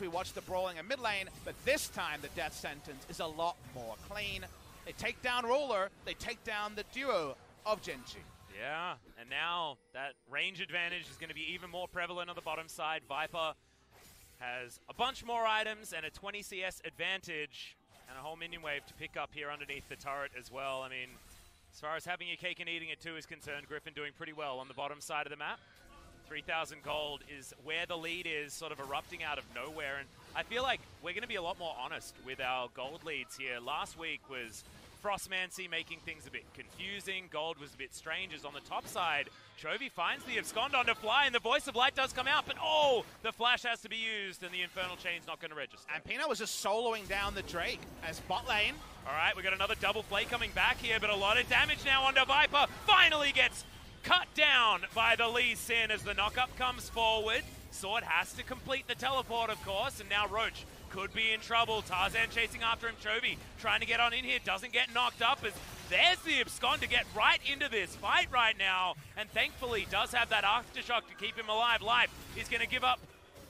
we watched the brawling in mid lane, but this time the death sentence is a lot more clean. They take down Ruler, they take down the duo of Genji. Yeah, and now that range advantage is going to be even more prevalent on the bottom side. Viper has a bunch more items and a 20 CS advantage and a whole minion wave to pick up here underneath the turret as well. I mean, as far as having your cake and eating it too is concerned, Griffin doing pretty well on the bottom side of the map. 3,000 gold is where the lead is, sort of erupting out of nowhere, and I feel like we're going to be a lot more honest with our gold leads here. Last week was Frostmancy making things a bit confusing. Gold was a bit strange as on the top side. Chovy finds the abscond on the fly, and the Voice of Light does come out, but oh, the flash has to be used, and the Infernal Chain's not going to register. And Peanut was just soloing down the Drake as bot lane. All right, we got another double play coming back here, but a lot of damage now onto Viper. Finally gets cut down by the Lee Sin as the knockup comes forward. Sword has to complete the teleport, of course, and now Roach could be in trouble. Tarzan chasing after him. Chovy trying to get on in here, doesn't get knocked up as there's the abscond to get right into this fight right now, and thankfully does have that aftershock to keep him alive. He's going to give up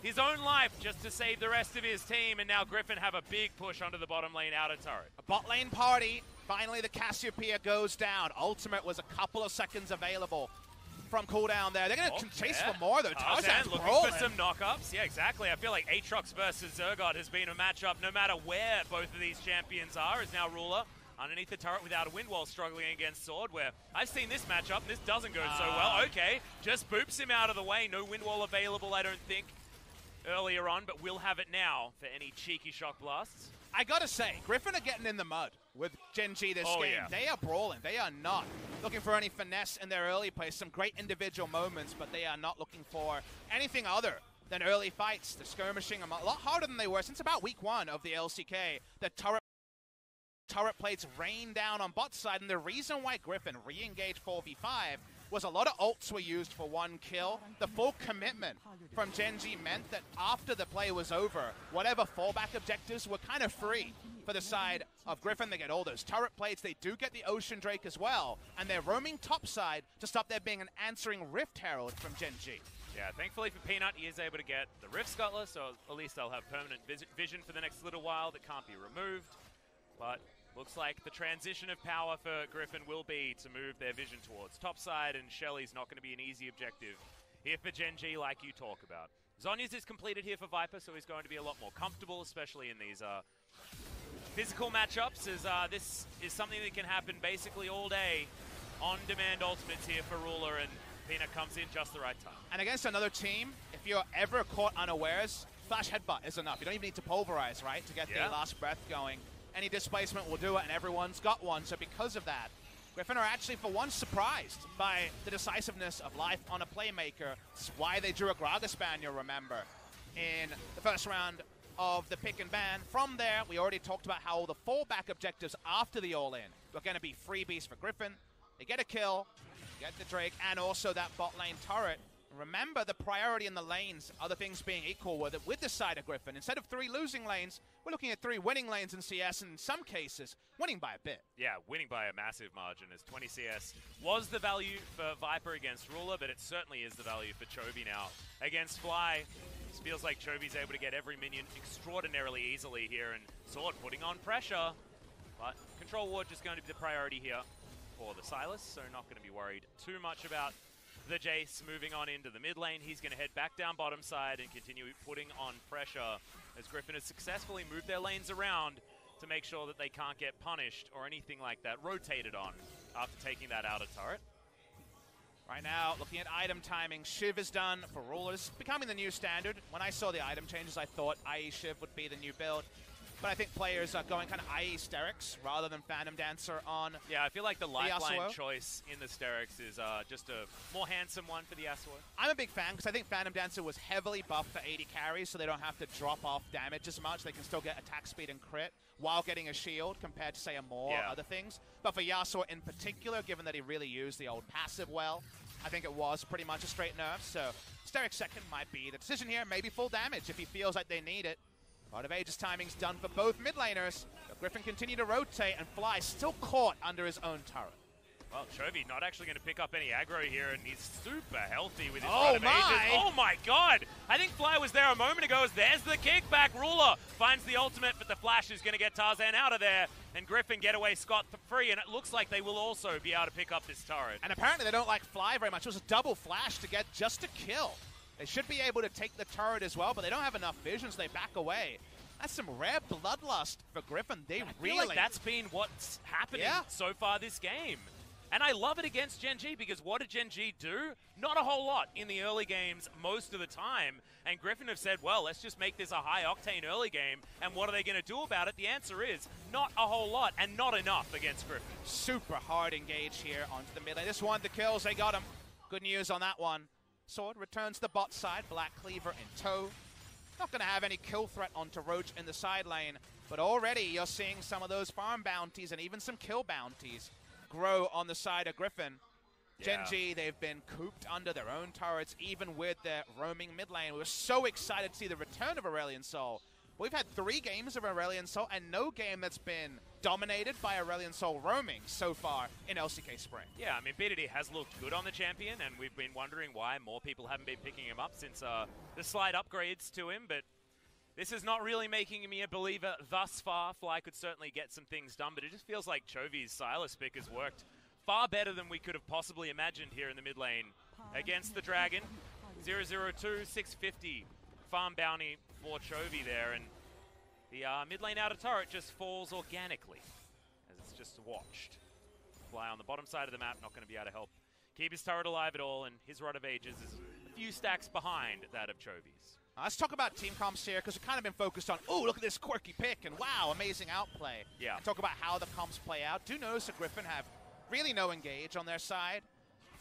his own life just to save the rest of his team, and now Griffin have a big push onto the bottom lane outer turret. A bot lane party. Finally, the Cassiopeia goes down. Ultimate was a couple of seconds available from cooldown there. They're going to chase for more, though. Tarzan's looking brawling for some knockups. Yeah, exactly. I feel like Aatrox versus Zergod has been a matchup no matter where both of these champions are, as now Ruler underneath the turret without a wind while struggling against Sword, where I've seen this matchup. This doesn't go so well. Okay, just boops him out of the way. No wind wall available, I don't think, earlier on, but we'll have it now for any cheeky shock blasts. I gotta say, Griffin are getting in the mud with Genji this game. Yeah. They are brawling. They are not looking for any finesse in their early play. Some great individual moments, but they are not looking for anything other than early fights. They're skirmishing a lot harder than they were since about week 1 of the LCK. The turret plates rain down on bot side, and the reason why Griffin re-engaged 4v5 was a lot of ults were used for one kill. The full commitment from Genji meant that after the play was over, whatever fallback objectives were kind of free for the side of Griffin. They get all those turret plates. They do get the Ocean Drake as well, and they're roaming topside to stop there being an answering Rift Herald from Genji. Yeah, thankfully for Peanut, he is able to get the Rift Scuttler, so at least they'll have permanent vision for the next little while that can't be removed. But looks like the transition of power for Griffin will be to move their vision towards topside, and Shelly's not going to be an easy objective here for Genji like you talk about. Zhonya's is completed here for Viper, so he's going to be a lot more comfortable, especially in these physical matchups, as this is something that can happen basically all day. On-demand ultimates here for Ruler, and Peanut comes in just the right time. And against another team, if you're ever caught unawares, flash headbutt is enough. You don't even need to pulverize, right, to get the last breath going. Any displacement will do it, and everyone's got one. So because of that, Griffin are actually, for once, surprised by the decisiveness of life on a playmaker. This is why they drew a Gragas ban, you'll remember, in the first round of the pick and ban. From there, we already talked about how the fallback objectives after the all-in were going to be freebies for Griffin. They get a kill, get the Drake, and also that bot lane turret. Remember, the priority in the lanes, other things being equal, were that with the side of Griffin, instead of 3 losing lanes, we're looking at 3 winning lanes in CS, and in some cases, winning by a bit. Yeah, winning by a massive margin, as 20 CS was the value for Viper against Ruler, but it certainly is the value for Chovy now against Fly. This feels like Chovy's able to get every minion extraordinarily easily here, and Sword putting on pressure. But Control Ward just going to be the priority here for the Sylas, so not going to be worried too much about the Jace moving on into the mid lane. He's going to head back down bottom side and continue putting on pressure as Griffin has successfully moved their lanes around to make sure that they can't get punished or anything like that, rotated on after taking that outer turret. Right now, looking at item timing, Shiv is done for Rulers, becoming the new standard. When I saw the item changes, I thought IE Shiv would be the new build. But I think players are going kind of IE Sterix rather than Phantom Dancer on. Yeah, I feel like the lifeline choice in the Sterix is just a more handsome one for the Yasuo. I'm a big fan because I think Phantom Dancer was heavily buffed for 80 carries, so they don't have to drop off damage as much. They can still get attack speed and crit while getting a shield compared to, say, a Maw or other things. But for Yasuo in particular, given that he really used the old passive well, I think it was pretty much a straight nerf. So Sterix second might be the decision here. Maybe full damage if he feels like they need it. Part of Aegis timing's done for both mid laners. But Griffin continue to rotate, and Fly still caught under his own turret. Well, Chovy not actually going to pick up any aggro here, and he's super healthy with his Oh run of ages. my! Oh my god! I think Fly was there a moment ago. There's the kickback. Ruler finds the ultimate, but the flash is going to get Tarzan out of there, and Griffin get away scot-free, and it looks like they will also be able to pick up this turret. And apparently they don't like Fly very much. It was a double flash to get just a kill. They should be able to take the turret as well, but they don't have enough vision, so they back away. That's some rare bloodlust for Griffin. They I really... feel like that's been what's happening so far this game. And I love it against Gen G, because what did Gen G do? Not a whole lot in the early games most of the time. And Griffin have said, well, let's just make this a high-octane early game. And what are they going to do about it? The answer is not a whole lot, and not enough against Griffin. Super hard engage here onto the mid lane. This one, the kills, they got him. Good news on that one. Sword returns to the bot side. Black Cleaver in tow. Not going to have any kill threat onto Roach in the side lane. But already you're seeing some of those farm bounties and even some kill bounties grow on the side of Griffin. Gen G, they've been cooped under their own turrets, even with their roaming mid lane. We were so excited to see the return of Aurelion Sol. We've had 3 games of Aurelion Sol, and no game that's been dominated by Aurelion Sol roaming so far in LCK Spring. Yeah, I mean, BDD has looked good on the champion, and we've been wondering why more people haven't been picking him up since the slight upgrades to him, but this is not really making me a believer thus far. Fly could certainly get some things done, but it just feels like Chovy's Silas pick has worked far better than we could have possibly imagined here in the mid lane against the Dragon. 002, 650 farm bounty for Chovy there, and the mid lane outer turret just falls organically as it's just watched. Fly on the bottom side of the map, not going to be able to help keep his turret alive at all, and his Rod of Ages is a few stacks behind that of Chovy's. Let's talk about team comps here, because we've kind of been focused on, oh, look at this quirky pick, and wow, amazing outplay. Yeah. And talk about how the comps play out. Do notice that Griffin have really no engage on their side.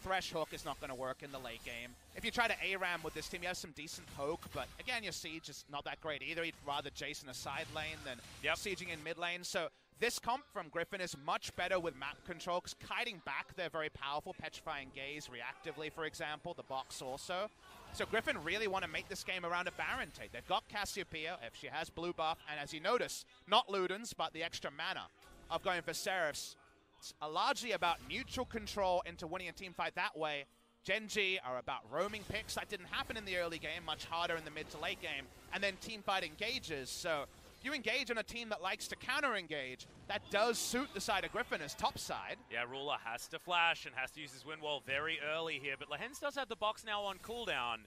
Thresh Hook is not going to work in the late game. If you try to ARAM with this team, you have some decent poke, but again, your Siege is not that great either. He'd rather Jason a side lane than sieging in mid lane. So this comp from Griffin is much better with map control, because kiting back their very powerful Petrifying Gaze reactively, for example, the box also. So Griffin really want to make this game around a Baron take. They've got Cassiopeia, if she has blue buff, and as you notice, not Ludens, but the extra mana of going for Seraphs. It's largely about neutral control into winning a team fight that way. Gen G are about roaming picks. That didn't happen in the early game, much harder in the mid to late game. And then team fight engages. So if you engage on a team that likes to counter-engage, that does suit the side of Griffin as top side. Yeah, Ruler has to flash and has to use his wind wall very early here, but Lehens does have the box now on cooldown.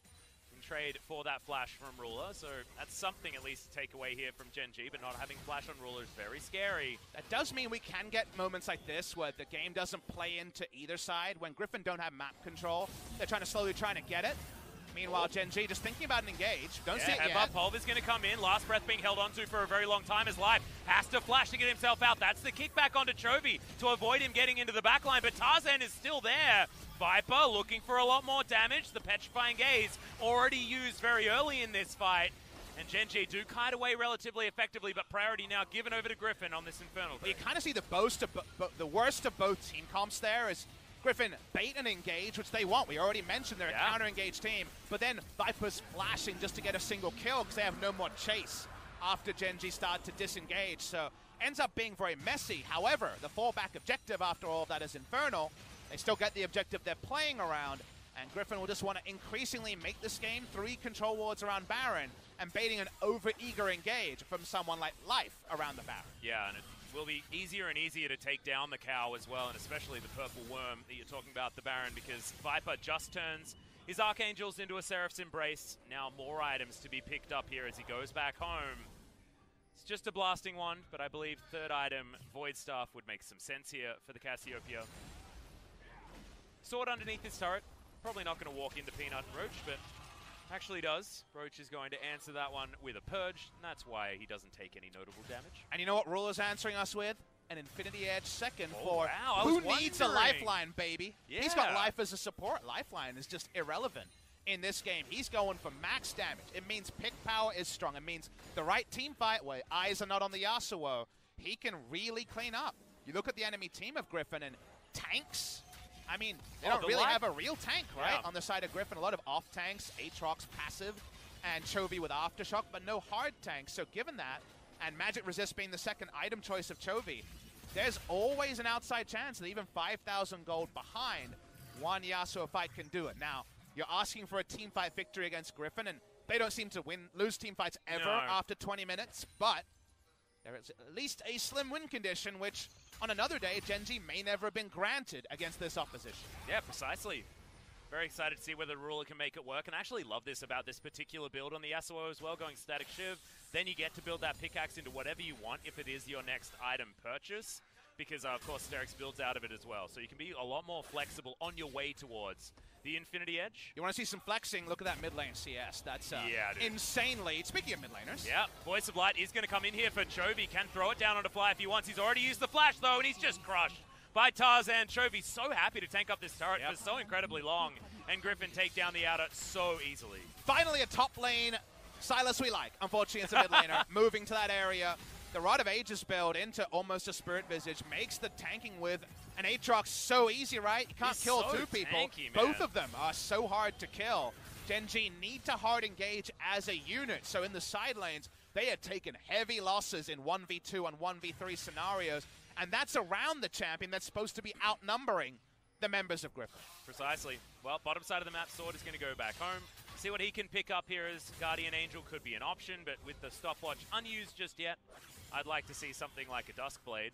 Trade for that flash from Ruler, so that's something at least to take away here from Gen G, but not having flash on Ruler is very scary. That does mean we can get moments like this where the game doesn't play into either side. When Griffin don't have map control, they're slowly trying to get it. Meanwhile, Gen G just thinking about an engage. Don't see it yet. Pulve is going to come in. Last breath being held onto for a very long time as Life has to flash to get himself out. That's the kickback onto Chovy to avoid him getting into the backline, but Tarzan is still there. Viper looking for a lot more damage. The Petrifying Gaze already used very early in this fight. And Gen G do kite away relatively effectively, but priority now given over to Griffin on this Infernal. Well, you kind of see the worst of both team comps there is Griffin bait and engage, which they want. We already mentioned they're a counter-engage team, but then Viper's flashing just to get a single kill because they have no more chase after Gen G start to disengage. So ends up being very messy. However, the fallback objective after all of that is Infernal. They still get the objective they're playing around, and Griffin will just want to increasingly make this game 3 control wards around Baron and baiting an over-eager engage from someone like Life around the Baron. Yeah, and it will be easier and easier to take down the cow as well, and especially the purple worm that you're talking about, the Baron, because Viper just turns his Archangels into a Seraph's Embrace. Now more items to be picked up here as he goes back home. It's just a blasting one, but I believe third item, Void Staff, would make some sense here for the Cassiopeia. Sword underneath his turret. Probably not going to walk into Peanut and Roach, but actually does. Roach is going to answer that one with a Purge, and that's why he doesn't take any notable damage. And you know what Ruler's answering us with? An Infinity Edge second for who needs a lifeline, baby? Yeah. He's got Life as a support. Lifeline is just irrelevant in this game. He's going for max damage. It means pick power is strong. It means the right team fight where eyes are not on the Yasuo, he can really clean up. You look at the enemy team of Griffin and tanks. I mean, they don't really have a real tank, right? On the side of Griffin, a lot of off tanks, Aatrox passive, and Chovy with Aftershock, but no hard tanks. So given that, and Magic Resist being the second item choice of Chovy, there's always an outside chance that even 5,000 gold behind, one Yasuo fight can do it. Now, you're asking for a team fight victory against Griffin, and they don't seem to lose team fights ever after 20 minutes, but there is at least a slim win condition, which on another day, Gen G may never have been granted against this opposition. Yeah, precisely. Very excited to see whether Ruler can make it work, and I actually love this about this particular build on the Yasuo as well, going Static Shiv. Then you get to build that pickaxe into whatever you want if it is your next item purchase, because of course Sterix builds out of it as well. So you can be a lot more flexible on your way towards the Infinity Edge. You want to see some flexing? Look at that mid lane CS. That's insane lead. Speaking of mid laners. Yeah, Voice of Light is going to come in here for Chovy. Can throw it down on a fly if he wants. He's already used the flash though, and he's just crushed by Tarzan. Chovy so happy to tank up this turret for so incredibly long, and Griffin take down the outer so easily. Finally a top lane Sylas we like. Unfortunately, it's a mid laner. Moving to that area. The Rod of Ages build into almost a Spirit Visage makes the tanking with an Aatrox so easy, right? You can't kill two people. Tanky, both of them are so hard to kill. Gen G need to hard engage as a unit. So in the side lanes, they had taken heavy losses in 1v2 and 1v3 scenarios. And that's around the champion that's supposed to be outnumbering the members of Griffin. Precisely. Well, bottom side of the map, Sword is going to go back home. See what he can pick up here as Guardian Angel could be an option, but with the stopwatch unused just yet, I'd like to see something like a Duskblade.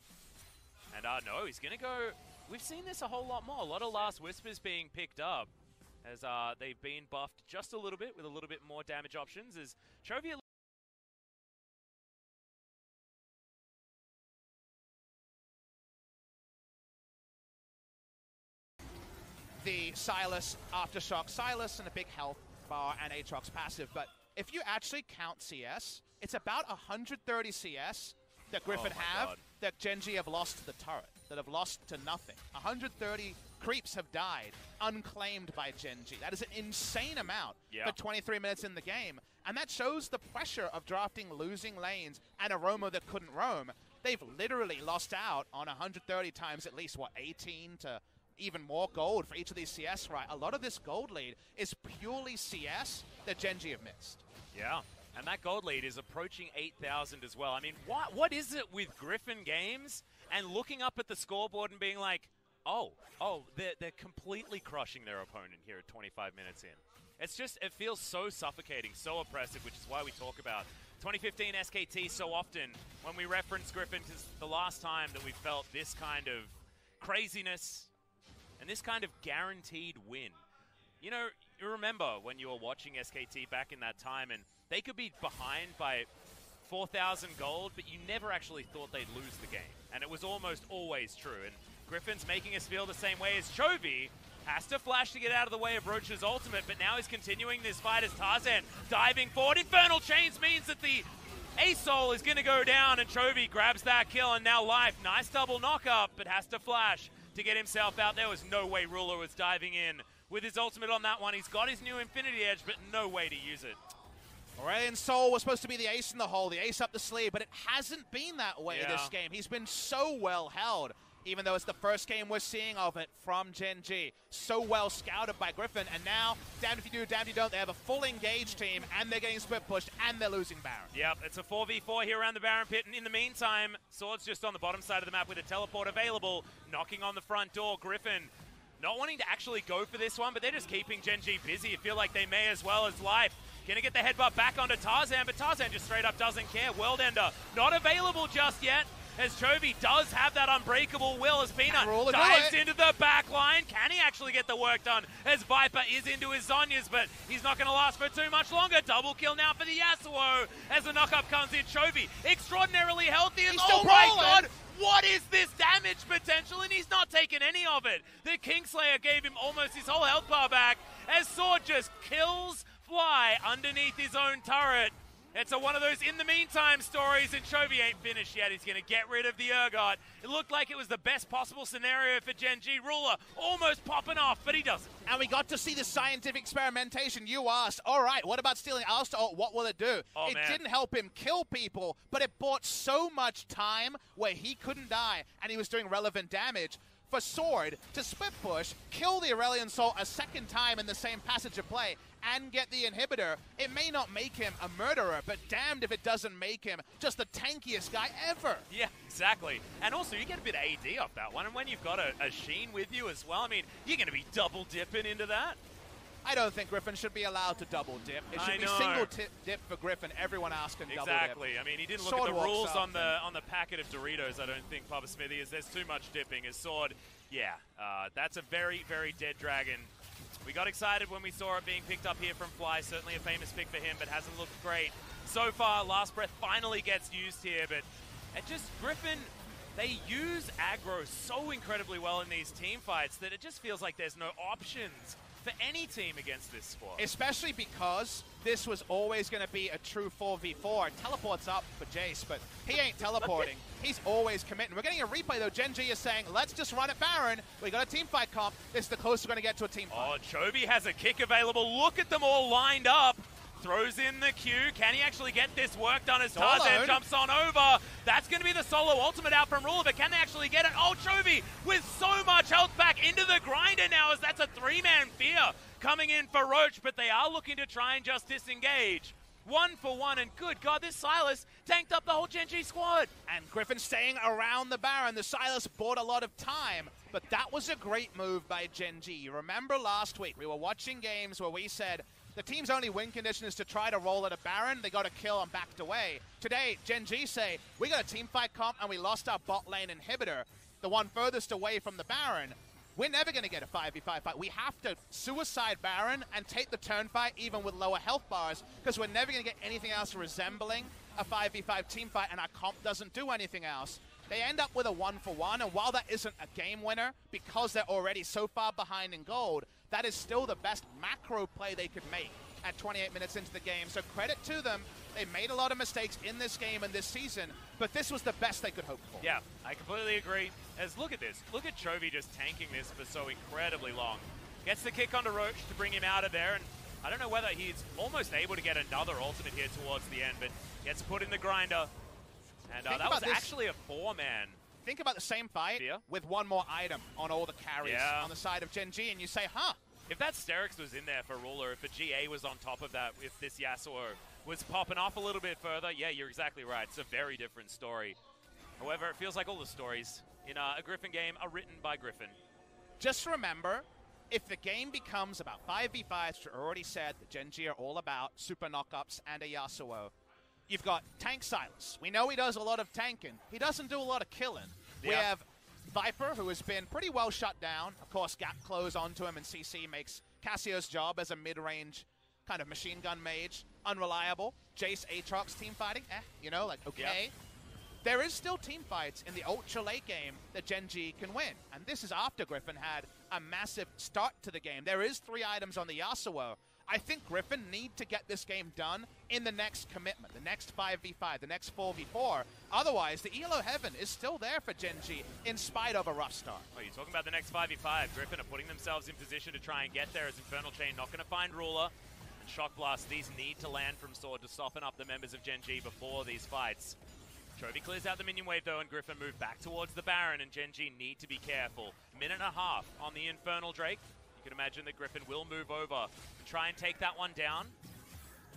And no, he's going to go... We've seen this a whole lot more. A lot of Last Whispers being picked up as they've been buffed just a little bit with a little bit more damage options. As Chovy... The Sylas, Aftershock Sylas, and a big health bar and Aatrox passive. But if you actually count CS, it's about 130 CS that Griffin that Gen G have lost to the turret, that have lost to nothing. 130 creeps have died, unclaimed by Gen G. That is an insane amount for 23 minutes in the game. And that shows the pressure of drafting losing lanes and a roamer that couldn't roam. They've literally lost out on 130 times at least, what, 18 to even more gold for each of these CS, right? A lot of this gold lead is purely CS that Gen G have missed. Yeah, and that gold lead is approaching 8,000 as well. I mean, what is it with Griffin games and looking up at the scoreboard and being like, oh, they're completely crushing their opponent here at 25 minutes in. It's just, it feels so suffocating, so oppressive, which is why we talk about 2015 SKT so often when we reference Griffin, because the last time that we felt this kind of craziness and this kind of guaranteed win. You know, you remember when you were watching SKT back in that time and they could be behind by 4,000 gold, but you never actually thought they'd lose the game. And it was almost always true. And Griffin's making us feel the same way as Chovy. Has to flash to get out of the way of Roach's ultimate, but now he's continuing this fight as Tarzan diving forward. Infernal Chains means that the A-Soul is going to go down, and Chovy grabs that kill, and now Life. Nice double knock-up, but has to flash to get himself out. There was no way Ruler was diving in with his ultimate on that one. He's got his new Infinity Edge, but no way to use it. Aurelion Sol was supposed to be the ace in the hole, the ace up the sleeve, but it hasn't been that way this game. He's been so well held, even though it's the first game we're seeing of it from Gen G. So well scouted by Griffin, and now, damned if you do, damned if you don't, they have a full engaged team, and they're getting split pushed, and they're losing Baron. Yep, it's a 4v4 here around the Baron pit, and in the meantime, Sword's just on the bottom side of the map with a teleport available, knocking on the front door. Griffin not wanting to actually go for this one, but they're just keeping Gen G busy. You feel like they may as well as Life. Gonna get the headbutt back onto Tarzan, but Tarzan just straight up doesn't care. World Ender not available just yet, as Chovy does have that unbreakable will as Peanut dives into the back line. Can he actually get the work done as Viper is into his Zonyas, but he's not going to last for too much longer. Double kill now for the Yasuo as the knockup comes in. Chovy extraordinarily healthy, and oh my god, what is this damage potential? And he's not taken any of it. The Kingslayer gave him almost his whole health bar back as Sword just kills Fly underneath his own turret. It's one of those in the meantime stories, and Chovy ain't finished yet. He's going to get rid of the Urgot. It looked like it was the best possible scenario for Gen G. Ruler almost popping off, but he doesn't. And we got to see the scientific experimentation. You asked, all right, what about stealing Alistair? Oh, what will it do? Oh, it didn't help him kill people, but it bought so much time where he couldn't die, and he was doing relevant damage. For Sword to split push, kill the Aurelion Sol a second time in the same passage of play, and get the inhibitor, it may not make him a murderer, but damned if it doesn't make him just the tankiest guy ever. Yeah, exactly. And also, you get a bit of AD off that one, and when you've got a Sheen with you as well, I mean, you're going to be double dipping into that. I don't think Griffin should be allowed to double dip. It should be single dip for Griffin. Everyone else can double dip. Exactly. I mean, he didn't look at the rules on the packet of Doritos, I don't think, Papa Smithy, is there's too much dipping. His sword, yeah, that's a very, very dead dragon. We got excited when we saw it being picked up here from Fly. Certainly a famous pick for him, but hasn't looked great. So far, Last Breath finally gets used here, but it just, Griffin, they use aggro so incredibly well in these team fights that it just feels like there's no options for any team against this squad. Especially because this was always going to be a true 4v4. Teleports up for Jace, but he ain't teleporting. He's always committing. We're getting a replay, though. Gen G is saying, let's just run it Baron. We got a team fight comp. This is the closest we're going to get to a team fight. Oh, Chovy has a kick available. Look at them all lined up. Throws in the Q. Can he actually get this work done as Tarzan jumps on over? That's going to be the solo ultimate out from Ruler, but can they actually get it? Oh, Chovy with so much health back into the grinder now, as that's a three-man fear coming in for Roach, but they are looking to try and just disengage. 1-for-1, and good God, this Sylas tanked up the whole Gen G squad. And Griffin staying around the Baron. The Sylas bought a lot of time, but that was a great move by Gen G. You remember last week, we were watching games where we said, the team's only win condition is to try to roll at a Baron. They got a kill and backed away. Today, Gen G say, we got a team fight comp and we lost our bot lane inhibitor, the one furthest away from the Baron. We're never going to get a 5v5 fight. We have to suicide Baron and take the turn fight even with lower health bars, because we're never going to get anything else resembling a 5v5 team fight, and our comp doesn't do anything else. They end up with a 1-for-1, and while that isn't a game winner, because they're already so far behind in gold, that is still the best macro play they could make at 28 minutes into the game. So credit to them. They made a lot of mistakes in this game and this season, but this was the best they could hope for. Yeah, I completely agree. As look at this. Look at Chovy just tanking this for so incredibly long. Gets the kick onto Roach to bring him out of there, and I don't know whether he's almost able to get another ultimate here towards the end, but gets put in the grinder. And that was actually a 4-man. Think about the same fight with one more item on all the carries on the side of Gen G, and you say, huh? If that Sterix was in there for Ruler, if a GA was on top of that, if this Yasuo was popping off a little bit further, yeah, you're exactly right. It's a very different story. However, it feels like all the stories in a Griffin game are written by Griffin. Just remember, if the game becomes about 5v5s, which I already said that Gen G are all about, super knockups and a Yasuo, you've got Tank Sylas. We know he does a lot of tanking. He doesn't do a lot of killing. We have Viper, who has been pretty well shut down. Of course, gap close onto him, and CC makes Cassio's job as a mid-range kind of machine gun mage unreliable. Jace, Aatrox team fighting, you know, like, okay. There is still team fights in the ultra late game that Gen G can win, and this is after Griffin had a massive start to the game. There is 3 items on the Yasuo. I think Griffin need to get this game done in the next commitment, the next 5v5, the next 4v4. Otherwise, the ELO Heaven is still there for Gen G in spite of a rough start. Oh, you're talking about the next 5v5. Griffin are putting themselves in position to try and get there as Infernal Chain not going to find Ruler. And Shock Blast, these need to land from Sword to soften up the members of Gen G before these fights. Chovy clears out the minion wave though, and Griffin move back towards the Baron, and Gen G need to be careful. Minute and a half on the Infernal Drake. You can imagine that Griffin will move over to try and take that one down.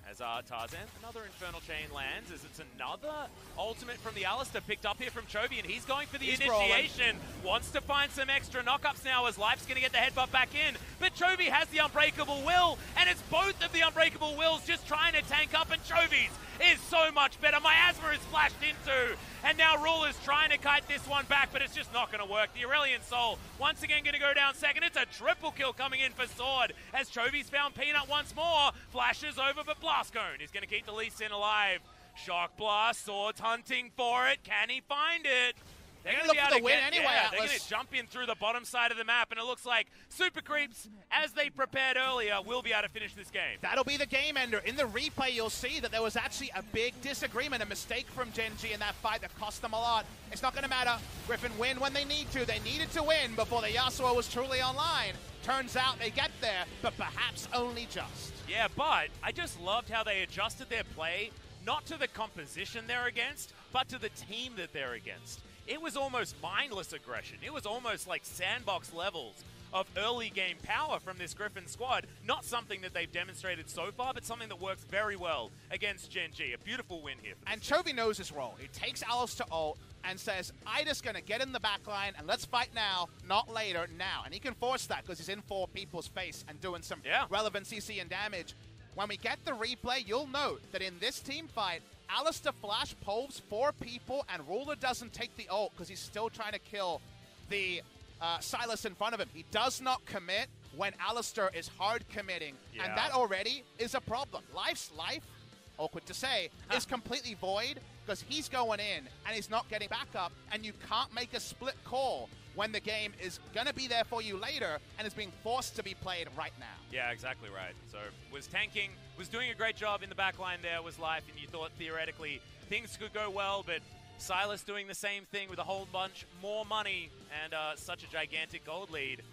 As Tarzan, another Infernal Chain lands, as it's another ultimate from the Alistair picked up here from Chovy, and he's going for the initiation. Wants to find some extra knockups now, as Life's going to get the headbutt back in. But Chovy has the Unbreakable Will, and it's both of the Unbreakable Wills just trying to tank up, and Chovy's is so much better. Miasma is flashed into, and now Ruler's trying to kite this one back, but it's just not going to work. The Aurelian Soul once again going to go down second. It's a triple kill coming in for Sword, as Chovy's found Peanut once more. Flashes over, but Blastcone is going to keep the Lee Sin alive. Shock Blast, Sword's hunting for it. Can he find it? They're going to look for the win anyway, they're going to jump in through the bottom side of the map, and it looks like Super Creeps, as they prepared earlier, will be able to finish this game. That'll be the game ender. In the replay, you'll see that there was actually a big disagreement, a mistake from Gen G in that fight that cost them a lot. It's not going to matter. Griffin win when they need to. They needed to win before the Yasuo was truly online. Turns out they get there, but perhaps only just. Yeah, but I just loved how they adjusted their play, not to the composition they're against, but to the team that they're against. It was almost mindless aggression. It was almost like sandbox levels of early game power from this Griffin squad. Not something that they've demonstrated so far, but something that works very well against Gen G. A beautiful win here. And Chovy knows his role. He takes Alice to ult and says, I just going to get in the back line and let's fight now, not later, now. And he can force that because he's in 4 people's face and doing some relevant CC and damage. When we get the replay, you'll note that in this team fight, Alistair flash pulls 4 people and Ruler doesn't take the ult because he's still trying to kill the Sylas in front of him. He does not commit when Alistair is hard committing, and that already is a problem. Life's life, awkward to say, is completely void because he's going in and he's not getting back up, and you can't make a split call when the game is going to be there for you later and is being forced to be played right now. Yeah, exactly right. So was tanking, was doing a great job in the back line there, was Life, and you thought theoretically things could go well, but Sylas doing the same thing with a whole bunch more money and such a gigantic gold lead.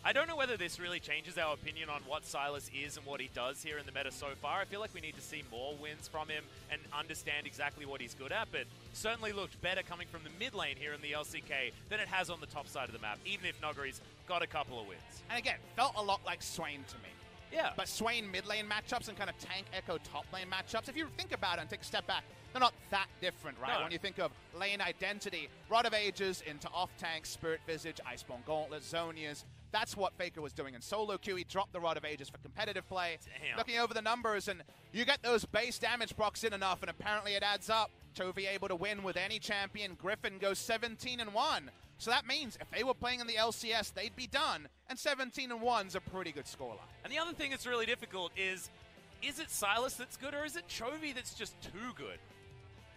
I don't know whether this really changes our opinion on what Sylas is and what he does here in the meta so far. I feel like we need to see more wins from him and understand exactly what he's good at, but certainly looked better coming from the mid lane here in the LCK than it has on the top side of the map, even if Nogari's got a couple of wins. And again, felt a lot like Swain to me. Yeah. But Swain mid lane matchups and kind of Tank Echo top lane matchups, if you think about it and take a step back, they're not that different, right? No. When you think of lane identity, Rod of Ages into off-tank, Spirit Visage, Iceborne Gauntlet, Zonias. That's what Faker was doing in solo queue. He dropped the Rod of Ages for competitive play. Damn. Looking over the numbers, and you get those base damage procs in enough, and apparently it adds up. Chovy able to win with any champion. Griffin goes 17-1. So that means if they were playing in the LCS, they'd be done. And 17-1's a pretty good scoreline. And the other thing that's really difficult is it Sylas that's good or is it Chovy that's just too good?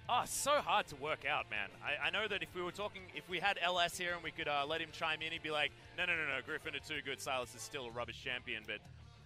Oh, it's so hard to work out, man. I know that if we had LS here and we could let him chime in, he'd be like, no, Griffin are too good, Sylas is still a rubbish champion. But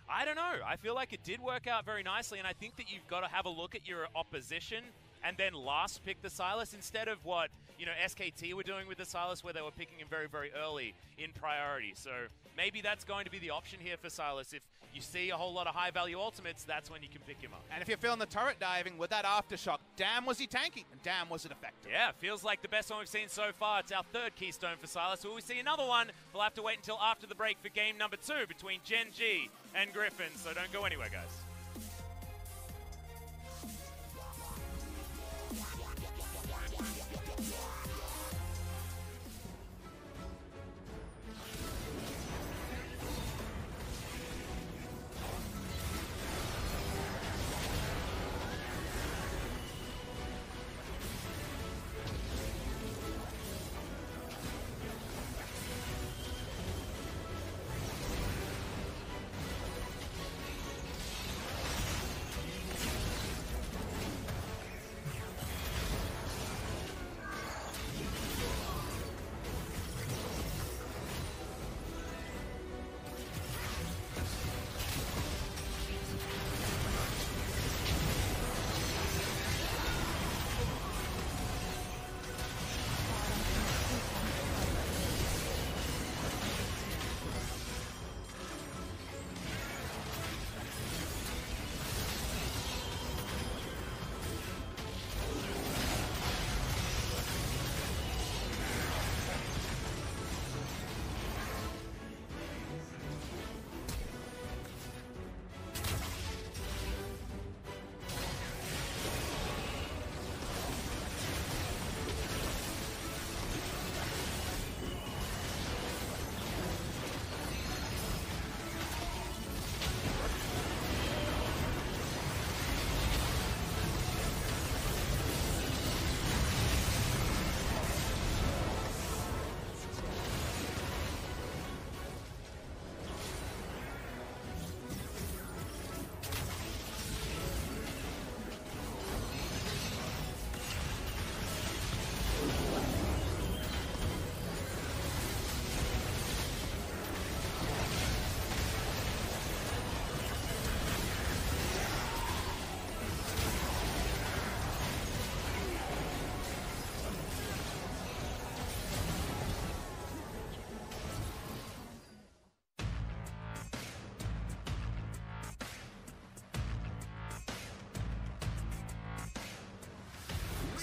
I don't know. I feel like it did work out very nicely, and I think that you've got to have a look at your opposition and then last pick the Sylas instead of what, SKT were doing with the Sylas where they were picking him very, very early in priority. So maybe that's going to be the option here for Sylas. If you see a whole lot of high-value ultimates, that's when you can pick him up. And if you're feeling the turret diving with that aftershock, damn was he tanky, and damn was it effective. Yeah, feels like the best one we've seen so far. It's our 3rd keystone for Sylas. Will we see another one? We'll have to wait until after the break for game number 2 between Gen G and Griffin. So don't go anywhere, guys.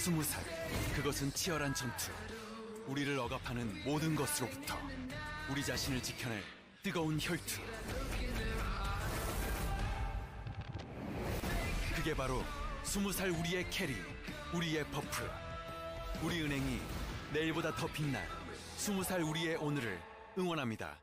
스무 살, 그것은 치열한 전투. 우리를 억압하는 모든 것으로부터 우리 자신을 지켜낼 뜨거운 혈투. 그게 바로 20살 우리의 캐리, 우리의 버프. 우리은행이 내일보다 더 빛날 20살 우리의 오늘을 응원합니다.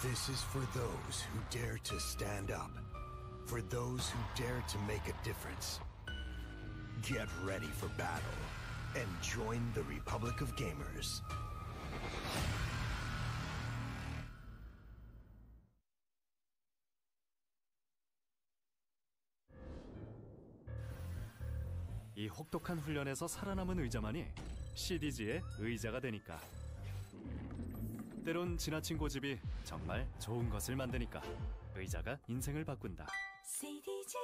This is for those who dare to stand up, for those who dare to make a difference. Get ready for battle and join the Republic of Gamers. 이 혹독한 훈련에서 살아남은 의자만이 CDG의 의자가 되니까. 때론 지나친 고집이 정말 좋은 것을 만드니까 의자가 인생을 바꾼다. CDG.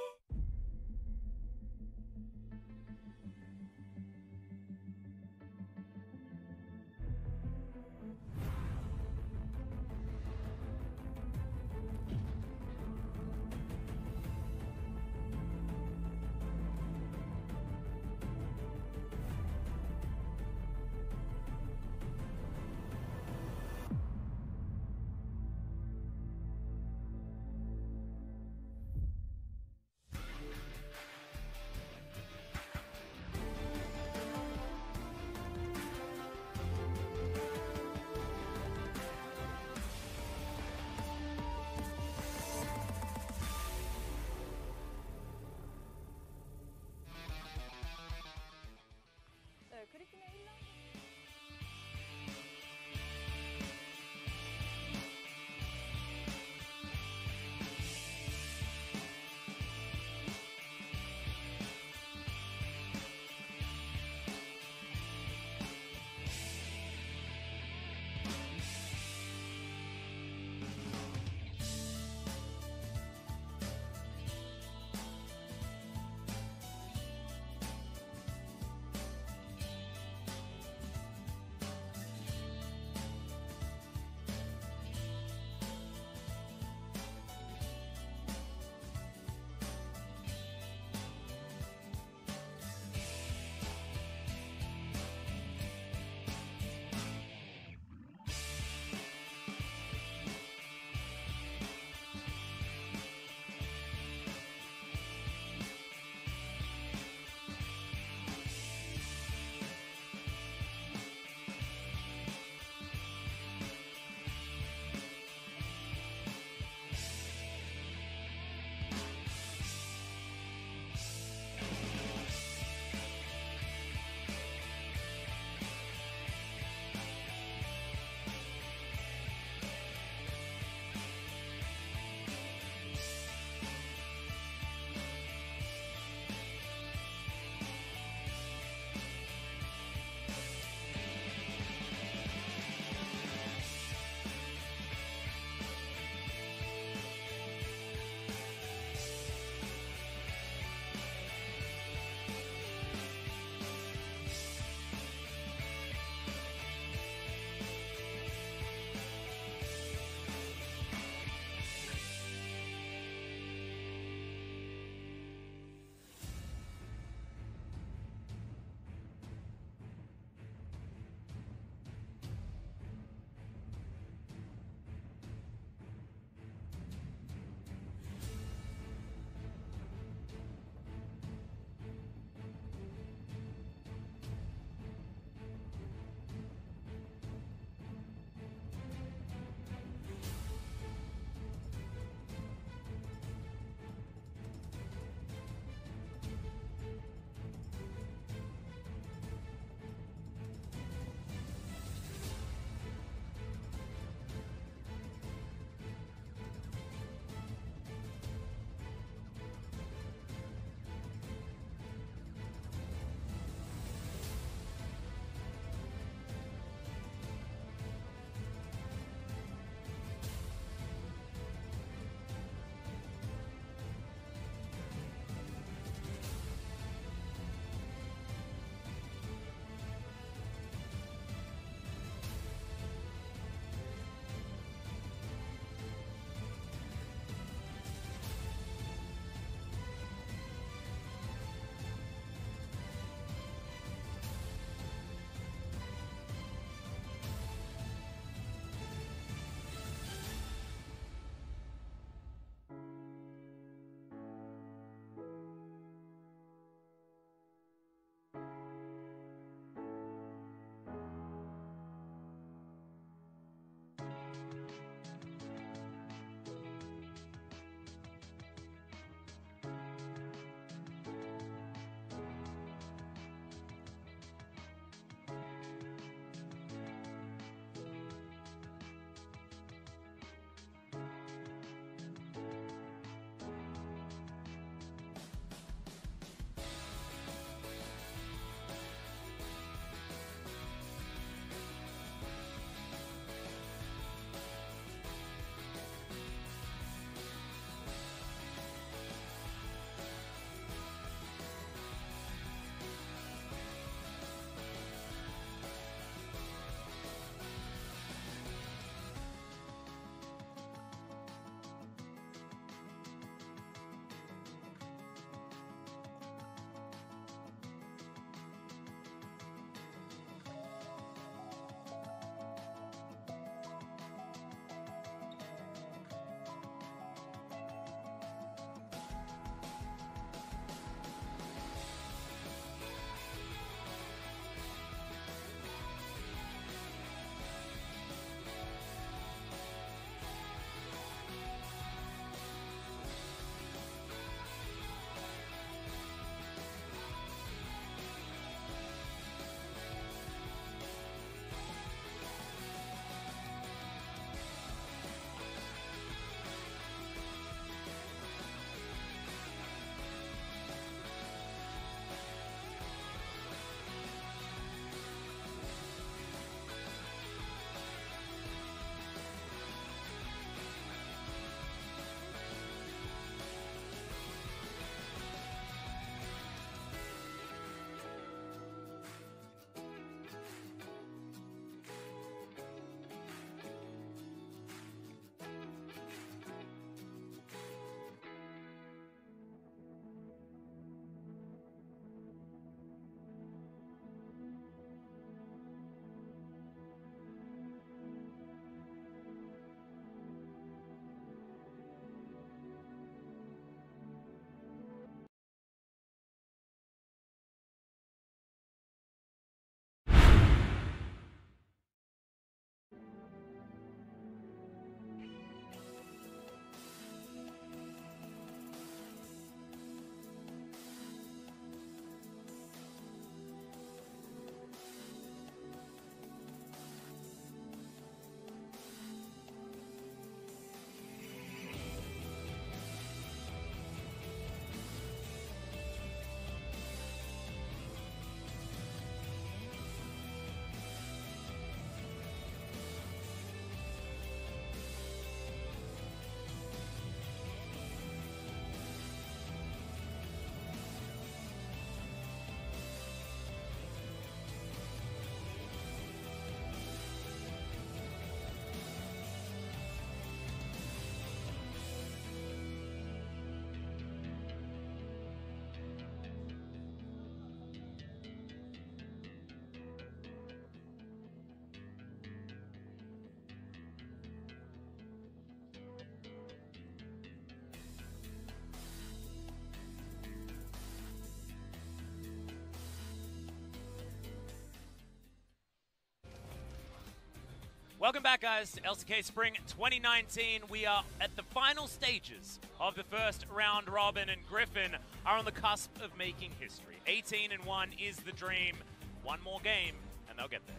Welcome back, guys, to LCK Spring 2019. We are at the final stages of the first round robin, and Griffin are on the cusp of making history. 18-1 is the dream. One more game, and they'll get there.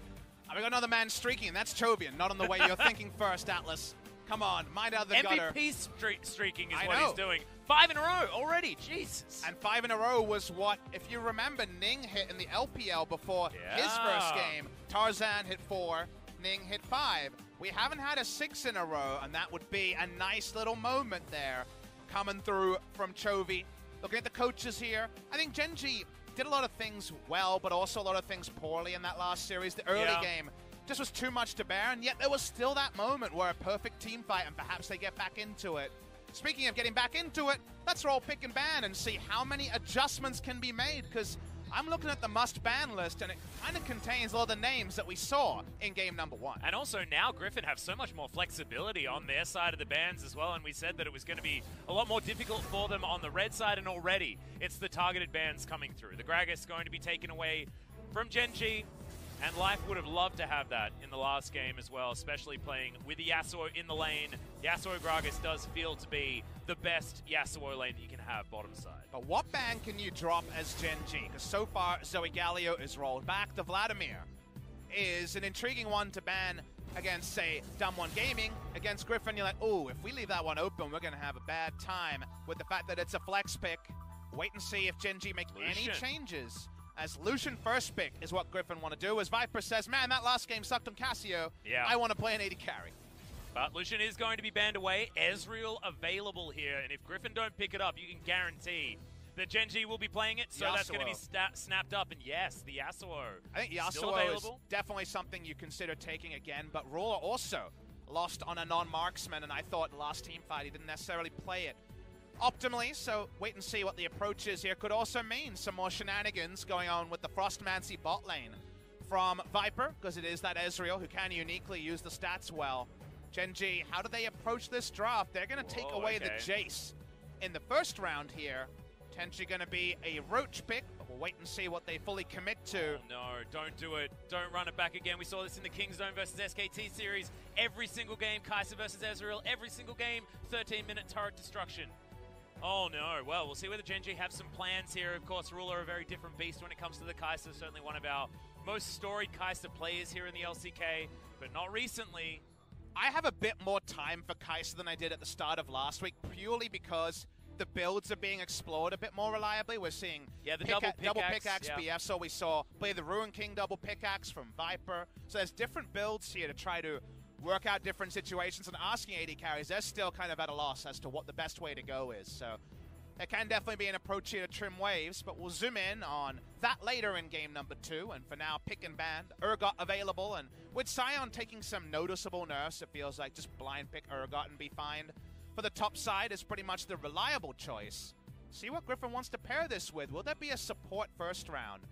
We got another man streaking, and that's Chovian, not on the way you're thinking first, Atlas. Come on, mind out of the gutter. MVP streaking is what he's doing. 5 in a row already, Jesus. And 5 in a row was what, if you remember, Ning hit in the LPL before his first game. Tarzan hit 4, Ning hit 5. We haven't had a 6 in a row, and that would be a nice little moment there coming through from Chovy. Looking at the coaches here, I think Genji did a lot of things well, but also a lot of things poorly in that last series. The early game just was too much to bear, and yet there was still that moment where a perfect team fight, and perhaps they get back into it. Speaking of getting back into it, let's roll pick and ban and see how many adjustments can be made, because I'm looking at the must-ban list, and it kind of contains all the names that we saw in game number 1. And also now Griffin have so much more flexibility on their side of the bans as well, and we said that it was going to be a lot more difficult for them on the red side, and already it's the targeted bans coming through. The Gragas going to be taken away from Genji, and Life would have loved to have that in the last game as well, especially playing with the Yasuo in the lane. Yasuo Gragas does feel to be the best Yasuo lane that you can have bottom side. But what ban can you drop as Genji? Because so far, Zoe Galio is rolled back. The Vladimir is an intriguing one to ban against, say, Dumb One Gaming. Against Griffin, you're like, oh, if we leave that one open, we're going to have a bad time. With the fact that it's a flex pick, wait and see if Genji make any changes. As Lucian first pick is what Griffin want to do. As Viper says, man, that last game sucked on Cassio. Yeah. I want to play an AD carry. But Lucian is going to be banned away. Ezreal available here. And if Griffin don't pick it up, you can guarantee that Genji will be playing it. So that's going to be snapped up. And yes, the Yasuo. I think Yasuo is definitely something you consider taking again. But Ruler also lost on a non-marksman. And I thought last team fight, he didn't necessarily play it optimally, so wait and see what the approach is here. Could also mean some more shenanigans going on with the Frostmancy bot lane from Viper, because it is that Ezreal who can uniquely use the stats well. Genji, how do they approach this draft? They're going to take away the Jace in the first round here. Potentially going to be a Roach pick, but we'll wait and see what they fully commit to. Oh, no, don't do it. Don't run it back again. We saw this in the King's Zone versus SKT series. Every single game, Kai'Sa versus Ezreal. Every single game, 13-minute turret destruction. Oh no, well, we'll see whether Genji have some plans here. Of course, Ruler a very different beast when it comes to the Kai'Sa. Certainly one of our most storied Kai'Sa players here in the LCK, but not recently. I have a bit more time for Kai'Sa than I did at the start of last week, purely because the builds are being explored a bit more reliably. We're seeing the double pickaxe BF, so we saw play the Ruin King double pickaxe from Viper. So there's different builds here to try to work out different situations, and asking AD carries, they're still kind of at a loss as to what the best way to go is. So there can definitely be an approach here to trim waves, but we'll zoom in on that later in game number 2. And for now, pick and ban, Urgot available, and with Sion taking some noticeable nerfs, it feels like just blind pick Urgot and be fine. For the top side is pretty much the reliable choice. See what Griffin wants to pair this with. Will there be a support first round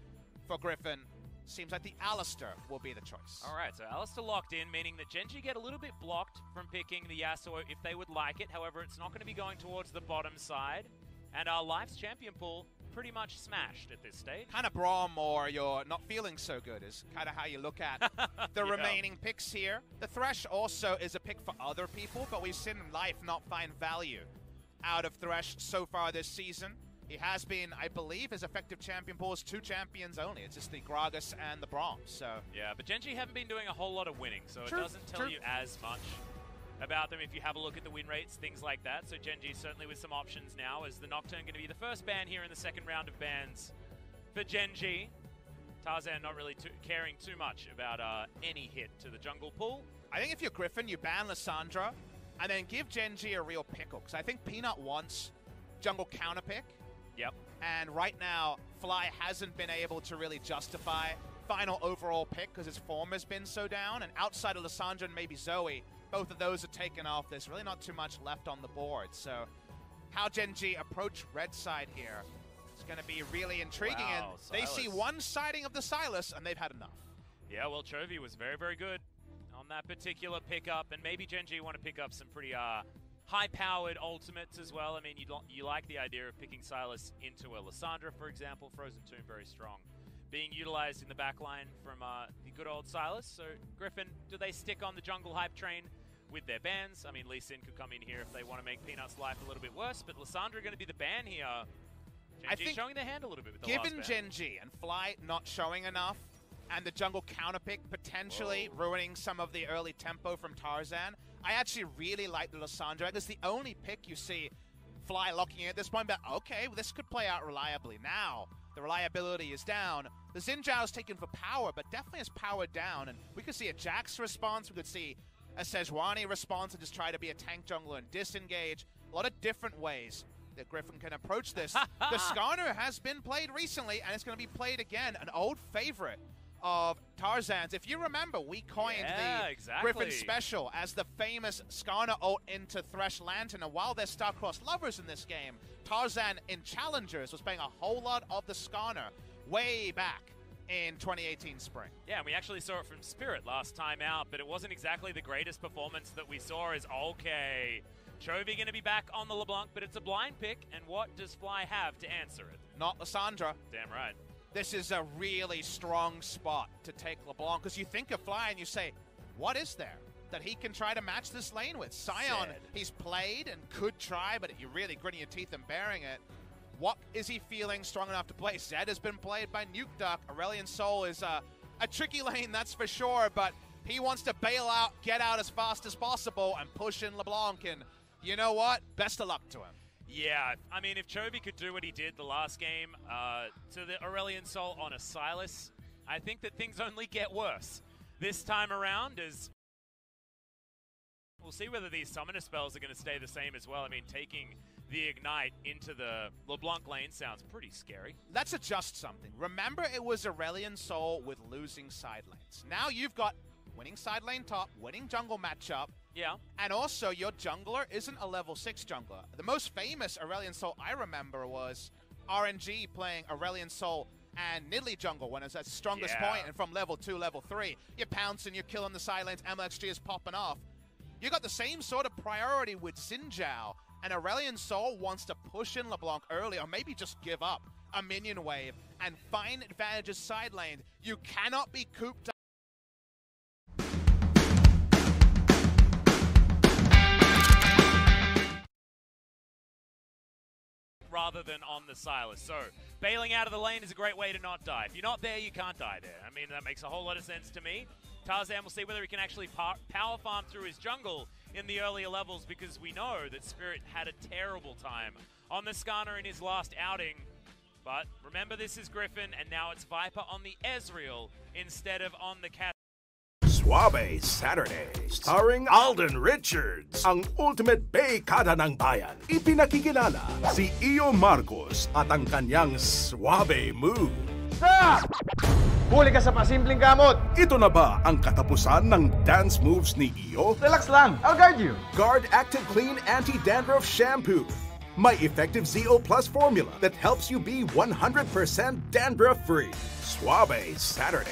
for Griffin? Seems like the Alistar will be the choice. All right, so Alistar locked in, meaning that Genji get a little bit blocked from picking the Yasuo if they would like it. However, it's not going to be going towards the bottom side. And our Life's champion pool pretty much smashed at this stage. Kind of Braum or you're not feeling so good is kind of how you look at the remaining picks here. The Thresh also is a pick for other people, but we've seen Life not find value out of Thresh so far this season. He has been, I believe, his effective champion pool is 2 champions only. It's just the Gragas and the Braum, so... Yeah, but Genji haven't been doing a whole lot of winning, so it doesn't tell you as much about them if you have a look at the win rates, things like that. So Genji certainly with some options now. Is the Nocturne going to be the first ban here in the second round of bans for Genji? Tarzan not really caring too much about any hit to the jungle pool. I think if you're Griffin, you ban Lissandra, and then give Genji a real pickle, because I think Peanut wants jungle counter pick. Yep. And right now, Fly hasn't been able to really justify final overall pick because his form has been so down. And outside of Lissandra and maybe Zoe, both of those are taken off. There's really not too much left on the board. So how Genji approach red side here is going to be really intriguing. Wow, and they see one siding of the Sylas, and they've had enough. Yeah, well, Chovy was very, very good on that particular pickup. And maybe Genji want to pick up some pretty... high-powered ultimates as well. I mean, you like the idea of picking Sylas into a Lissandra, for example. Frozen Tomb, very strong being utilized in the backline from the good old Silas. So Griffin, do they stick on the jungle hype train with their bans? I mean, Lee Sin could come in here if they want to make Peanut's life a little bit worse, but Lissandra going to be the ban here. I Gen G think showing their hand a little bit with the given last ban. Gen G and Fly not showing enough, and the jungle counterpick potentially ruining some of the early tempo from Tarzan, I actually really like the Lissandra. It's the only pick you see Fly locking in at this point, but okay, well, this could play out reliably. Now, the reliability is down. The Xin Zhao's taken for power, but definitely has power down, and we could see a Jax response, we could see a Sejuani response and just try to be a tank jungler and disengage. A lot of different ways that Griffin can approach this. The Skarner has been played recently, and it's going to be played again, an old favorite of Tarzan's. If you remember, we coined the Griffin special as the famous Skarner ult into Thresh Lantern, and while they're star-crossed lovers in this game, Tarzan in Challengers was playing a whole lot of the Skarner way back in 2018 spring. Yeah, and we actually saw it from Spirit last time out, but it wasn't exactly the greatest performance that we saw. Is okay, Chovy going to be back on the LeBlanc, but it's a blind pick, and what does Fly have to answer it? Not Lissandra. Damn right. This is a really strong spot to take LeBlanc, because you think of Fly and you say, what is there that he can try to match this lane with? Sion, he's played and could try, but you're really gritting your teeth and bearing it. What is he feeling strong enough to play? Zed has been played by Nuke Duck. Aurelion Sol is a tricky lane, that's for sure, but he wants to bail out, get out as fast as possible, and push in LeBlanc, and you know what? Best of luck to him. Yeah, I mean, if Chovy could do what he did the last game to the Aurelion Sol on a Silas, I think that things only get worse this time around. As we'll see whether these summoner spells are going to stay the same as well. I mean, taking the Ignite into the LeBlanc lane sounds pretty scary. Let's adjust something. Remember, it was Aurelion Sol with losing side lanes. Now you've got winning side lane top, winning jungle matchup. Yeah. And also, your jungler isn't a level 6 jungler. The most famous Aurelion Sol I remember was RNG playing Aurelion Sol and Nidalee jungle when it's at its strongest point, and from level 2, level 3, you're pouncing, you're killing the side lanes, MLXG is popping off. You got the same sort of priority with Xin Zhao, and Aurelion Sol wants to push in LeBlanc early, or maybe just give up a minion wave and find advantages side lane. You cannot be cooped up. Rather than on the Silas. So, bailing out of the lane is a great way to not die. If you're not there, you can't die there. I mean, that makes a whole lot of sense to me. Tarzan will see whether he can actually power farm through his jungle in the earlier levels, because we know that Spirit had a terrible time on the Skarner in his last outing. But remember, this is Griffin, and now it's Viper on the Ezreal instead of on the Cat. Suave Saturday, starring Alden Richards, ang ultimate baykada ng bayan. Ipinakikilala si Iyo Marcos at ang kanyang suave move. Stop! Huli ka sa pasimpleng gamot! Ito na ba ang katapusan ng dance moves ni Iyo? Relax lang, I'll guide you. Guard Active Clean Anti-Dandruff Shampoo. My effective ZO Plus formula that helps you be 100% dandruff-free. Suave Saturday.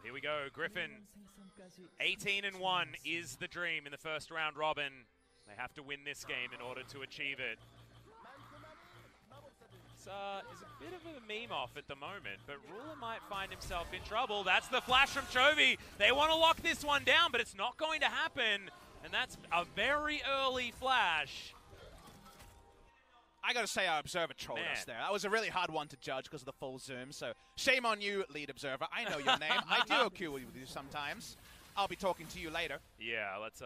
Here we go, Griffin. 18-1 is the dream in the first round robin. They have to win this game in order to achieve it. It's a bit of a meme off at the moment, but Ruler might find himself in trouble. That's the flash from Chovy. They want to lock this one down, but it's not going to happen. And that's a very early flash. I gotta say, our observer trolled us there. That was a really hard one to judge because of the full zoom, so shame on you, lead observer. I know your name. I do queue with you sometimes. I'll be talking to you later. Yeah, let's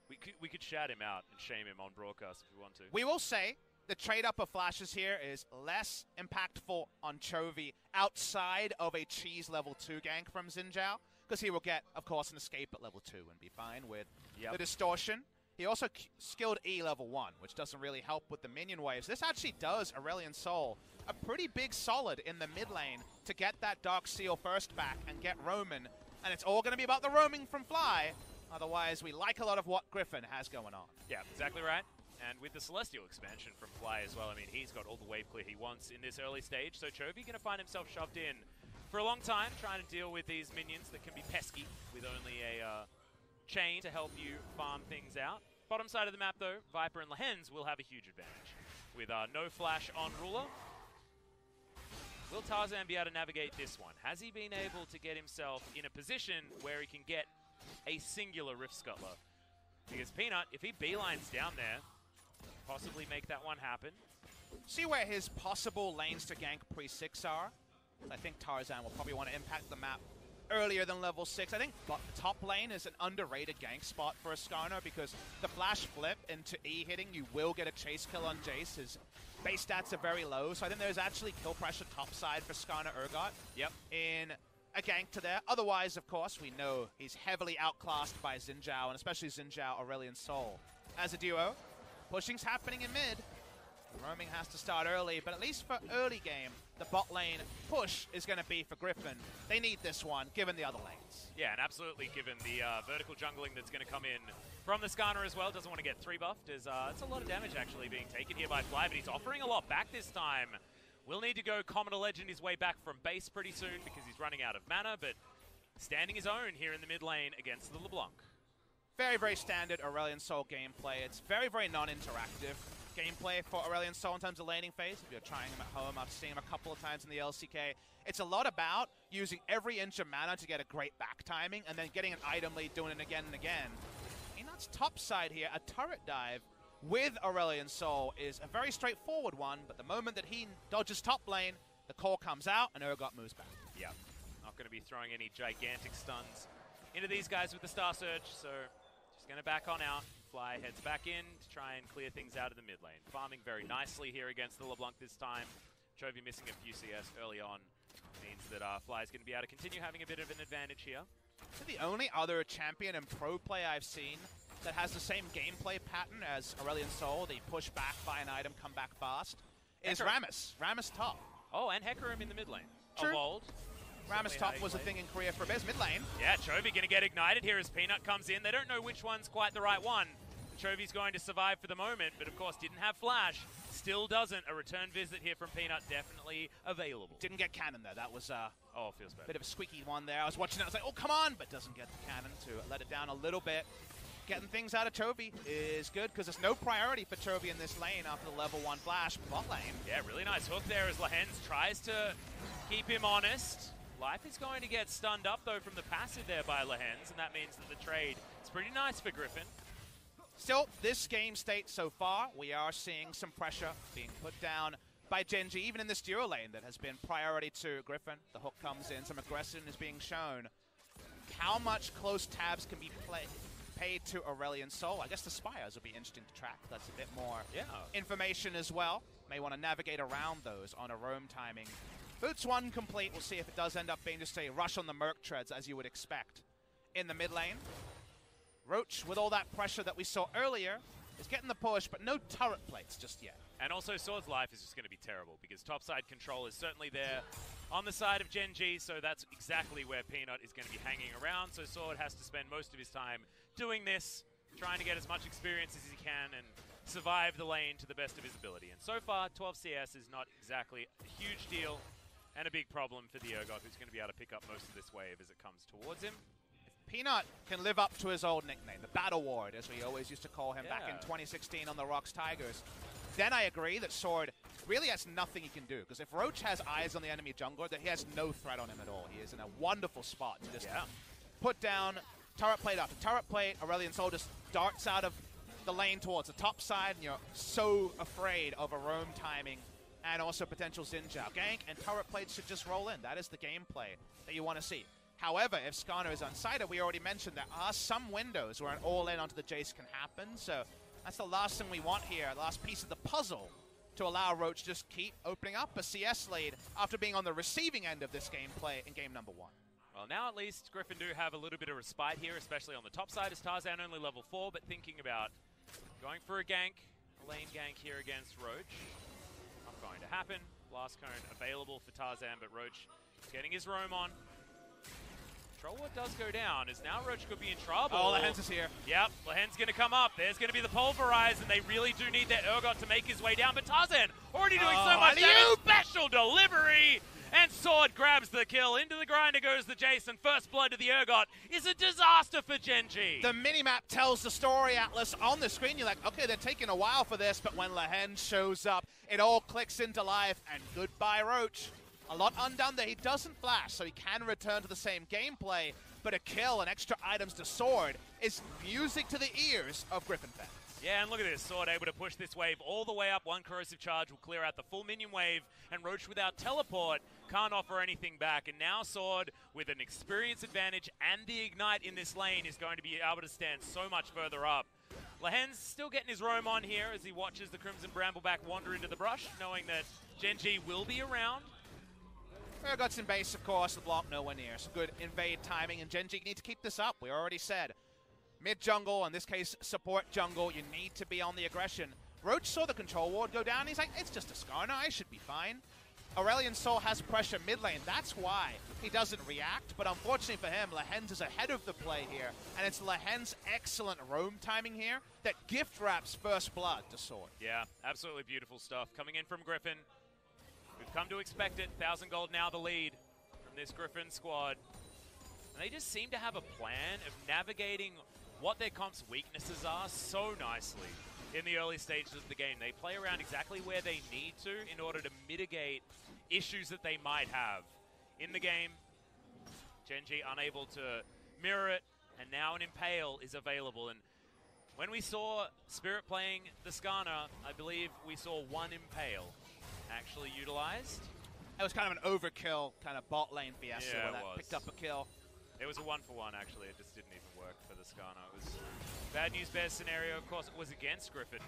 we could shout him out and shame him on broadcast if we want to. We will say the trade-up of flashes here is less impactful on Chovy outside of a cheese level 2 gank from Xin Zhao, because he will get, of course, an escape at level 2 and be fine with the distortion. He also skilled E level 1, which doesn't really help with the minion waves. This actually does Aurelion Sol a pretty big solid in the mid lane to get that Dark Seal first back and get Roman. And it's all going to be about the roaming from Fly. Otherwise, we like a lot of what Griffin has going on. Yeah, exactly right. And with the Celestial expansion from Fly as well, I mean, he's got all the wave clear he wants in this early stage. So Chovy going to find himself shoved in for a long time, trying to deal with these minions that can be pesky with only a chain to help you farm things out. Bottom side of the map, though, Viper and Lehens will have a huge advantage. With no flash on Ruler, will Tarzan be able to navigate this one? Has he been able to get himself in a position where he can get a singular Rift Scuttler? Because Peanut, if he beelines down there, possibly make that one happen. See where his possible lanes to gank pre-6 are? I think Tarzan will probably want to impact the map earlier than level 6. I think top lane is an underrated gank spot for a Skarner because the flash flip into E hitting, you will get a chase kill on Jace. His base stats are very low, so I think there's actually kill pressure top side for Skarner Urgot. Yep. In a gank to there. Otherwise, of course, we know he's heavily outclassed by Xin Zhao, and especially Xin Zhao, Aurelion Sol. As a duo, pushing's happening in mid. Roaming has to start early, but at least for early game, the bot lane push is going to be for Griffin. They need this one, given the other lanes. Yeah, and absolutely given the vertical jungling that's going to come in from the Skarner as well. Doesn't want to get 3-buffed. It's a lot of damage actually being taken here by Fly, but he's offering a lot back this time. Will need to go Commoner Legend his way back from base pretty soon because he's running out of mana, but standing his own here in the mid lane against the LeBlanc. Very, very standard Aurelion Sol gameplay. It's very, very non-interactive gameplay for Aurelion Sol in terms of laning phase. If you're trying him at home, I've seen him a couple of times in the LCK. It's a lot about using every inch of mana to get a great back timing and then getting an item lead, doing it again and again. Peanut's top side here, a turret dive with Aurelion Sol is a very straightforward one, but the moment that he dodges top lane, the call comes out and Urgot moves back. Yeah, not going to be throwing any gigantic stuns into these guys with the Star Surge, so just going to back on out. Fly heads back in to try and clear things out of the mid lane. Farming very nicely here against the LeBlanc this time. Chovy missing a few CS early on means that Fly is going to be able to continue having a bit of an advantage here. So the only other champion and pro play I've seen that has the same gameplay pattern as Aurelion Sol, the push back, buy an item, come back fast, is Rammus. Rammus top. Oh, and Hecarim in the mid lane. True. Of old. Rammus top was a thing in Korea for a bit. Mid lane. Yeah, Chovy going to get ignited here as Peanut comes in. They don't know which one's quite the right one. Chovy's going to survive for the moment, but of course didn't have flash. Still doesn't. A return visit here from Peanut definitely available. Didn't get cannon though. That was oh, feels bad. Bit of a squeaky one there. I was watching it. I was like, oh, come on, but doesn't get the cannon to let it down a little bit. Getting things out of Chovy is good because there's no priority for Chovy in this lane after the level 1 flash. Bot lane. Yeah, really nice hook there as Lehens tries to keep him honest. Life is going to get stunned up, though, from the passive there by Lehens, and that means that the trade is pretty nice for Griffin. Still, this game state so far, we are seeing some pressure being put down by Genji, even in this duo lane that has been priority to Griffin. The hook comes in, some aggression is being shown. How much close tabs can be paid to Aurelion Sol? I guess the Spires will be interesting to track. That's a bit more information as well. May want to navigate around those on a roam timing. Boots 1 complete. We'll see if it does end up being just a rush on the Merc treads, as you would expect. In the mid lane, Roach, with all that pressure that we saw earlier, is getting the push, but no turret plates just yet. And also, Sword's life is just going to be terrible, because topside control is certainly there on the side of Genji, so that's exactly where Peanut is going to be hanging around. So Sword has to spend most of his time doing this, trying to get as much experience as he can, and survive the lane to the best of his ability. And so far, 12 CS is not exactly a huge deal, and a big problem for the Urgot, who's going to be able to pick up most of this wave as it comes towards him. Peanut can live up to his old nickname, the Battle Ward, as we always used to call him back in 2016 on the Rocks Tigers. Then I agree that Sword really has nothing he can do, because if Roach has eyes on the enemy jungler, that he has no threat on him at all. He is in a wonderful spot to just put down turret plate after turret plate. Aurelion Sol just darts out of the lane towards the top side, and you're so afraid of a roam timing and also potential Xin Zhao gank, and turret plates should just roll in. That is the gameplay that you want to see. However, if Skarner is unsighted, we already mentioned there are some windows where an all-in onto the Jace can happen, so that's the last thing we want here, the last piece of the puzzle to allow Roach just keep opening up a CS lead after being on the receiving end of this gameplay in game number 1. Well, now at least Griffin do have a little bit of respite here, especially on the top side, as Tarzan only level 4, but thinking about going for a gank, a lane gank here against Roach. Not going to happen. Blast Cone available for Tarzan, but Roach getting his roam on. Troll Ward does go down, as now Roach could be in trouble. Oh, Lehens is here. Yep, Lehens going to come up. There's going to be the Pulverize, and they really do need that Urgot to make his way down. But Tarzan already doing so much damage. Special delivery, And Sword grabs the kill. Into the grinder goes the Jason. First blood to the Urgot is a disaster for Genji. The minimap tells the story, Atlas. On the screen, you're like, okay, they're taking a while for this, but when Lehen shows up, it all clicks into life, and goodbye, Roach. A lot undone there. He doesn't flash, so he can return to the same gameplay, but a kill and extra items to Sword is music to the ears of Griffin fans. Yeah, and look at this. Sword able to push this wave all the way up. One corrosive charge will clear out the full minion wave, and Roach without teleport can't offer anything back. And now Sword, with an experience advantage and the ignite in this lane, is going to be able to stand so much further up. Lehen's still getting his roam on here as he watches the Crimson Brambleback wander into the brush, knowing that Genji will be around. Urgot's in base, of course, the block nowhere near. So good invade timing, and Genji need to keep this up. We already said. Mid-jungle, in this case, support jungle, you need to be on the aggression. Roach saw the control ward go down, he's like, it's just a Skarner, I should be fine. Aurelion Sol has pressure mid lane, that's why he doesn't react, but unfortunately for him, Lehens is ahead of the play here, and it's Lehen's excellent roam timing here that gift wraps first blood to Sword. Yeah, absolutely beautiful stuff. Coming in from Griffin. We've come to expect it. 1,000 gold now the lead from this Griffin squad. And they just seem to have a plan of navigating what their comp's weaknesses are so nicely in the early stages of the game. They play around exactly where they need to in order to mitigate issues that they might have. In the game, Genji unable to mirror it, and now an Impale is available. And when we saw Spirit playing the Skarner, I believe we saw one Impale actually utilized. It was kind of an overkill kind of bot lane fiesta where that picked up a kill. It was a 1-for-1 actually, it just didn't even work for the Skarner. It was bad news bears scenario, of course it was against Griffin.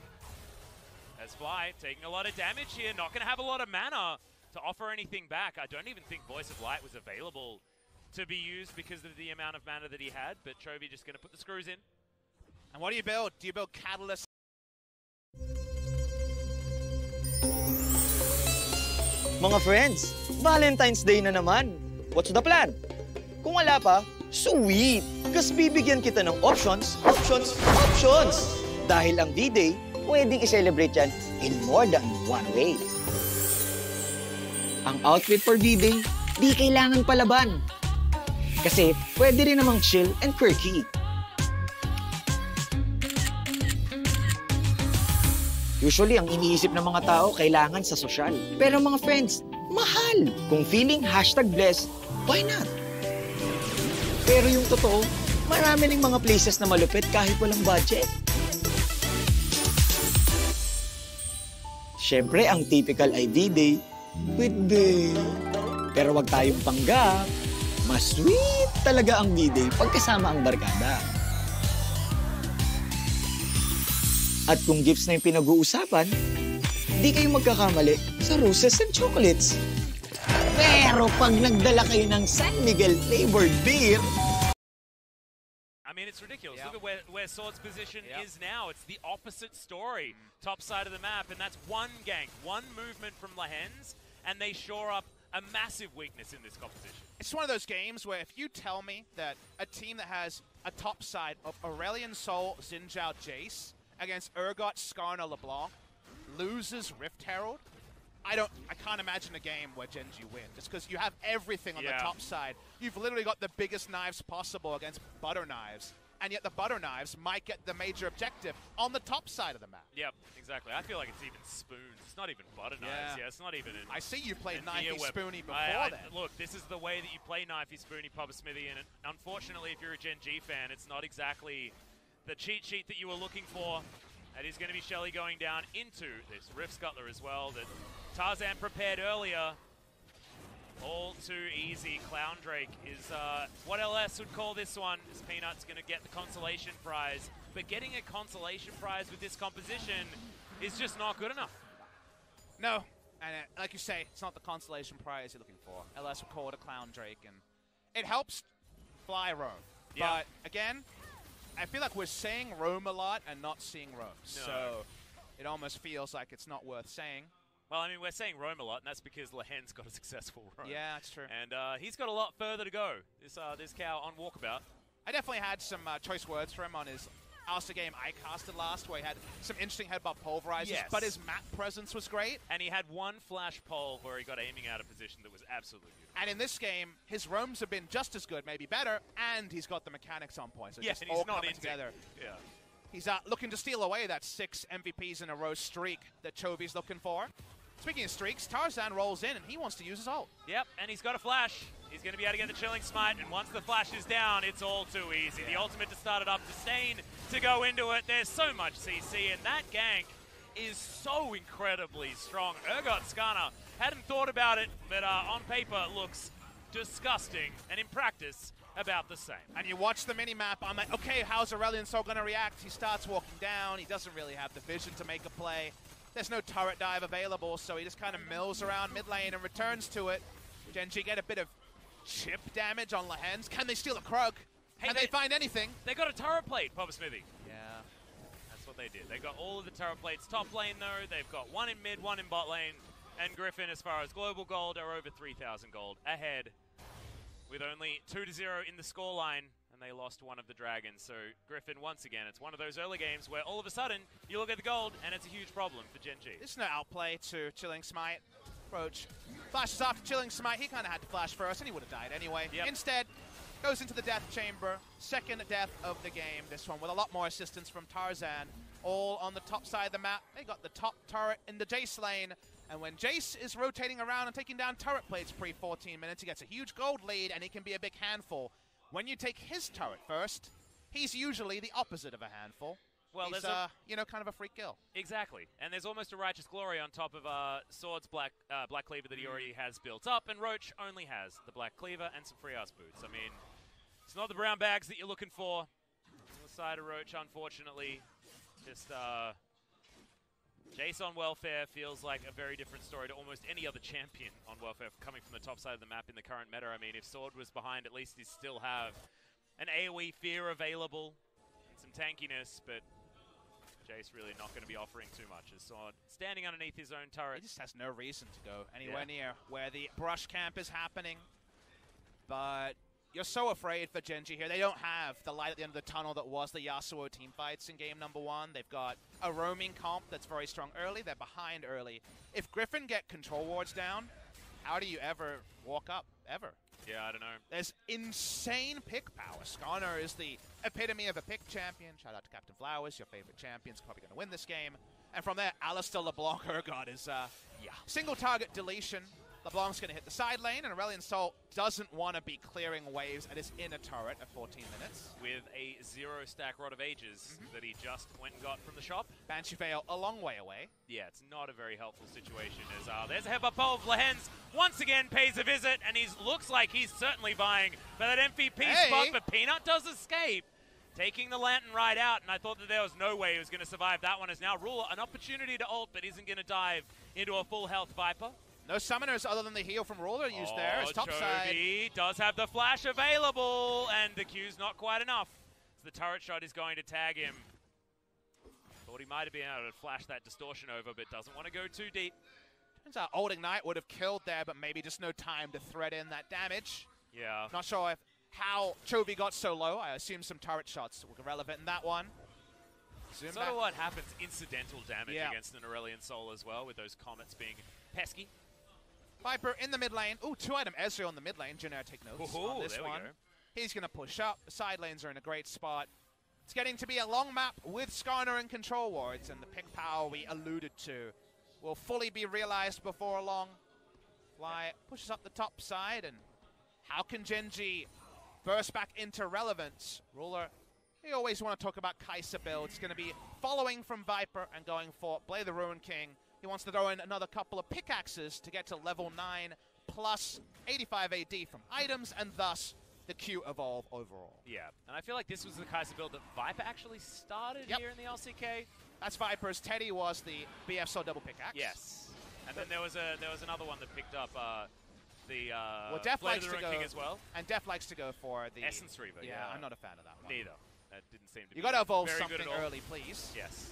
As Fly taking a lot of damage here, not going to have a lot of mana to offer anything back. I don't even think Voice of Light was available to be used because of the amount of mana that he had, but Chovy just going to put the screws in. And what do you build? Do you build Catalyst? Mga friends, Valentine's Day na naman. What's the plan? Kung wala pa, sweet! Kas bibigyan kita ng options. Dahil ang D-Day, pwedeng i-celebrate yan in more than one way. Ang outfit for D-Day, di kailangan palaban. Kasi pwede rin namang chill and quirky. Usually, ang iniisip ng mga tao kailangan sa sosyal. Pero mga friends, mahal! Kung feeling #blessed, why not? Pero yung totoo, marami ring mga places na malupit kahit walang budget. Siyempre, ang typical ay D-Day with babe. Pero wag tayong panggap. Mas sweet talaga ang D-Day pagkasama ang barkada. At kung gifts na yung pinag-uusapan, di kayo magkakamali sa roses and chocolates. Pero pag nagdala kayo ng San Miguel flavored beer, I mean, it's ridiculous. Look at where Sword's position is now. It's the opposite story. Top side of the map, and that's one gank, one movement from Lehens, and they shore up a massive weakness in this competition. It's one of those games where if you tell me that a team that has a top side of Aurelion Sol, Xin Zhao, Jace against Urgot, Skarner, LeBlanc loses Rift Herald, I can't imagine a game where Genji win. Just because you have everything on the top side. You've literally got the biggest knives possible against butter knives, and yet the butter knives might get the major objective on the top side of the map. Yep, exactly. I feel like it's even spoons. It's not even butter knives. Yeah, it's not even I see you played Knifey Spoony before then. Look, this is the way that you play Knifey Spoony, Papa Smithy, and unfortunately, if you're a Gen G fan, it's not exactly the cheat sheet that you were looking for. That is going to be Shelly going down into this Rift Scuttler as well that Tarzan prepared earlier. All too easy. Clown Drake is what LS would call this one. As Peanut's going to get the consolation prize. But getting a consolation prize with this composition is just not good enough. No. And like you say, it's not the consolation prize you're looking for. LS would call it a Clown Drake. And it helps Fly roam. But again, I feel like we're saying roam a lot and not seeing roam. No. So it almost feels like it's not worth saying. Well, I mean, we're saying roam a lot, and that's because Lehen's got a successful roam. Yeah, that's true. And he's got a lot further to go, this cow on walkabout. I definitely had some choice words for him on his Alistair game I casted last, where he had some interesting headbutt pulverizers, Yes. but his map presence was great. And he had one flash pole where he got aiming out of position that was absolutely beautiful. And in this game, his roams have been just as good, maybe better, and he's got the mechanics on point. So Yeah, just and all he's not coming into together. Yeah. He's looking to steal away that 6 MVPs in a row streak that Chovy's looking for. Speaking of streaks, Tarzan rolls in, and he wants to use his ult. Yep, and he's got a flash. He's going to be able to get the Chilling Smite, and once the flash is down, it's all too easy. The ultimate to start it up, Disdain to go into it. There's so much CC, and that gank is so incredibly strong. Urgot Skarner hadn't thought about it, but on paper looks disgusting, and in practice, about the same. And you watch the mini-map, I'm like, okay, how's Aurelion Sol going to react? He starts walking down, he doesn't really have the vision to make a play. There's no turret dive available, so he just kind of mills around mid lane and returns to it. Gen.G get a bit of chip damage on Lehens. Can they steal a Krug? Can they find anything? They got a turret plate, Papa Smithy. Yeah. That's what they did. They got all of the turret plates. Top lane, though, they've got one in mid, one in bot lane. And Griffin, as far as global gold, are over 3,000 gold ahead with only 2-0 in the scoreline. And they lost one of the dragons. So Griffin, once again, it's one of those early games where all of a sudden you look at the gold and it's a huge problem for Gen.G. There's no outplay to Chilling Smite. Roach flashes after Chilling Smite. He kind of had to flash first and he would have died anyway. Yep. Instead, goes into the death chamber. Second death of the game. This one with a lot more assistance from Tarzan. All on the top side of the map. They got the top turret in the Jace lane. And when Jace is rotating around and taking down turret plates pre-14 minutes, he gets a huge gold lead and he can be a big handful. When you take his turret first, he's usually the opposite of a handful. Well, he's, there's kind of a freak kill. Exactly. And there's almost a Righteous Glory on top of Sword's Black Cleaver that he already has built up, and Roach only has the Black Cleaver and some free ass boots. I mean, it's not the brown bags that you're looking for. On the side of Roach, unfortunately. Just, Jace on Welfare feels like a very different story to almost any other champion on Welfare coming from the top side of the map in the current meta. I mean, if Sword was behind, at least he still have an AoE fear available and some tankiness, but Jace really not going to be offering too much as Sword standing underneath his own turret. He just has no reason to go anywhere near where the brush camp is happening. But you're so afraid for Gen.G here. They don't have the light at the end of the tunnel that was the Yasuo team fights in game number 1. They've got a roaming comp that's very strong early. They're behind early. If Griffin get control wards down, how do you ever walk up? Ever. Yeah, I don't know. There's insane pick power. Skarner is the epitome of a pick champion. Shout out to Captain Flowers, your favorite champion's probably going to win this game. And from there, Alistair LeBlanc, Urgot is single target deletion. LeBlanc's going to hit the side lane, and Aurelion Sol doesn't want to be clearing waves at his inner turret at 14 minutes. With a 0-stack Rod of Ages that he just went and got from the shop. Banshee Veil a long way away. Yeah, it's not a very helpful situation as there's a headbutt pole. Lehens once again pays a visit, and he looks like he's certainly vying for that MVP spot, but Peanut does escape. Taking the Lantern right out, and I thought that there was no way he was going to survive that one. As now Ruler, an opportunity to ult, but isn't going to dive into a full health Viper. No summoners other than the heal from Ruler used there. It's top side. Chovy does have the flash available, and the Q's not quite enough. So the turret shot is going to tag him. Thought he might have been able to flash that distortion over, but doesn't want to go too deep. Turns out Old Ignite would have killed there, but maybe just no time to thread in that damage. Yeah. Not sure how Chovy got so low. I assume some turret shots were relevant in that one. Sort of what happens, incidental damage against an Aurelion Sol as well, with those comets being pesky. Viper in the mid lane. Ooh, 2-item Ezreal in the mid lane. Jenner, take notes on this one. He's going to push up. The side lanes are in a great spot. It's getting to be a long map with Skarner and control wards, and the pick power we alluded to will fully be realized before long. Fly pushes up the top side, and how can Gen.G burst back into relevance? Ruler, we always want to talk about Kai'Sa builds. It's going to be following from Viper and going for Blade the Ruin King. He wants to throw in another couple of pickaxes to get to level 9 plus 85 AD from items, and thus the Q evolve overall. Yeah, and I feel like this was the Kai'Sa build that Viper actually started here in the LCK. That's Viper's. Teddy was the BF Soul double pickaxe. Yes, and then there was another one that picked up the Def Blade likes of the to Ruin go King as well. And Def likes to go for the SUNSBRIBE. Yeah, I'm not a fan of that one. Neither. That didn't seem to be. You got to evolve very something good at all. early, please. Yes.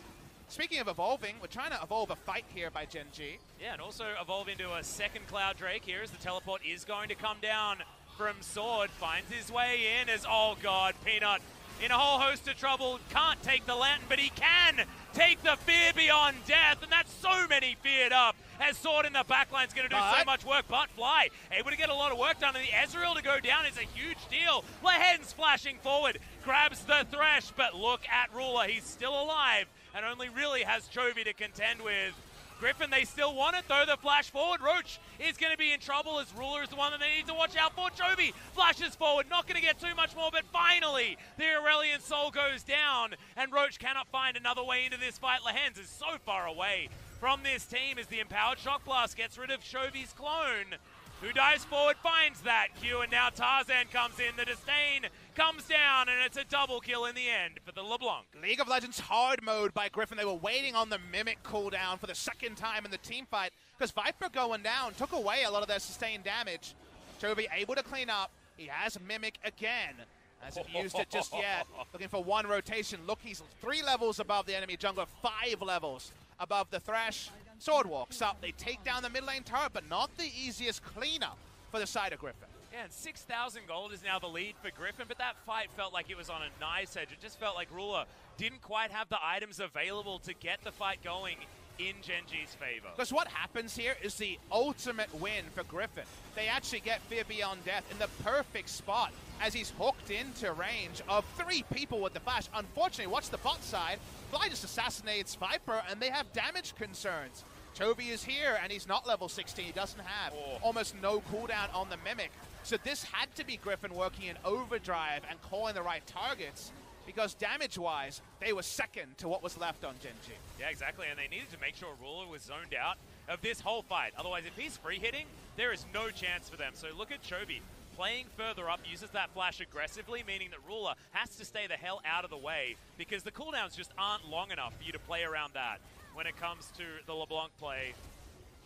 Speaking of evolving, we're trying to evolve a fight here by Gen.G. Yeah, and also evolve into a second Cloud Drake here as the teleport is going to come down from Sword. Finds his way in as, oh god, Peanut in a whole host of trouble. Can't take the lantern, but he can take the Fear Beyond Death, and that's so many feared up. As Sword in the backline is going to do so much work, but Fly able to get a lot of work done, and the Ezreal to go down is a huge deal. Lehen's flashing forward, grabs the Thresh, but look at Ruler, he's still alive, and only really has Chovy to contend with. Griffin, they still want it though. The flash forward, Roach is going to be in trouble as Ruler is the one that they need to watch out for. Chovy flashes forward, not going to get too much more, but finally the Aurelion Soul goes down, and Roach cannot find another way into this fight. Lehen's is so far away from this team as the Empowered Shock Blast gets rid of Chovy's clone, who dives forward, finds that Q, and now Tarzan comes in. The Disdain comes down, and it's a double kill in the end for the LeBlanc. League of Legends hard mode by Griffin. They were waiting on the Mimic cooldown for the second time in the team fight because Viper going down took away a lot of their sustained damage. Chovy able to clean up. He has Mimic again. Hasn't used it just yet. Looking for one rotation. Look, he's 3 levels above the enemy jungler, 5 levels above the Thresh. Sword walks up. They take down the mid lane turret, but not the easiest cleanup for the side of Griffin. Yeah, and 6,000 gold is now the lead for Griffin, but that fight felt like it was on a knife's edge. It just felt like Ruler didn't quite have the items available to get the fight going in Genji's favor. Because what happens here is the ultimate win for Griffin. They actually get Fear Beyond Death in the perfect spot as he's hooked into range of 3 people with the flash. Unfortunately, watch the bot side. Fly just assassinates Viper, and they have damage concerns. Chovy is here, and he's not level 16. He doesn't have almost no cooldown on the Mimic. So this had to be Griffin working in overdrive and calling the right targets, because damage-wise, they were second to what was left on Genji. Yeah, exactly, and they needed to make sure Ruler was zoned out of this whole fight. Otherwise, if he's free-hitting, there is no chance for them. So look at Chovy playing further up, uses that flash aggressively, meaning that Ruler has to stay the hell out of the way, because the cooldowns just aren't long enough for you to play around that. When it comes to the LeBlanc play,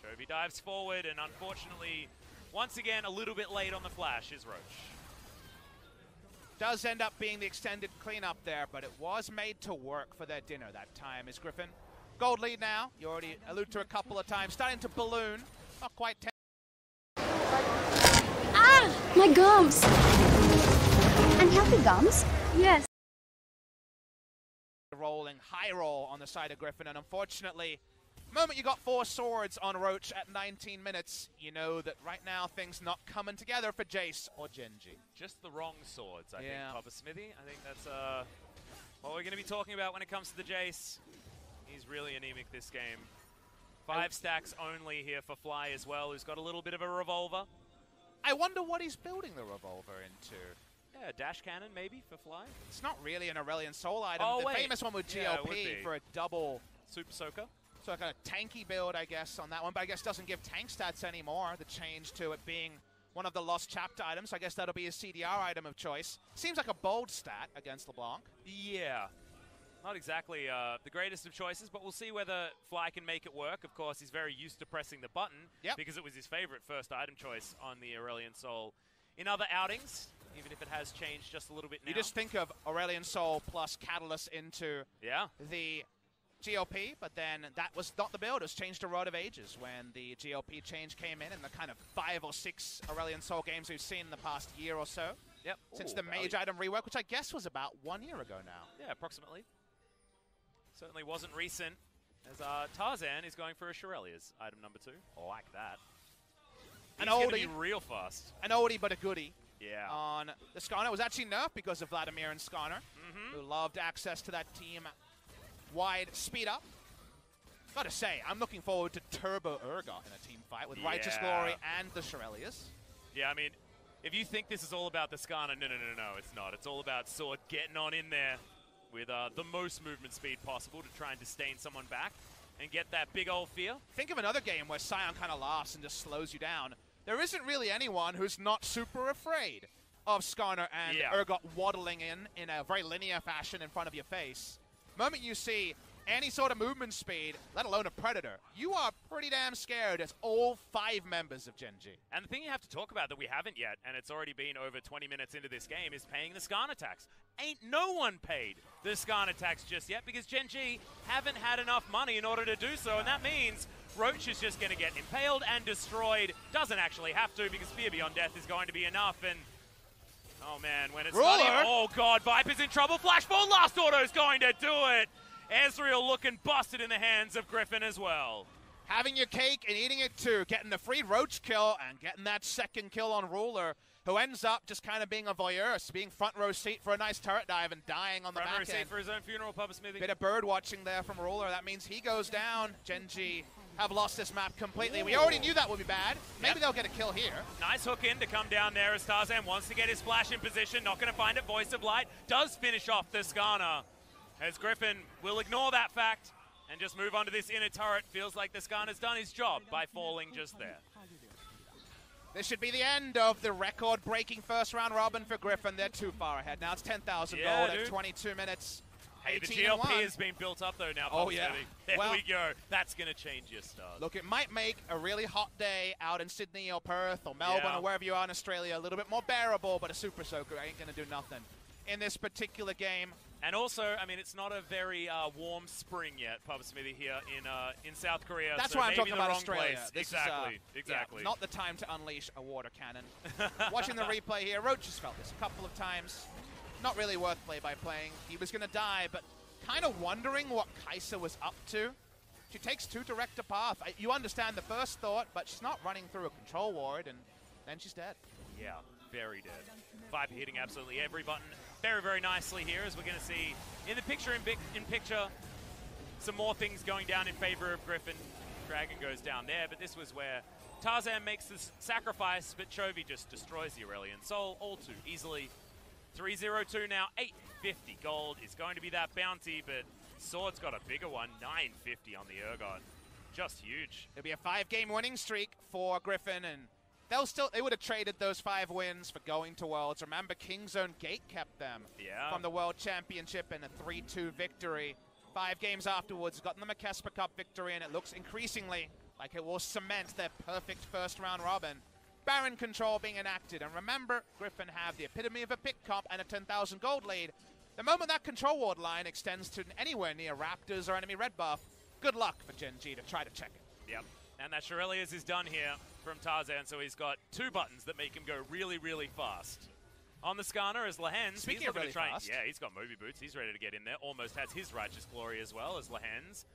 Chovy dives forward, and unfortunately, once again, a little bit late on the flash is Roach. Does end up being the extended cleanup there, but it was made to work for their dinner that time, is Griffin. Gold lead now. You already alluded to a couple of times. Starting to balloon. Not quite 10. Ah! My gums! Unhealthy gums? Yes. Rolling high roll on the side of Griffin, and unfortunately, the moment you got 4 swords on Roach at 19 minutes, you know that right now things not coming together for Jace or Genji. Just the wrong swords, I think, Papa Smithy. I think that's what we're going to be talking about when it comes to the Jace. He's really anemic this game. 5 stacks only here for Fly as well, who's got a little bit of a revolver. I wonder what he's building the revolver into. Yeah, a dash cannon maybe for Fly. It's not really an Aurelion Soul item. Oh, the wait. famous one with GLP for a double Super Soaker. So like a tanky build, I guess, on that one, but I guess doesn't give tank stats anymore. The change to it being one of the lost chapter items. I guess that'll be a CDR item of choice. Seems like a bold stat against LeBlanc. Yeah. Not exactly the greatest of choices, but we'll see whether Fly can make it work. Of course, he's very used to pressing the button because it was his favorite first item choice on the Aurelion Soul. In other outings, even if it has changed just a little bit now. You just think of Aurelion Soul plus Catalyst into the GLP, but then that was not the build. It was changed to Rod of Ages when the GLP change came in the kind of 5 or 6 Aurelion Soul games we've seen in the past year or so. Yep. Since the mage item rework, which I guess was about 1 year ago now. Yeah, approximately. Certainly wasn't recent, as Tarzan is going for a Shirelia's item number 2. I like that. He's going to be real fast. An oldie but a goodie. Yeah. On the Skarner. It was actually nerfed because of Vladimir and Skarner, who loved access to that team-wide speed up. Gotta say, I'm looking forward to Turbo Urgot in a team fight with Righteous Glory and the Shirelias. Yeah, I mean, if you think this is all about the Skarner, no, it's not. It's all about Sword getting on in there with the most movement speed possible to try and disdain someone back and get that big old fear. Think of another game where Sion kind of laughs and just slows you down. There isn't really anyone who's not super afraid of Skarner and Urgot waddling in a very linear fashion in front of your face. The moment you see any sort of movement speed, let alone a Predator, you are pretty damn scared as all 5 members of Genji. And the thing you have to talk about that we haven't yet, and it's already been over 20 minutes into this game, is paying the Skarner tax. Ain't no one paid the Skarner tax just yet because Genji haven't had enough money in order to do so, and that means Roach is just going to get impaled and destroyed. Doesn't actually have to because Fear Beyond Death is going to be enough, and Oh, man, when it's Ruler. funny. Oh, God, Viper's in trouble. Flash ball, last auto's going to do it. Ezreal looking busted in the hands of Griffin as well. Having your cake and eating it too, getting the free roach kill and getting that second kill on Ruler, who ends up just kind of being a voyeur, being front row seat for a nice turret dive and dying on the Front row back seat end. for his own funeral, Papa Smithy. Bit of bird watching there from Ruler. That means he goes down. Gen.G have lost this map completely. We already knew that would be bad. Maybe they'll get a kill here. Nice hook in to come down there as Tarzan wants to get his flash in position. Not going to find it. Voice of Light does finish off the Skarner. As Griffin will ignore that fact and just move on to this inner turret. Feels like the Skarner's done his job by falling just there. This should be the end of the record-breaking first round robin for Griffin. They're too far ahead. Now it's 10,000 gold at 22 minutes. Hey, the 18 and GLP 1. has been built up, though, now. Oh, yeah. There Well, we go. That's going to change your start. Look, it might make a really hot day out in Sydney or Perth or Melbourne or wherever you are in Australia a little bit more bearable, but a Super Soaker ain't going to do nothing in this particular game. And also, I mean, it's not a very warm spring yet, Papa Smithy, here in South Korea. That's so why I'm maybe talking the about wrong Australia. Place. This Exactly, is, exactly. Yeah, not the time to unleash a water cannon. Watching the replay here, Roach has felt this a couple of times. Not really worth play-by-playing. He was going to die, but kind of wondering what Kai'Sa was up to. She takes too direct a path. You understand the first thought, but she's not running through a control ward, and then she's dead. Yeah, very dead. Viper hitting absolutely every button very, very nicely here, as we're going to see in the picture some more things going down in favor of Griffin. Dragon goes down there, but this was where Tarzan makes this sacrifice, but Chovy just destroys the Aurelion Soul all too easily. 302 now, 850 gold is going to be that bounty, but Sword's got a bigger one, 950 on the Urgot. Just huge. It'll be a 5-game winning streak for Griffin, and they would have traded those 5 wins for going to Worlds. Remember, Kingzone Gate kept them from the World Championship in a 3-2 victory. 5 games afterwards, gotten them a Casper Cup victory, and it looks increasingly like it will cement their perfect first round robin. Baron control being enacted, and remember, Griffin have the epitome of a pick comp and a 10,000 gold lead. The moment that control ward line extends to anywhere near Raptors or enemy red buff, good luck for Gen.G to try to check it. Yep, and that Shurelius is done here from Tarzan, so he's got 2 buttons that make him go really, really fast. On the Skarner is Lehens. Speaking of really fast. Yeah, he's got movie boots. He's ready to get in there. Almost has his Righteous Glory as well as Lehens.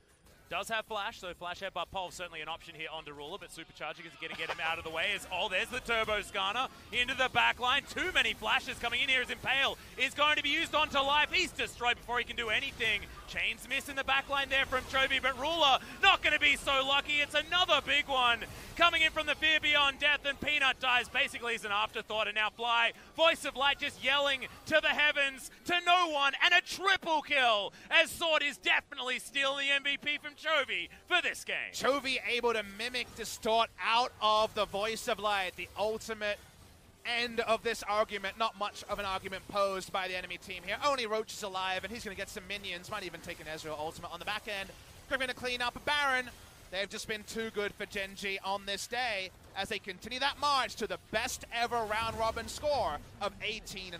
Does have Flash, so Flash Headbutt Pulse certainly an option here on Deruler, but Supercharging is going to get him out of the way. There's the Turbo Skarner into the back line. Too many flashes coming in here as Impale is going to be used onto life. He's destroyed before he can do anything. Chains miss in the back line there from Chovy, but Ruler not going to be so lucky. It's another big one coming in from the Fear Beyond Death, and Peanut dies basically as an afterthought, and now Fly, Voice of Light just yelling to the heavens, to no one, and a triple kill as Sword is definitely stealing the MVP from Chovy for this game. Chovy able to mimic Distort out of the Voice of Light, the ultimate end of this argument. Not much of an argument posed by the enemy team here. Only Roach is alive, and he's going to get some minions. Might even take an Ezreal ultimate on the back end. Griffin to clean up a Baron. They've just been too good for Gen.G on this day as they continue that march to the best ever round robin score of 18-1.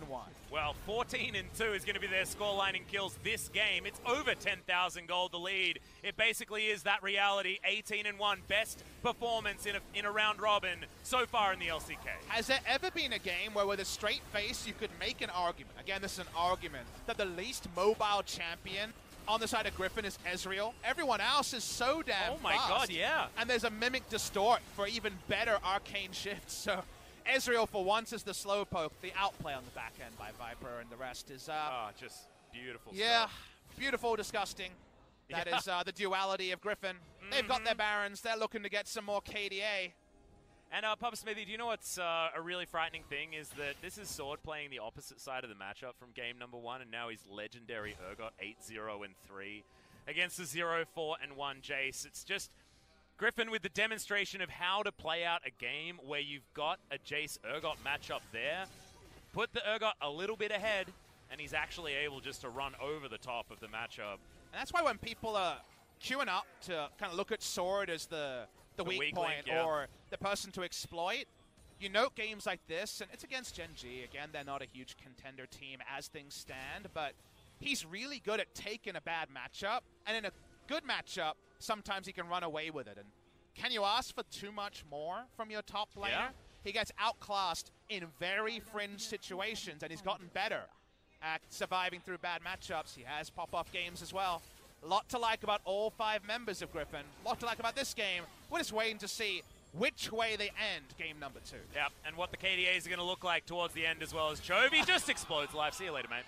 Well, 14-2 is going to be their scoreline in kills this game. It's over 10,000 gold the lead. It basically is that reality. 18-1, best performance in a round robin so far in the LCK. Has there ever been a game where with a straight face you could make an argument, again this is an argument, that the least mobile champion on the side of Griffin is Ezreal? Everyone else is so damn Oh my fast. god, yeah. And there's a Mimic Distort for even better arcane shifts. So Ezreal for once is the slowpoke, the outplay on the back end by Viper, and the rest is just beautiful yeah, stuff. beautiful, disgusting. That is the duality of Griffin. They've got their Barons. They're looking to get some more KDA. And Papa Smithy, do you know what's a really frightening thing is that this is Sword playing the opposite side of the matchup from game number 1, and now he's legendary Urgot 8-0-3 against the 0-4-1 Jace. It's just Griffin with the demonstration of how to play out a game where you've got a Jace Urgot matchup there. Put the Urgot a little bit ahead, and he's actually able just to run over the top of the matchup. And that's why when people are queuing up to kind of look at Sword as the weak point or the person to exploit, you note games like this, and it's against Gen.G. Again, they're not a huge contender team as things stand, but he's really good at taking a bad matchup, and in a good matchup, sometimes he can run away with it. And can you ask for too much more from your top laner? Yeah. he gets outclassed in very fringe situations, and he's gotten better at surviving through bad matchups. He has pop-off games as well. A lot to like about all 5 members of Griffin. A lot to like about this game. We're just waiting to see which way they end game number 2. Yep, and what the KDAs are going to look like towards the end as well as Chovy just explodes live. See you later, mate.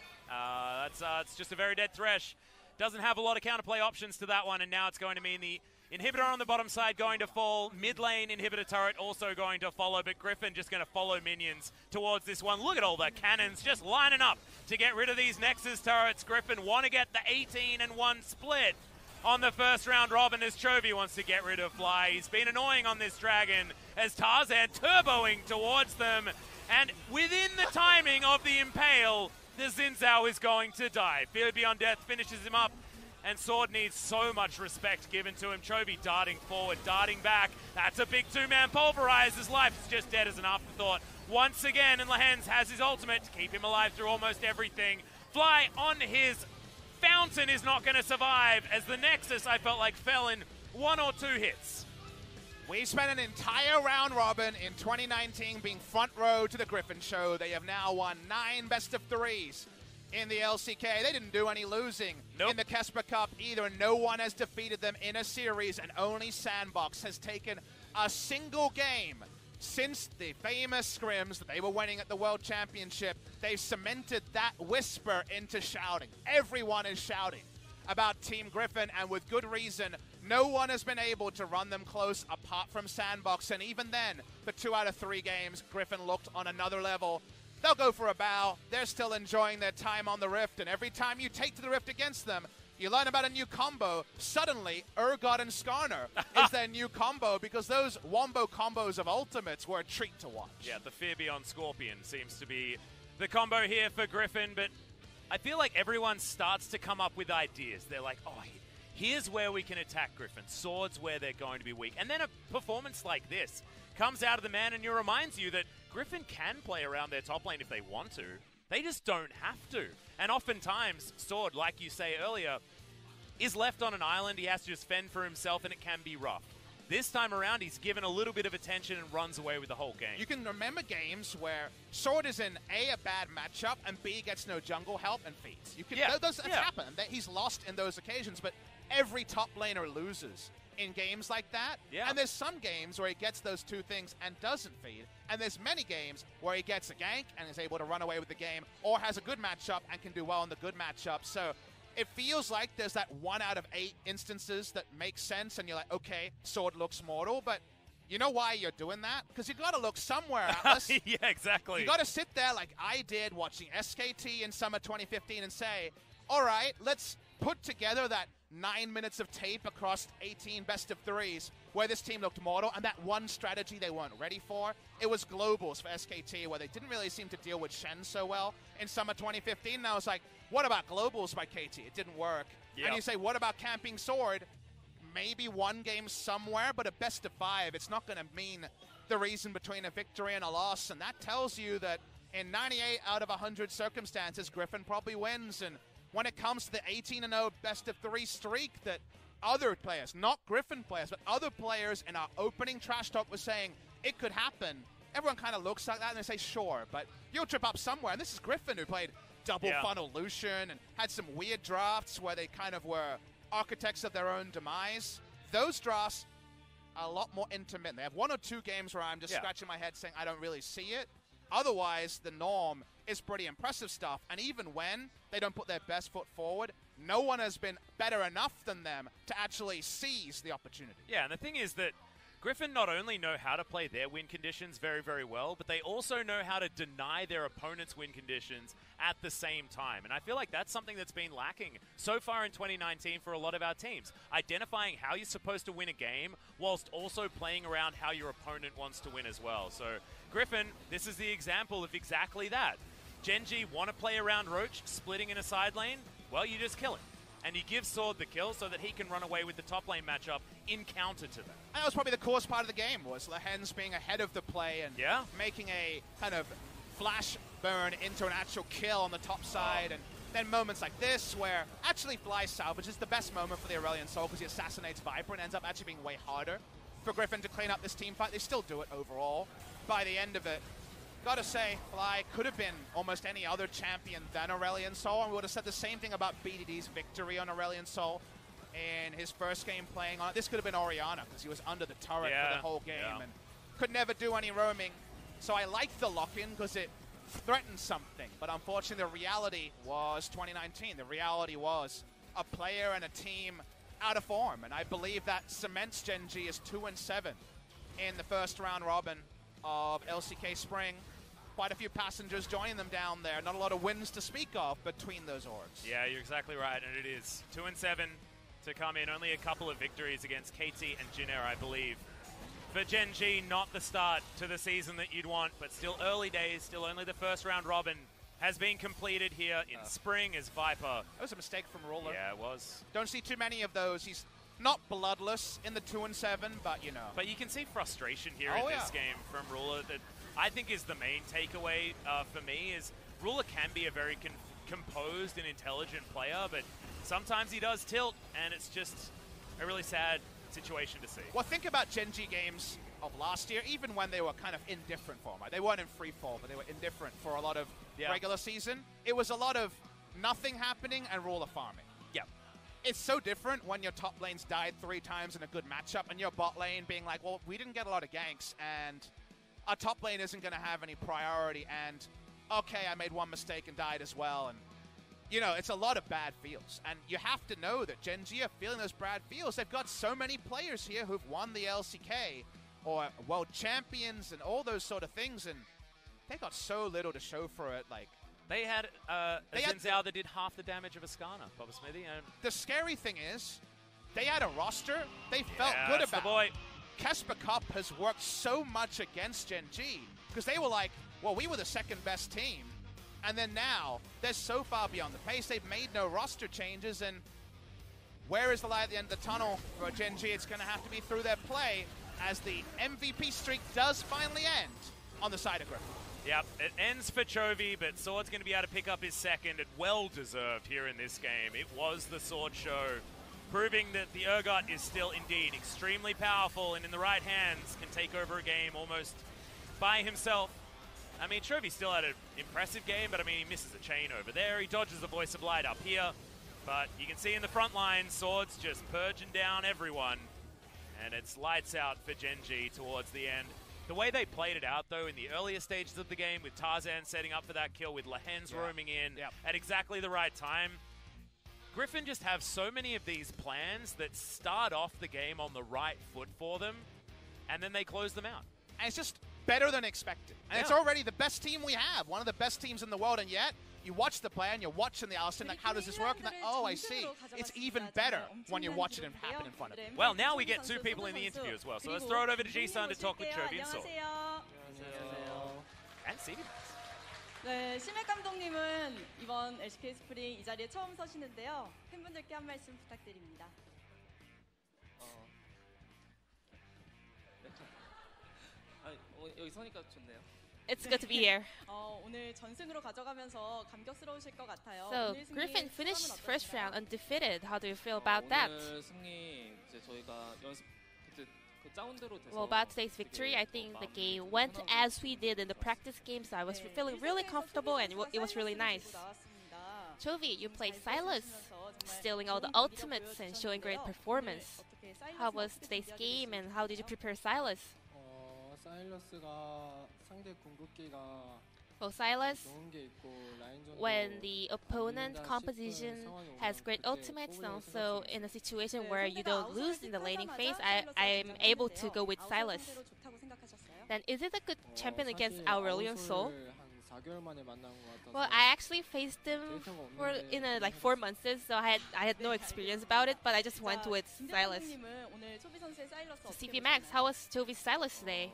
It's just a very dead Thresh. Doesn't have a lot of counterplay options to that one, and now it's going to mean the inhibitor on the bottom side going to fall. Mid lane inhibitor turret also going to follow, but Griffin just going to follow minions towards this one. Look at all the cannons just lining up to get rid of these Nexus turrets. Griffin want to get the 18-1 split on the first round robin as Chovy wants to get rid of Fly. He's been annoying on this dragon as Tarzan turboing towards them, and within the timing of the impale, the Xin Zhao is going to die. Fear Beyond Death finishes him up, and Sword needs so much respect given to him. Chovy darting forward, darting back. That's a big 2-man pulverize. His life is just dead as an afterthought. Once again, and Lehens has his ultimate to keep him alive through almost everything. Fly on his fountain is not going to survive, as the Nexus, I felt like, fell in 1 or 2 hits. We spent an entire round robin in 2019 being front row to the Griffin show. They have now won 9 best of 3s in the LCK. They didn't do any losing in the Kesper Cup either. No one has defeated them in a series, and only Sandbox has taken a single game since the famous scrims that they were winning at the World Championship. They've cemented that whisper into shouting. Everyone is shouting about Team Griffin, and with good reason. No one has been able to run them close apart from Sandbox, and even then, for 2 out of 3 games, Griffin looked on another level. They'll go for a bow. They're still enjoying their time on the Rift, and every time you take to the Rift against them, you learn about a new combo. Suddenly, Urgot and Skarner is their new combo, because those wombo combos of ultimates were a treat to watch. Yeah, the Fear Beyond Scorpion seems to be the combo here for Griffin, but I feel like everyone starts to come up with ideas. They're like, oh, here's where we can attack Griffin. Sword's where they're going to be weak. And then a performance like this comes out of the man and reminds you that Griffin can play around their top lane if they want to. They just don't have to. And oftentimes, Sword, like you say earlier, is left on an island. He has to just fend for himself, and it can be rough. This time around, he's given a little bit of attention and runs away with the whole game. You can remember games where Sword is in a bad matchup, and B gets no jungle help and feeds. You can, that's happened. He's lost in those occasions, but every top laner loses in games like that. Yeah. And there's some games where he gets those 2 things and doesn't feed. And there's many games where he gets a gank and is able to run away with the game, or has a good matchup and can do well in the good matchup. So it feels like there's that 1 out of 8 instances that makes sense, and you're like, okay, Sword looks mortal, but you know why you're doing that? Because you got to look somewhere, Atlas. Yeah, exactly. You got to sit there like I did watching SKT in summer 2015 and say, all right, let's put together that 9 minutes of tape across 18 best of 3s where this team looked mortal, and that one strategy they weren't ready for. It was globals for SKT, where they didn't really seem to deal with Shen so well in summer 2015. And I was like, what about globals by KT? It didn't work. Yep. And you say, what about camping Sword? Maybe 1 game somewhere, but a best of 5, it's not going to mean the reason between a victory and a loss. And that tells you that in 98 out of 100 circumstances, Griffin probably wins. And when it comes to the 18-0 best of 3 streak that other players, not Griffin players, but other players in our opening trash talk was saying it could happen, everyone kind of looks like that and they say, sure, but you'll trip up somewhere. And this is Griffin, who played double funnel Lucian and had some weird drafts where they kind of were architects of their own demise. Those drafts are a lot more intermittent. They have 1 or 2 games where I'm just scratching my head saying I don't really see it. Otherwise, the norm is pretty impressive stuff. And even when they don't put their best foot forward, no one has been better enough than them to actually seize the opportunity. Yeah, and the thing is that Griffin not only know how to play their win conditions very, very well, but they also know how to deny their opponent's win conditions at the same time. And I feel like that's something that's been lacking so far in 2019 for a lot of our teams. Identifying how you're supposed to win a game whilst also playing around how your opponent wants to win as well. So Griffin, this is the example of exactly that. Genji want to play around Roach, splitting in a side lane? Well, you just kill him. And you give Sword the kill so that he can run away with the top lane matchup in counter to them. And that was probably the coolest part of the game, was Lehens being ahead of the play and making a kind of flash burn into an actual kill on the top side. And then moments like this where actually Fly salvages the best moment for the Aurelion Soul, because he assassinates Viper and ends up actually being way harder for Griffin to clean up this team fight. They still do it overall. by the end of it. Gotta say, Fly could have been almost any other champion than Aurelion Sol, and we would have said the same thing about BDD's victory on Aurelion Sol in his first game playing on it. This could have been Orianna, because he was under the turret for the whole game and could never do any roaming. So I like the lock-in because it threatened something, but unfortunately the reality was 2019. The reality was a player and a team out of form, and I believe that cements Gen G as 2-7 in the first round robin of LCK Spring. Quite a few passengers joining them down there. Not a lot of wins to speak of between those orgs. Yeah, you're exactly right, and it is 2-7 to come in. Only a couple of victories against KT and Jinair, I believe. For Gen G, not the start to the season that you'd want, but still early days, still only the first round robin has been completed here in spring as Viper. That was a mistake from Ruler. Yeah, it was. Don't see too many of those. He's not bloodless in the 2-7, but you know. But you can see frustration here in this game from Ruler that I think is the main takeaway for me is Ruler can be a very composed and intelligent player, but sometimes he does tilt, and it's just a really sad situation to see. Well, think about Gen G games of last year, even when they were kind of indifferent form. They weren't in free fall, but they were indifferent for a lot of regular season. It was a lot of nothing happening and Ruler farming. Yeah. It's so different when your top lane's died 3 times in a good matchup and your bot lane being like, well, we didn't get a lot of ganks and our top lane isn't going to have any priority, and okay, I made one mistake and died as well. And you know, it's a lot of bad feels, and you have to know that Gen G are feeling those bad feels. They've got so many players here who've won the LCK or world champions and all those sort of things, and they got so little to show for it. Like they had a Xin Zhao that did half the damage of a Skarner, Papa Smithy. And the scary thing is, they had a roster they felt good about. The boy. Kesper Cup has worked so much against Gen G because they were like, well, we were the second best team. And then now, they're so far beyond the pace, they've made no roster changes, and where is the light at the end of the tunnel for Gen G? It's going to have to be through their play as the MVP streak does finally end on the side of Griffin. Yep, it ends for Chovy, but Sword's going to be able to pick up his second. It well-deserved here in this game. It was the Sword show, proving that the Urgot is still indeed extremely powerful and in the right hands can take over a game almost by himself. I mean, Chovy still had an impressive game, but I mean, he misses a chain over there. He dodges the Voice of Light up here. But you can see in the front line, Sword's just purging down everyone. And it's lights out for Gen G towards the end. The way they played it out, though, in the earlier stages of the game, with Tarzan setting up for that kill, with Lehens roaming in at exactly the right time, Griffin just have so many of these plans that start off the game on the right foot for them, and then they close them out. And it's just better than expected. And it's already the best team we have, one of the best teams in the world, and yet you watch the play and you're watching the Alistar, like, how does this work? And like, oh, I see. It's even better when you watch it happen in front of you. Well, now we get 2 people in the interview as well, so let's throw it over to G-Sun to talk with Chovy and Sword. And CD. 네, 심혁 감독님은 이번 LCK 스프링 이 자리에 처음 서시는데요. 팬분들께 한 말씀 부탁드립니다. 여기 서니까 좋네요. It's good to be here. 오늘 전승으로 가져가면서 감격스러우실 것 같아요. So, Griffin finished first round undefeated. How do you feel about that? 오늘 승리 이제 저희가 연습 그때 그 짜운대로 돼서 Well, about today's victory, I think the game went as we did in the practice game, so I was feeling really comfortable and it was really nice. Chovy, you played Sylas, stealing all the ultimates and showing great performance. How was today's game and how did you prepare Sylas? Well, Sylas, when the opponent composition has great ultimates, and also in a situation where you don't lose in the laning phase, I'm able to go with Sylas. Then is it a good champion against Aurelion Sol? Well, I actually faced him in like 4 months, so I had no experience about it, but I just went with Sylas. So CV Max, how was Chovy's Sylas today?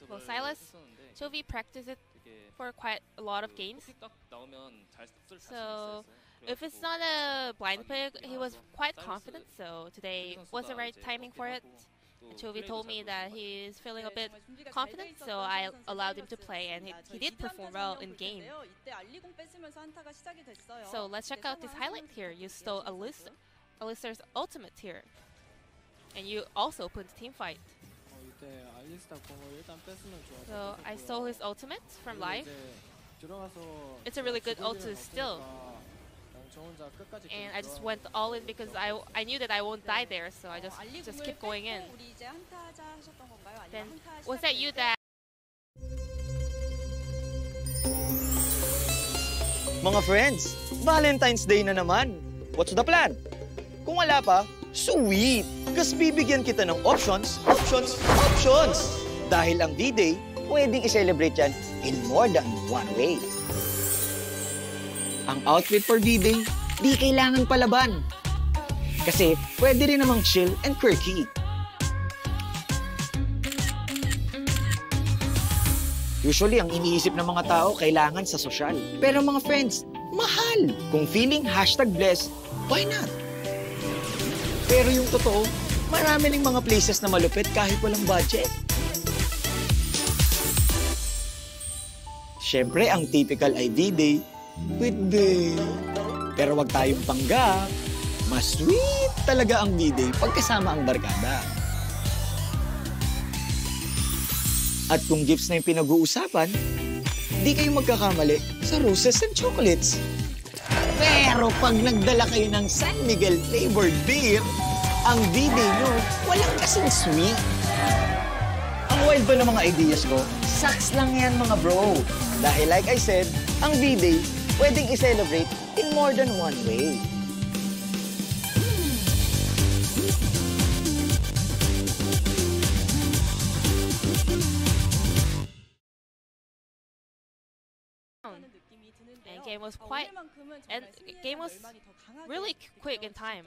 Well, Sylas, Chovy practiced it for quite a lot of games. So if it's not a blind pick, he was quite confident, so today was the right timing for it. Chovy told me that he's feeling a bit confident, so I allowed him to play, and he did perform well in game. So let's check out this highlight here. You stole Alistar's ultimate here, and you also put the team fight. So I stole his ultimate from life. It's a really good ultimate still. And I just went all in because I knew that I won't die there, so I just kept going in. Then was that you that? Mga friends, Valentine's Day na naman. What's the plan? Kung wala pa, sweet! Kasi bibigyan kita ng options. Dahil ang D-Day, pwedeng i-celebrate yan in more than one way. Ang outfit for D-Day, di kailangan palaban. Kasi pwede rin namang chill and quirky. Usually, ang iniisip ng mga tao, kailangan sa sosyal. Pero mga friends, mahal! Kung feeling #blessed, why not? Pero yung totoo, marami ring mga places na malupit kahit walang budget. Siyempre, ang typical ay D-Day with babe. Pero wag tayong panggap. Mas sweet talaga ang D-Day pagkasama ang barkada. At kung gifts na yung pinag-uusapan, di kayo magkakamali sa roses and chocolates. Pero pag nagdala kayo ng San Miguel flavored beer, ang D-Day nyo walang kasing sweet. Ang wild ba ng mga ideas ko? Saks lang yan mga bro. Dahil like I said, ang D-Day pwedeng i-celebrate in more than one way. And game was really quick in time.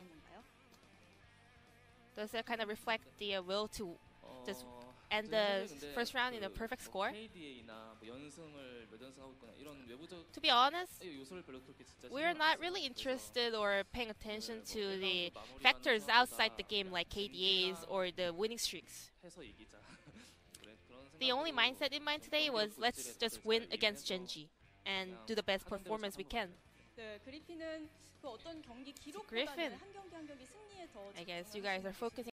Does that kind of reflect the will to just end the first round in a perfect score? To be honest, we're not really interested or paying attention to the factors outside the game like KDAs or the winning streaks. The only mindset in mind today was let's just win against Genji and do the best performance we can. Griffin, I guess you guys are focusing.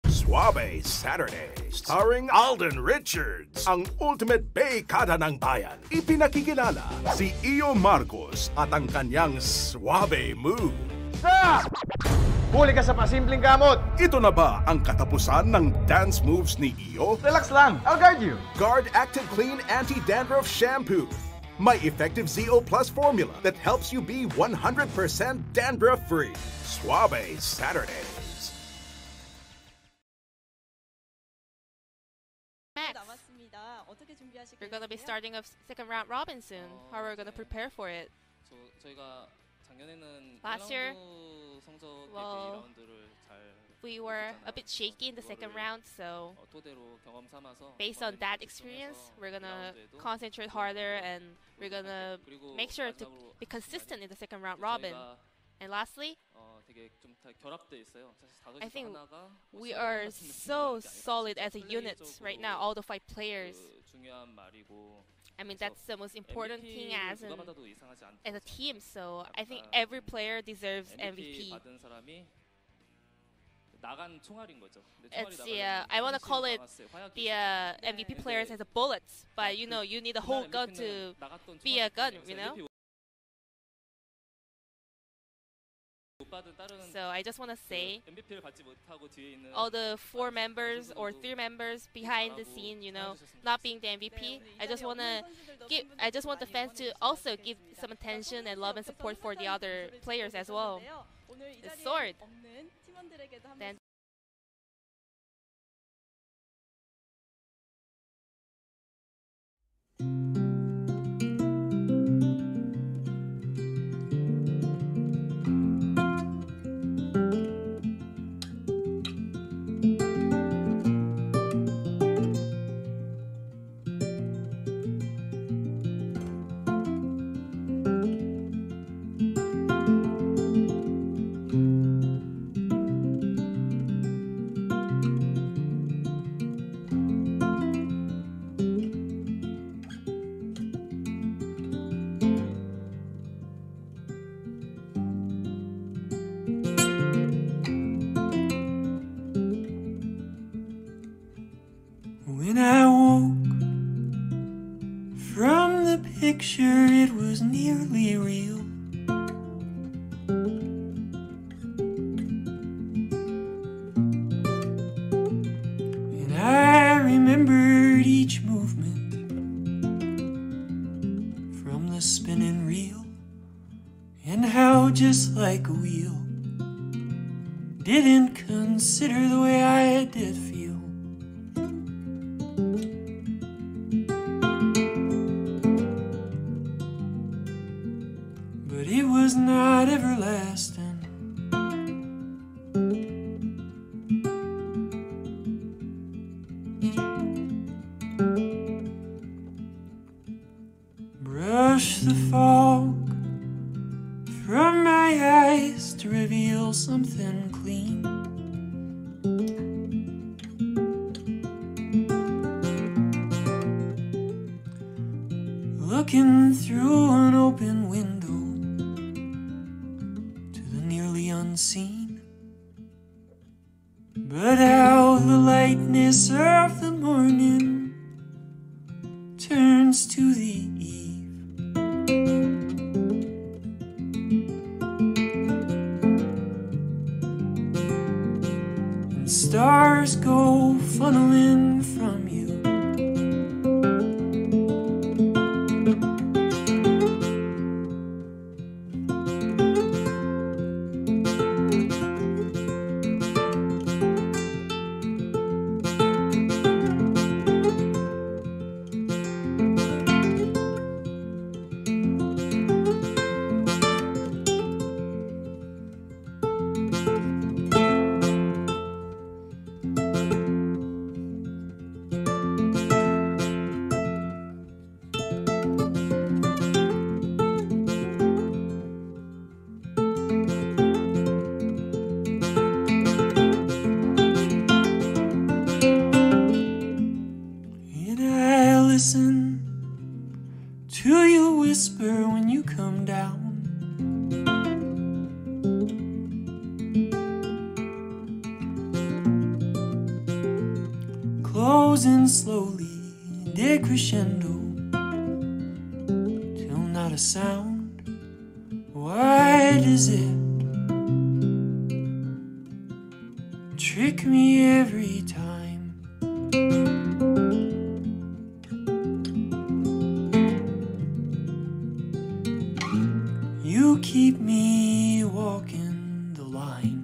Suave Saturday, starring Alden Richards, ang ultimate Baykada ng bayan. Ipinakikilala si Iyo Marcos at ang kanyang suave move. Stop! Huli ka sa pasimpleng gamot! Ito na ba ang katapusan ng dance moves ni Iyo? Relax lang, I'll guide you. Guard Active Clean Anti-Dandruff Shampoo. My effective ZO Plus formula that helps you be 100% dandruff-free. Suave Saturdays. Max, we're going to be starting a second round robin soon. How are we going to prepare for it? Last year, well, we were a bit shaky in the second round, so based on that experience, we're gonna concentrate harder and we're gonna make sure to be consistent in the second round robin. And lastly, I think we are so solid as a unit right now, all the 5 players. I mean, that's the most important thing as a team, so I think every player deserves MVP. It's I want to call it the MVP players as a bullets, but you know, you need a whole gun to be a gun, you know? So I just want to say, all the 4 members or 3 members behind the scene, you know, not being the MVP, I just want the fans to also give some attention and love and support for the other players as well. The sword. Then sure it was nearly real. And I remembered each movement from the spinning reel, and how just like a wheel didn't consider the way I did feel. But it was not everlasting. Brush the fog from my eyes to reveal something clean. Looking through an open window to the nearly unseen, but how the lightness of the morning turns to the eve. And stars go funneling from you. Listen to you whisper when you come down. Closing slowly, decrescendo, till not a sound. Why does it trick me every time? You keep me walking the line.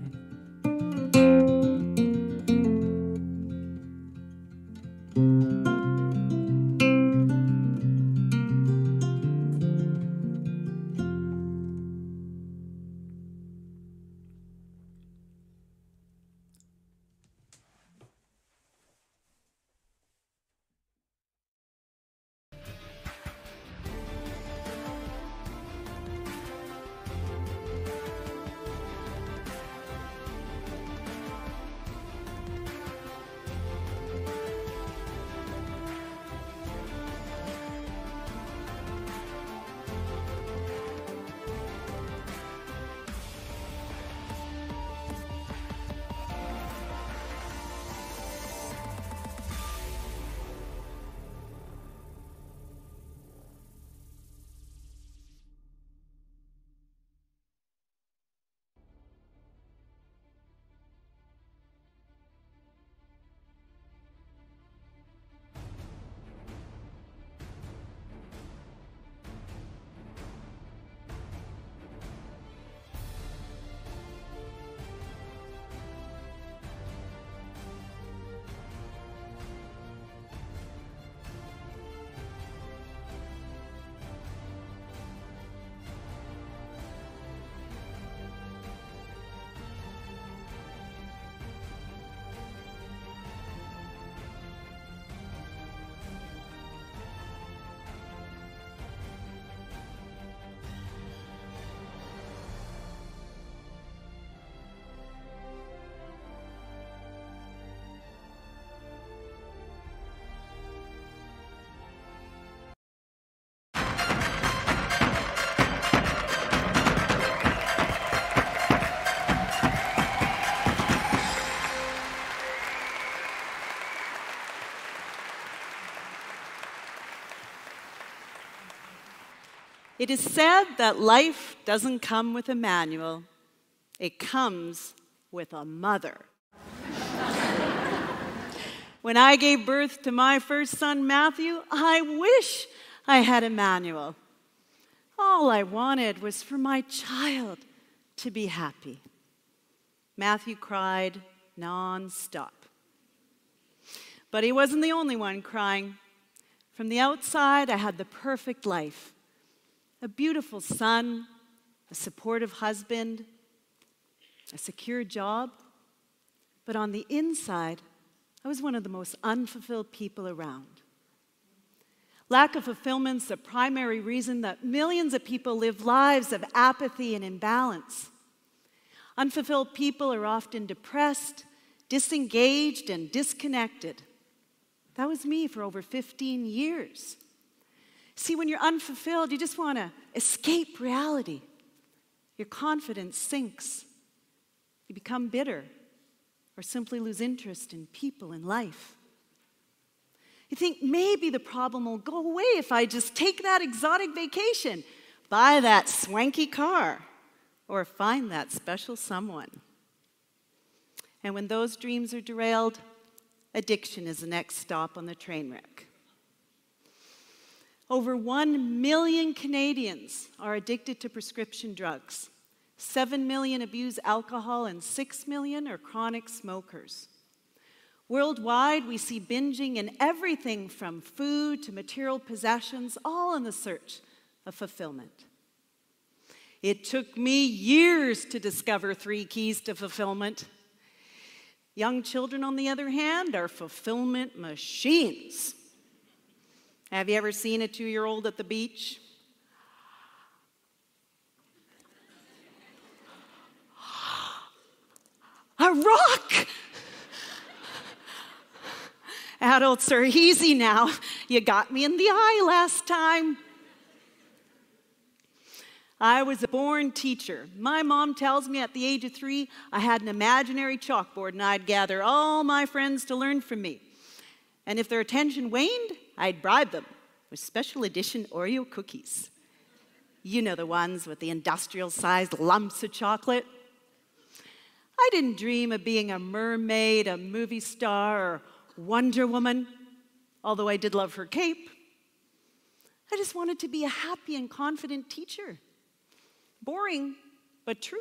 It is said that life doesn't come with a manual. It comes with a mother. When I gave birth to my first son, Matthew, I wish I had a manual. All I wanted was for my child to be happy. Matthew cried non-stop. But he wasn't the only one crying. From the outside, I had the perfect life. A beautiful son, a supportive husband, a secure job. But on the inside, I was one of the most unfulfilled people around. Lack of fulfillment's the primary reason that millions of people live lives of apathy and imbalance. Unfulfilled people are often depressed, disengaged, and disconnected. That was me for over 15 years. See, when you're unfulfilled, you just want to escape reality. Your confidence sinks. You become bitter or simply lose interest in people and life. You think maybe the problem will go away if I just take that exotic vacation, buy that swanky car, or find that special someone. And when those dreams are derailed, addiction is the next stop on the train wreck. Over 1 million Canadians are addicted to prescription drugs. 7 million abuse alcohol and 6 million are chronic smokers. Worldwide, we see binging in everything from food to material possessions, all in the search of fulfillment. It took me years to discover 3 keys to fulfillment. Young children, on the other hand, are fulfillment machines. Have you ever seen a 2-year-old at the beach? A rock! Adults are easy now. You got me in the eye last time. I was a born teacher. My mom tells me at the age of 3, I had an imaginary chalkboard and I'd gather all my friends to learn from me. And if their attention waned, I'd bribe them with special edition Oreo cookies. You know, the ones with the industrial-sized lumps of chocolate. I didn't dream of being a mermaid, a movie star, or Wonder Woman, although I did love her cape. I just wanted to be a happy and confident teacher. Boring, but true.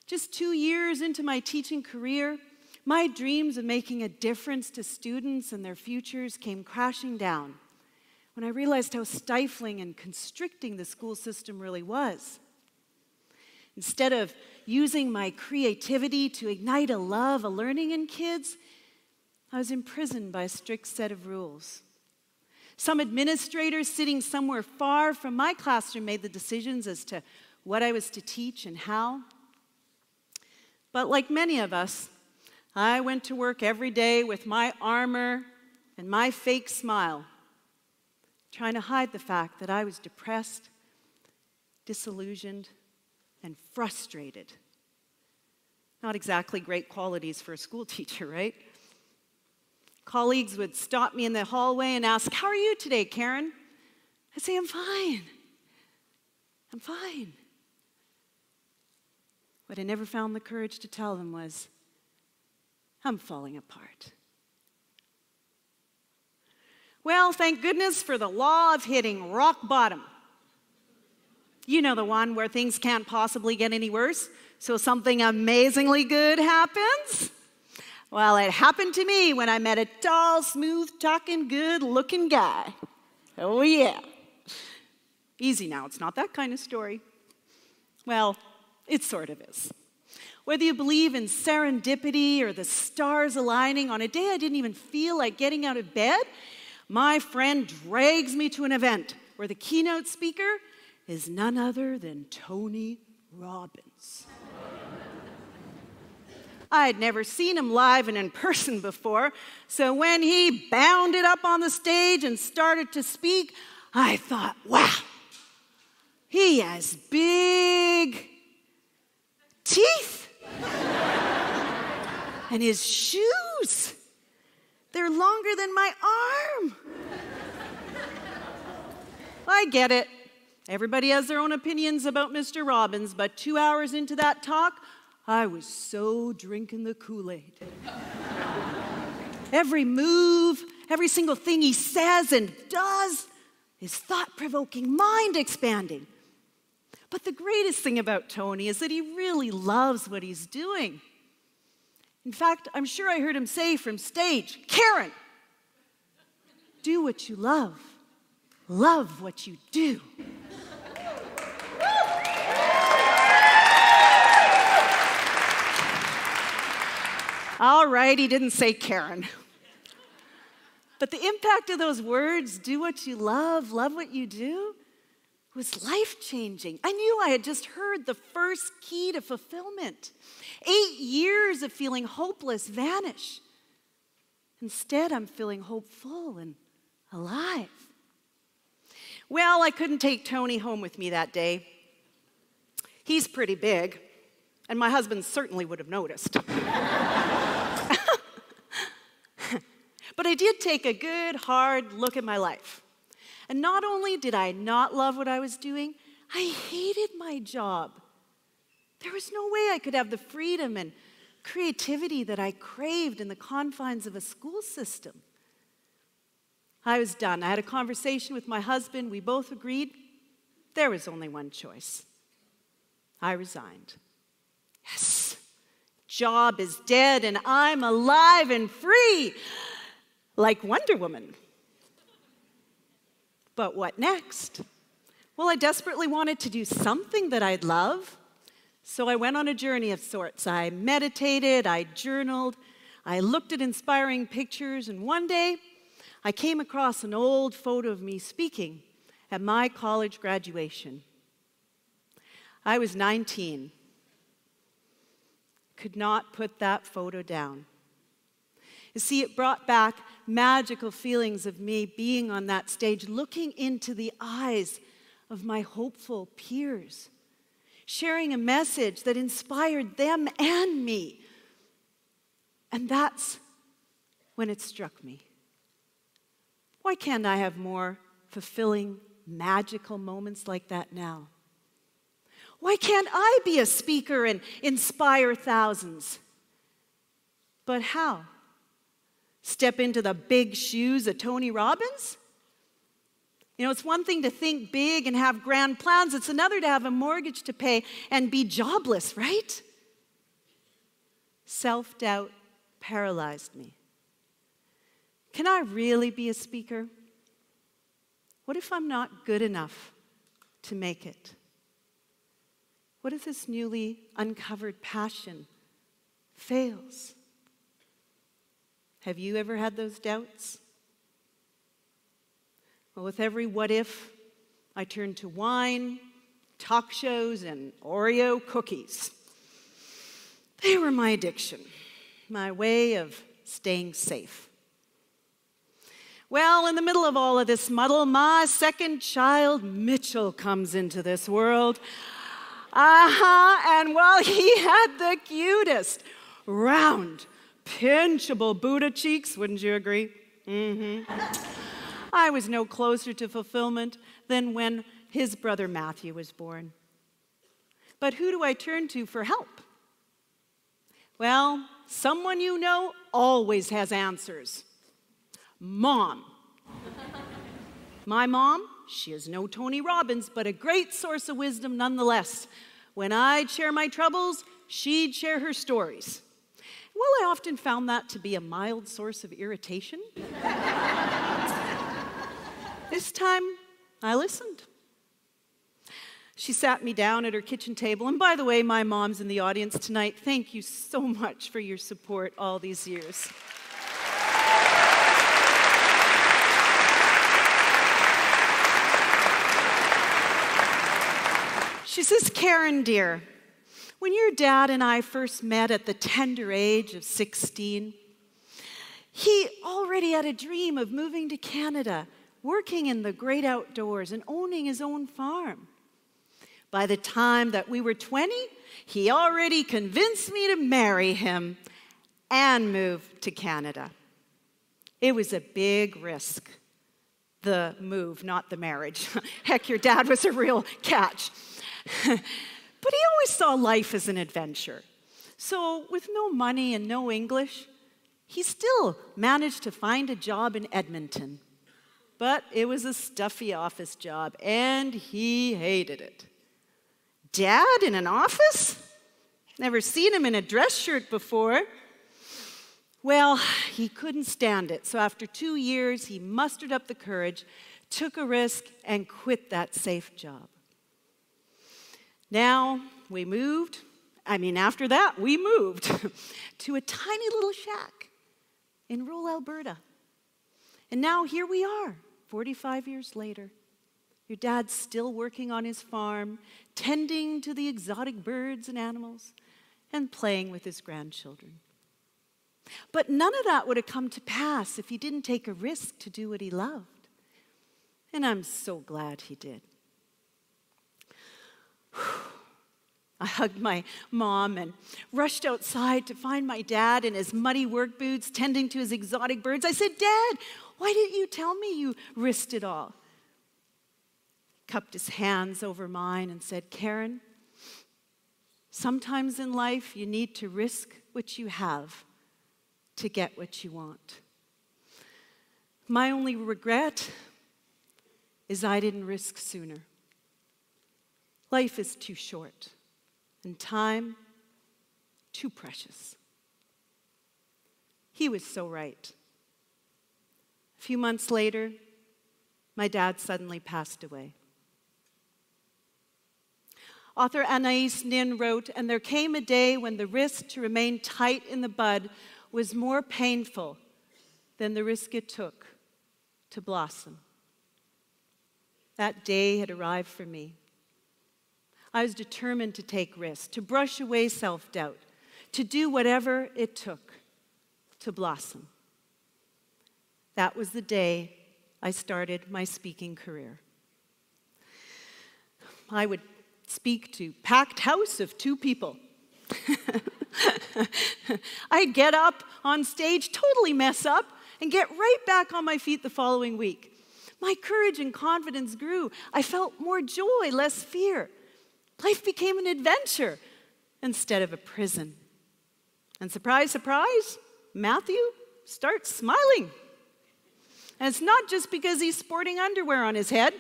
Just 2 years into my teaching career, my dreams of making a difference to students and their futures came crashing down when I realized how stifling and constricting the school system really was. Instead of using my creativity to ignite a love of learning in kids, I was imprisoned by a strict set of rules. Some administrators sitting somewhere far from my classroom made the decisions as to what I was to teach and how. But like many of us, I went to work every day with my armor and my fake smile, trying to hide the fact that I was depressed, disillusioned, and frustrated. Not exactly great qualities for a school teacher, right? Colleagues would stop me in the hallway and ask, "How are you today, Karen?" I'd say, "I'm fine. I'm fine." What I never found the courage to tell them was, "I'm falling apart." Well, thank goodness for the law of hitting rock bottom. You know, the one where things can't possibly get any worse, so something amazingly good happens. Well, it happened to me when I met a tall, smooth-talking, good-looking guy. Oh, yeah. Easy now, it's not that kind of story. Well, it sort of is. Whether you believe in serendipity or the stars aligning, on a day I didn't even feel like getting out of bed, my friend drags me to an event where the keynote speaker is none other than Tony Robbins. I had never seen him live and in person before, so when he bounded up on the stage and started to speak, I thought, wow, he has big teeth. And his shoes, they're longer than my arm. I get it. Everybody has their own opinions about Mr. Robbins, but 2 hours into that talk, I was so drinking the Kool-Aid. Every move, every single thing he says and does is thought-provoking, mind-expanding. But the greatest thing about Tony is that he really loves what he's doing. In fact, I'm sure I heard him say from stage, "Karen, do what you love. Love what you do." All right, he didn't say Karen. But the impact of those words, "do what you love what you do," was life-changing. I knew I had just heard the first key to fulfillment. 8 years of feeling hopeless vanish. Instead, I'm feeling hopeful and alive. Well, I couldn't take Tony home with me that day. He's pretty big, and my husband certainly would have noticed. But I did take a good, hard look at my life. And not only did I not love what I was doing, I hated my job. There was no way I could have the freedom and creativity that I craved in the confines of a school system. I was done. I had a conversation with my husband. We both agreed there was only one choice. I resigned. Yes, job is dead and I'm alive and free, like Wonder Woman. But what next? Well, I desperately wanted to do something that I'd love, so I went on a journey of sorts. I meditated, I journaled, I looked at inspiring pictures, and one day I came across an old photo of me speaking at my college graduation. I was 19. Could not put that photo down. You see, it brought back magical feelings of me being on that stage, looking into the eyes of my hopeful peers, sharing a message that inspired them and me. And that's when it struck me. Why can't I have more fulfilling, magical moments like that now? Why can't I be a speaker and inspire thousands? But how? Step into the big shoes of Tony Robbins? You know, it's one thing to think big and have grand plans. It's another to have a mortgage to pay and be jobless, right? Self-doubt paralyzed me. Can I really be a speaker? What if I'm not good enough to make it? What if this newly uncovered passion fails? Have you ever had those doubts? Well, with every what if, I turned to wine, talk shows, and Oreo cookies. They were my addiction, my way of staying safe. Well, in the middle of all of this muddle, my second child, Mitchell, comes into this world. And well, he had the cutest, round, pinchable Buddha cheeks, wouldn't you agree? I was no closer to fulfillment than when his brother Matthew was born. But who do I turn to for help? Well, someone you know always has answers. Mom. My mom, she is no Tony Robbins, but a great source of wisdom nonetheless. When I'd share my troubles, she'd share her stories. Well, I often found that to be a mild source of irritation. This time, I listened. She sat me down at her kitchen table, and by the way, my mom's in the audience tonight. Thank you so much for your support all these years. She says, Karen, dear, when your dad and I first met at the tender age of 16, he already had a dream of moving to Canada, working in the great outdoors and owning his own farm. By the time that we were 20, he already convinced me to marry him and move to Canada. It was a big risk, the move, not the marriage. Heck, your dad was a real catch. But he always saw life as an adventure. So with no money and no English, he still managed to find a job in Edmonton. But it was a stuffy office job, and he hated it. Dad in an office? Never seen him in a dress shirt before. Well, he couldn't stand it, so after 2 years, he mustered up the courage, took a risk, and quit that safe job. Now, after that, we moved to a tiny little shack in rural Alberta. And now here we are, 45 years later. Your dad's still working on his farm, tending to the exotic birds and animals, and playing with his grandchildren. But none of that would have come to pass if he didn't take a risk to do what he loved. And I'm so glad he did. I hugged my mom and rushed outside to find my dad in his muddy work boots, tending to his exotic birds. I said, "Dad, why didn't you tell me you risked it all?" He cupped his hands over mine and said, "Karen, sometimes in life you need to risk what you have to get what you want. My only regret is I didn't risk sooner. Life is too short, and time too precious." He was so right. A few months later, my dad suddenly passed away. Author Anais Nin wrote, "And there came a day when the risk to remain tight in the bud was more painful than the risk it took to blossom." That day had arrived for me. I was determined to take risks, to brush away self-doubt, to do whatever it took to blossom. That was the day I started my speaking career. I would speak to a packed house of 2 people. I'd get up on stage, totally mess up, and get right back on my feet the following week. My courage and confidence grew. I felt more joy, less fear. Life became an adventure instead of a prison. And surprise, surprise, Matthew starts smiling. And it's not just because he's sporting underwear on his head.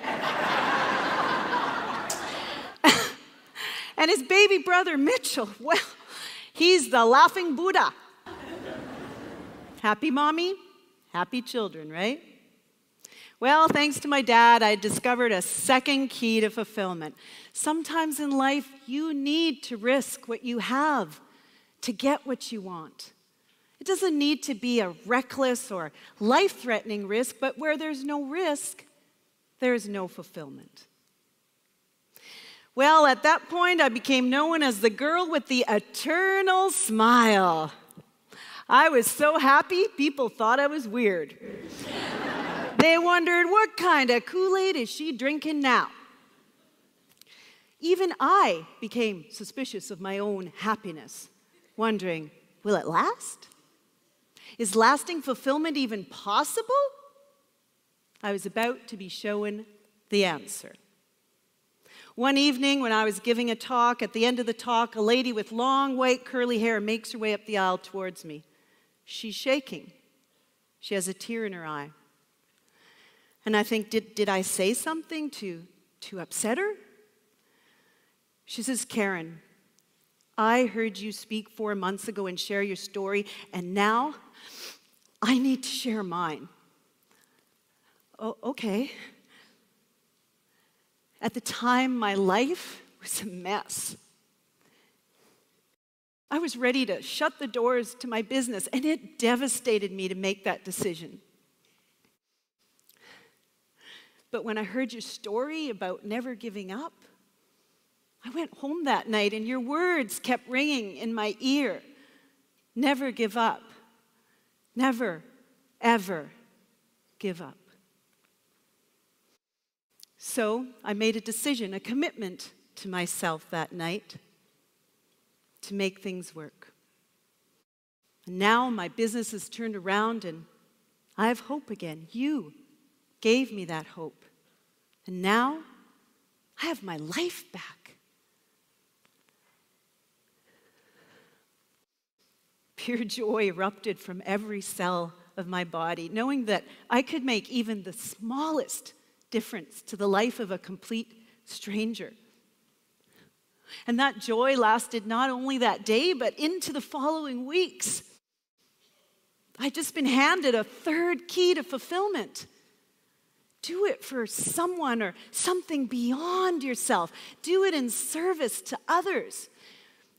And his baby brother, Mitchell, well, he's the laughing Buddha. Happy mommy, happy children, right? Well, thanks to my dad, I discovered a second key to fulfillment. Sometimes in life, you need to risk what you have to get what you want. It doesn't need to be a reckless or life-threatening risk, but where there's no risk, there's no fulfillment. Well, at that point, I became known as the girl with the eternal smile. I was so happy, people thought I was weird. They wondered, what kind of Kool-Aid is she drinking now? Even I became suspicious of my own happiness, wondering, will it last? Is lasting fulfillment even possible? I was about to be shown the answer. One evening when I was giving a talk, at the end of the talk, a lady with long white curly hair makes her way up the aisle towards me. She's shaking. She has a tear in her eye. And I think, did I say something to upset her? She says, "Karen, I heard you speak 4 months ago and share your story, and now I need to share mine." Oh, okay. At the time, my life was a mess. I was ready to shut the doors to my business, and it devastated me to make that decision. But when I heard your story about never giving up, I went home that night, and your words kept ringing in my ear. Never give up. Never, ever give up. So I made a decision, a commitment to myself that night to make things work. And now my business has turned around and I have hope again. You gave me that hope. And now, I have my life back. Pure joy erupted from every cell of my body, knowing that I could make even the smallest difference to the life of a complete stranger. And that joy lasted not only that day, but into the following weeks. I'd just been handed a third key to fulfillment. Do it for someone or something beyond yourself. Do it in service to others.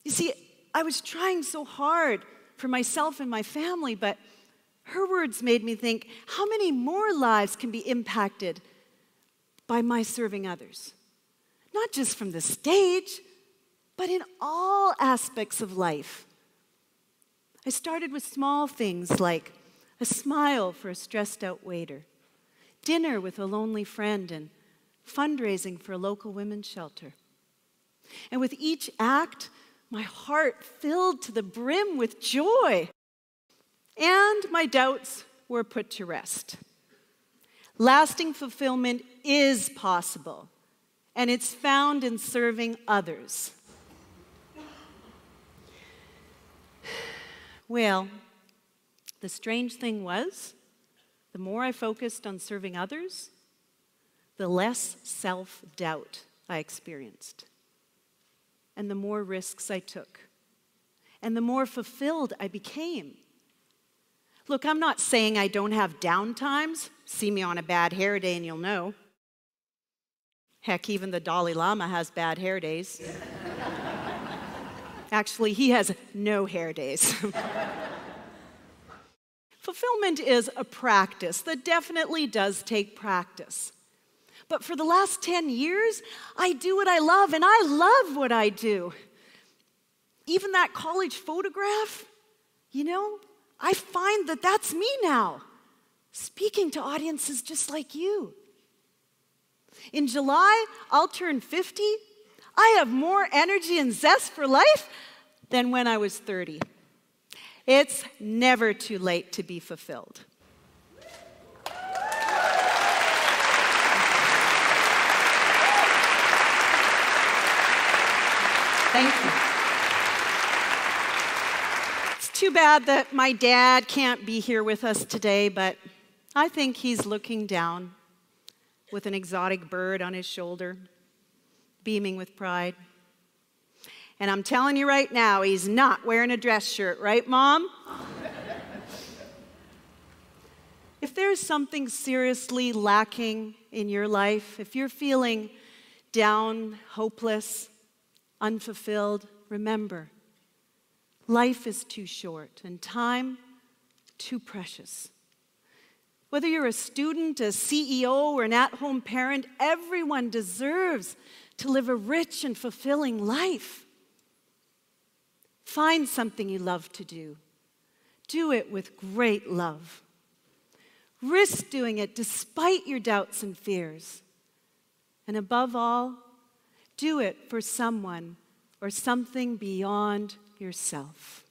You see, I was trying so hard for myself and my family, but her words made me think, how many more lives can be impacted by my serving others? Not just from the stage, but in all aspects of life. I started with small things like a smile for a stressed out waiter, dinner with a lonely friend, and fundraising for a local women's shelter. And with each act, my heart filled to the brim with joy. And my doubts were put to rest. Lasting fulfillment is possible, and it's found in serving others. Well, the strange thing was, the more I focused on serving others, the less self-doubt I experienced, and the more risks I took, and the more fulfilled I became. Look, I'm not saying I don't have down times. See me on a bad hair day and you'll know. Heck, even the Dalai Lama has bad hair days. Actually, he has no hair days. Fulfillment is a practice that definitely does take practice. But for the last 10 years, I do what I love, and I love what I do. Even that college photograph, I find that that's me now, speaking to audiences just like you. In July, I'll turn 50. I have more energy and zest for life than when I was 30. It's never too late to be fulfilled. Thank you. It's too bad that my dad can't be here with us today, but I think he's looking down with an exotic bird on his shoulder, beaming with pride. And I'm telling you right now, he's not wearing a dress shirt, right, Mom? If there's something seriously lacking in your life, if you're feeling down, hopeless, unfulfilled, remember, life is too short and time too precious. Whether you're a student, a CEO, or an at-home parent, everyone deserves to live a rich and fulfilling life. Find something you love to do. Do it with great love. Risk doing it despite your doubts and fears. And above all, do it for someone or something beyond yourself.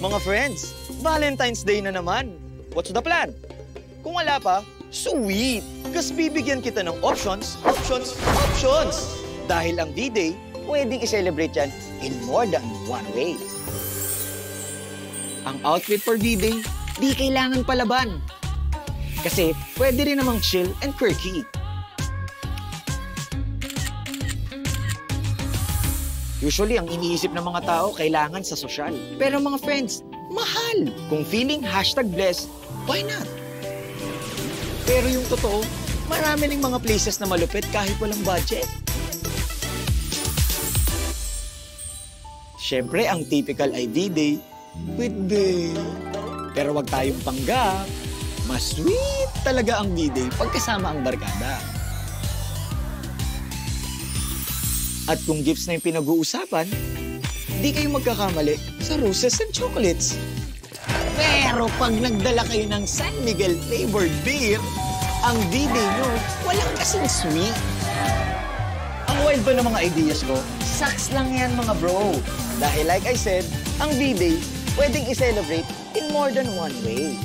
Mga friends, Valentine's Day na naman. What's the plan? Kung wala pa, sweet! Kas bibigyan kita ng options. Dahil ang D-Day, pwedeng i-celebrate yan in more than one way. Ang outfit for D-Day, di kailangan palaban. Kasi pwede rin namang chill and quirky. Usually, ang iniisip ng mga tao kailangan sa sosyal. Pero mga friends, mahal! Kung feeling #blessed, why not? Pero yung totoo, marami ring mga places na malupit kahit walang budget. Siyempre, ang typical ay D-Day with babe. Pero wag tayong panggap. Mas sweet talaga ang D-Day pagkasama ang barkada. At kung gifts na yung pinag-uusapan, di kayo magkakamali sa roses and chocolates. Pero pag nagdala kayo ng San Miguel flavored beer, ang D-Day nyo walang kasing sweet. Ang wild ba ng mga ideas ko? Saks lang yan mga bro. Dahil like I said, ang D-Day pwedeng i-celebrate in more than one way.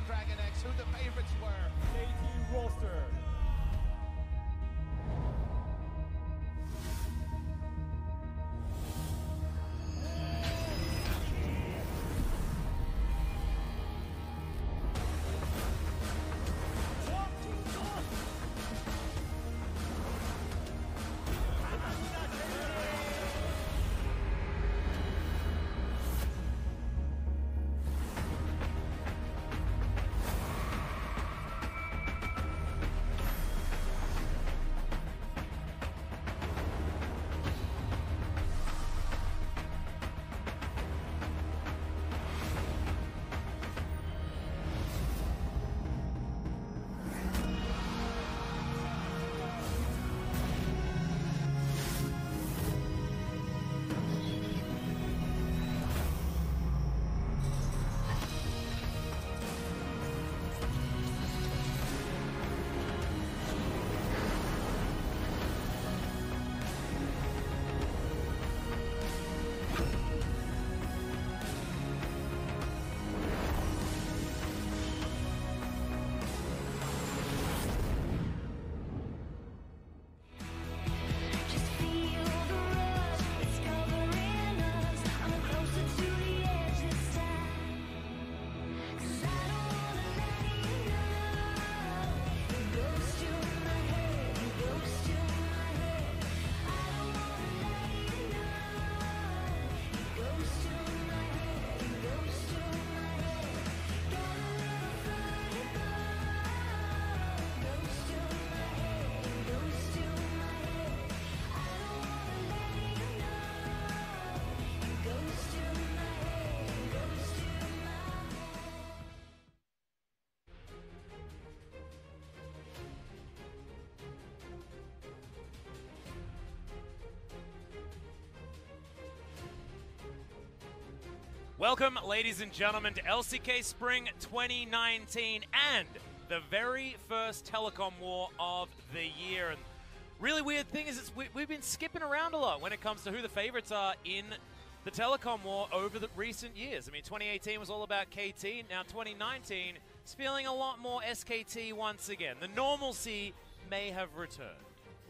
Dragon X who the favorites were. KT roster. Welcome, ladies and gentlemen, to LCK Spring 2019 and the very first telecom war of the year. And really weird thing is we've been skipping around a lot when it comes to who the favorites are in the telecom war over the recent years. I mean, 2018 was all about KT. Now 2019 is feeling a lot more SKT once again. The normalcy may have returned.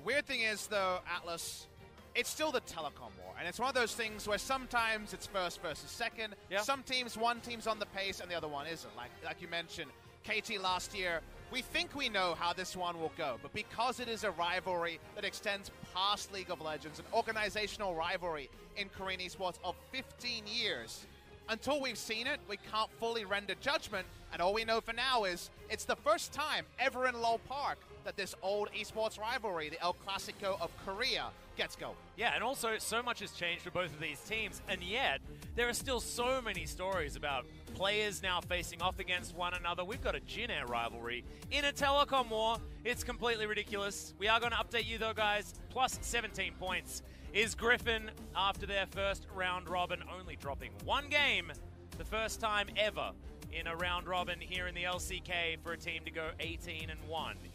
Weird thing is, though, Atlas, it's still the telecom war, and it's one of those things where sometimes it's first versus second. Yeah. Some teams, one team's on the pace and the other one isn't. Like you mentioned, KT last year, we think we know how this one will go, but because it is a rivalry that extends past League of Legends, an organizational rivalry in Korean esports of 15 years, until we've seen it, we can't fully render judgment, and all we know for now is it's the first time ever in Lowell Park that this old esports rivalry, the El Clasico of Korea, gets going. Yeah, and also so much has changed for both of these teams, and yet there are still so many stories about players now facing off against one another. We've got a Jin Air rivalry in a telecom war. It's completely ridiculous. We are going to update you though, guys. Plus 17 points is Griffin after their first round robin, only dropping one game, the first time ever in a round robin here in the LCK for a team to go 18-1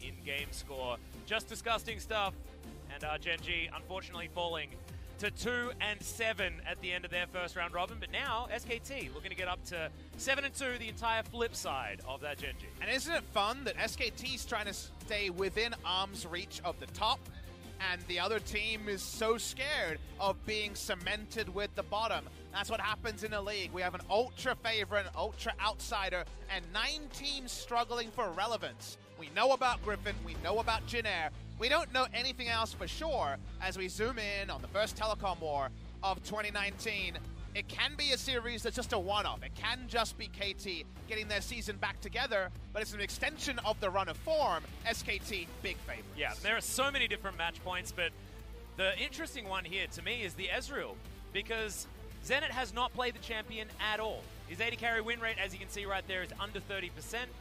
in game score. Just disgusting stuff. And Gen.G unfortunately falling to 2-7 at the end of their first round robin. But now SKT looking to get up to 7-2, the entire flip side of that Gen.G. And isn't it fun that SKT's trying to stay within arm's reach of the top, and the other team is so scared of being cemented with the bottom? That's what happens in a league. We have an ultra favorite, an ultra outsider, and 9 teams struggling for relevance. We know about Griffin, we know about Jin Air. We don't know anything else for sure as we zoom in on the first telecom war of 2019. It can be a series that's just a one-off. It can just be KT getting their season back together, but it's an extension of the run of form. SKT, big favorites. Yeah, there are so many different match points, but the interesting one here to me is the Ezreal, because Zenit has not played the champion at all. His 80 carry win rate, as you can see right there, is under 30%,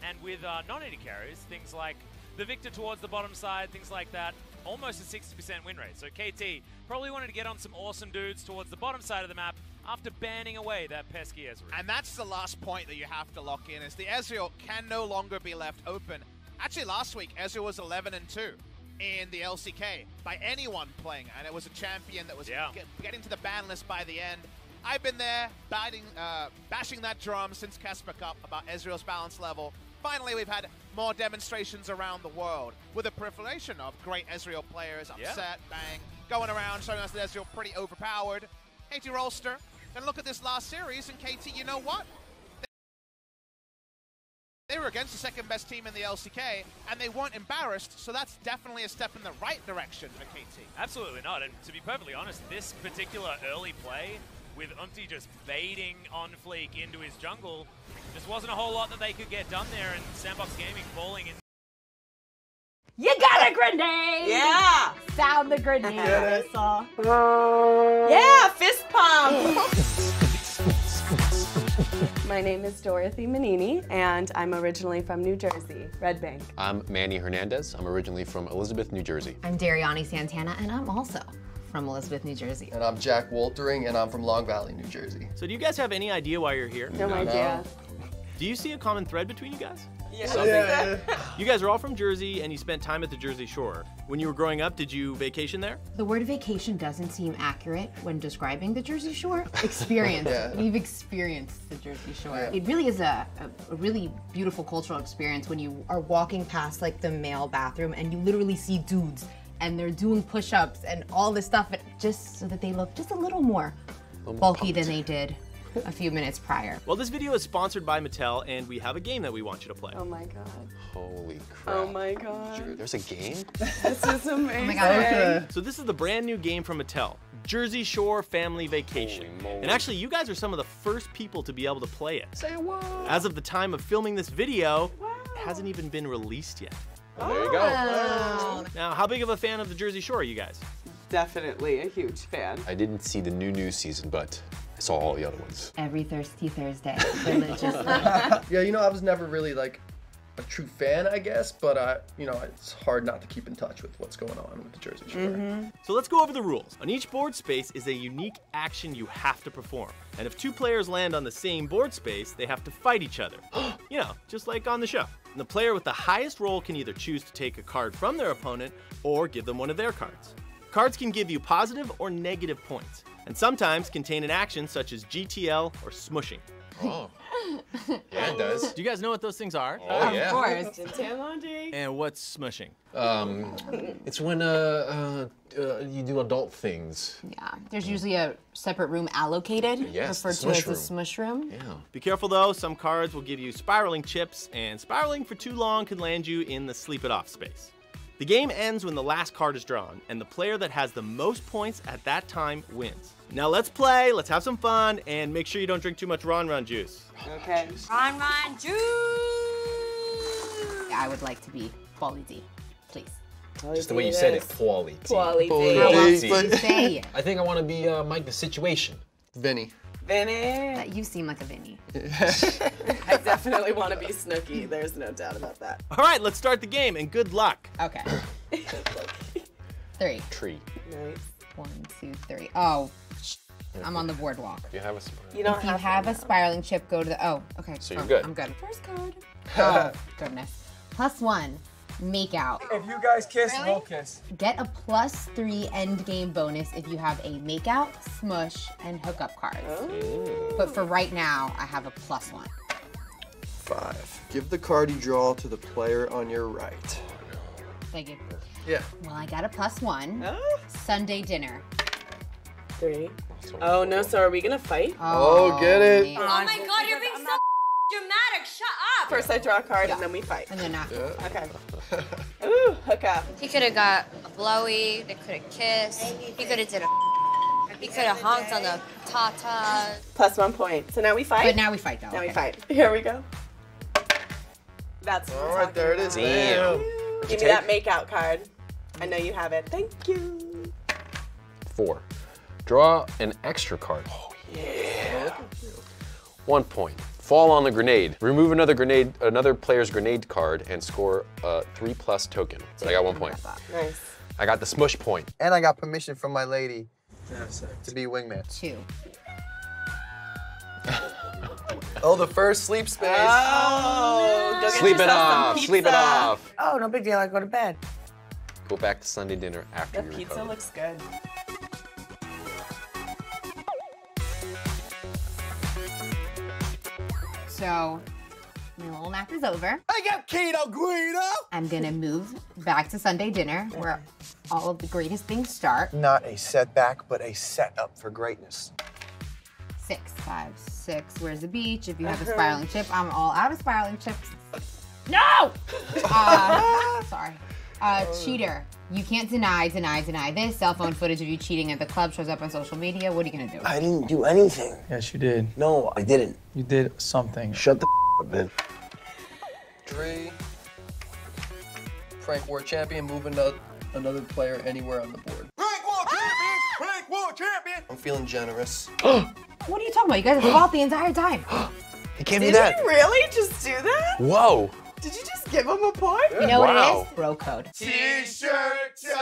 and with non-80 carries, things like the Victor towards the bottom side, things like that, almost a 60% win rate. So KT probably wanted to get on some awesome dudes towards the bottom side of the map after banning away that pesky Ezreal. And that's the last point that you have to lock in, is the Ezreal can no longer be left open. Actually, last week, Ezreal was 11-2 in the LCK by anyone playing, and it was a champion that was getting to the ban list by the end. I've been there bashing that drum since Casper Cup about Ezreal's balance level. Finally, we've had more demonstrations around the world with a proliferation of great Ezreal players, Upset, Bang, going around showing us that Ezreal pretty overpowered. KT Rolster, then look at this last series, and KT, you know what? They were against the second best team in the LCK, and they weren't embarrassed, so that's definitely a step in the right direction for KT. Absolutely not, and to be perfectly honest, this particular early play, with Umti just baiting on Fleek into his jungle, just wasn't a whole lot that they could get done there, and Sandbox Gaming falling in. You got a grenade! Yeah! Sound the grenade. I saw. Yeah, fist pump! My name is Dorothy Manini, and I'm originally from New Jersey, Red Bank. I'm Manny Hernandez. I'm originally from Elizabeth, New Jersey. I'm Dariani Santana, and I'm also from Elizabeth, New Jersey. And I'm Jack Woltering, and I'm from Long Valley, New Jersey. So do you guys have any idea why you're here? No idea. Do you see a common thread between you guys? Yeah. You guys are all from Jersey, and you spent time at the Jersey Shore. When you were growing up, did you vacation there? The word vacation doesn't seem accurate when describing the Jersey Shore. Experience. We've experienced the Jersey Shore. Yeah. It really is a really beautiful cultural experience when you are walking past like the male bathroom and you literally see dudes and they're doing push-ups and all this stuff, but just so that they look just a little more bulky than they did a few minutes prior. Well, this video is sponsored by Mattel, and we have a game that we want you to play. Oh my god. Holy crap. Oh my god. There's a game? This is amazing. Oh my god. So this is the brand new game from Mattel, Jersey Shore Family Vacation. And actually, you guys are some of the first people to be able to play it. Say what? As of the time of filming this video, it hasn't even been released yet. Well, there you go. Wow. Now, how big of a fan of the Jersey Shore are you guys? Definitely a huge fan. I didn't see the new season, but I saw all the other ones. Every Thirsty Thursday, religiously. Yeah, you know, I was never really like a true fan, I guess, but you know, it's hard not to keep in touch with what's going on with the Jersey Shore. So let's go over the rules. On each board space is a unique action you have to perform. And if two players land on the same board space, they have to fight each other. You know, just like on the show. And the player with the highest roll can either choose to take a card from their opponent or give them one of their cards. Cards can give you positive or negative points, and sometimes contain an action such as GTL or smushing. Oh. Yeah, it does. Do you guys know what those things are? Oh, yeah. Of course. And what's smushing? It's when you do adult things. Yeah, there's usually a separate room allocated, Yes, referred the to as smush the room. smush room. Yeah. Be careful though, some cards will give you spiraling chips, and spiraling for too long can land you in the sleep it off space. The game ends when the last card is drawn, and the player that has the most points at that time wins. Now let's play, let's have some fun, and make sure you don't drink too much Ron juice. Okay. Ron juice! I would like to be quality, please. Just the way you said it, quality. Quality. How else do you say it? I think I want to be Mike the Situation. Vinny. Vinny. You seem like a Vinny. I definitely want to be Snooki. There's no doubt about that. All right, let's start the game, and good luck. Okay. 3. Tree. Nice. 1, 2, 3. Oh, I'm on the boardwalk. You have a spiral. You don't If you have a spiraling chip, go to the. Oh, okay. So you're good. I'm good. First card. Oh, goodness. +1, make out. If you guys kiss, we'll kiss. Get a +3 end game bonus if you have a make out, smush, and hookup cards. But for right now, I have a +1. 5. Give the card you draw to the player on your right. Thank you. Yeah. Well, I got a +1. Sunday dinner. 3. Oh no, so are we gonna fight? Oh, get it. man. Oh my god, you're being so dramatic. Shut up! First I draw a card and then we fight. And then after. Okay. Ooh, hook up. He could have got a blowy, they could have kissed, he could have did a he could have honked on the ta-ta. +1 point. So now we fight? But now we fight, though. Now we okay. fight. Here we go. That's what All right, there it is. Damn. Give me that makeout card. I know you have it. Thank you. 4. Draw an extra card. Oh, Yeah. 1 point. Fall on the grenade. Remove another player's grenade card and score a 3+ token. So I got 1 point. Nice. I got the smush point. And I got permission from my lady to be wingman. 2. Oh, the first sleep space. Oh, go get Sleep it yourself some off. pizza. Sleep it off. Oh, no big deal. I go to bed. Go back to Sunday dinner after The you pizza recover. looks good. So, my little nap is over. I got keto Guido! I'm gonna move back to Sunday dinner where all of the greatest things start. Not a setback, but a setup for greatness. 6, 5, 6. Where's the beach? If you have a spiraling chip, I'm all out of spiraling chips. No! Sorry. Cheater. You can't deny this. Cell phone footage of you cheating at the club shows up on social media. What are you gonna do? I didn't do anything. Yes, you did. No, I didn't. You did something. Shut the up, man. 3. Frank War Champion, moving another player anywhere on the board. Frank War Champion! Frank War Champion! I'm feeling generous. What are you talking about? You guys have fought the entire time. He gave me that. Did you really just do that? Whoa. Did you just give him a point? You know what it is? Bro code. T-shirt time!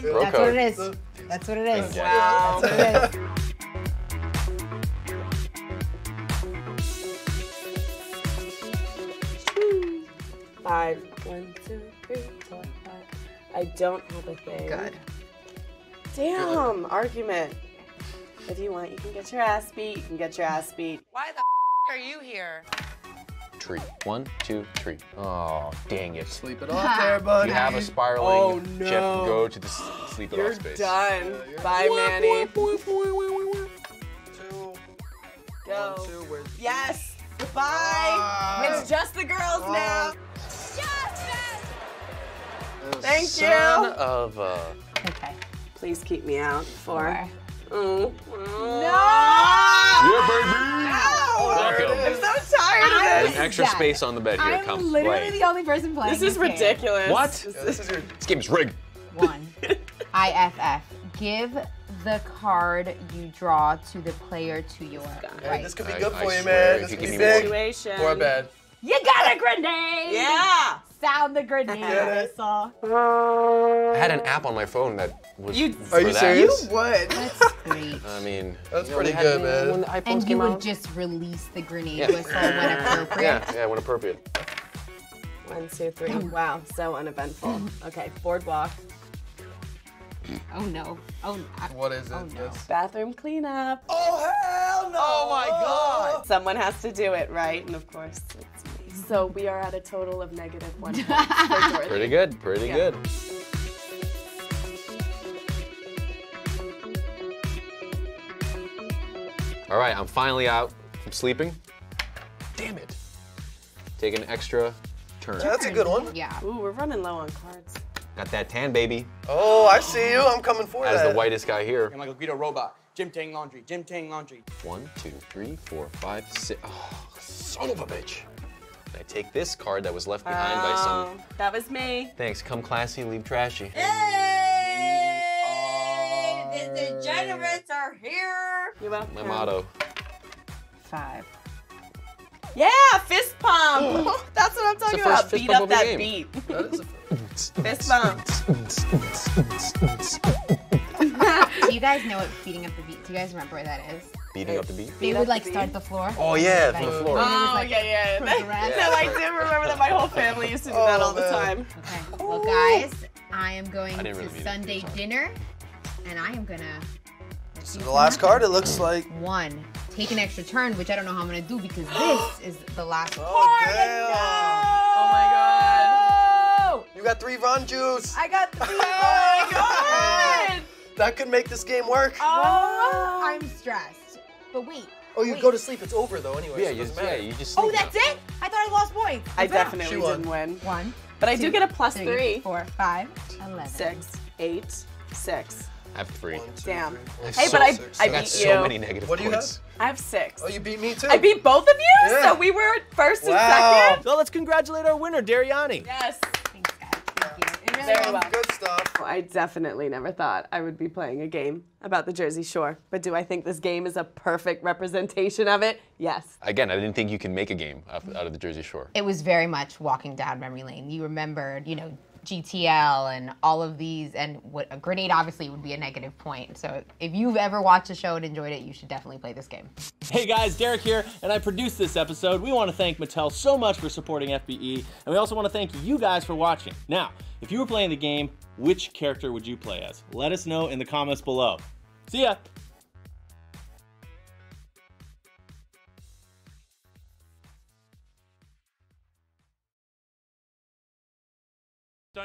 Bro That's code. what it is. That's what it is. Wow. That's what it is. Five. 1, 2, 3, 4, 5. I don't have a thing. Good. Damn, argument. If you want, you can get your ass beat. You can get your ass beat. Why the are you here? Tree. 1, 2, 3. Oh, dang it. Sleep it off there, buddy. If you have a spiraling no. chip, go to the sleep it You're off space. done. Bye, Manny. 2. Go. 1, 2, where's Yes. Goodbye. It's just the girls now. Thank Son you. of a... Okay. Please keep me out. 4. No! Yeah, baby! Welcome. I'm so tired of There's this. extra space on the bed here. Come I'm literally play. the only person playing This is game. ridiculous. What? This game is rigged. 1. IFF. Give the card you draw to the player to your right. This could be I- good I for you, swear, man. if This you could be give me big Situation. or bad. You got a grenade! Yeah. Sound the grenade. Yeah. Saw. I had an app on my phone that was You- for Are you that. serious? You would. That's great. I mean, That's you know, pretty they had good, me man. When the iPhones And you came would out. just release the grenade Yeah. whistle when appropriate. Yeah, when appropriate. 1, 2, 3. Wow, so uneventful. Okay, boardwalk. Oh no. Oh, What is it? Oh, no. This? Bathroom cleanup. Oh, hell no! Oh my God! Someone has to do it, right? And of course, it's me. So we are at a total of -1 point for Jordan. Pretty good, pretty good. All right, I'm finally out from sleeping. Damn it. Take an extra turn. That's a good one. Yeah. Ooh, we're running low on cards. Got that tan, baby. Oh, I see you. I'm coming for As that. the whitest guy here. I'm like a Guido robot. Gym Tang Laundry. Gym Tang Laundry. 1, 2, 3, 4, 5, 6. Oh, son of a bitch. And I take this card that was left behind by some. That was me. Thanks. Come classy, leave trashy. Hey! The degenerates are here! You're welcome. My motto. 5. Yeah, fist pump. That's what I'm talking the first about. fist Beat pump up of the that game. beat. That is a Fist bump. Do you guys know what beating up the beat? Do you guys remember where that is? Beating up the beat. They would like start the floor. Oh, yeah, Like, from the floor. and it was, Oh, like, yeah. progress. No, I do remember that. My whole family used to do that all the man. time. Okay. Well, guys, I am going I didn't really to mean it. Sunday dinner, and I am gonna. This is the last card, it looks like. 1. Take an extra turn, which I don't know how I'm gonna do because this is the last Oh, card. damn. Oh my god. You got 3 Von Juice. I got 3. Oh my god. That could make this game work. Oh, I'm stressed. But wait. Oh, you wait. go to sleep. It's over, though, anyway. Yeah, so it doesn't matter. you just. Oh, sleep that's it? I thought I lost points. I What's up? definitely She won. didn't win. 1. But I do 2, get a plus 3. 4, 5, 11. 6, 8, 6. I have 3. 1, 2, Damn. 3, 4, Hey, So but I six, I I got beat so you. many negative What do you points. I have 6. Oh, you beat me, too. I beat both of you? Yeah. So we were first and Wow. second? So let's congratulate our winner, Dariani. Yes. Thanks, guys. Thank you. It really Very was. well. Good stuff. Well, I definitely never thought I would be playing a game about the Jersey Shore. But do I think this game is a perfect representation of it? Yes. Again, I didn't think you can make a game out of the Jersey Shore. It was very much walking down memory lane. You remembered, GTL and all of these, and what a grenade obviously would be a negative point. So if you've ever watched a show and enjoyed it, you should definitely play this game. Hey guys, Derek here, and I produced this episode. We want to thank Mattel so much for supporting FBE, and we also want to thank you guys for watching. Now, if you were playing the game, which character would you play as? Let us know in the comments below. See ya!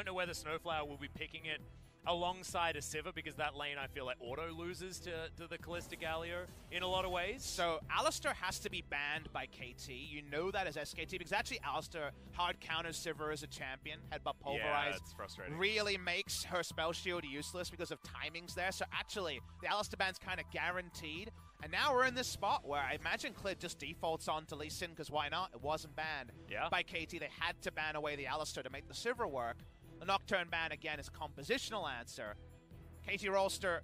don't know whether Snowflower will be picking it alongside a Sivir, because that lane I feel like auto loses to the Kalista Galio in a lot of ways. So Alistar has to be banned by KT. You know that as SKT, because actually Alistar hard counters Sivir as a champion. Headbutt Pulverize. Yeah, it's frustrating. Really makes her spell shield useless because of timings there. So actually, the Alistar ban's kind of guaranteed. And now we're in this spot where I imagine Clid just defaults on to Lee Sin, because why not? It wasn't banned by KT. They had to ban away the Alistar to make the Sivir work. The Nocturne ban, again, is a compositional answer. KT Rolster,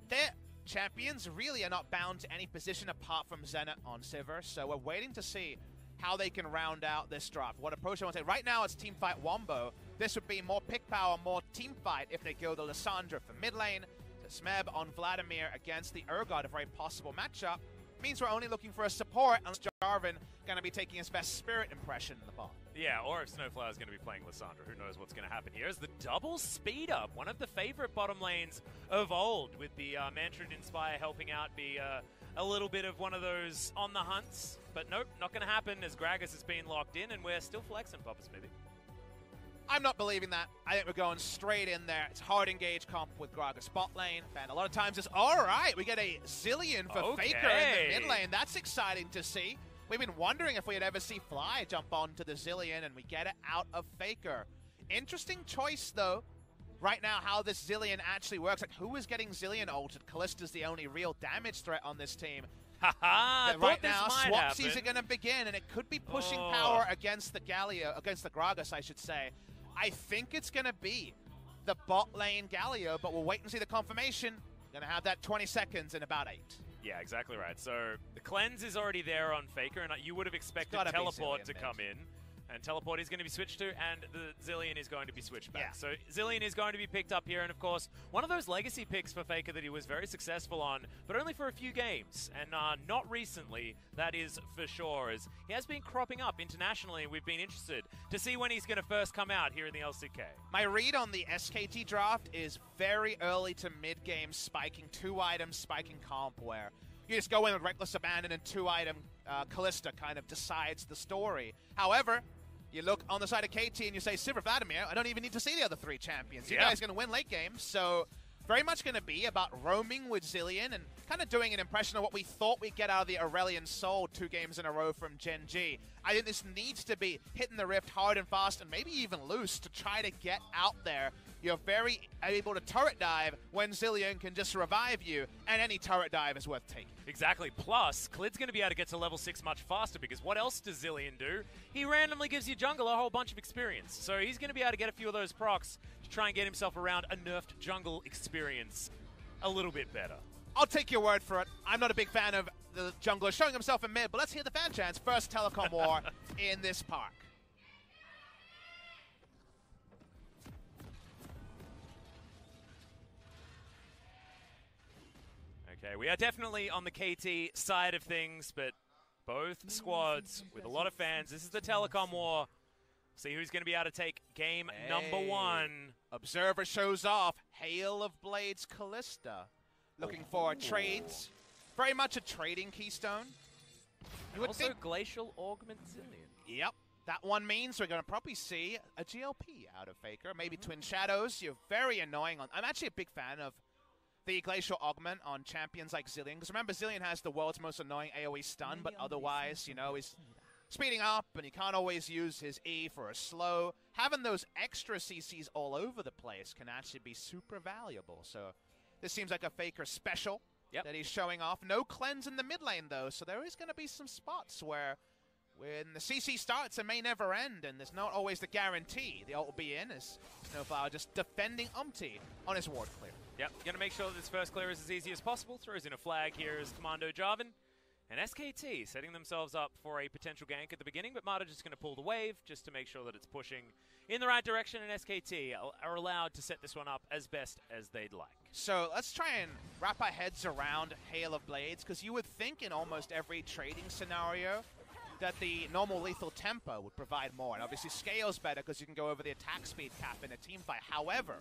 their champions really are not bound to any position apart from Zenith on Sivir, so we're waiting to see how they can round out this draft. What approach they want to take. Right now, it's teamfight Wombo. This would be more pick power, more teamfight if they go the Lissandra for mid lane, to Smeb on Vladimir against the Urgot, a very possible matchup. Means we're only looking for a support, unless Jarvan going to be taking his best Spirit impression in the bot. Yeah, or if Snowflower is going to be playing Lissandra, who knows what's going to happen here. As the double speed up, one of the favorite bottom lanes of old, with the Mantrid Inspire helping out be a little bit of one of those on the hunts. But nope, not going to happen as Gragas has been locked in, and we're still flexing, Papa Smithy. I'm not believing that. I think we're going straight in there. It's hard engage comp with Gragas bot lane. And a lot of times it's, all right, we get a Zilean for Faker in the mid lane. That's exciting to see. We've been wondering if we'd ever see Fly jump onto the Zilean, and we get it out of Faker. Interesting choice, though, right now, how this Zilean actually works. Like, who is getting Zilean ulted? Kalista's the only real damage threat on this team. Right now, swapsies are going to begin, and it could be pushing power against the Galio, against the Gragas, I should say. I think it's going to be the bot lane Galio, but we'll wait and see the confirmation. Going to have that 20 seconds in about 8. Yeah, exactly right. So the cleanse is already there on Faker, and you would have expected Teleport to come in. And Teleport is going to be switched to, and the Zilean is going to be switched back. So Zilean is going to be picked up here, and of course, one of those legacy picks for Faker that he was very successful on, but only for a few games, and not recently, that is for sure, as he has been cropping up internationally, and we've been interested to see when he's going to first come out here in the LCK. My read on the SKT draft is very early to mid-game spiking, 2 items spiking comp, where you just go in with Reckless Abandon and 2-item Kalista kind of decides the story. However, you look on the side of KT and you say, Sivir, Vladimir, I don't even need to see the other 3 champions. You guys are going to win late game, so very much going to be about roaming with Zilean and kind of doing an impression of what we thought we'd get out of the Aurelion Soul 2 games in a row from Gen G. I think this needs to be hitting the Rift hard and fast and maybe even loose to try to get out there. You're very able to turret dive when Zilean can just revive you, and any turret dive is worth taking. Exactly. Plus, Clid's going to be able to get to level 6 much faster, because what else does Zilean do? He randomly gives you jungle a whole bunch of experience. So he's going to be able to get a few of those procs to try and get himself around a nerfed jungle experience a little bit better. I'll take your word for it. I'm not a big fan of the jungler showing himself in mid, but let's hear the fan chants. First telecom war in this park. Okay, we are definitely on the KT side of things, but both squads with a lot of fans. This is the telecom war. See who's going to be able to take game number 1. Observer shows off. Hail of Blades Kalista. Looking for trades. Very much a trading keystone. You would also Glacial Augment Zilean. Yep. That one means we're going to probably see a GLP out of Faker. Maybe Twin Shadows. You're very annoying. I'm actually a big fan of the Glacial Augment on champions like Zilean. Because remember, Zilean has the world's most annoying AoE stun, but otherwise, you know, he's speeding up, and he can't always use his E for a slow. Having those extra CCs all over the place can actually be super valuable. So this seems like a Faker special that he's showing off. No cleanse in the mid lane, though, so there is going to be some spots where when the CC starts, it may never end, and there's not always the guarantee the ult will be in, as Snowflower just defending Umpty on his ward clear. Yep, going to make sure that this first clear is as easy as possible. Throws in a flag here as Commando Jarvan. And SKT setting themselves up for a potential gank at the beginning, but Marta just going to pull the wave just to make sure that it's pushing in the right direction, and SKT are allowed to set this one up as best as they'd like. So let's try and wrap our heads around Hail of Blades, because you would think in almost every trading scenario that the normal lethal tempo would provide more, and obviously scales better because you can go over the attack speed cap in a team fight. However,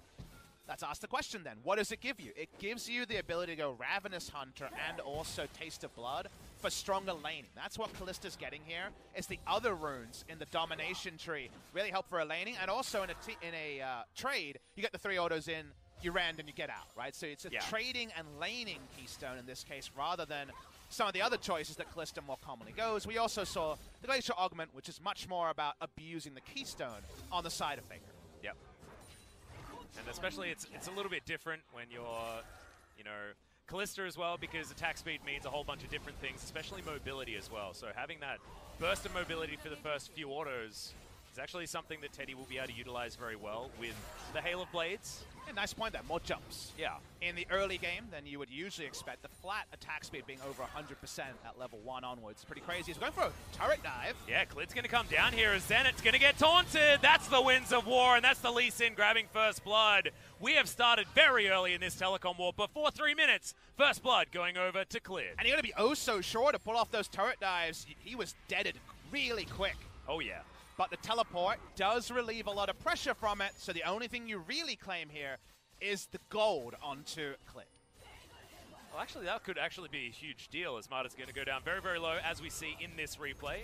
let's ask the question then. What does it give you? It gives you the ability to go Ravenous Hunter and also Taste of Blood for stronger laning. That's what Kallista's getting here, is the other runes in the domination tree really help for a laning, and also in a trade, you get the 3 autos in, you rend, and you get out, right? So it's a trading and laning keystone in this case, rather than some of the other choices that Kalista more commonly goes. We also saw the Glacial Augment, which is much more about abusing the keystone on the side of Faker. Yep. And especially it's a little bit different when you're, you know, Kalista as well, because attack speed means a whole bunch of different things, especially mobility as well. So having that burst of mobility for the first few autos is actually something that Teddy will be able to utilize very well with the Hail of Blades. Yeah, nice point there, more jumps. Yeah. In the early game than you would usually expect. The flat attack speed being over 100% at level 1 onwards. Pretty crazy. He's going for a turret dive. Yeah, Klid's going to come down here as Zenit's going to get taunted. That's the Winds of War, and that's the Lee Sin grabbing First Blood. We have started very early in this telecom war. Before 3 minutes, First Blood going over to Klid. And you're going to be oh so sure to pull off those turret dives. He was deaded really quick. Oh, yeah. But the teleport does relieve a lot of pressure from it, so the only thing you really claim here is the gold onto Klid. Well, actually, that could actually be a huge deal, as Marta's going to go down very, very low, as we see in this replay.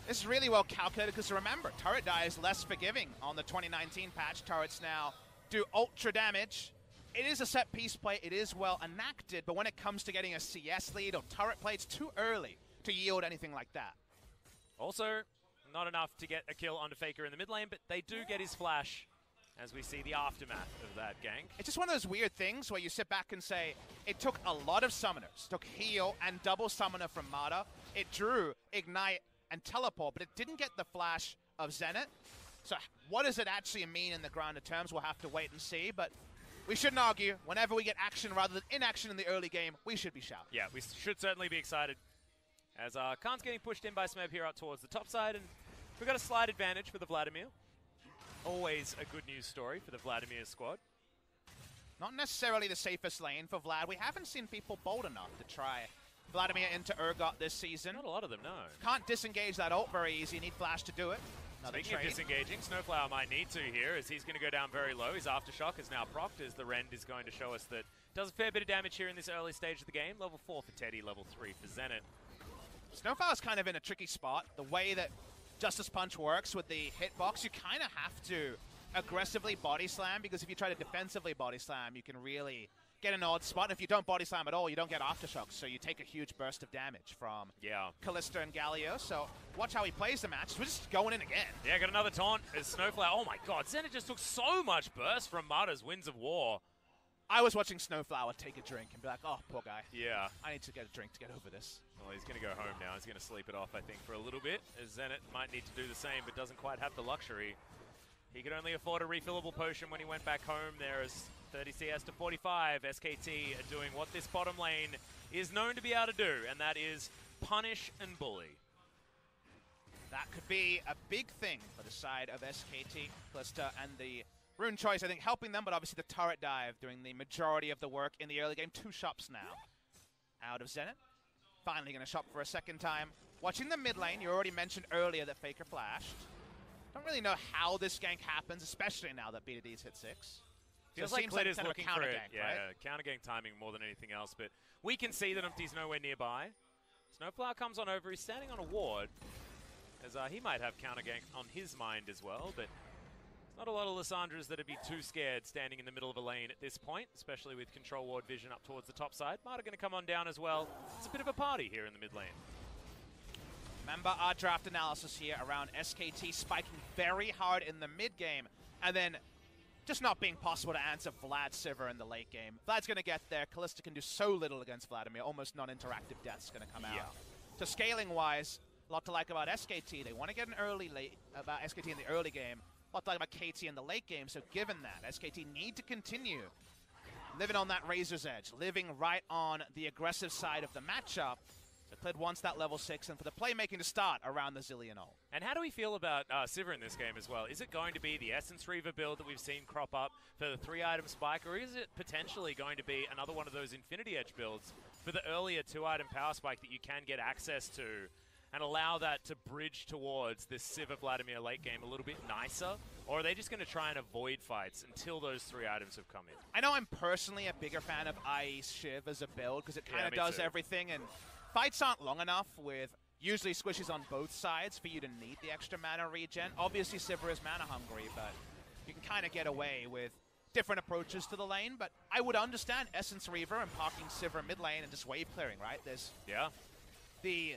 This is really well calculated, because remember, turret die is less forgiving on the 2019 patch. Turrets now do ultra damage. It is a set piece play, it is well enacted, but when it comes to getting a CS lead or turret play, it's too early to yield anything like that. Also, not enough to get a kill onto Faker in the mid lane, but they do get his flash as we see the aftermath of that gank. It's just one of those weird things where you sit back and say, it took a lot of summoners. It took heal and double summoner from Marta. It drew ignite and teleport, but it didn't get the flash of Zenit. So what does it actually mean in the grander terms? We'll have to wait and see, but we shouldn't argue. Whenever we get action rather than inaction in the early game, we should be shouting. Yeah, we should certainly be excited. As Khan's getting pushed in by Smeb here out towards the top side, and we've got a slight advantage for the Vladimir. Always a good news story for the Vladimir squad. Not necessarily the safest lane for Vlad. We haven't seen people bold enough to try Vladimir into Urgot this season. Not a lot of them, no. Can't disengage that ult very easy. You need flash to do it. Speaking of disengaging, Snowflower might need to here, as he's going to go down very low. His Aftershock is now procced, as the Rend is going to show us that does a fair bit of damage here in this early stage of the game. Level 4 for Teddy, level 3 for Zenit. Snowflower's kind of in a tricky spot. The way that Justice Punch works with the hitbox, you kind of have to aggressively body slam, because if you try to defensively body slam, you can really get an odd spot. If you don't body slam at all, you don't get Aftershocks, so you take a huge burst of damage from Kalista and Galio. So watch how he plays the match. We're just going in again. Yeah, got another taunt as Snowflower. Oh my god, Zenit just took so much burst from Marta's Winds of War. I was watching Snowflower take a drink and be like, oh, poor guy. Yeah. I need to get a drink to get over this. Well, he's going to go home now. He's going to sleep it off, I think, for a little bit, as Zenit might need to do the same, but doesn't quite have the luxury. He could only afford a refillable potion when he went back home there, as 30 CS to 45. SKT are doing what this bottom lane is known to be able to do, and that is punish and bully. That could be a big thing for the side of SKT, Kalista, and the Rune choice, I think, helping them, but obviously the turret dive doing the majority of the work in the early game. 2 shops now out of Zenit. Finally going to shop for a second time. Watching the mid lane, you already mentioned earlier that Faker flashed. Don't really know how this gank happens, especially now that BDD's hit 6. Feels so like Klid is kind of looking for it. gank, Yeah, right? counter gank timing more than anything else, but we can see that Umpty's nowhere nearby. Snowflower comes on over. He's standing on a ward, as he might have counter gank on his mind as well, but not a lot of Lissandras that'd be too scared standing in the middle of a lane at this point, especially with control ward vision up towards the top side. Marta going to come on down as well. It's a bit of a party here in the mid lane. Remember our draft analysis here around SKT spiking very hard in the mid game, and then just not being possible to answer Vlad Sivir in the late game. Vlad's going to get there. Kalista can do so little against Vladimir. Almost non-interactive death's going to come out. So scaling-wise, a lot to like about SKT. They want to get an early late about SKT in the early game. A lot to like about KT in the late game. So given that, SKT need to continue living on that razor's edge, living right on the aggressive side of the matchup. So Klid wants that level 6, and for the playmaking to start around the Zillion ult. And how do we feel about Sivir in this game as well? Is it going to be the Essence Reaver build that we've seen crop up for the 3-item spike, or is it potentially going to be another one of those Infinity Edge builds for the earlier 2-item power spike that you can get access to and allow that to bridge towards this Sivir Vladimir late game a little bit nicer? Or are they just going to try and avoid fights until those 3 items have come in? I know I'm personally a bigger fan of IE Shiv as a build, because it kind of does everything, and fights aren't long enough with usually squishes on both sides for you to need the extra mana regen. Obviously, Sivir is mana hungry, but you can kind of get away with different approaches to the lane. But I would understand Essence Reaver and parking Sivir mid lane and just wave clearing, right? There's the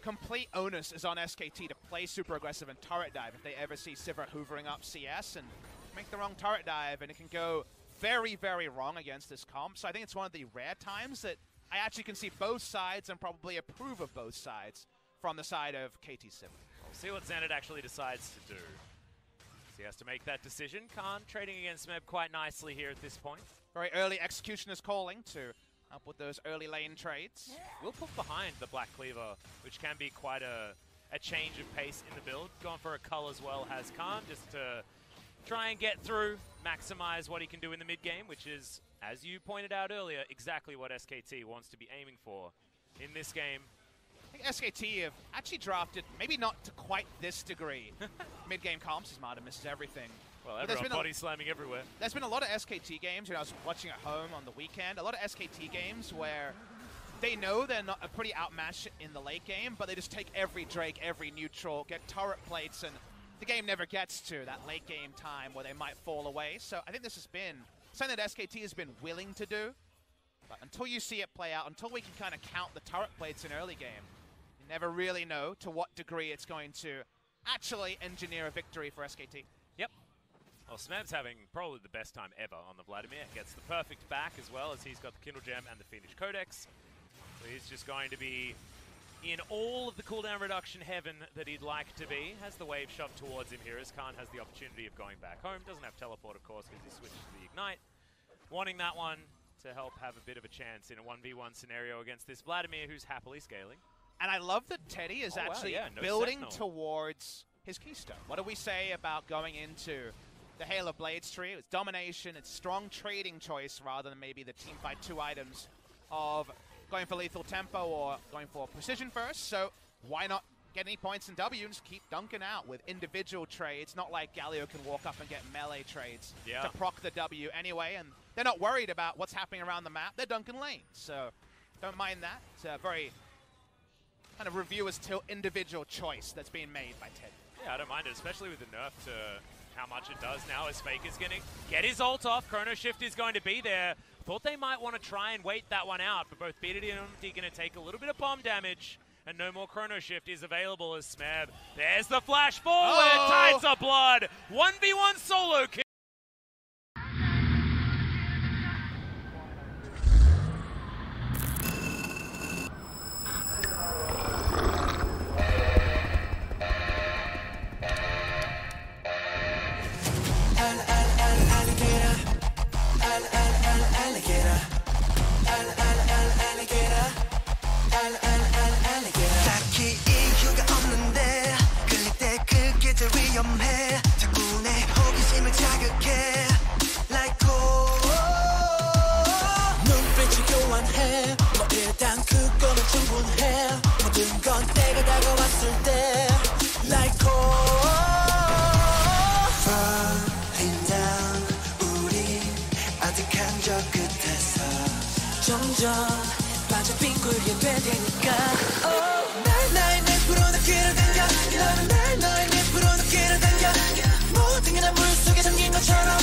complete onus is on SKT to play super aggressive and turret dive if they ever see Sivir hoovering up CS and make the wrong turret dive, and it can go very, very wrong against this comp. So I think it's one of the rare times that I actually can see both sides and probably approve of both sides from the side of KT Sivir. We'll see what Xanad actually decides to do. So he has to make that decision. Khan trading against Smeb quite nicely here at this point. Very early execution is calling to help with those early lane trades. We'll put behind the Black Cleaver, which can be quite a change of pace in the build. Going for a cull as well has Khan, just to try and get through, maximize what he can do in the mid game, which is, as you pointed out earlier, exactly what SKT wants to be aiming for in this game. I think SKT have actually drafted, maybe not to quite this degree, mid-game comps, as Marta misses everything. Well, everyone body slamming everywhere. There's been a lot of SKT games, I was watching at home on the weekend, a lot of SKT games where they know they're not pretty outmatched in the late game, but they just take every Drake, every neutral, get turret plates, and the game never gets to that late game time where they might fall away. So I think this has been something that SKT has been willing to do. But until you see it play out, until we can kind of count the turret plates in early game, you never really know to what degree it's going to actually engineer a victory for SKT. Yep. Well, Smeb's having probably the best time ever on the Vladimir. Gets the perfect back as well, as he's got the Kindle Gem and the Fiendish Codex. So he's just going to be in all of the cooldown reduction heaven that he'd like to be. Has the wave shoved towards him here, as Khan has the opportunity of going back home. Doesn't have teleport, of course, because he switched to the Ignite. Wanting that one to help have a bit of a chance in a 1v1 scenario against this Vladimir, who's happily scaling. And I love that Teddy is actually building towards his keystone. What do we say about going into the Hail of Blades tree? It's domination, it's strong trading choice rather than maybe the team fight 2 items of going for lethal tempo or going for precision first. So why not get any points in W and just keep dunking out with individual trades? Not like Galio can walk up and get melee trades to proc the W anyway, and they're not worried about what's happening around the map. They're dunking lanes, so don't mind that. It's a very kind of reviewer's individual choice that's being made by Teddy. Yeah, I don't mind it, especially with the nerf to how much it does now, as Faker's going to get his ult off. Chrono Shift is going to be there. Thought they might want to try and wait that one out, but both BDD and Umti going to take a little bit of bomb damage, and no more Chrono Shift is available as Smeb. There's the flash forward, Tides of Blood, 1v1 solo kill. 딱히 이유가 없는데 끌릴 때 그게 제일 위험해 자꾸 내 호기심을 자극해 Like 눈빛을 교환해 뭐 일단 그거는 충분해 모든 건 때가 다가왔을 때 Like Falling down 우리 아득한 저 끝에서 점점 빠져 빙굴게 될 테니까 나의 늪으로 나 끌어당겨 너는 날 너의 늪으로 나 끌어당겨 모든 게 난 물속에 잠긴 것처럼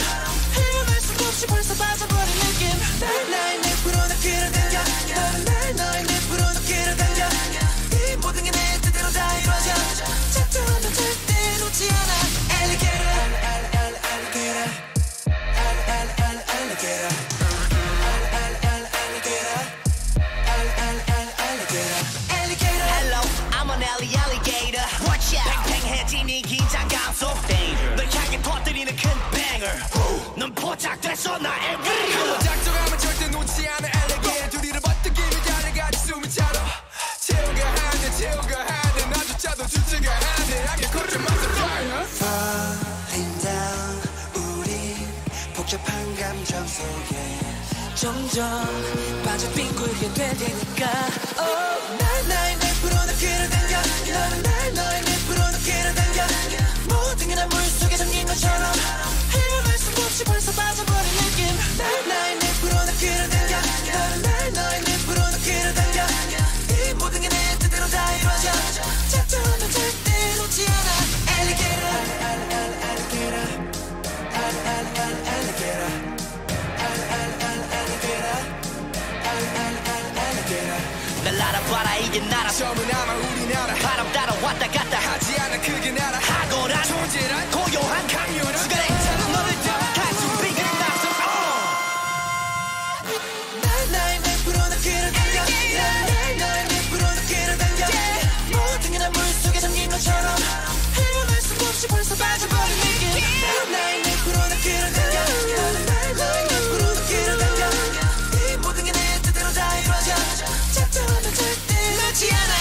헤어날 수 없이 벌써 빠져버린 느낌 나의 늪으로 나 끌어당겨 너는 날 너의 늪으로 나 끌어당겨 이 모든 게 내 뜻대로 다 이루어져 작정하면 절대 놓지 않아 Alligator Alligator Alligator Hello, I'm an alligator. Watch out. 팽팽해진 이 긴장감 속 danger. 널 향해 퍼뜨리는 큰 banger. 넌 포착됐어 나의 위로. 한번 작정하면 절대 놓지 않아 alligator. 둘이를 버티기를 달려가지 숨이 차도. 채우가 하네 나조차도 주체가 하네. I can cut your mouth fire. Falling down 우리 복잡한 감정 속에 점점 빠져 빙굴게 될 테니까 나의 늪으로 나 끌어당겨 너는 날 너의 늪으로 나 끌어당겨 모든 게 난 물속에 잠긴 것처럼 헤어날 수 없이 벌써 빠져버린 느낌 나의 늪으로 나 끌어당겨 너는 날 너의 늪으로 나 끌어당겨 이 우리의 나라 저문아마 우리나라 바람 따라 왔다 갔다 하지 않아 그게 나라 하고란 존재란 고요한 강렬한 시간에 너를 따라갈 준비가 났어 날 나의 100%는 끌어당겨 날 나의 100%는 끌어당겨 모든 게 난 물속에 잠긴 것처럼 헤어날 수 없이 벌써 빠져버린 느낌 날 나의 100%는 끌어당겨 날 나의 100%는 끌어당겨 이 모든 게 내 뜻대로 다 이루어져 작정하면 절대 놓지 않아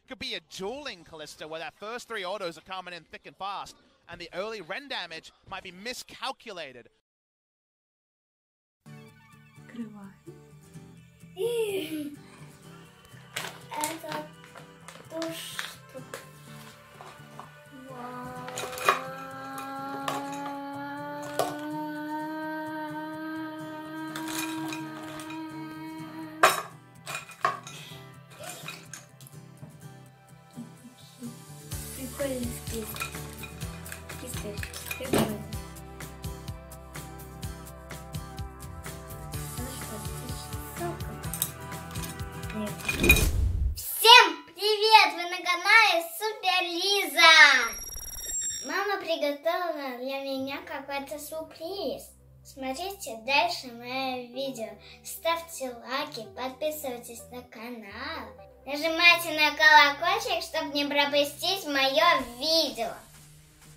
Could be a dueling Kalista where that first 3 autos are coming in thick and fast, and the early Ren damage might be miscalculated. Это то, что... Прикольный скейт. Прикольно. Всем привет! Вы на канале Супер Лиза! Мама приготовила для меня какой-то сюрприз. Смотрите дальше мое видео. Ставьте лайки, подписывайтесь на канал. Нажимайте на колокольчик, чтобы не пропустить мое видео.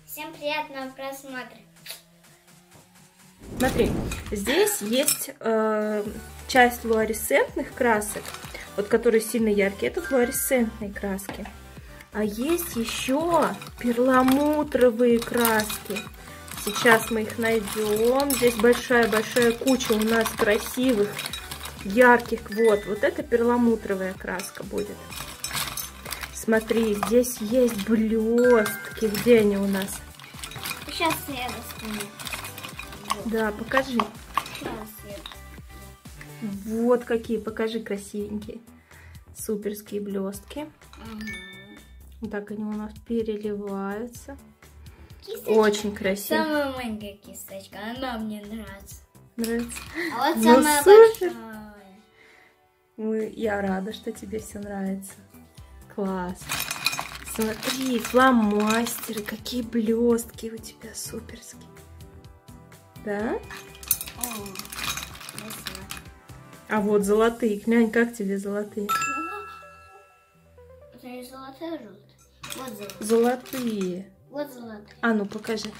Всем приятного просмотра. Смотри, здесь есть часть флуоресцентных красок, вот которые сильно яркие, это флуоресцентные краски. А есть еще перламутровые краски. Сейчас мы их найдем. Здесь большая-большая куча у нас красивых, ярких. Вот это перламутровая краска будет. Смотри, здесь есть блестки. Где они у нас? Сейчас я достану. Да, покажи. Вот какие, покажи, красивенькие. Суперские блестки. Вот так они у нас переливаются. Кисточка. Очень красиво. Самая маленькая кисточка, она мне нравится. Нравится? А вот Ну, самая супер. большая. Я рада, что тебе все нравится. Класс. Смотри, фломастеры, какие блестки у тебя суперские. Да? А вот золотые. Глянь, как тебе золотые? Это не золотые, а желтые. Вот золотые. Золотые. Вот золотые. А ну покажи.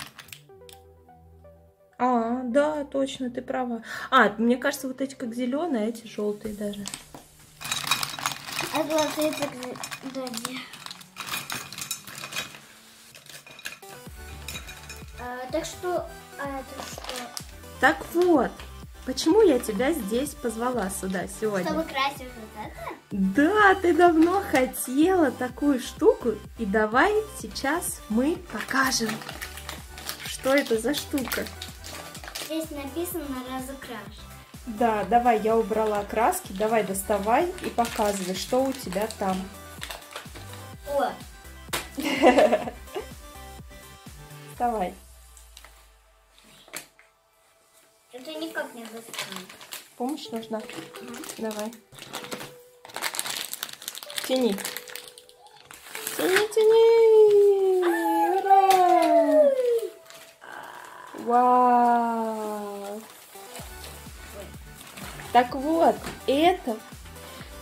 А, да, точно, ты права. А, мне кажется, вот эти как зеленые, а эти желтые даже. А золотые так сзади. Так что... это что? Так вот, почему я тебя здесь позвала сюда сегодня? Чтобы красить вот это? Да, ты давно хотела такую штуку, и давай сейчас мы покажем, что это за штука. Здесь написано «разукраш». Да, давай, я убрала краски, давай доставай и показывай, что у тебя там. О! Давай. Это никак не достанет. Помощь нужна? Давай. Тяни. Тяни, тяни. Ура! Вау. Так вот, это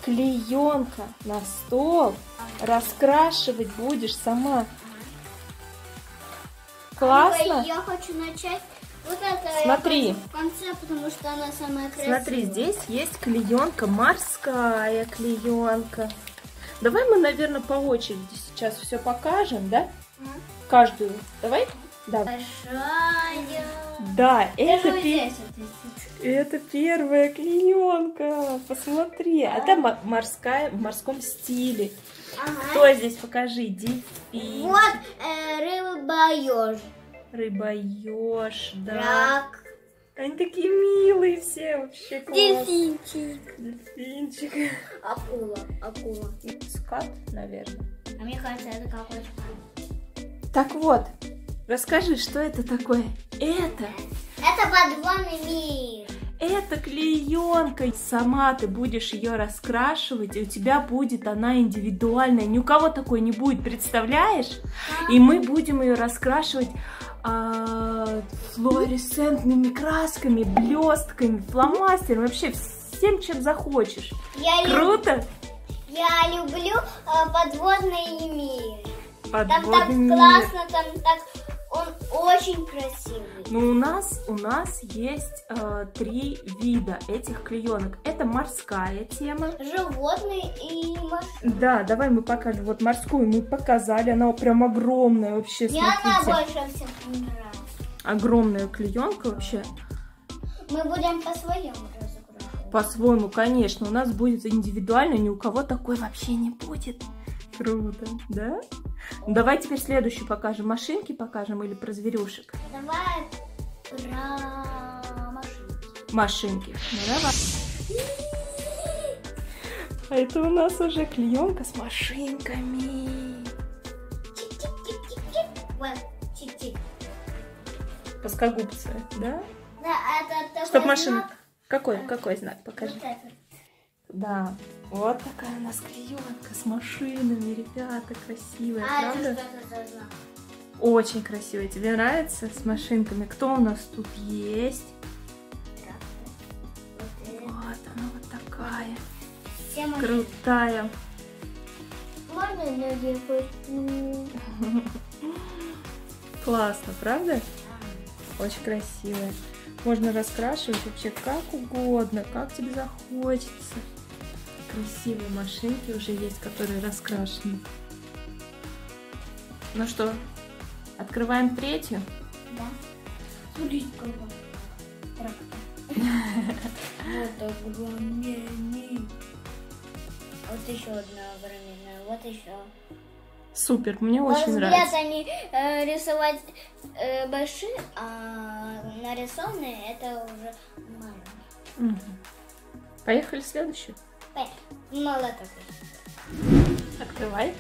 клеенка на стол. Раскрашивать будешь сама. Классно? Я хочу начать вот это. Смотри. В конце, потому что она самая красивая. Смотри, здесь есть клеенка, морская клеенка. Давай мы, наверное, по очереди сейчас все покажем, да? Каждую. Давай? Да. Большая. Да, это здесь, вот Это первая клеенка. Посмотри. Это морская в морском стиле. Ага. Кто здесь? Покажи. Дельфин. Вот рыба-еж. Рыба-еж, да. Рак. Они такие милые все, вообще класс. Дельфинчик. Дельфинчик. Акула. Акула. Скат, наверное. А мне кажется, это какой-то. Так вот, расскажи, что это такое? Это подводный мир. Это клеенка. Сама ты будешь ее раскрашивать, и у тебя будет она индивидуальная. Ни у кого такой не будет, представляешь? И мы будем ее раскрашивать флуоресцентными красками, блестками, фломастером, вообще всем, чем захочешь. Круто? Я люблю подводный мир. Там так Подводный классно, там так он очень красивый. Ну, у нас есть 3 вида этих клеенок. Это морская тема. Животные и морские. Да, давай мы покажем. Вот морскую мы показали, она прям огромная вообще. Мне смотрите. она больше всех нравится. Огромная клеенка вообще. Мы будем по-своему разыгрывать. По-своему, конечно. У нас будет индивидуально, ни у кого такой вообще не будет. Круто, да? Ну, давай теперь следующую покажем. Машинки покажем или про зверюшек? Давай про машинки. Машинки. Ну давай. А это у нас уже клеенка с машинками. Чик-чик-чик-чик-чик. Вот, чик-чик. Плоскогубцы, да? Да, это такой Стоп, машина. знак. Какой знак? Покажи. Вот этот. Да, вот такая у нас клеенка с машинами, ребята, красивая, правда? Это что за знак? Очень красивая. Тебе нравится с машинками? Кто у нас тут есть? Вот она вот такая. Крутая. Можно ноги хоть? Классно, правда? Очень красивая. Можно раскрашивать вообще как угодно, как тебе захочется. Красивые машинки уже есть, которые раскрашены. Ну что, открываем третью? Да. Смотрите, как вот огромный. Вот еще одна огроменная. Вот еще. Супер, мне очень взгляд нравится. они рисовать большие, а нарисованные это уже маленькие. Угу. Поехали в следующую. Молоток. Открывай.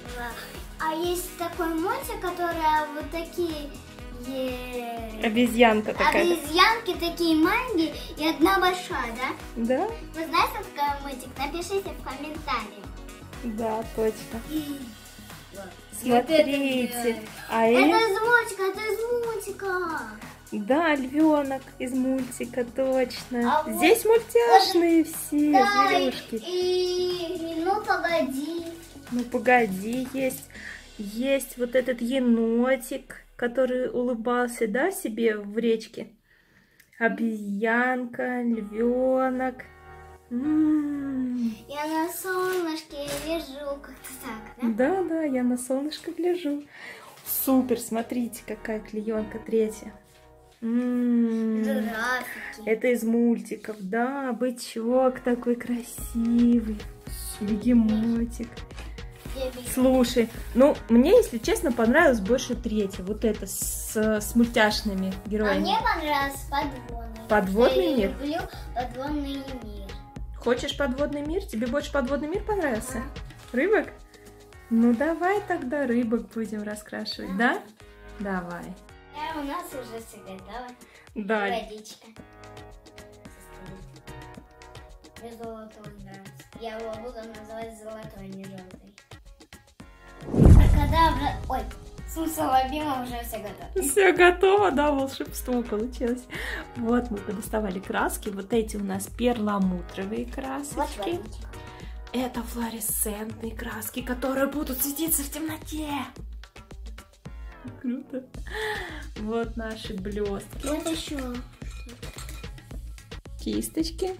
А есть такой мультик, который вот такие... Обезьянка такая. Обезьянки такие маленькие и одна большая, да? Да. Вы знаете, какой мультик? Напишите в комментариях. Да, точно. Смотрите. А это из мультика, это из мультика. Да, львенок из мультика, точно. А здесь вот, мультяшные все да, зверюшки. И ну погоди. Ну погоди, есть вот этот енотик, который улыбался, да, себе в речке. Обезьянка, львенок. Я на солнышке лежу, как-то так, да? Да, я на солнышко гляжу. Супер, смотрите, какая клеенка третья. Это из мультиков, да, бычок такой красивый, бегемотик. Слушай, ну, мне, если честно, понравилось больше третья, вот это с мультяшными героями. А мне понравился подводный. Подводный мир? Я люблю подводный мир. Хочешь подводный мир? Тебе больше подводный мир понравился? Рыбок? Ну, давай тогда рыбок будем раскрашивать, да? Давай. У нас уже все готово. Да. Водичка. Мне золотой нравится. Я его буду называть золотой, не желтый. Абракадабра. Ой, Сумсалабима уже все готово. Все готово, да, волшебство получилось. Вот мы подоставали краски. Вот эти у нас перламутровые красочки. Вот это флуоресцентные краски, которые будут светиться в темноте. Круто. Вот наши блестки. Вот еще. Кисточки.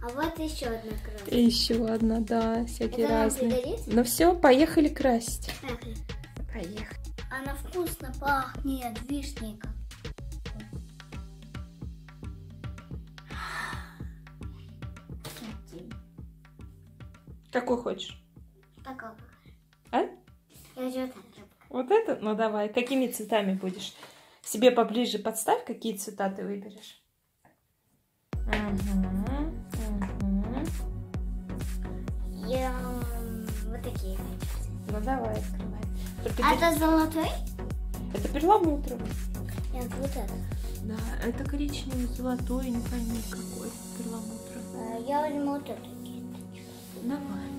А вот еще одна краска. И еще одна, да, всякие это разные. пригодится? Ну все, поехали красить. Поехали. Она вкусно пахнет, вишненька. Какой хочешь? Такого. А? Я уже так же. Вот это? Ну давай. Какими цветами будешь? Себе поближе подставь, какие цвета ты выберешь. Я вот такие хочу. Ну давай, открывай. Только Это золотой? Это перламутровый. Нет, вот это. Да, это коричневый, золотой, не пойми какой перламутровый. Я возьму вот эту. Давай.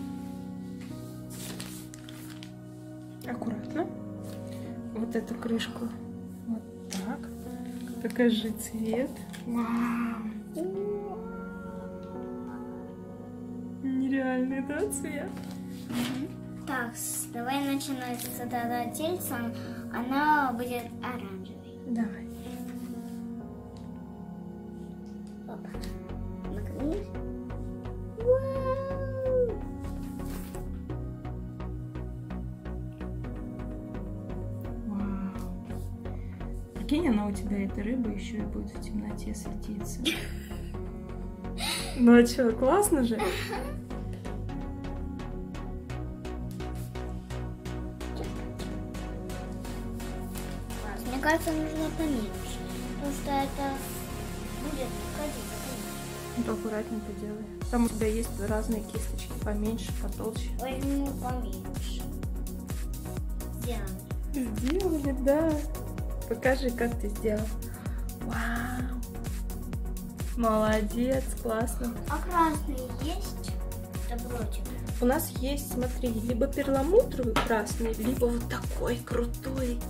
Аккуратно. Вот эту крышку. Вот так. Покажи цвет. Вау. Нереальный, да, цвет? Так, давай начинать с этого тельца. Она будет оранжевой. Давай. Опа. Наклонись. Прикинь, она у тебя, эта рыба, еще и будет в темноте светиться. Ну а что, классно же? Мне кажется, нужно поменьше, потому что это будет ходить. Ну, аккуратненько делай. Там у тебя есть разные кисточки, поменьше, потолще. Возьму поменьше. Сделано. Сделали, да. Покажи, как ты сделал. Вау. Молодец, классно. А красный есть? Это против. У нас есть, смотри, либо перламутровый красный, либо вот такой крутой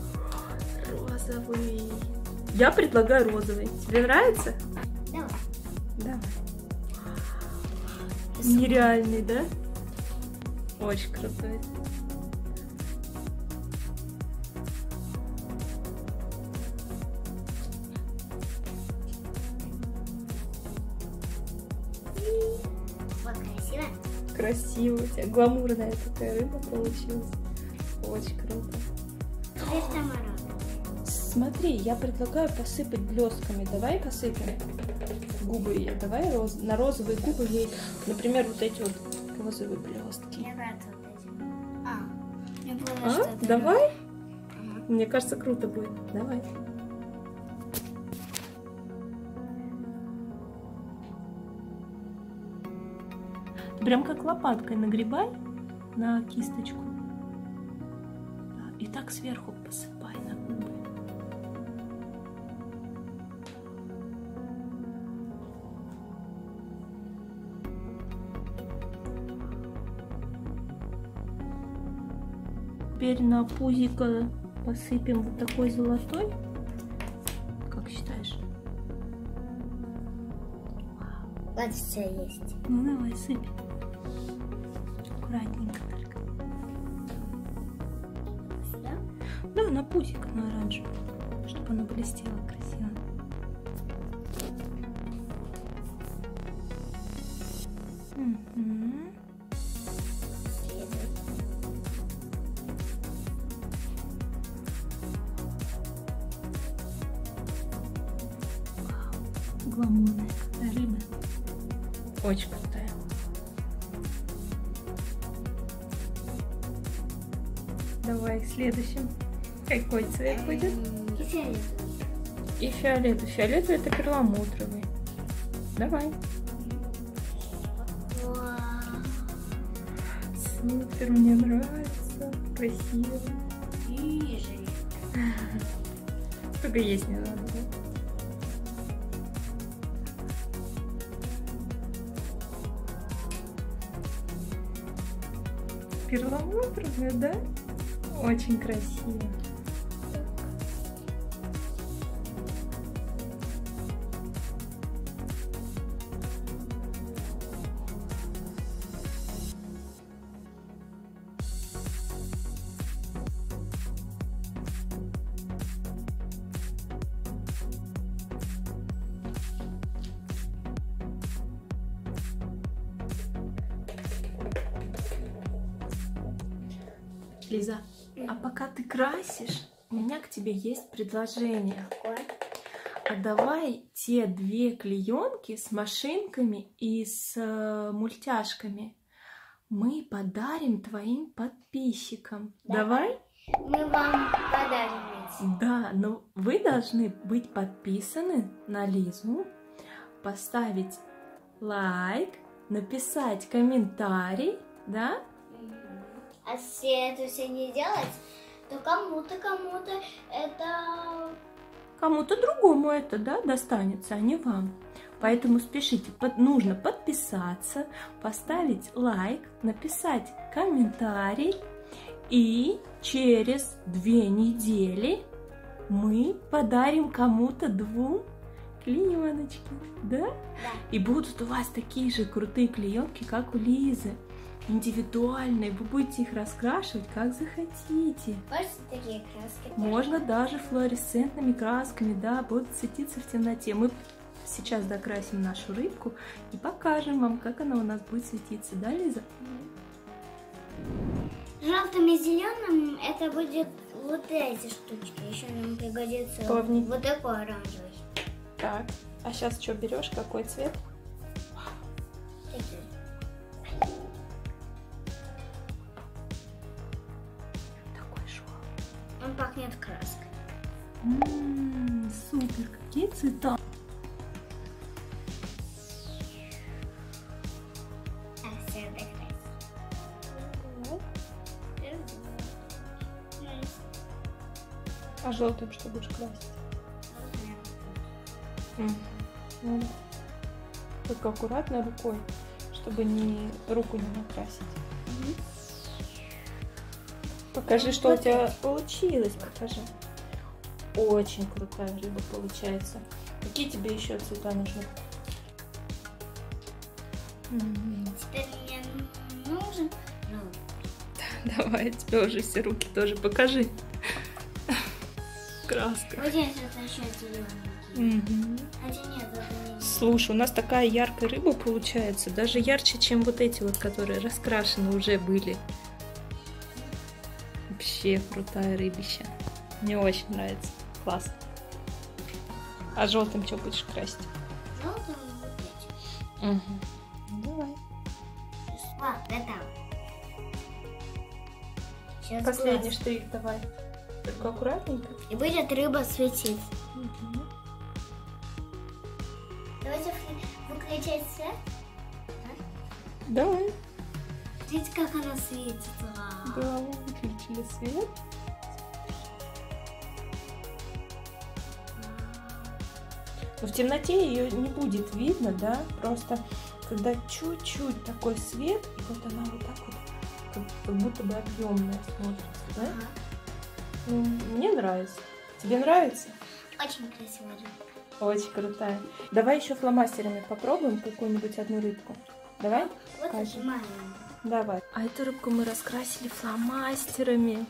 розовый. Я предлагаю розовый. Тебе нравится? Давай. Давай. Нереальный, да? Очень крутой. Вот красиво. Красиво у тебя. Гламурная такая рыба получилась. Очень круто. Теперь Тамара. Смотри, я предлагаю посыпать блестками. Давай посыпем губы ее. Давай на розовые губы ей, например, вот эти вот розовые блестки. Мне кажется, вот эти. Мне было что-то. Давай? Мне кажется, круто будет. Давай. Прям как лопаткой нагребай на кисточку. И так сверху посыпай на губы. Теперь на пузико посыпем вот такой золотой. Как считаешь? Вот все есть. Ну давай, сыпь. Аккуратненько только. Сюда? Да, на пузико, на оранжевый, чтобы оно блестело красиво. Гламурная какая рыба. Очень крутая. Давай к следующему. Какой цвет будет? И фиолетовый. И фиолетовый. Фиолетовый это перламутровый. Давай. Вау. Супер, мне нравится. Красиво. Вижу. Только есть не надо, да? Перламутровая, да? Очень красиво. Лиза, а пока ты красишь, у меня к тебе есть предложение. А давай те две клеенки с машинками и с мультяшками мы подарим твоим подписчикам. Давай. Давай? Мы вам подарим. Да, но вы должны быть подписаны на Лизу, поставить лайк, написать комментарий, да? А если это все не делать, то кому-то это... Кому-то другому это, да, достанется, а не вам. Поэтому спешите, нужно подписаться, поставить лайк, написать комментарий, и через 2 недели мы подарим кому-то 2 клееночки, да? Да. И будут у вас такие же крутые клеенки, как у Лизы, индивидуальные. Вы будете их раскрашивать, как захотите. Можно такие краски? Можно даже флуоресцентными красками, да, будут светиться в темноте. Мы сейчас докрасим нашу рыбку и покажем вам, как она у нас будет светиться, да, Лиза? Желтым и зеленым это будет вот эти штучки. Еще нам пригодится Помни. вот такой оранжевый. Так, а сейчас что берешь? Какой цвет? Такие. Такой шел. Он пахнет краской. Супер, какие цвета! А желтым что будешь красить? Только аккуратно рукой, чтобы руку не накрасить. Покажи, что у тебя получилось. Покажи. Очень крутая рыба получается. Какие тебе еще цвета нужны? Теперь мне нужен... Давай, тебе уже все руки тоже покажи. Краска. Вот здесь это еще зелененький. Хотя нет, это не... Слушай, у нас такая яркая рыба получается, даже ярче, чем вот эти вот, которые раскрашены уже были. Вообще крутая рыбища. Мне очень нравится. Класс. А желтым что будешь красить? Желтым вот эти. Давай. Вот, готово. Сейчас Последний глаз. штрих давай. Только аккуратненько. И будет рыба светиться. Давайте выключать свет. Давай. Смотрите, как она светится. Да, выключили свет. Но в темноте ее не будет видно, да? Просто когда чуть-чуть такой свет, и вот она вот так вот, как будто бы объемная смотрится, да? Мне нравится. Тебе нравится? Очень красивая рыбка. Очень крутая. Давай еще фломастерами попробуем какую-нибудь одну рыбку. Давай? Вот это маленькая. Давай. А эту рыбку мы раскрасили фломастерами.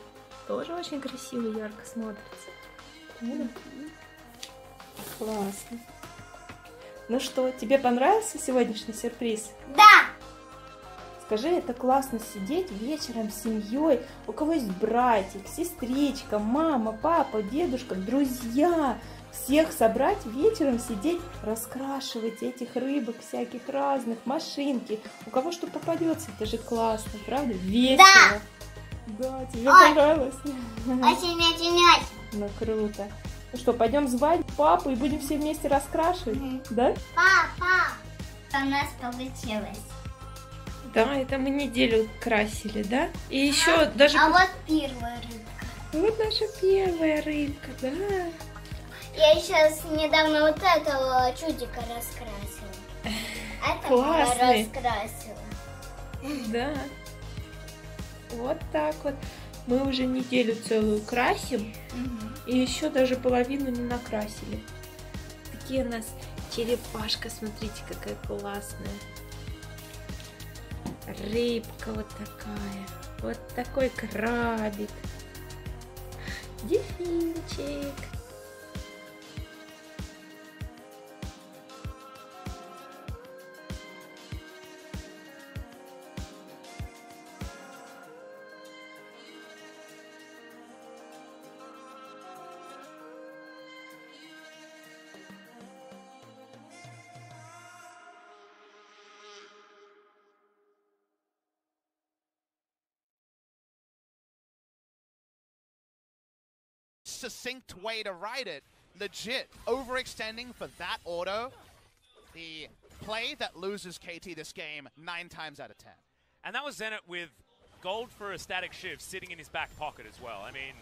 Тоже очень красиво и ярко смотрится. Классно. Ну что, тебе понравился сегодняшний сюрприз? Да! Скажи, это классно сидеть вечером с семьей, у кого есть братик, сестричка, мама, папа, дедушка, друзья. Всех собрать вечером, сидеть, раскрашивать этих рыбок всяких разных, машинки. У кого что попадется, это же классно, правда? Весело. Да, тебе понравилось? Очень-очень-очень. Ну, круто. Ну что, пойдем звать папу и будем все вместе раскрашивать, да? Папа, у нас получилось. Да, это мы неделю красили, да? И еще даже... А вот первая рыбка. Вот наша первая рыбка, да. Я сейчас недавно вот этого чудика раскрасила. Это я раскрасила. Да. Вот так вот. Мы уже неделю целую красим. И еще даже половину не накрасили. Такие у нас черепашка, смотрите, какая классная. Рыбка вот такая. Вот такой крабик. Дельфинчик. succinct way to write it. Legit, overextending for that auto. The play that loses KT this game 9 times out of 10. And that was Zenit with gold for a static shiv sitting in his back pocket as well. I mean,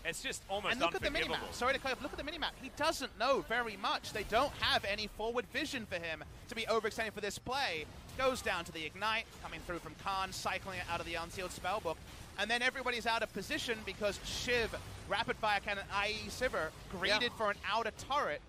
it's just almost and look unforgivable. at the minimap. Sorry to cut off. Look at the minimap. He doesn't know very much. They don't have any forward vision for him to be overextending for this play. Goes down to the Ignite, coming through from Khan, cycling it out of the unsealed spellbook. And then everybody's out of position because Shiv, Rapid Fire Cannon, i.e. Sivir, greeted for an outer turret.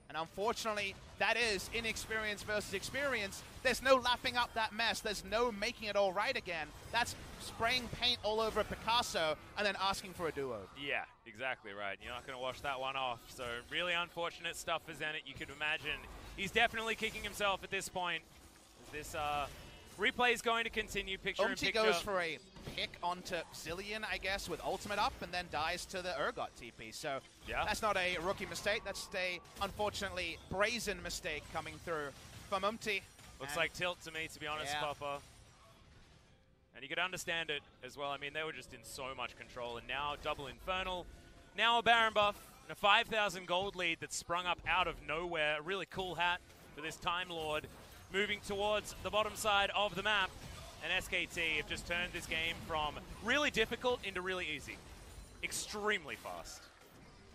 And unfortunately, that is inexperience versus experience. There's no lapping up that mess. There's no making it all right again. That's spraying paint all over Picasso and then asking for a duo. Yeah, exactly right. You're not going to wash that one off. So really unfortunate stuff for Zenit. You could imagine he's definitely kicking himself at this point. This replay is going to continue picture in picture. Goes for a pick onto Zillion, I guess, with ultimate up, and then dies to the Urgot TP. So that's not a rookie mistake. That's a, unfortunately, brazen mistake coming through from Umti. Looks like tilt to me, to be honest, Papa. And you could understand it as well. I mean, they were just in so much control. And now double Infernal. Now a Baron buff and a 5,000 gold lead that sprung up out of nowhere. A really cool hat for this Time Lord. Moving towards the bottom side of the map. And SKT have just turned this game from really difficult into really easy. Extremely fast.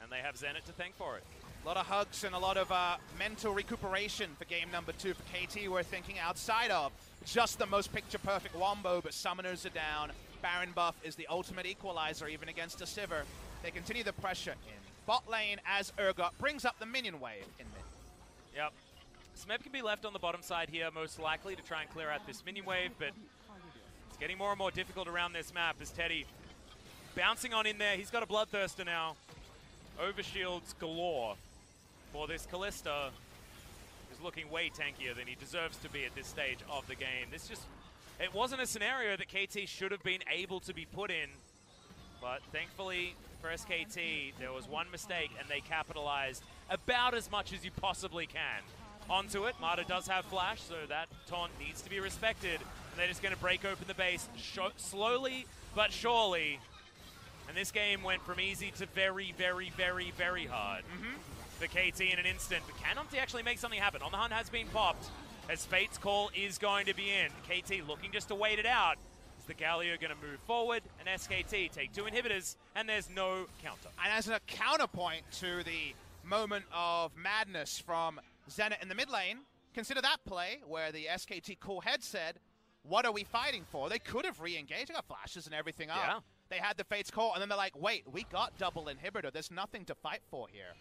And they have Zenit to thank for it. A lot of hugs and a lot of mental recuperation for game number 2 for KT. We're thinking outside of just the most picture-perfect wombo, but summoners are down. Baron buff is the ultimate equalizer even against a Sivir. They continue the pressure in bot lane as Urgot brings up the minion wave in mid. Yep. Smeb can be left on the bottom side here, most likely, to try and clear out this minion wave, but it's getting more and more difficult around this map as Teddy bouncing on in there. He's got a Bloodthirster now. Overshields galore for this Kalista, who's looking way tankier than he deserves to be at this stage of the game. It wasn't a scenario that KT should have been able to be put in, but thankfully for SKT, there was one mistake and they capitalized about as much as you possibly can. Onto it, Marta does have flash, so that taunt needs to be respected. And they're just going to break open the base slowly but surely. And this game went from easy to very, very, very, very hard for KT in an instant. But can Umti actually make something happen? On the Hunt has been popped as Fate's Call is going to be in. KT looking just to wait it out. Is the Galio going to move forward? And SKT take 2 inhibitors, and there's no counter. And as a counterpoint to the moment of madness from Zenit in the mid lane, consider that play where the SKT cool head said, what are we fighting for? They could have re-engaged. They got flashes and everything up. Yeah. They had the Fate's Call, and then they're like, wait, we got double inhibitor. There's nothing to fight for here.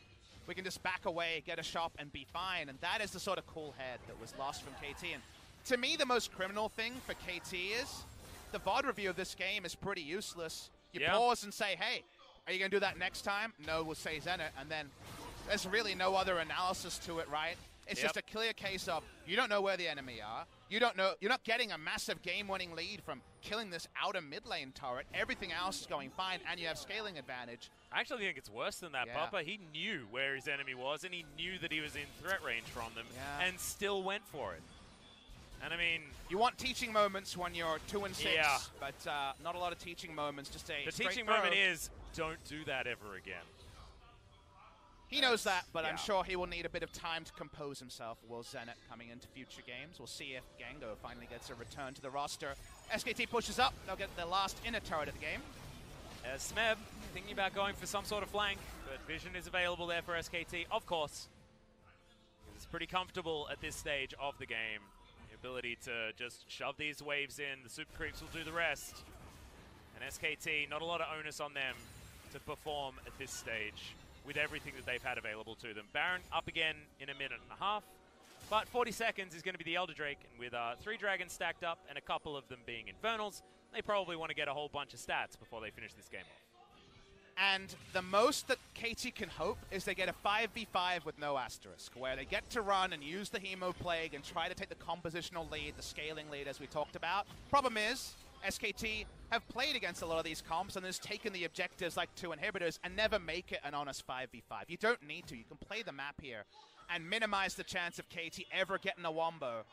We can just back away, get a shop, and be fine. And that is the sort of cool head that was lost from KT. And to me, the most criminal thing for KT is the VOD review of this game is pretty useless. You pause and say, hey, are you going to do that next time? No, we'll say Zenit. And then there's really no other analysis to it, right? It's just a clear case of you don't know where the enemy are. You don't know. You're not getting a massive game-winning lead from killing this outer mid lane turret. Everything else is going fine, and you have scaling advantage. I actually think it's worse than that, Papa. He knew where his enemy was, and he knew that he was in threat range from them, and still went for it. And I mean, you want teaching moments when you're 2-6, but not a lot of teaching moments. Just a the teaching moment is don't do that ever again. He knows that, but I'm sure he will need a bit of time to compose himself. Will Zenit coming into future games? We'll see if Gango finally gets a return to the roster. SKT pushes up. They'll get their last inner turret of the game. Smeb thinking about going for some sort of flank, but vision is available there for SKT, of course. It's pretty comfortable at this stage of the game. The ability to just shove these waves in. The super creeps will do the rest. And SKT, not a lot of onus on them to perform at this stage with everything that they've had available to them. Baron up again in a minute and a half, but 40 seconds is going to be the Elder Drake, and with 3 dragons stacked up and a couple of them being Infernals, they probably want to get a whole bunch of stats before they finish this game off. And the most that KT can hope is they get a 5v5 with no asterisk, where they get to run and use the Hemo Plague and try to take the compositional lead, the scaling lead, as we talked about. Problem is, SKT have played against a lot of these comps and has taken the objectives like 2 inhibitors and never make it an honest 5v5. You don't need to. You can play the map here and minimize the chance of KT ever getting a wombo.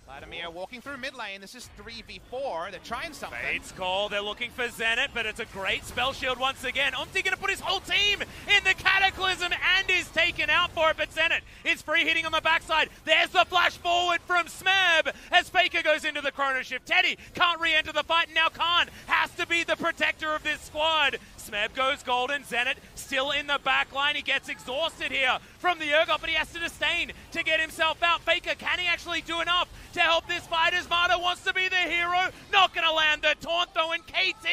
Vladimir walking through mid lane. This is 3v4. They're trying something. Fate's call. They're looking for Zenit, but it's a great spell shield once again. Umti going to put his whole team in the Cataclysm and is taken out for it, but Zenit is free hitting on the backside. There's the flash forward from Smeb as Faker goes into the Chrono Shift. Teddy can't re-enter the fight, and now Khan has to be the protector of this squad. Smeb goes golden. Zenit still in the back line. He gets exhausted here from the Urgot, but he has to disdain to get himself out. Faker, can he actually do enough to help this fight as Marta wants to be the hero? Not going to land the taunt though, and KT,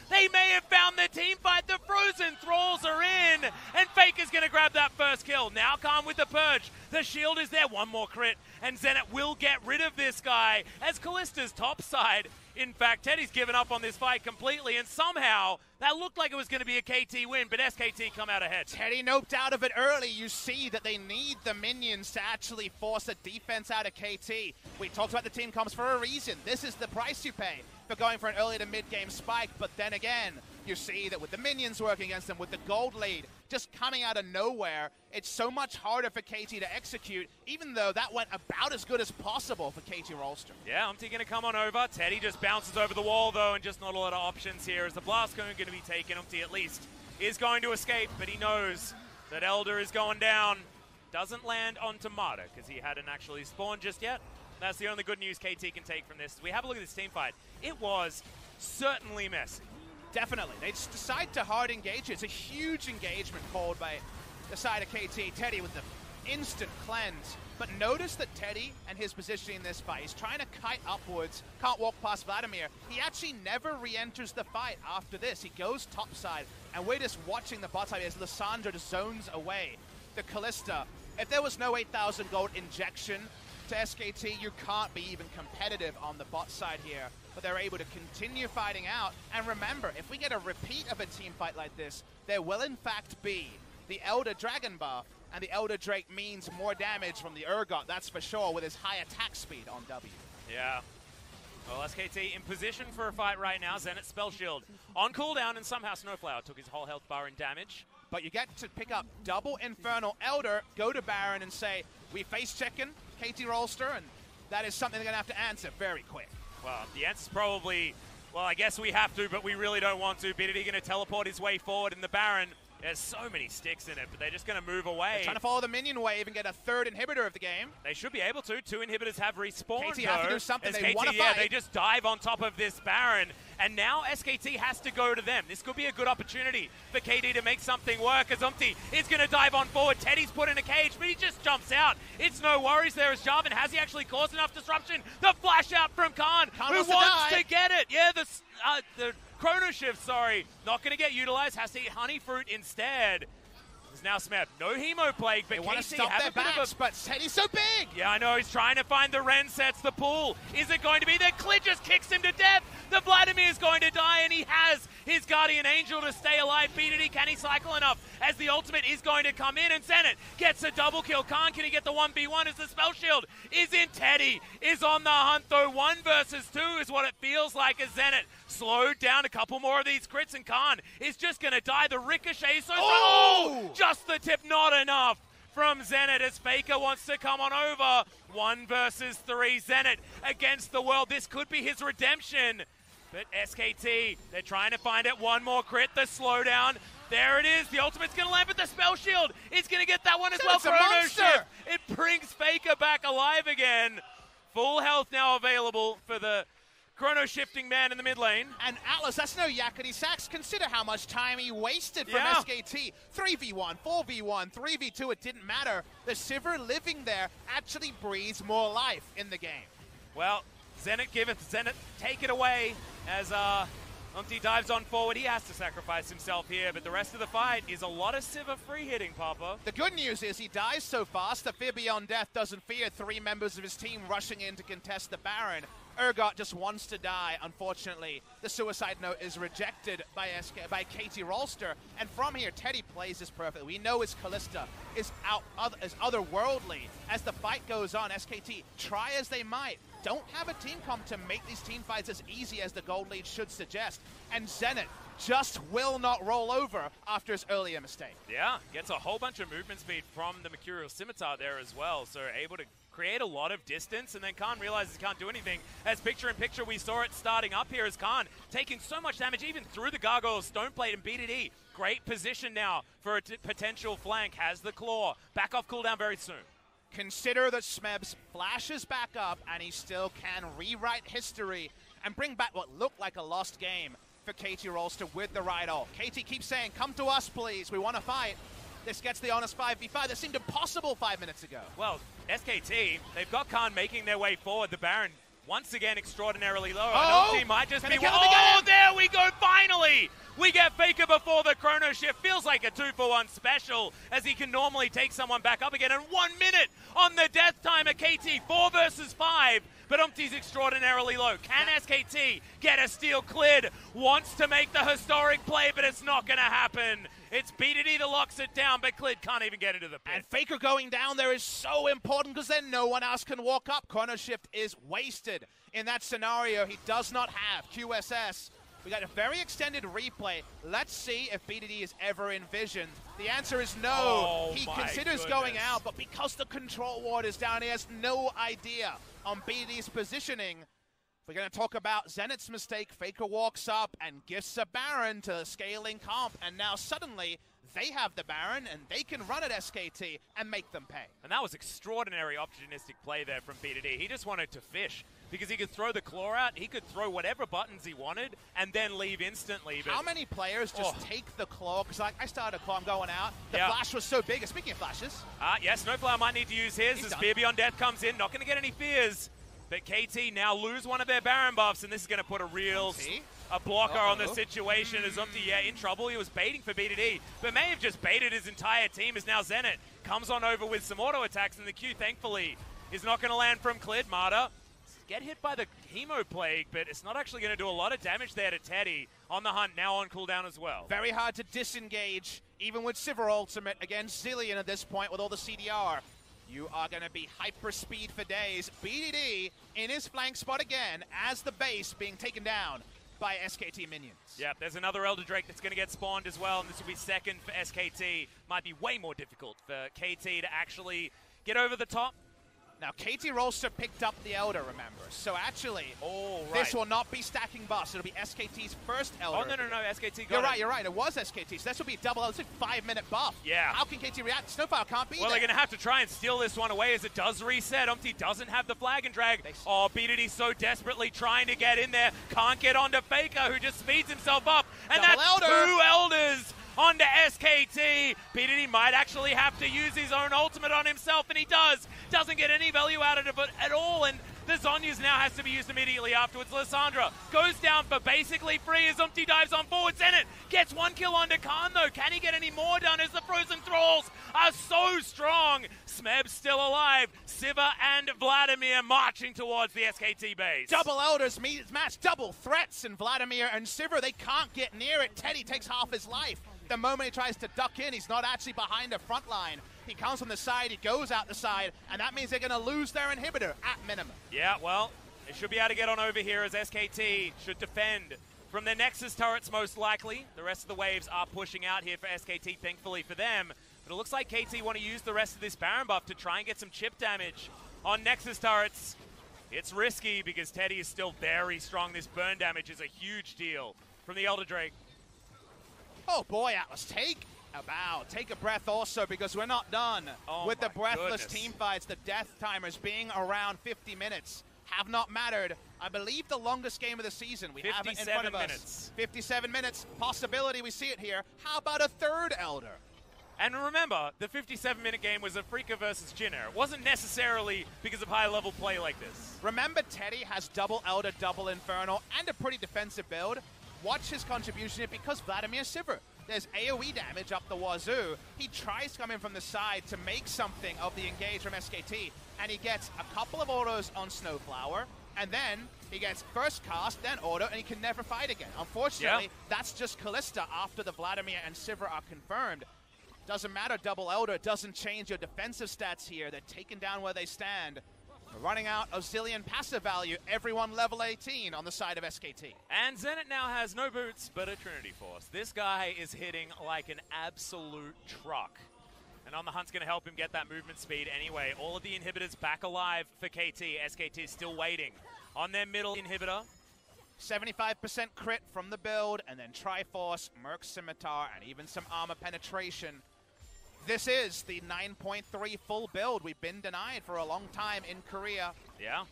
they may have found the team fight. The Frozen Thralls are in, and Faker's going to grab that first kill. Now Khan with the Purge. The shield is there. One more crit, and Zenit will get rid of this guy as Kallista's top side. In fact, Teddy's given up on this fight completely, and somehow that looked like it was going to be a KT win, but SKT come out ahead. Teddy noped out of it early. You see that they need the minions to actually force a defense out of KT. We talked about the team comps for a reason. This is the price you pay for going for an early to mid-game spike, but then again, you see that with the minions working against them, with the gold lead just coming out of nowhere, it's so much harder for KT to execute, even though that went about as good as possible for KT Rolster. Yeah, Umti going to come on over. Teddy just bounces over the wall, though, and just not a lot of options here as the blast cone going to be taken. Umti at least is going to escape, but he knows that Elder is going down. Doesn't land onto Marta because he hadn't actually spawned just yet. That's the only good news KT can take from this. We have a look at this team fight. It was certainly messy. Definitely. They just decide to hard engage. It's a huge engagement called by the side of KT. Teddy with the instant cleanse. But notice that Teddy and his positioning in this fight, he's trying to kite upwards, can't walk past Vladimir. He actually never re-enters the fight after this. He goes topside, and we're just watching the bot side as Lissandra just zones away. The Kalista, if there was no 8,000 gold injection to SKT, you can't be even competitive on the bot side here. But they're able to continue fighting out. And remember, if we get a repeat of a team fight like this, there will in fact be the Elder Dragon buff, and the Elder Drake means more damage from the Urgot, that's for sure, with his high attack speed on W. Yeah. Well, SKT in position for a fight right now. Zenit Spell Shield on cooldown, and somehow Snowflower took his whole health bar in damage. But you get to pick up double Infernal Elder, go to Baron and say, we face checking KT Rolster, and that is something they're going to have to answer very quick. Well, the answer's probably, well, I guess we have to, but we really don't want to. BDD going to teleport his way forward, and the Baron, there's so many sticks in it, but they're just going to move away. They're trying to follow the minion wave and get a third inhibitor of the game. They should be able to. 2 inhibitors have respawned, KT have to do something. They KT, want to yeah, fight. they just dive on top of this Baron, and now SKT has to go to them. This could be a good opportunity for KD to make something work, as Umti is going to dive on forward. Teddy's put in a cage, but he just jumps out. It's no worries there as Jarvan. Has he actually caused enough disruption? The flash out from Khan, who wants to get it. Yeah, the Chrono Shift, sorry, not going to get utilized. Has to eat Honey Fruit instead. There's now Smeb. No Hemo Plague, but they want to KT stop have their a bit backs, of a... but Teddy's so big! Yeah, I know. He's trying to find the Ren sets, the pool. Is it going to be there? Klid just kicks him to death. The Vladimir is going to die, and he has his Guardian Angel to stay alive. BDD, can he cycle enough? As the ultimate is going to come in, and Zenit gets a double kill. Khan, can he get the 1v1 as the spell shield is in? Teddy is on the hunt, though. 1 versus 2 is what it feels like as Zenit slowed down a couple more of these crits, and Khan is just going to die. The ricochet is so strong. Oh! Just the tip, not enough from Zenit as Faker wants to come on over. 1 versus 3, Zenit against the world. This could be his redemption. But SKT, they're trying to find it. 1 more crit, the slowdown. There it is. The ultimate's going to land, but the spell shield is going to get that one as well. Chrono Shift. It brings Faker back alive again. Full health now available for the Chrono Shifting man in the mid lane. And Atlas, that's no yakety sax. Consider how much time he wasted from SKT. 3v1, 4v1, 3v2, it didn't matter. The Sivir living there actually breathes more life in the game. Well, Zenit giveth, Zenit take it away as Umti dives on forward. He has to sacrifice himself here, but the rest of the fight is a lot of Sivir free hitting, Papa. The good news is he dies so fast, the fear beyond death doesn't fear 3 members of his team rushing in to contest the Baron. Urgot just wants to die, unfortunately. The suicide note is rejected by KT Rolster, and from here, Teddy plays this perfectly. We know his Kalista is otherworldly. As the fight goes on, SKT, try as they might, don't have a team comp to make these team fights as easy as the gold lead should suggest, and Zenit just will not roll over after his earlier mistake. Yeah, gets a whole bunch of movement speed from the Mercurial Scimitar there as well, so able to create a lot of distance, and then Khan realizes he can't do anything. As picture-in-picture, we saw it starting up here as Khan taking so much damage, even through the Gargoyle Stoneplate and BDD. Great position now for a potential flank. Has the claw. Back off cooldown very soon. Consider that Smebs flashes back up, and he still can rewrite history and bring back what looked like a lost game for KT Rolster with the right ult. KT keeps saying, come to us, please. We want to fight. This gets the honest 5v5 that seemed impossible 5 minutes ago. Well, SKT, they've got Khan making their way forward. The Baron, once again, extraordinarily low. Oh! Team might just be... Oh, there we go, finally! We get Faker before the chrono shift. Feels like a 2-for-1 special, as he can normally take someone back up again. And 1 minute on the death timer, KT, 4 versus 5. But Umpty's extraordinarily low. Can SKT get a steal cleared? Wants to make the historic play, but it's not going to happen. It's BDD that locks it down, but Clid can't even get into the pit. And Faker going down there is so important because then no one else can walk up. Chrono Shift is wasted in that scenario. He does not have QSS. We got a very extended replay. Let's see if BDD is ever envisioned. The answer is no. Oh, he considers going out, but because the control ward is down, he has no idea on BDD's positioning. We're going to talk about Zenith's mistake. Faker walks up and gifts a Baron to the scaling comp, and now suddenly they have the Baron, and they can run at SKT and make them pay. And that was extraordinary opportunistic play there from BDD. He just wanted to fish, because he could throw the claw out, he could throw whatever buttons he wanted, and then leave instantly. But how many players just take the claw? Because like, I started a claw, I'm going out. The flash was so big. Speaking of flashes. Yes, Snowflower might need to use his as Fear Beyond Death comes in. Not going to get any fears. But KT now lose one of their Baron buffs, and this is going to put a real blocker on the situation. As Umpty, in trouble. He was baiting for BDD, but may have just baited his entire team, as now Zenith comes on over with some auto attacks, and the Q, thankfully, is not going to land from Clid. Marta get hit by the Chemo Plague, but it's not actually going to do a lot of damage there to Teddy. On the hunt, now on cooldown as well. Very hard to disengage, even with Sivir Ultimate against Zillion at this point with all the CDR. You are going to be hyper speed for days. BDD in his flank spot again as the base being taken down by SKT minions. Yep, there's another Elder Drake that's going to get spawned as well, and this will be second for SKT. Might be way more difficult for KT to actually get over the top. Now, KT Rolster picked up the Elder, remember. So actually, this will not be stacking buffs. It'll be SKT's first Elder. Oh, no, SKT got You're right. It was SKT. So this will be a double Elder. It's a 5-minute buff. Yeah. How can KT react? Snowfire can't be Well, they're going to have to try and steal this one away as it does reset. Umpty doesn't have the flag and drag. BDD so desperately trying to get in there. Can't get onto Faker, who just speeds himself up. And double that's Elder. 2 Elders onto SKT. BDD might actually have to use his own ultimate on himself, and he does. Doesn't get any value out of it at all, and the Zhonya's now has to be used immediately afterwards. Lissandra goes down for basically free as Umpty dives on forward. Zenith gets 1 kill onto Khan, though. Can he get any more done as the Frozen Thralls are so strong? Smeb's still alive. Siva and Vladimir marching towards the SKT base. Double Elders match, double threats, and Vladimir and Sivir, they can't get near it. Teddy takes half his life. The moment he tries to duck in, he's not actually behind the front line. He comes from the side, he goes out the side, and that means they're going to lose their inhibitor at minimum. Yeah, well, they should be able to get on over here as SKT should defend from their Nexus turrets most likely. The rest of the waves are pushing out here for SKT, thankfully for them. But it looks like KT want to use the rest of this Baron buff to try and get some chip damage on Nexus turrets. It's risky because Teddy is still very strong. This burn damage is a huge deal from the Elder Drake. Oh boy, Atlas, take a bow. Take a breath also, because we're not done with the breathless team fights. The death timers being around 50 minutes have not mattered. I believe the longest game of the season. We have it in front of us. 57 minutes. Possibility, we see it here. How about a third Elder? And remember, the 57-minute game was a Freaka versus Jinner. It wasn't necessarily because of high-level play like this. Remember, Teddy has double Elder, double Inferno, and a pretty defensive build. Watch his contribution here because Vladimir Sivir. There's AoE damage up the wazoo. He tries to come in from the side to make something of the engage from SKT, and he gets a couple of autos on Snowflower, and then he gets first cast, then auto, and he can never fight again. Unfortunately, that's just Callista after the Vladimir and Sivir are confirmed. Doesn't matter, double Elder. It doesn't change your defensive stats here. They're taken down where they stand. We're running out of Zillion passive value. Everyone level 18 on the side of SKT. And Zenith now has no boots, but a Trinity Force. This guy is hitting like an absolute truck. And On the Hunt's going to help him get that movement speed anyway. All of the inhibitors back alive for KT. SKT is still waiting on their middle inhibitor. 75% crit from the build, and then Triforce, Merc Scimitar, and even some armor penetration. This is the 9.3 full build we've been denied for a long time in Korea. Yeah.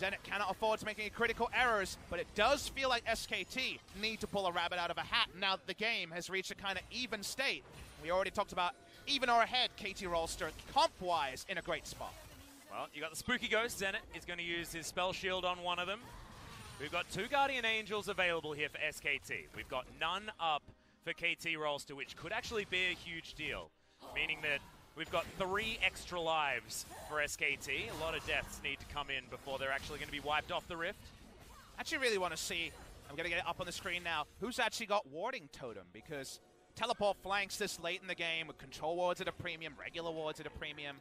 Zenit cannot afford to make any critical errors, but it does feel like SKT need to pull a rabbit out of a hat now that the game has reached a kind of even state. We already talked about even or ahead KT Rolster, comp-wise, in a great spot. Well, you got the Spooky Ghost. Zenit is going to use his Spell Shield on one of them. We've got 2 Guardian Angels available here for SKT. We've got none up for KT Rolster, which could actually be a huge deal, meaning that we've got 3 extra lives for SKT. A lot of deaths need to come in before they're actually going to be wiped off the Rift. I actually really want to see, I'm going to get it up on the screen now, who's actually got Warding Totem, because teleport flanks this late in the game with control wards at a premium, regular wards at a premium.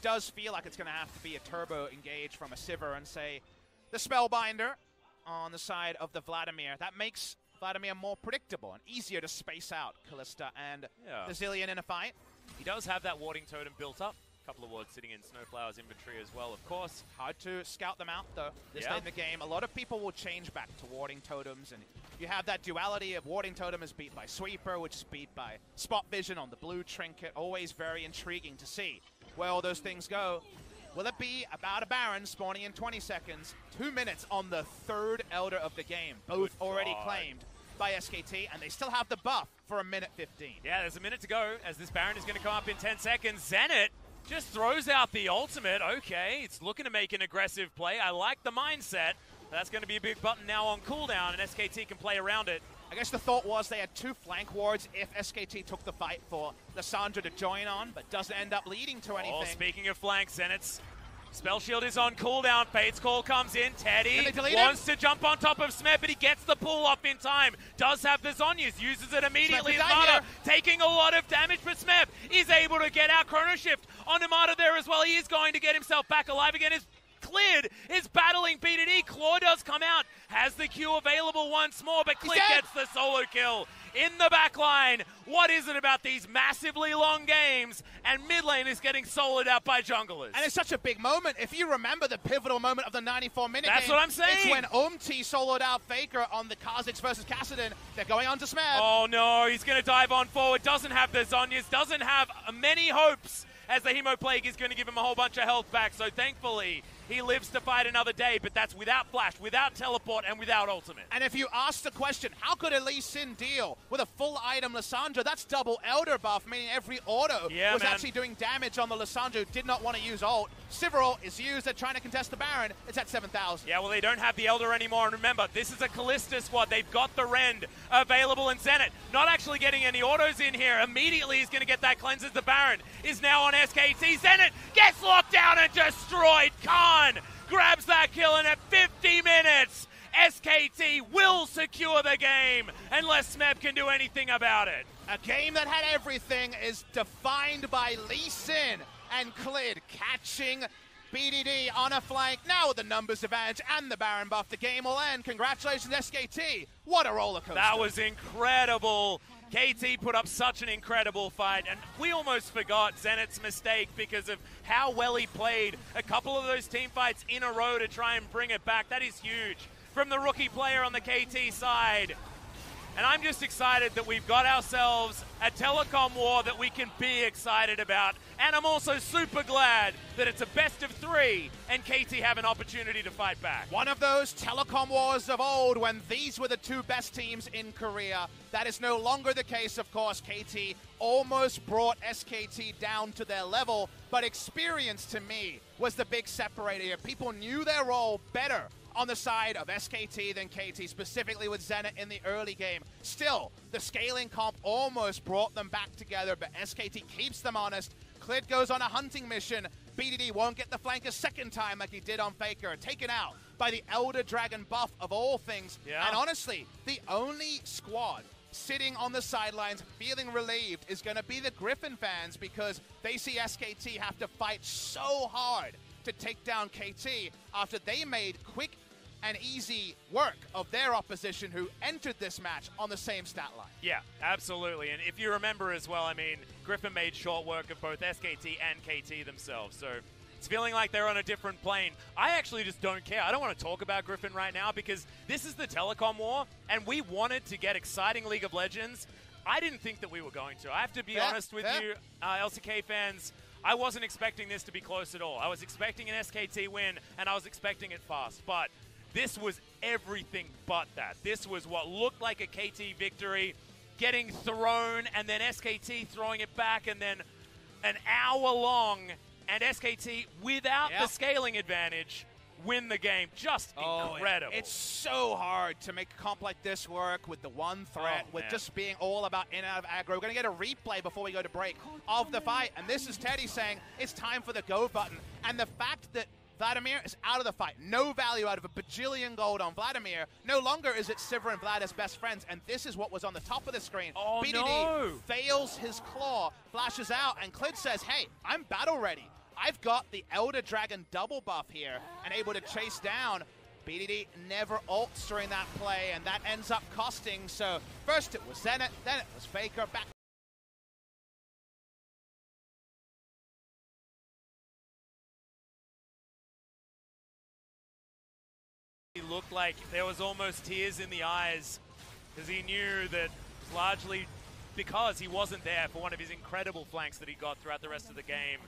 Does feel like it's going to have to be a turbo engage from a Sivir and say the Spellbinder on the side of the Vladimir. That makes Vladimir more predictable and easier to space out Kalista and the Zillion in a fight. He does have that Warding Totem built up. A couple of wards sitting in Snowflower's inventory as well, of course. Hard to scout them out, though, this late in the game. A lot of people will change back to Warding Totems, and you have that duality of Warding Totem is beat by Sweeper, which is beat by Spot Vision on the blue trinket. Always very intriguing to see where all those things go. Will it be about a Baron spawning in 20 seconds, 2 minutes on the 3rd Elder of the game, both already claimed by SKT, and they still have the buff for 1:15. Yeah, there's a minute to go as this Baron is going to come up in 10 seconds. Zenit just throws out the ultimate. Okay, it's looking to make an aggressive play. I like the mindset. That's going to be a big button now on cooldown, and SKT can play around it. I guess the thought was they had 2 flank wards if SKT took the fight for Lissandra to join on, but doesn't end up leading to anything. Oh, speaking of flanks, Zenit's Spell Shield is on cooldown. Fate's Call comes in. Teddy wants to jump on top of Smeb, but he gets the pull off in time. Does have the Zhonya's, uses it immediately. Armada taking a lot of damage, but Smeb is able to get out. Chrono Shift on Armada there as well. He is going to get himself back alive again. Clid is battling BDD. Claw does come out, has the Q available once more, but Clid gets the solo kill in the back line. What is it about these massively long games? And mid lane is getting soloed out by junglers. And it's such a big moment. If you remember the pivotal moment of the 94-minute game, that's what I'm saying. It's when Umti soloed out Faker on the Kha'Zix versus Kassadin. They're going on to Smeb. Oh no, he's going to dive on forward. Doesn't have the Zhonya's, doesn't have many hopes, as the Hemoplague is going to give him a whole bunch of health back. So thankfully, he lives to fight another day, but that's without flash, without teleport, and without ultimate. And if you ask the question, how could Lee Sin deal with a full item Lissandra? That's double Elder buff, meaning every auto was actually doing damage on the Lissandra who did not want to use ult. Sivir is used at trying to contest the Baron. It's at 7,000. Yeah, well, they don't have the Elder anymore. And remember, this is a Kalista squad. They've got the Rend available, and Zenit not actually getting any autos in here. Immediately, he's going to get that cleanses. The Baron is now on SKT. Zenit gets locked down and destroyed. Khan grabs that kill, and at 50 minutes, SKT will secure the game unless Smeb can do anything about it. A game that had everything is defined by Lee Sin and Clid catching BDD on a flank. Now with the numbers advantage and the Baron buff, the game will end. Congratulations, SKT. What a roller coaster. That was incredible. KT put up such an incredible fight, and we almost forgot Zenit's mistake because of how well he played a couple of those team fights in a row to try and bring it back. That is huge from the rookie player on the KT side. And I'm just excited that we've got ourselves a telecom war that we can be excited about. And I'm also super glad that it's a best of 3 and KT have an opportunity to fight back. One of those telecom wars of old when these were the 2 best teams in Korea. That is no longer the case, of course. KT almost brought SKT down to their level, but experience to me was the big separator here. People knew their role better on the side of SKT than KT, specifically with Zenit in the early game. Still, the scaling comp almost brought them back together, but SKT keeps them honest. Clid goes on a hunting mission. BDD won't get the flank a second time like he did on Faker. Taken out by the Elder Dragon buff of all things. Yeah. And honestly, the only squad sitting on the sidelines feeling relieved is going to be the Griffin fans, because they see SKT have to fight so hard to take down KT after they made quick and easy work of their opposition who entered this match on the same stat line. Yeah, absolutely. And if you remember as well, I mean, Griffin made short work of both SKT and KT themselves. So it's feeling like they're on a different plane. I actually just don't care. I don't want to talk about Griffin right now because this is the telecom war, and we wanted to get exciting League of Legends. I didn't think that we were going to. I have to be honest with you, LCK fans. I wasn't expecting this to be close at all. I was expecting an SKT win, and I was expecting it fast. But this was everything but that. This was what looked like a KT victory, getting thrown, and then SKT throwing it back, and then an hour long, and SKT, without the scaling advantage, win the game. Just incredible. It's so hard to make a comp like this work with the one threat, with just being all about in and out of aggro. We're going to get a replay before we go to break of the fight, and this is Teddy saying it's time for the go button. And the fact that Vladimir is out of the fight. No value out of a bajillion gold on Vladimir. No longer is it Sivir and Vlad as best friends, and this is what was on the top of the screen. Oh, BDD no. fails his claw, flashes out, and Clid says, hey, I'm battle ready. I've got the Elder Dragon double buff here and able to chase down. BDD never ults during that play, and that ends up costing. So first it was Zenit, then it was Faker, back. He looked like there was almost tears in the eyes because he knew that largely because he wasn't there for one of his incredible flanks that he got throughout the rest of the game.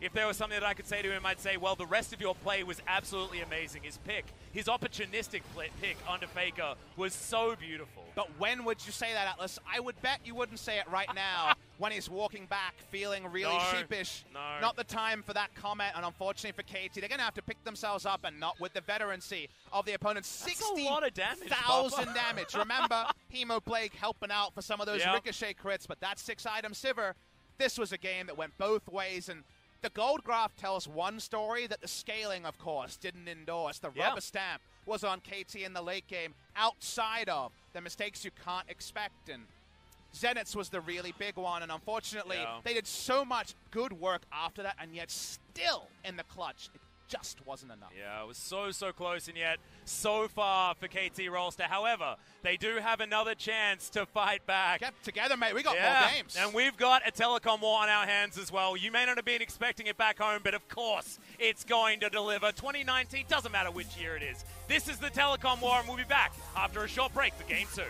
If there was something that I could say to him, I'd say, well, the rest of your play was absolutely amazing. His pick, his opportunistic pick onto Faker was so beautiful. But when would you say that, Atlas? I would bet you wouldn't say it right now when he's walking back feeling really sheepish. No. Not the time for that comment, and unfortunately for KT, they're going to have to pick themselves up, and not with the veterancy of the opponent. 60,000 damage. Remember, Hemo Plague helping out for some of those ricochet crits, but that's 6-item Sivir. This was a game that went both ways, and the gold graph tells one story that the scaling, of course, didn't endorse. The rubber stamp was on KT in the late game outside of the mistakes you can't expect. And Zenit's was the really big one. And unfortunately, they did so much good work after that, and yet still in the clutch, it just wasn't enough. Yeah, it was so close, and yet so far for KT Rolster. However, they do have another chance to fight back. Get together, mate. We got more games. And we've got a telecom war on our hands as well. You may not have been expecting it back home, but of course it's going to deliver. 2019, doesn't matter which year it is. This is the telecom war, and we'll be back after a short break for Game 2.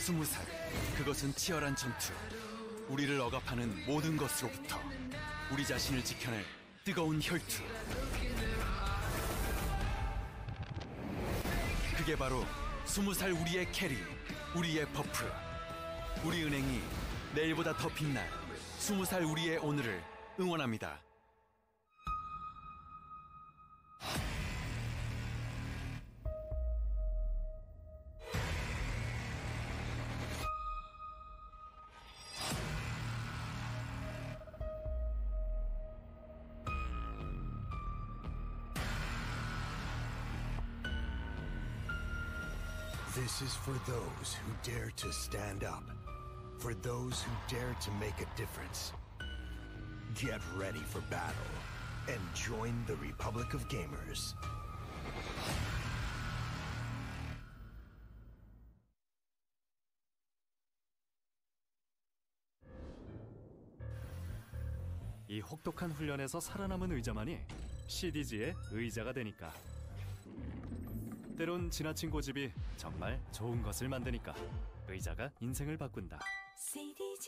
스무 살, 그것은 치열한 전투. 우리를 억압하는 모든 것으로부터 우리 자신을 지켜낼 뜨거운 혈투. 그게 바로 20살 우리의 캐리, 우리의 버프. 우리은행이 내일보다 더 빛날 20살 우리의 오늘을 응원합니다. This is for those who dare to stand up. For those who dare to make a difference. Get ready for battle and join the Republic of Gamers. 이 혹독한 훈련에서 살아남은 의자만이 CDG의 의자가 되니까. 때론 지나친 고집이 정말 좋은 것을 만드니까 의자가 인생을 바꾼다. CDG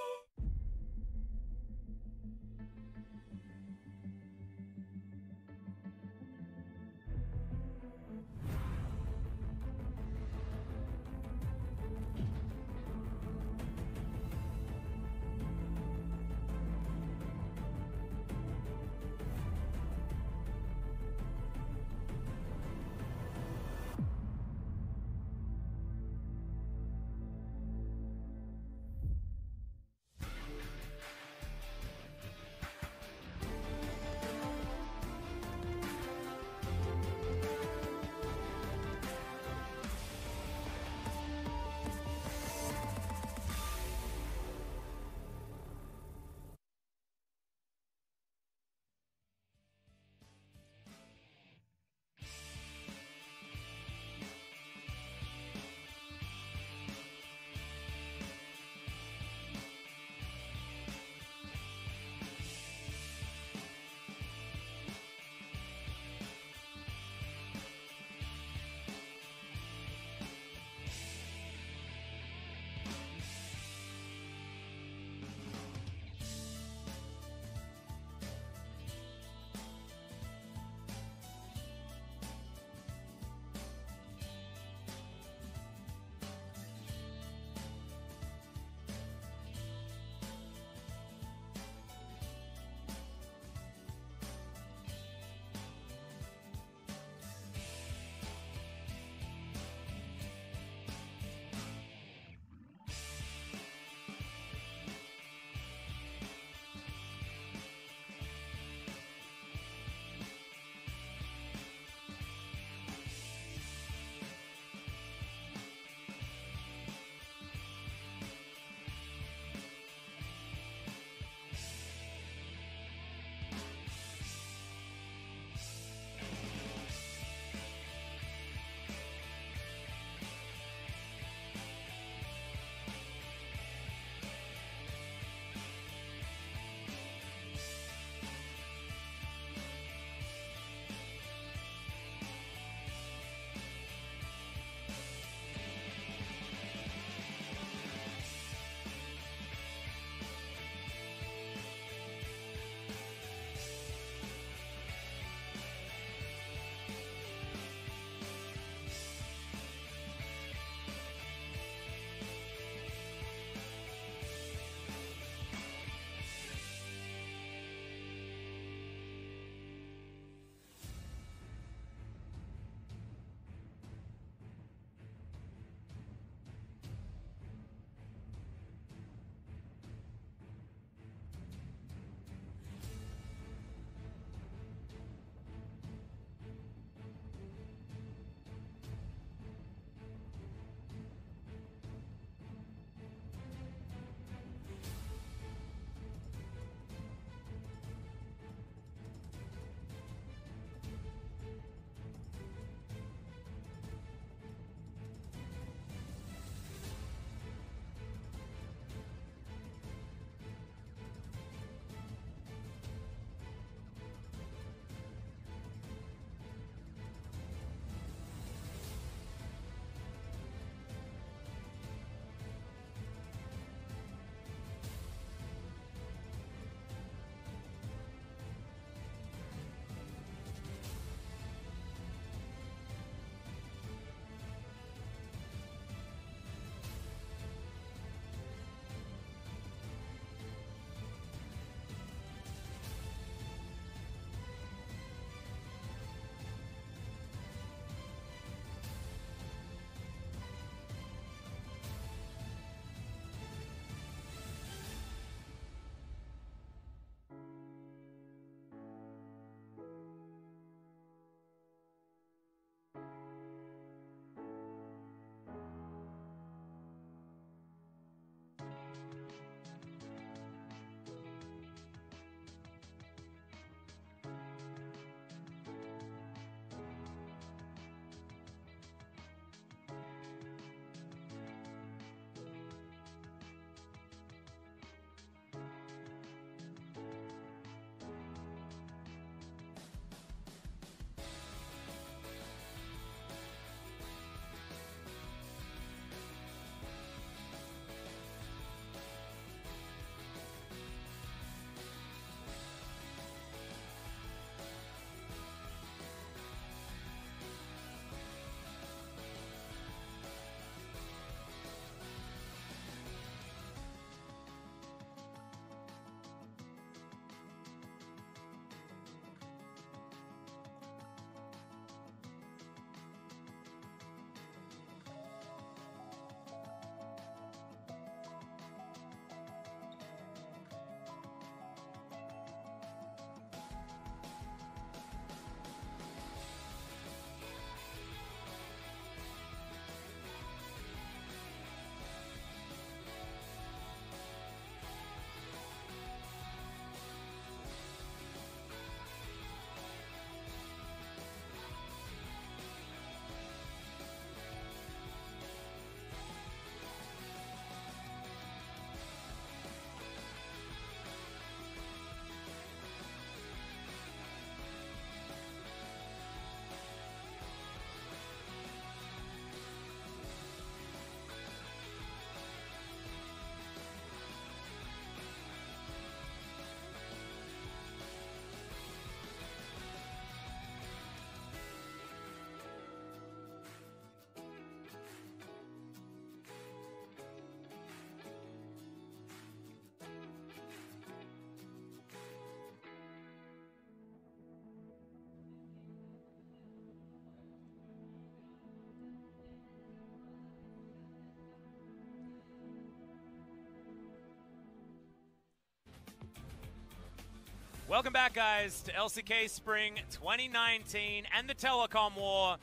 Welcome back, guys, to LCK Spring 2019 and the Telecom War.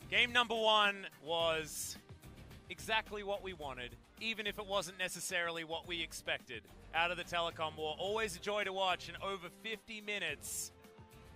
Game number 1 was exactly what we wanted, even if it wasn't necessarily what we expected out of the Telecom War. Always a joy to watch, and over 50 minutes.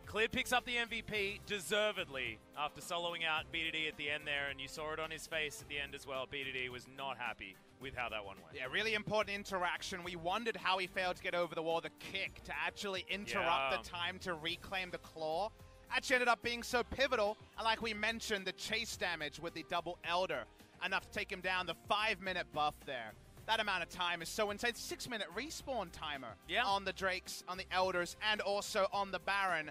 Clear picks up the MVP deservedly after soloing out BDD at the end there, and you saw it on his face at the end as well. BDD was not happy with how that one went. Yeah, really important interaction. We wondered how he failed to get over the wall. The kick to actually interrupt the time to reclaim the claw actually ended up being so pivotal. And like we mentioned, the chase damage with the double Elder, enough to take him down. The 5-minute buff there. That amount of time is so insane. 6-minute respawn timer on the Drakes, on the Elders, and also on the Baron.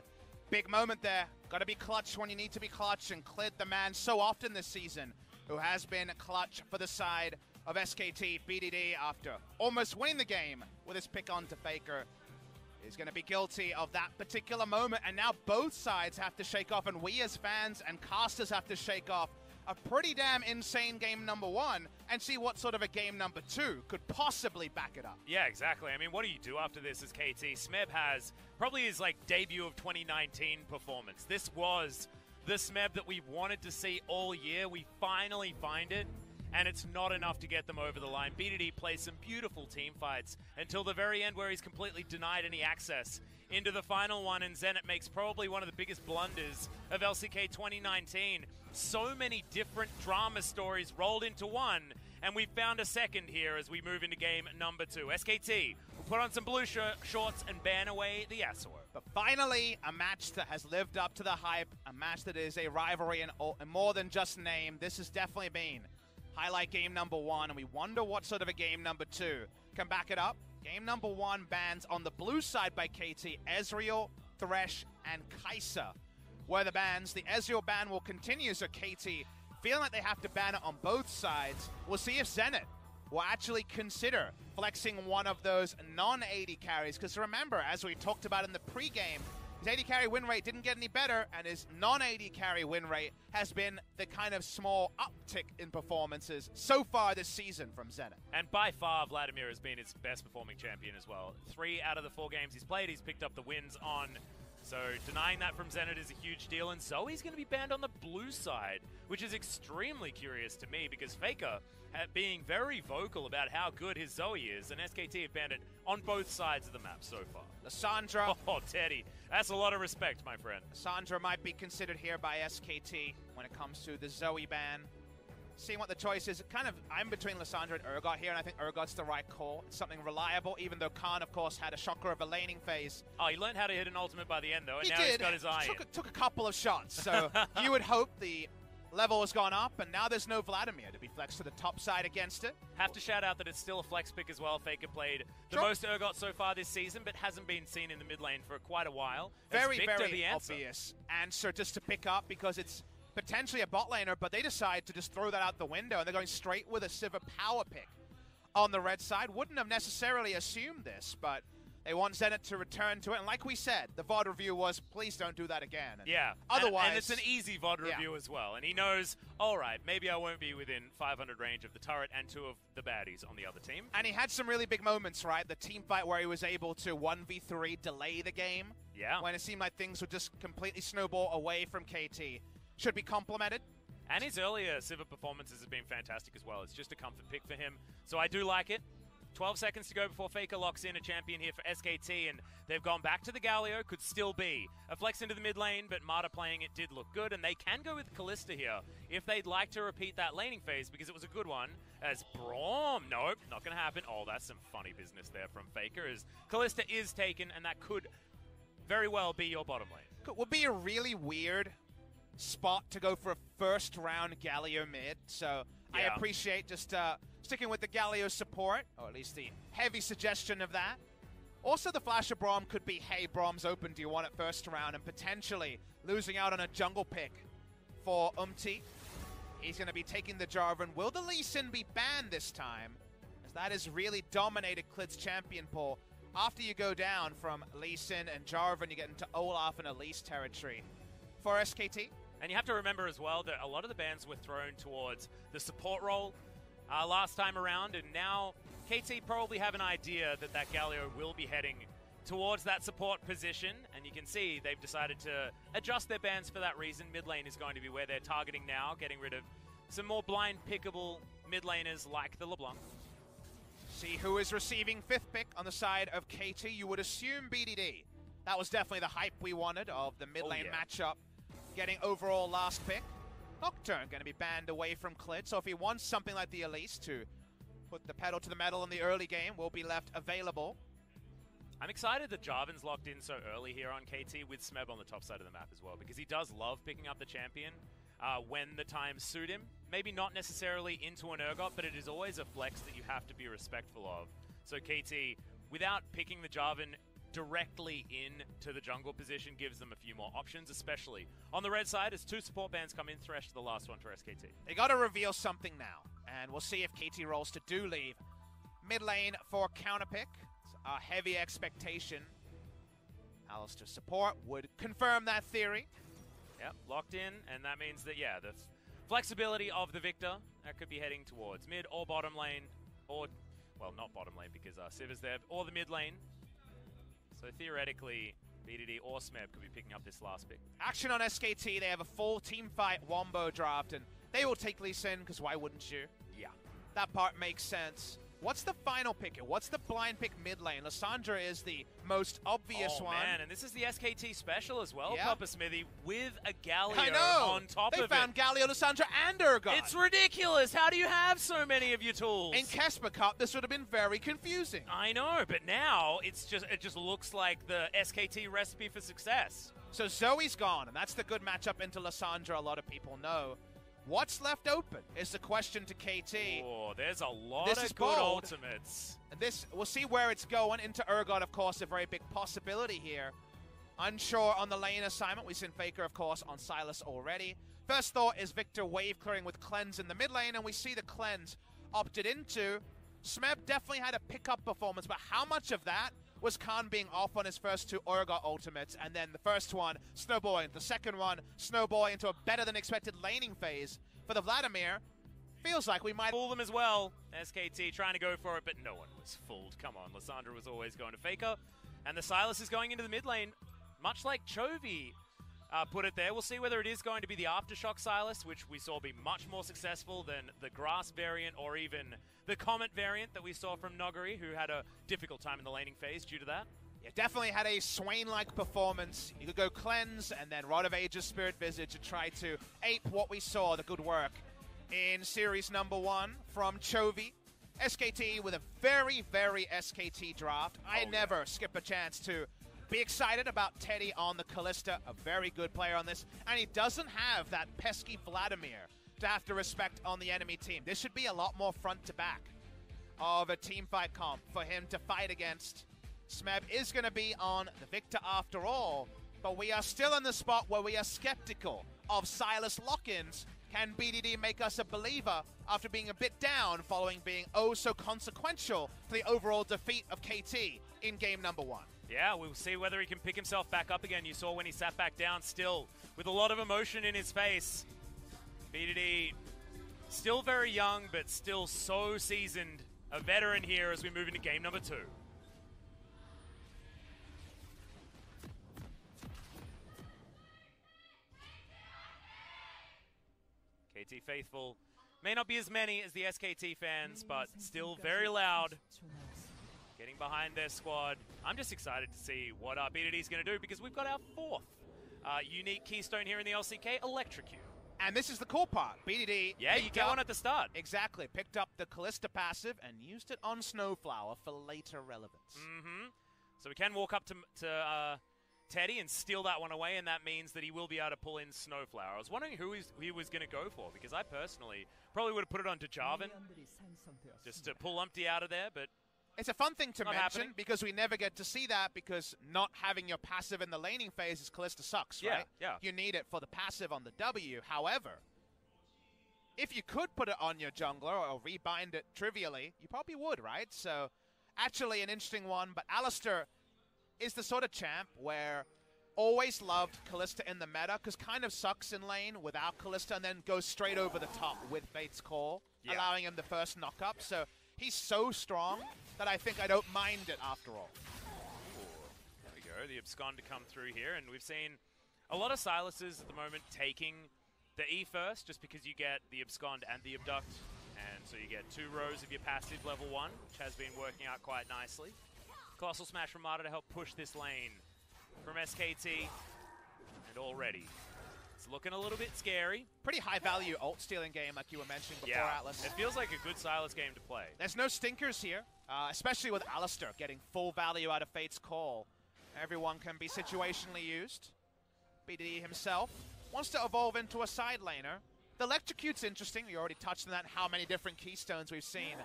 Big moment there. Got to be clutch when you need to be clutch, and Clid, the man so often this season who has been clutch for the side of SKT. BDD, after almost winning the game with his pick on to Faker, is going to be guilty of that particular moment. And now both sides have to shake off, and we as fans and casters have to shake off a pretty damn insane game number 1 and see what sort of a game number 2 could possibly back it up. Yeah, exactly. I mean, what do you do after this as KT? Smeb has probably his debut of 2019 performance. This was the Smeb that we wanted to see all year. We finally find it, and it's not enough to get them over the line. BDD plays some beautiful team fights until the very end, where he's completely denied any access into the final one, and Zenit makes probably one of the biggest blunders of LCK 2019. So many different drama stories rolled into one, and we found a second here as we move into game number 2. SKT will put on some blue shorts and ban away the Yasuo. But finally, a match that has lived up to the hype, a match that is a rivalry and more than just name. This has definitely been highlight game number 1, and we wonder what sort of a game number 2 can back it up. Game number 1 bans on the blue side by KT, Ezreal, Thresh, and Kai'Sa were the bans. The Ezreal ban will continue, so KT feeling like they have to ban it on both sides. We'll see if Zenit will actually consider flexing one of those non-AD carries, because remember, as we talked about in the pregame, his AD carry win rate didn't get any better, and his non-AD carry win rate has been the kind of small uptick in performances so far this season from Zenit. And by far, Vladimir has been its best performing champion as well. 3 out of the 4 games he's played, he's picked up the wins on. So denying that from Zenit is a huge deal, and Zoe's going to be banned on the blue side, which is extremely curious to me, because Faker being very vocal about how good his Zoe is, and SKT have banned it on both sides of the map so far. Lissandra. Oh, Teddy. That's a lot of respect, my friend. Lissandra might be considered here by SKT when it comes to the Zoe ban. Seeing what the choice is, I'm between Lissandra and Urgot here, and I think Urgot's the right call. It's something reliable, even though Khan, of course, had a shocker of a laning phase. Oh, he learned how to hit an ultimate by the end, though, and now did. He's got his eye in. Took a couple of shots, so you would hope the level has gone up, and now there's no Vladimir to be flexed to the top side against it. Have to shout out that it's still a flex pick as well. Faker played the most Urgot so far this season, but hasn't been seen in the mid lane for quite a while. Very obvious answer just to pick up, because it's potentially a bot laner, but they decide to just throw that out the window, and they're going straight with a Sivir power pick on the red side. Wouldn't have necessarily assumed this, but they want Zenit to return to it. And like we said, the VOD review was, please don't do that again. And yeah. Otherwise, and it's an easy VOD review as well. And he knows, all right, maybe I won't be within 500 range of the turret and 2 of the baddies on the other team. And he had some really big moments, right? The team fight where he was able to 1v3 delay the game. Yeah. When it seemed like things would just completely snowball away from KT. Should be complimented. And his earlier Sivir performances have been fantastic as well. It's just a comfort pick for him. So I do like it. 12 seconds to go before Faker locks in a champion here for SKT, and they've gone back to the Galio. Could still be a flex into the mid lane, but Marta playing it did look good, and they can go with Kalista here if they'd like to repeat that laning phase, because it was a good one. As Braum, nope, not going to happen. Oh, that's some funny business there from Faker, as Kalista is taken, and that could very well be your bottom lane. Would be a really weird spot to go for a first round Galio mid, so I appreciate just sticking with the Galio support, or at least the heavy suggestion of that. Also, the flash of Braum could be, hey, Braum's open, do you want it first round, and potentially losing out on a jungle pick for Umti. He's going to be taking the Jarvan. Will the Lee Sin be banned this time? As that has really dominated Clid's champion pool. After you go down from Lee Sin and Jarvan, you get into Olaf and Elise territory for SKT. And you have to remember as well that a lot of the bans were thrown towards the support role last time around, and now KT probably have an idea that that Galio will be heading towards that support position, and you can see they've decided to adjust their bans for that reason. Mid lane is going to be where they're targeting now, getting rid of some more blind pickable mid laners like the LeBlanc. See who is receiving 5th pick on the side of KT. You would assume BDD. That was definitely the hype we wanted of the mid lane matchup. Getting overall last pick. Nocturne going to be banned away from Clit, so if he wants something like the Elise to put the pedal to the metal in the early game, will be left available. I'm excited that Jarvan's locked in so early here on KT with Smeb on the top side of the map as well, because he does love picking up the champion when the times suit him. Maybe not necessarily into an Urgot, but it is always a flex that you have to be respectful of. So KT, without picking the Jarvan directly into the jungle position, gives them a few more options, especially on the red side as 2 support bans come in. Thresh, the last one for SKT. They got to reveal something now, and we'll see if KT rolls to do leave. Mid lane for counter pick. A heavy expectation. Alistair support would confirm that theory. Yep, locked in, and that means that, yeah, the flexibility of the Victor, that could be heading towards mid or bottom lane, or, well, not bottom lane because Civ is there, or the mid lane. So theoretically, BDD or Smeb could be picking up this last pick. Action on SKT, they have a full team fight Wombo draft, and they will take Lee Sin, because why wouldn't you? Yeah. That part makes sense. What's the final pick here? What's the blind pick mid lane? Lissandra is the most obvious one. Oh, man, and this is the SKT special as well, Yeah. Papa Smithy, with a Galio I know. on top of it. They found Galio, Lissandra, and Urgot. It's ridiculous. How do you have so many of your tools? In Kesper Cup, this would have been very confusing. I know, but now it just looks like the SKT recipe for success. So Zoe's gone, and that's the good matchup into Lissandra, a lot of people know. What's left open is the question to KT. Oh, there's a lot This of is good bold. ultimates. And we'll see where it's going. Into Urgot, of course, a very big possibility here. Unsure on the lane assignment. We've seen Faker, of course, on Sylas already. First thought is Victor wave clearing with Cleanse in the mid lane, and we see the Cleanse opted into. Smeb definitely had a pickup performance, but how much of that was Khan being off on his first 2 Urgot ultimates, and then the first one snowballing, the second one snowballing into a better than expected laning phase for the Vladimir. Feels like we might fool them as well. SKT trying to go for it, but no one was fooled. Come on, Lissandra was always going to Faker, and the Sylas is going into the mid lane, much like Chovy put it there. We'll see whether it is going to be the Aftershock Sylas, which we saw be much more successful than the Grass variant or even the Comet variant that we saw from Nogari, who had a difficult time in the laning phase due to that. Yeah, definitely had a Swain-like performance. You could go Cleanse and then Rod of Ages, Spirit Visage, and try to ape what we saw, the good work in Series number 1 from Chovy. SKT with a very, very SKT draft. I never skip a chance to be excited about Teddy on the Kalista, a very good player on this, and he doesn't have that pesky Vladimir to have to respect on the enemy team. This should be a lot more front to back of a team fight comp for him to fight against. Smeb is going to be on the Victor after all, but we are still in the spot where we are skeptical of Sylas lock-ins. Can BDD make us a believer after being a bit down following being oh so consequential to the overall defeat of KT in game number 1? Yeah, we'll see whether he can pick himself back up again. You saw when he sat back down still with a lot of emotion in his face. BDD still very young, but still so seasoned. A veteran here as we move into game number 2. KT faithful may not be as many as the SKT fans, but still very loud. Getting behind their squad. I'm just excited to see what BDD is going to do because we've got our 4th unique keystone here in the LCK, Electrocute. And this is the cool part. BDD. Yeah, you get one at the start. Exactly. Picked up the Kalista passive and used it on Snowflower for later relevance. So we can walk up to Teddy and steal that one away, and that means that he will be able to pull in Snowflower. I was wondering who he was going to go for, because I personally probably would have put it on to Jarvan just to pull Umpty out of there, but it's a fun thing to mention happening. because we never get to see that because not having your passive in the laning phase is Kalista sucks, right? Yeah. You need it for the passive on the W. However, if you could put it on your jungler or rebind it trivially, you probably would, right? So actually an interesting one, but Alistair is the sort of champ where always loved Kalista in the meta because kind of sucks in lane without Kalista and then goes straight over the top with Fate's Call, allowing him the first knock-up. So he's so strong that I think I don't mind it after all. go. The Abscond to come through here, and we've seen a lot of Silas's at the moment taking the E first, just because you get the Abscond and the Abduct, and so you get 2 rows of your passive level 1, which has been working out quite nicely. Colossal Smash from Mata to help push this lane from SKT, and already it's looking a little bit scary. Pretty high value ult stealing game like you were mentioning before, Atlas. It feels like a good Sylas game to play. There's no stinkers here, especially with Alistair getting full value out of Fate's Call. Everyone can be situationally used. BDD himself wants to evolve into a side laner. The Electrocute's interesting. You already touched on that, how many different keystones we've seen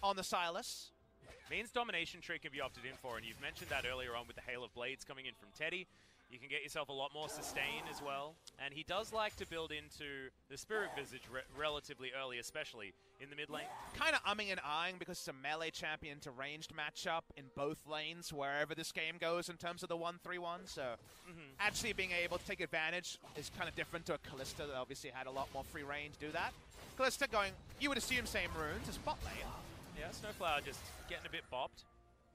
on the Sylas. Means Domination Tree can be opted in for, and you've mentioned that earlier on with the Hail of Blades coming in from Teddy. You can get yourself a lot more sustain as well. And he does like to build into the Spirit Visage relatively early, especially in the mid lane. Kind of umming and eyeing because it's a melee champion to ranged matchup in both lanes, wherever this game goes in terms of the 1-3-1. So actually being able to take advantage is kind of different to a Kalista that obviously had a lot more free reign to do that. Kalista going, you would assume same runes as bot lane. Yeah, Snowflower just getting a bit bopped.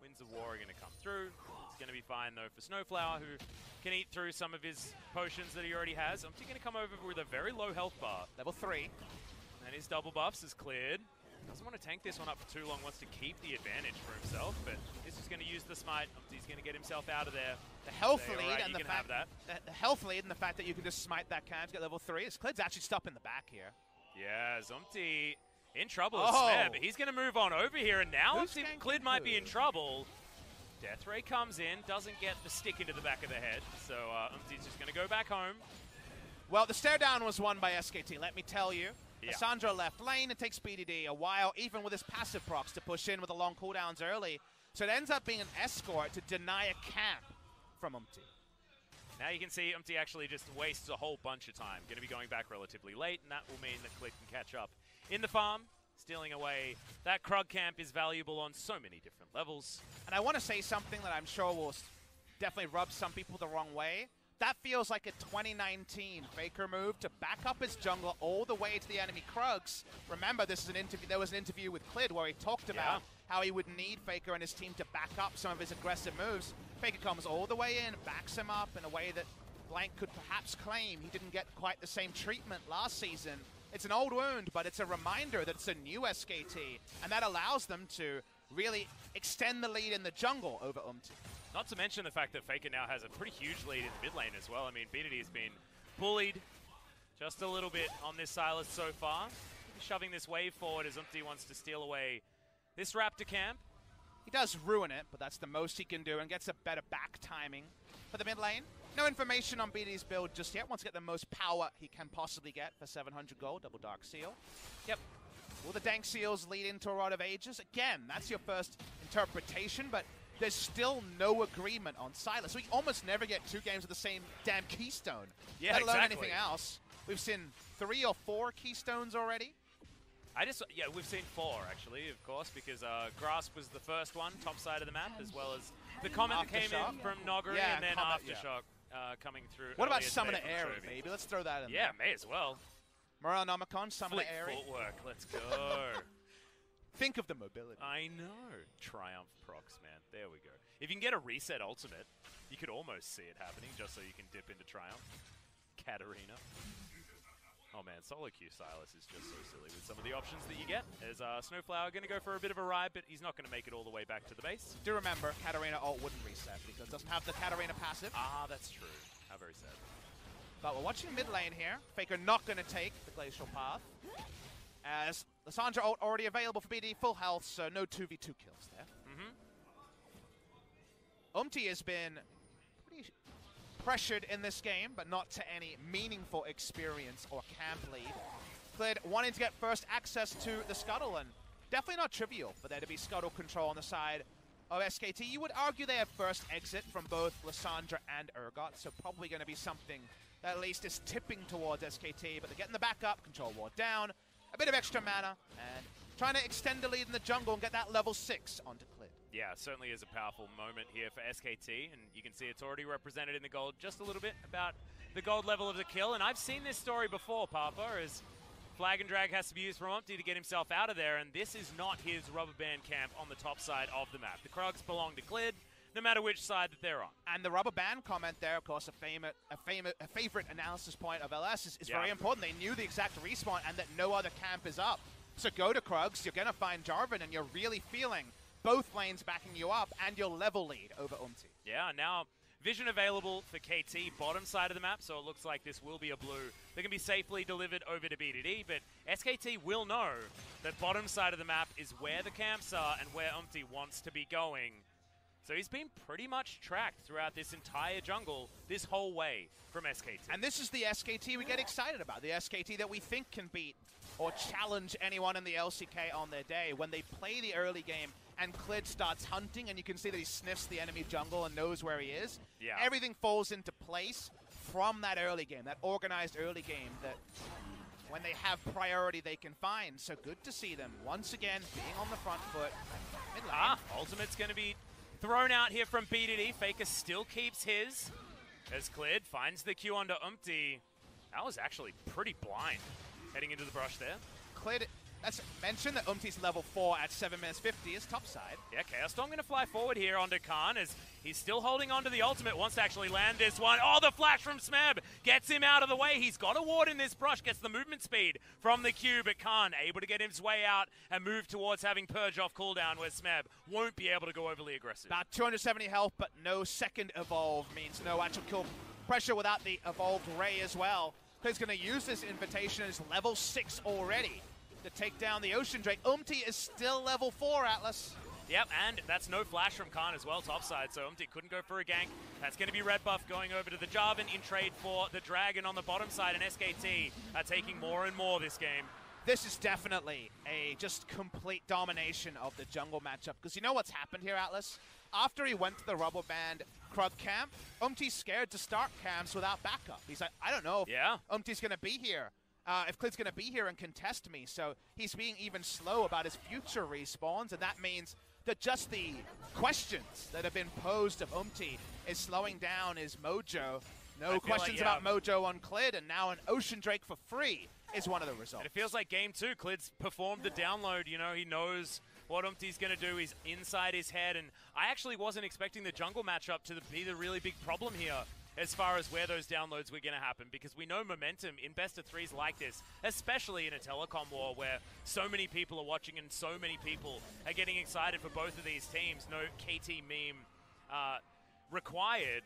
Winds of War are going to come through. It's going to be fine, though, for Snowflower, who can eat through some of his potions that he already has. I'm going to come over with a very low health bar. Level 3. And his double buffs is cleared. Doesn't want to tank this one up for too long. Wants to keep the advantage for himself, but he's just going to use the smite. He's going to get himself out of there. The health Say, lead right, and the fact that. The health lead and the fact that you can just smite that can to get level 3. His Clid's actually stopping the back here. Yeah, Zumti in trouble as Smeb, but he's going to move on over here, and now Clid might be in trouble. Death Ray comes in, doesn't get the stick into the back of the head, so Umti's just going to go back home. Well, the stare down was won by SKT, let me tell you. Cassandra left lane, it takes BDD a while, even with his passive procs, to push in with the long cooldowns early. So it ends up being an escort to deny a camp from Umti. Now you can see Umti actually just wastes a whole bunch of time. Going to be going back relatively late, and that will mean that Click can catch up in the farm. Stealing away that Krug camp is valuable on so many different levels. And I want to say something that I'm sure will definitely rub some people the wrong way. That feels like a 2019 Faker move to back up his jungle all the way to the enemy Krugs. Remember, this is an interview. There was an interview with Clid where he talked about how he would need Faker and his team to back up some of his aggressive moves. Faker comes all the way in, backs him up in a way that Blank could perhaps claim he didn't get quite the same treatment last season. It's an old wound, but it's a reminder that it's a new SKT, and that allows them to really extend the lead in the jungle over Umti. Not to mention the fact that Faker now has a pretty huge lead in the mid lane as well. I mean, BDD has been bullied just a little bit on this Sylas so far. Shoving this wave forward as Umti wants to steal away this Raptor camp. He does ruin it, but that's the most he can do, and gets a better back timing for the mid lane. No information on BDD's build just yet. Wants to get the most power he can possibly get for 700 gold. Double Dark Seal. Yep. Will the Dank Seals lead into a Rod of Ages? Again, that's your first interpretation, but there's still no agreement on Sylas. We almost never get 2 games of the same damn keystone. Yeah, let alone exactly. anything else. We've seen 3 or 4 keystones already. We've seen 4 actually, of course, because Grasp was the first one, top side of the map, as well as the comment that came in from Noggery, and then Aftershock coming through. What about Summoner Airy, baby? Let's throw that in there. Yeah, may as well. Morale-Nomicon, Summoner Flick Airy. footwork, let's go. Think of the mobility. I know. Triumph procs, man. There we go. If you can get a reset ultimate, you could almost see it happening just so you can dip into Triumph. Katarina. Oh man, solo queue Sylas is just so silly with some of the options that you get. As Snowflower going to go for a bit of a ride, but he's not going to make it all the way back to the base. Do remember, Katarina ult wouldn't reset because it doesn't have the Katarina passive. Ah, that's true. How very sad. But we're watching mid lane here. Faker not going to take the Glacial Path. As Lissandra ult already available for BD, full health, so no 2v2 kills there. Umti has been pretty pressured in this game, but not to any meaningful experience or camp lead. Clid wanting to get first access to the Scuttle, and definitely not trivial for there to be Scuttle control on the side of SKT. You would argue they have first exit from both Lissandra and Urgot, so probably going to be something that at least is tipping towards SKT, but they're getting the backup, control ward down, a bit of extra mana, and trying to extend the lead in the jungle and get that level 6 onto Clid. Yeah, certainly is a powerful moment here for SKT, and you can see it's already represented in the gold just a little bit about the gold level of the kill. And I've seen this story before, Papa, as Flag and Drag has to be used from Umti to get himself out of there, and this is not his rubber band camp on the top side of the map. The Krugs belong to Clid, no matter which side that they're on. And the rubber band comment there, of course, a favorite analysis point of LS is very important. They knew the exact respawn and that no other camp is up. So go to Krugs, you're going to find Jarvan, and you're really feeling both lanes backing you up and your level lead over Umti. Yeah, now vision available for KT, bottom side of the map, so it looks like this will be a blue. They can be safely delivered over to BDD, but SKT will know that bottom side of the map is where the camps are and where Umti wants to be going. So he's been pretty much tracked throughout this entire jungle, this whole way from SKT. And this is the SKT we get excited about, the SKT that we think can beat or challenge anyone in the LCK on their day. When they play the early game and Clid starts hunting and you can see that he sniffs the enemy jungle and knows where he is, everything falls into place from that early game, that organized early game that when they have priority they can find. So good to see them once again being on the front foot. Ultimate's going to be thrown out here from BDD. Faker still keeps his as Clid finds the Q onto Umti. That was actually pretty blind heading into the brush there. Clid, let's mention that Umti's level 4 at 7 minutes 50 is topside. Yeah, Chaos Storm going to fly forward here onto Khan as he's still holding on to the ultimate, wants to actually land this one. Oh, the flash from Smeb gets him out of the way. He's got a ward in this brush, gets the movement speed from the Q, but Khan able to get his way out and move towards having Purge off cooldown where Smeb won't be able to go overly aggressive. About 270 health, but no second evolve means no actual kill pressure without the evolved Ray as well. He's going to use this invitation as level 6 already to take down the Ocean Drake. Umti is still level 4, Atlas. Yep, and that's no flash from Khan as well, topside, so Umti couldn't go for a gank. That's going to be red buff going over to the Jarvan in trade for the Dragon on the bottom side, and SKT are taking more and more this game. This is definitely a just complete domination of the jungle matchup, because you know what's happened here, Atlas? After he went to the rubber band Krug camp, Umti's scared to start camps without backup. He's like, I don't know if Umti's going to be here, if Clid's going to be here and contest me. So he's being even slow about his future respawns, and that means that just the questions that have been posed of Umti is slowing down his mojo. No questions about mojo on Clid, and now an Ocean Drake for free is one of the results. And it feels like game 2, Clid's performed the download. You know, he knows what Umti's going to do. He's inside his head, and I actually wasn't expecting the jungle matchup to be the really big problem here as far as where those downloads were going to happen, because we know momentum in best of 3s like this, especially in a telecom war where so many people are watching and so many people are getting excited for both of these teams. No KT meme required.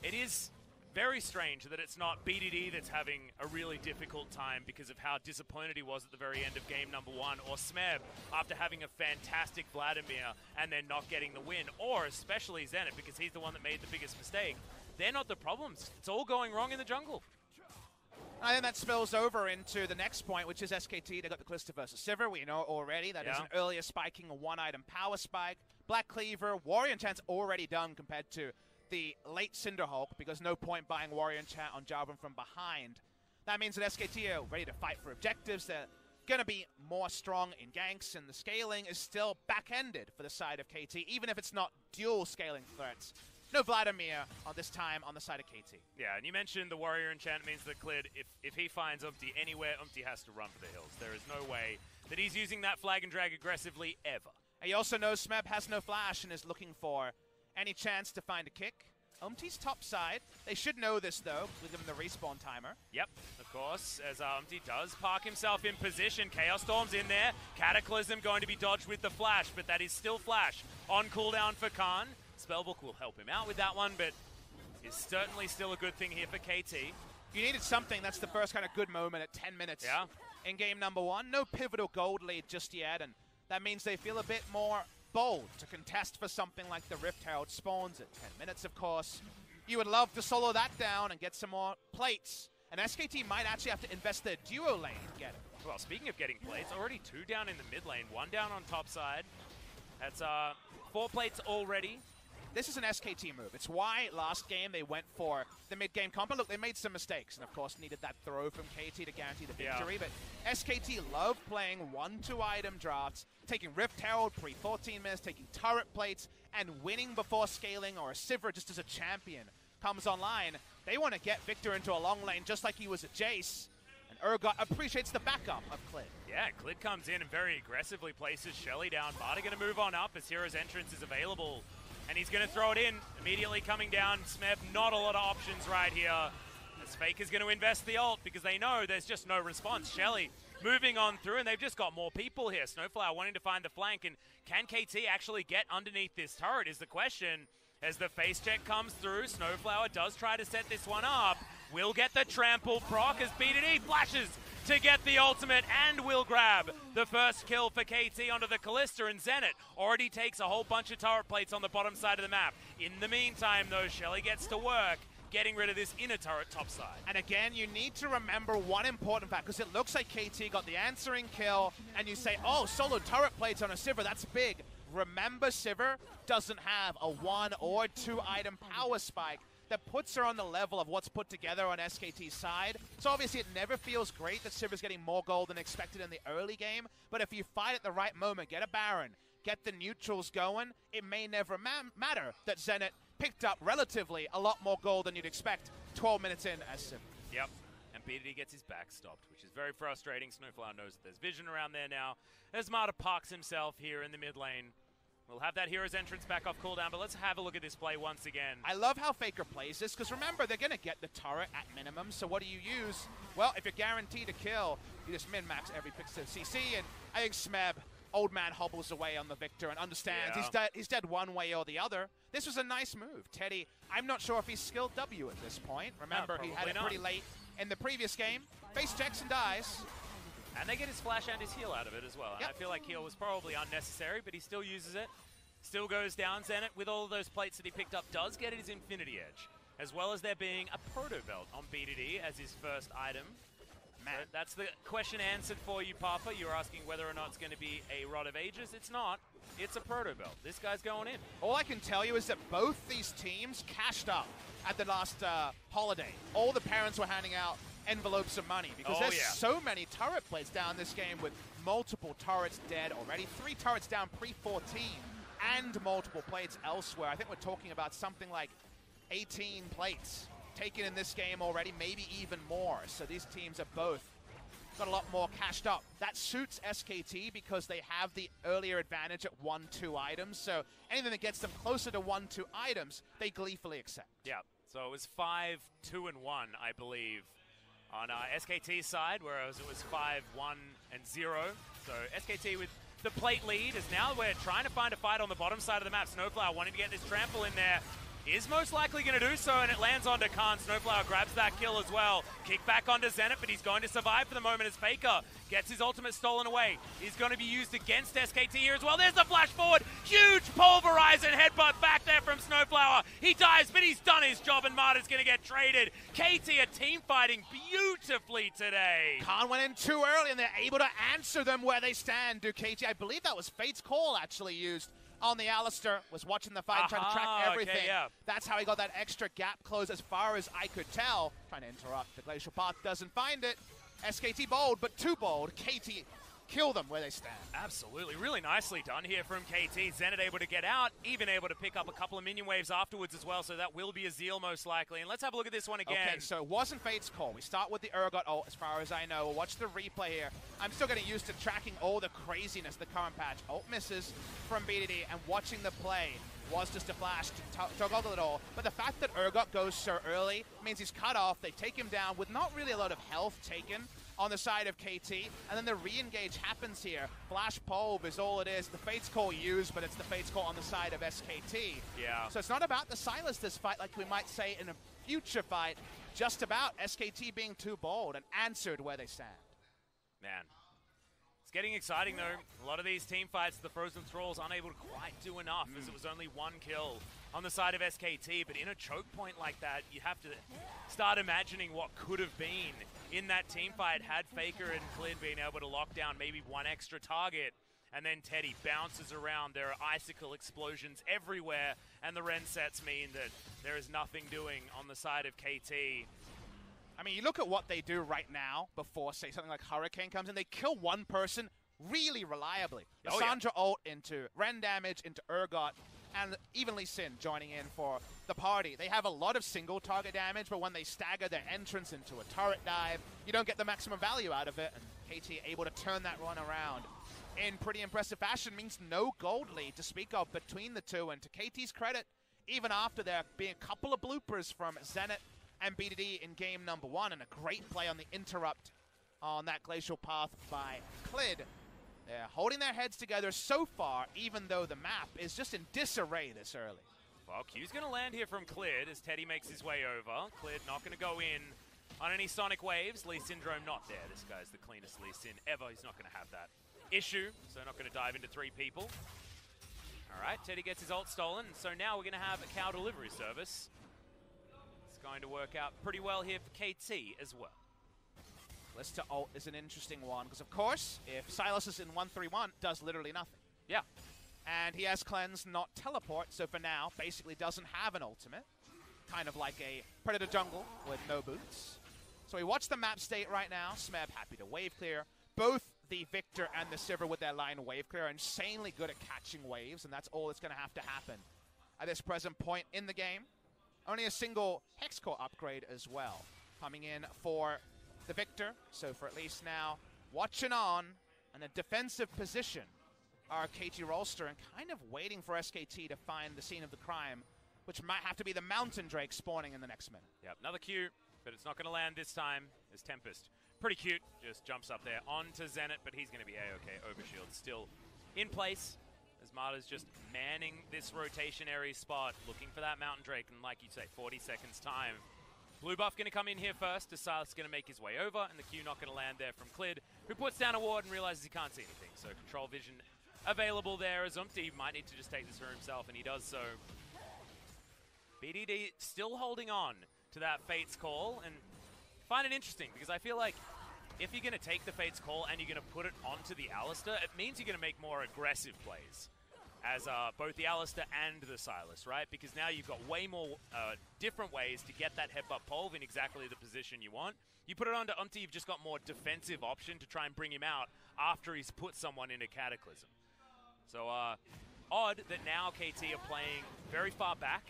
It is very strange that it's not BDD that's having a really difficult time because of how disappointed he was at the very end of game number 1, or Smeb after having a fantastic Vladimir and then not getting the win, or especially Zenit because he's the one that made the biggest mistake. They're not the problems. It's all going wrong in the jungle. I think that spills over into the next point, which is SKT. They got the Callisto versus Sivir. We know already that is an earlier spiking, a 1-item power spike. Black Cleaver, Warrior Enchant's already done compared to the late Cinderhulk, because no point buying Warrior Enchant on Jarvan from behind. That means that SKT are ready to fight for objectives. They're going to be more strong in ganks, and the scaling is still back-ended for the side of KT, even if it's not dual scaling threats. No Vladimir on this time on the side of KT. Yeah, and you mentioned the Warrior Enchant means that Clid, if he finds Umti anywhere, Umti has to run for the hills. There is no way that he's using that flag and drag aggressively ever. And he also knows Smeb has no flash and is looking for any chance to find a kick. Umti's top side. They should know this, though. We give him the respawn timer. Yep, of course, as Umti does park himself in position. Chaos Storm's in there. Cataclysm going to be dodged with the flash, but that is still flash on cooldown for Khan. Spellbook will help him out with that one, but is certainly still a good thing here for KT. You needed something. That's the first kind of good moment at 10 minutes in game number 1. No pivotal gold lead just yet, and that means they feel a bit more bold to contest for something like the Rift Herald spawns at 10 minutes, of course. You would love to solo that down and get some more plates. And SKT might actually have to invest their duo lane to get it. Well, speaking of getting plates, already 2 down in the mid lane, 1 down on top side. That's 4 plates already. This is an SKT move. It's why last game they went for the mid-game combo. Look, they made some mistakes, and of course needed that throw from KT to guarantee the victory, but SKT love playing 1-2 item drafts, taking Rift Herald pre-14 minutes, taking turret plates, and winning before scaling, or a Sivir just as a champion comes online. They want to get Victor into a long lane just like he was a Jace, and Urgot appreciates the backup of Clid. Yeah, Clid comes in and very aggressively places Shelly down. Marta going to move on up as Hero's Entrance is available And he's going to throw it in, immediately coming down. Smeb, not a lot of options right here. As Faker's going to invest the ult because they know there's just no response. Shelly moving on through, and they've just got more people here. Snowflower wanting to find the flank, and can KT actually get underneath this turret is the question. As the face check comes through, Snowflower does try to set this one up. Will get the trample proc as BDD flashes to get the ultimate and will grab the first kill for KT onto the Kalista, and Zenit already takes a whole bunch of turret plates on the bottom side of the map. In the meantime, though, Shelly gets to work getting rid of this inner turret top side. And again, you need to remember one important fact, because it looks like KT got the answering kill, and you say, oh, solo turret plates on a Sivir, that's big. Remember, Sivir doesn't have a 1 or 2 item power spike that puts her on the level of what's put together on SKT's side. So obviously it never feels great that Sivir's getting more gold than expected in the early game, but if you fight at the right moment, get a Baron, get the neutrals going, it may never matter that Zenit picked up relatively a lot more gold than you'd expect 12 minutes in as Sivir. Yep, and BDD gets his back stopped, which is very frustrating. Snowflower knows that there's vision around there now, as Marta parks himself here in the mid lane. We'll have that hero's entrance back off cooldown, but let's have a look at this play once again. I love how Faker plays this, because remember, they're going to get the turret at minimum, so what do you use? Well, if you're guaranteed to kill, you just min-max every pixel CC, and I think Smeb, old man, hobbles away on the Victor and understands he's dead one way or the other. This was a nice move. Teddy, I'm not sure if he's skilled W at this point. Remember, he had it pretty late in the previous game. Face checks and dies. And they get his flash and his heal out of it as well. And I feel like heal was probably unnecessary, but he still uses it. Still goes down. Zenit, with all of those plates that he picked up, does get his Infinity Edge, as well as there being a Proto Belt on BDD as his first item. Man, that's the question answered for you, Papa. You're asking whether or not it's going to be a Rod of Ages. It's not. It's a Proto Belt. This guy's going in. All I can tell you is that both these teams cashed up at the last holiday. All the parents were handing out envelopes of money because there's so many turret plates down this game, with multiple turrets dead already. 3 turrets down pre-14 and multiple plates elsewhere. I think we're talking about something like 18 plates taken in this game already, maybe even more. So these teams are both got a lot more cashed up. That suits SKT because they have the earlier advantage at 1-2 items. So anything that gets them closer to 1-2 items, they gleefully accept. Yeah, so it was 5-2-1, I believe, on SKT's side, whereas it was 5-1-0. So SKT with the plate lead, as now we're trying to find a fight on the bottom side of the map. Snowflower wanting to get this trample in there is most likely going to do so, and it lands onto Khan. Snowflower grabs that kill as well. Kick back onto Zenit, but he's going to survive for the moment as Faker gets his ultimate stolen away. He's going to be used against SKT here as well. There's the flash forward. Huge pulverize and headbutt back there from Snowflower. He dies, but he's done his job, and Marta's going to get traded. KT are team fighting beautifully today. Khan went in too early, and they're able to answer them where they stand. Do KT, I believe that was Fate's call actually used on the Alistair, was watching the fight, trying to track everything. Okay, yeah. That's how he got that extra gap close as far as I could tell. Trying to interrupt. The Glacial Path doesn't find it. SKT bold, but too bold. KT kill them where they stand. Absolutely. Really nicely done here from KT. Zenit able to get out, even able to pick up a couple of minion waves afterwards as well, so that will be a Zeal most likely. And let's have a look at this one again. Okay, so it wasn't Fate's call. We start with the Urgot ult, as far as I know. We'll watch the replay here. I'm still getting used to tracking all the craziness, the current patch. Ult misses from BDD, and watching the play was just a flash to toggle it all. But the fact that Urgot goes so early means he's cut off. They take him down with not really a lot of health taken on the side of KT, and then the re-engage happens here. Flash Pulve is all it is. The Fate's Call used, but it's the Fate's Call on the side of SKT. Yeah. So it's not about the Silas this fight, like we might say in a future fight, just about SKT being too bold and answered where they stand. Man. It's getting exciting, though. A lot of these team fights, the Frozen Thralls unable to quite do enough, as it was only 1 kill on the side of SKT. But in a choke point like that, you have to start imagining what could have been in that team fight had Faker and Clid been able to lock down maybe 1 extra target. And then Teddy bounces around. There are icicle explosions everywhere, and the Ren sets mean that there is nothing doing on the side of KT. I mean, you look at what they do right now before, say, something like Hurricane comes in. They kill one person really reliably. The Sandra ult into Ren damage, into Urgot, and even Lee Sin joining in for the party. They have a lot of single target damage, but when they stagger their entrance into a turret dive, you don't get the maximum value out of it, and KT able to turn that run around. in pretty impressive fashion. Means no gold lead to speak of between the two. And to KT's credit, even after there being a couple of bloopers from Zenit and BDD in game number 1, and a great play on the interrupt on that glacial path by Clid, they're holding their heads together so far, even though the map is just in disarray this early. Well, Q's going to land here from Clid as Teddy makes his way over. Clid not going to go in on any Sonic Waves. Lee Syndrome not there. This guy's the cleanest Lee Sin ever. He's not going to have that issue, so not going to dive into 3 people. All right, Teddy gets his ult stolen, so now we're going to have a cow delivery service. It's going to work out pretty well here for KT as well. List to ult is an interesting one, because of course, if Silas is in 1-3-1, does literally nothing. Yeah. And he has Cleanse, not Teleport, so for now, basically doesn't have an ultimate. Kind of like a Predator jungle with no boots. So we watch the map state right now. Smeb happy to wave clear. Both the Victor and the Sivir with their line wave clear are insanely good at catching waves, and that's all that's going to have to happen at this present point in the game. Only a single Hex Core upgrade as well coming in for the Victor. So for at least now, watching on in a defensive position are KT Rolster and kind of waiting for SKT to find the scene of the crime, which might have to be the Mountain Drake spawning in the next minute. Yep, another Q, but it's not going to land this time as Tempest. Pretty cute, just jumps up there onto Zenit, but he's going to be A-OK. Overshield still in place as Marta's just manning this rotationary spot, looking for that Mountain Drake, and like you say, 40 seconds time. Blue buff going to come in here first, as Silas going to make his way over, and the Q not going to land there from Clid, who puts down a ward and realizes he can't see anything. So control vision available there as Umti might need to just take this for himself, and he does so. BDD still holding on to that Fate's Call, and find it interesting because I feel like if you're going to take the Fate's Call and you're going to put it onto the Alistar, it means you're going to make more aggressive plays as both the Alistar and the Silas, right? Because now you've got way more different ways to get that headbutt Pulve in exactly the position you want. You put it onto Umti, you've just got more defensive option to try and bring him out after he's put someone in a Cataclysm. So odd that now KT are playing very far back,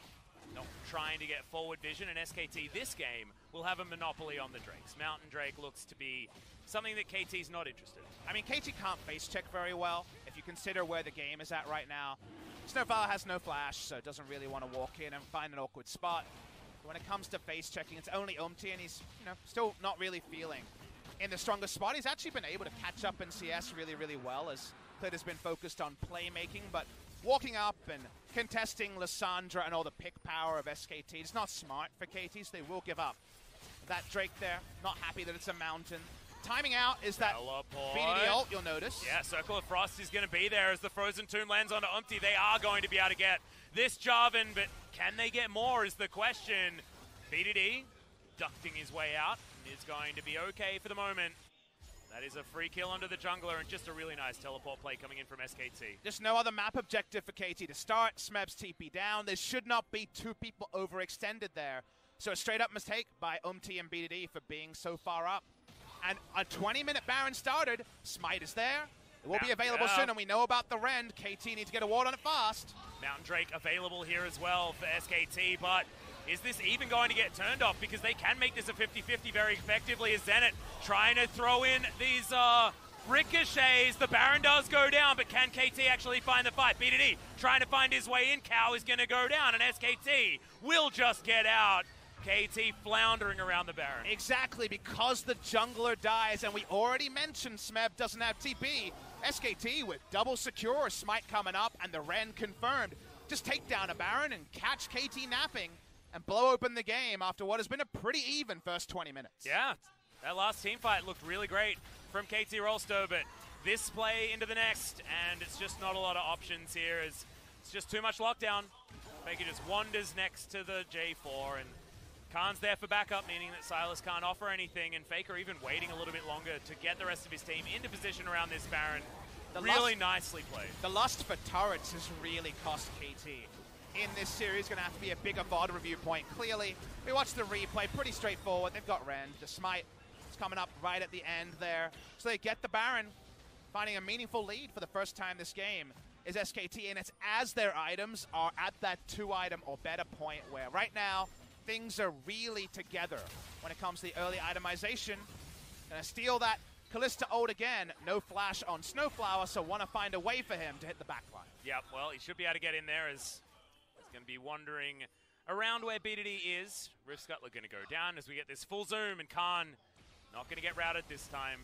not trying to get forward vision, and SKT this game will have a monopoly on the Drakes. Mountain Drake looks to be something that KT's not interested in. I mean, KT can't face check very well if you consider where the game is at right now. Snowflower has no flash, so doesn't really want to walk in and find an awkward spot. But when it comes to face checking, it's only Umti, and he's, you know, still not really feeling in the strongest spot. He's actually been able to catch up in CS really, really well, as Clid has been focused on playmaking, but walking up and contesting Lissandra and all the pick power of SKT, it's not smart for KT, so they will give up. That Drake there, not happy that it's a mountain. Timing out is that BDD ult, you'll notice. Yeah, Circle of Frost is going to be there as the Frozen Tomb lands onto Umti. They are going to be able to get this Jarvan, but can they get more is the question. BDD ducting his way out is going to be okay for the moment. That is a free kill onto the jungler and just a really nice teleport play coming in from SKT. Just no other map objective for KT to start. Smeb's TP down. There should not be 2 people overextended there. So a straight up mistake by Umti and BDD for being so far up. And a 20-minute Baron started. Smite is there. It will be available soon, and we know about the Rend. KT needs to get a ward on it fast. Mountain Drake available here as well for SKT, but is this even going to get turned off? Because they can make this a 50-50 very effectively as Zenit trying to throw in these ricochets. The Baron does go down, but can KT actually find the fight? BDD trying to find his way in. Cow is going to go down, and SKT will just get out. KT floundering around the Baron. Exactly, because the jungler dies, and we already mentioned Smeb doesn't have TP. SKT with double secure, Smite coming up, and the Ren confirmed. Just take down a Baron and catch KT napping and blow open the game after what has been a pretty even first 20 minutes. Yeah, that last team fight looked really great from KT Rolster, but this play into the next, and it's just not a lot of options here. It's just too much lockdown. Faker just wanders next to the J4, and Khan's there for backup, meaning that Silas can't offer anything, and Faker even waiting a little bit longer to get the rest of his team into position around this Baron. Really nicely played. The lust for turrets has really cost KT. In this series, going to have to be a bigger VOD review point. Clearly, we watched the replay, pretty straightforward. They've got Rend. The Smite is coming up right at the end there. So they get the Baron, finding a meaningful lead for the first time this game is SKT, and it's as their items are at that 2-item or better point where right now, things are really together when it comes to the early itemization. Gonna steal that Kalista ult again, no flash on Snowflower, so want to find a way for him to hit the backline. Yep, well, he should be able to get in there as he's going to be wandering around where BDD is. Rift Scuttler going to go down as we get this full zoom, and Khan not going to get routed this time.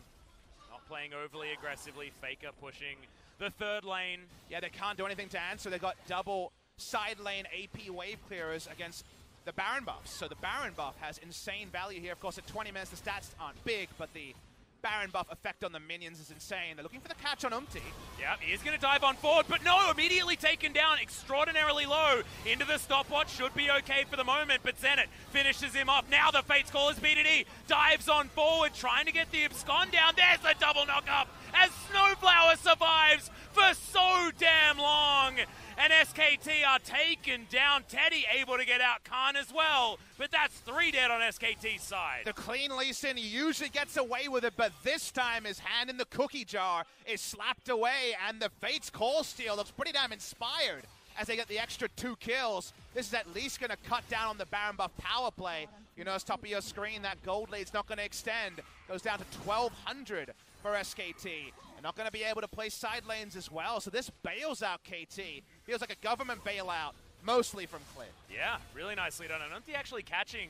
Not playing overly aggressively. Faker pushing the third lane. Yeah, they can't do anything to answer. They've got double side lane AP wave clearers against the Baron buffs. So the Baron buff has insane value here. Of course, at 20 minutes, the stats aren't big, but the Baron buff effect on the minions is insane. They're looking for the catch on Umti. Yeah, he is going to dive on forward, but no, immediately taken down extraordinarily low into the stopwatch. Should be okay for the moment, but Zenit finishes him off. Now the Fates call is BDD. Dives on forward, trying to get the abscond down. There's the double knock up as Snowflower survives for so damn long. And SKT are taken down. Teddy able to get out, Khan as well. But that's 3 dead on SKT's side. The clean Lee Sin usually gets away with it, but this time his hand in the cookie jar is slapped away, and the Fates call steal looks pretty damn inspired as they get the extra 2 kills. This is at least going to cut down on the Baron buff power play. You notice top of your screen, that gold lead's not going to extend. Goes down to 1,200 for SKT. They're not going to be able to play side lanes as well, so this bails out KT. Feels like a government bailout, mostly from Clid. Yeah, really nicely done. And Umti actually catching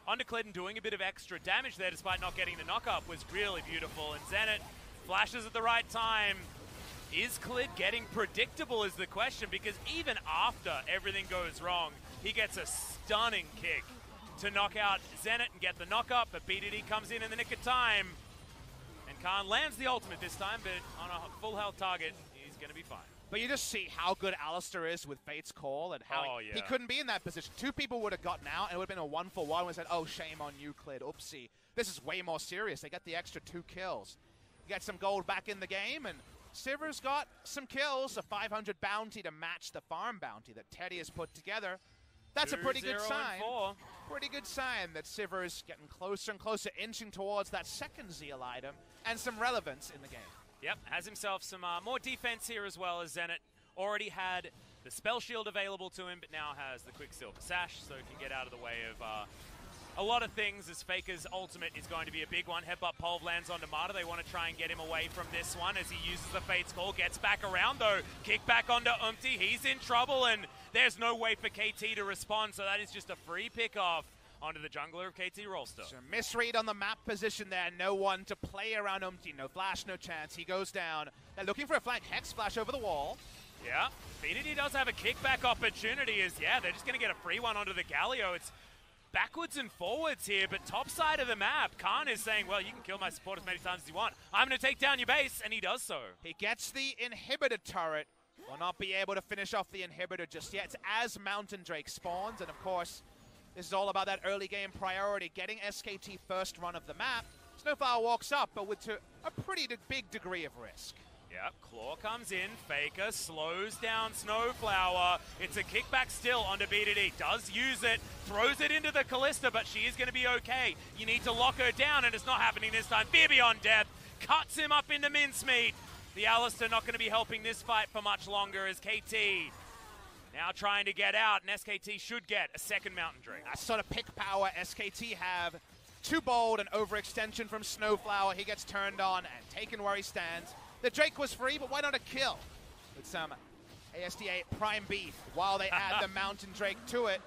onto Clid and doing a bit of extra damage there despite not getting the knock-up was really beautiful. And Zenit flashes at the right time. Is Clid getting predictable is the question, because even after everything goes wrong, he gets a stunning kick to knock out Zenit and get the knock-up, but BDD comes in the nick of time. And Khan lands the ultimate this time, but on a full health target, he's going to be fine. But you just see how good Alistair is with Fate's call and how he couldn't be in that position. 2 people would have gotten out, and it would have been a 1-for-1. We said, oh, shame on you, Clid. Oopsie. This is way more serious. They get the extra 2 kills. You get some gold back in the game, and Sivir's got some kills, a 500 bounty to match the farm bounty that Teddy has put together. That's a pretty good sign. Pretty good sign that Sivir is getting closer and closer, inching towards that second Zeal item and some relevance in the game. Yep, has himself some more defense here as well, as Zenit already had the spell shield available to him, but now has the Quicksilver Sash, so he can get out of the way of a lot of things, as Faker's ultimate is going to be a big one. Headbutt Pulve lands onto Marta. They want to try and get him away from this one as he uses the Fate's Call. Gets back around, though. Kick back onto Umti. He's in trouble, and there's no way for KT to respond, so that is just a free pick-off onto the jungler of KT Rolster. So misread on the map position there. No one to play around Umti. No flash, no chance. He goes down. They're looking for a flank. Hex flash over the wall. Yeah, BDD does have a kickback opportunity as, yeah, they're just going to get a free one onto the Galio. It's backwards and forwards here, but top side of the map, Khan is saying, well, you can kill my support as many times as you want. I'm going to take down your base, and he does so. He gets the inhibitor turret. Will not be able to finish off the inhibitor just yet as Mountain Drake spawns, and of course, this is all about that early game priority, getting SKT first run of the map. Snowflower walks up, but with a pretty big degree of risk. Yep, Claw comes in, Faker slows down Snowflower. It's a kickback still onto BDD, does use it, throws it into the Kalista, but she is going to be okay. You need to lock her down, and it's not happening this time. Fear Beyond Death cuts him up into mincemeat. The Alistair not going to be helping this fight for much longer as KT now trying to get out, and SKT should get a second Mountain Drake. That sort of pick power SKT have. Too bold, an overextension from Snowflower. He gets turned on and taken where he stands. The Drake was free, but why not a kill? With some ASDA prime beef while they add the Mountain Drake to it.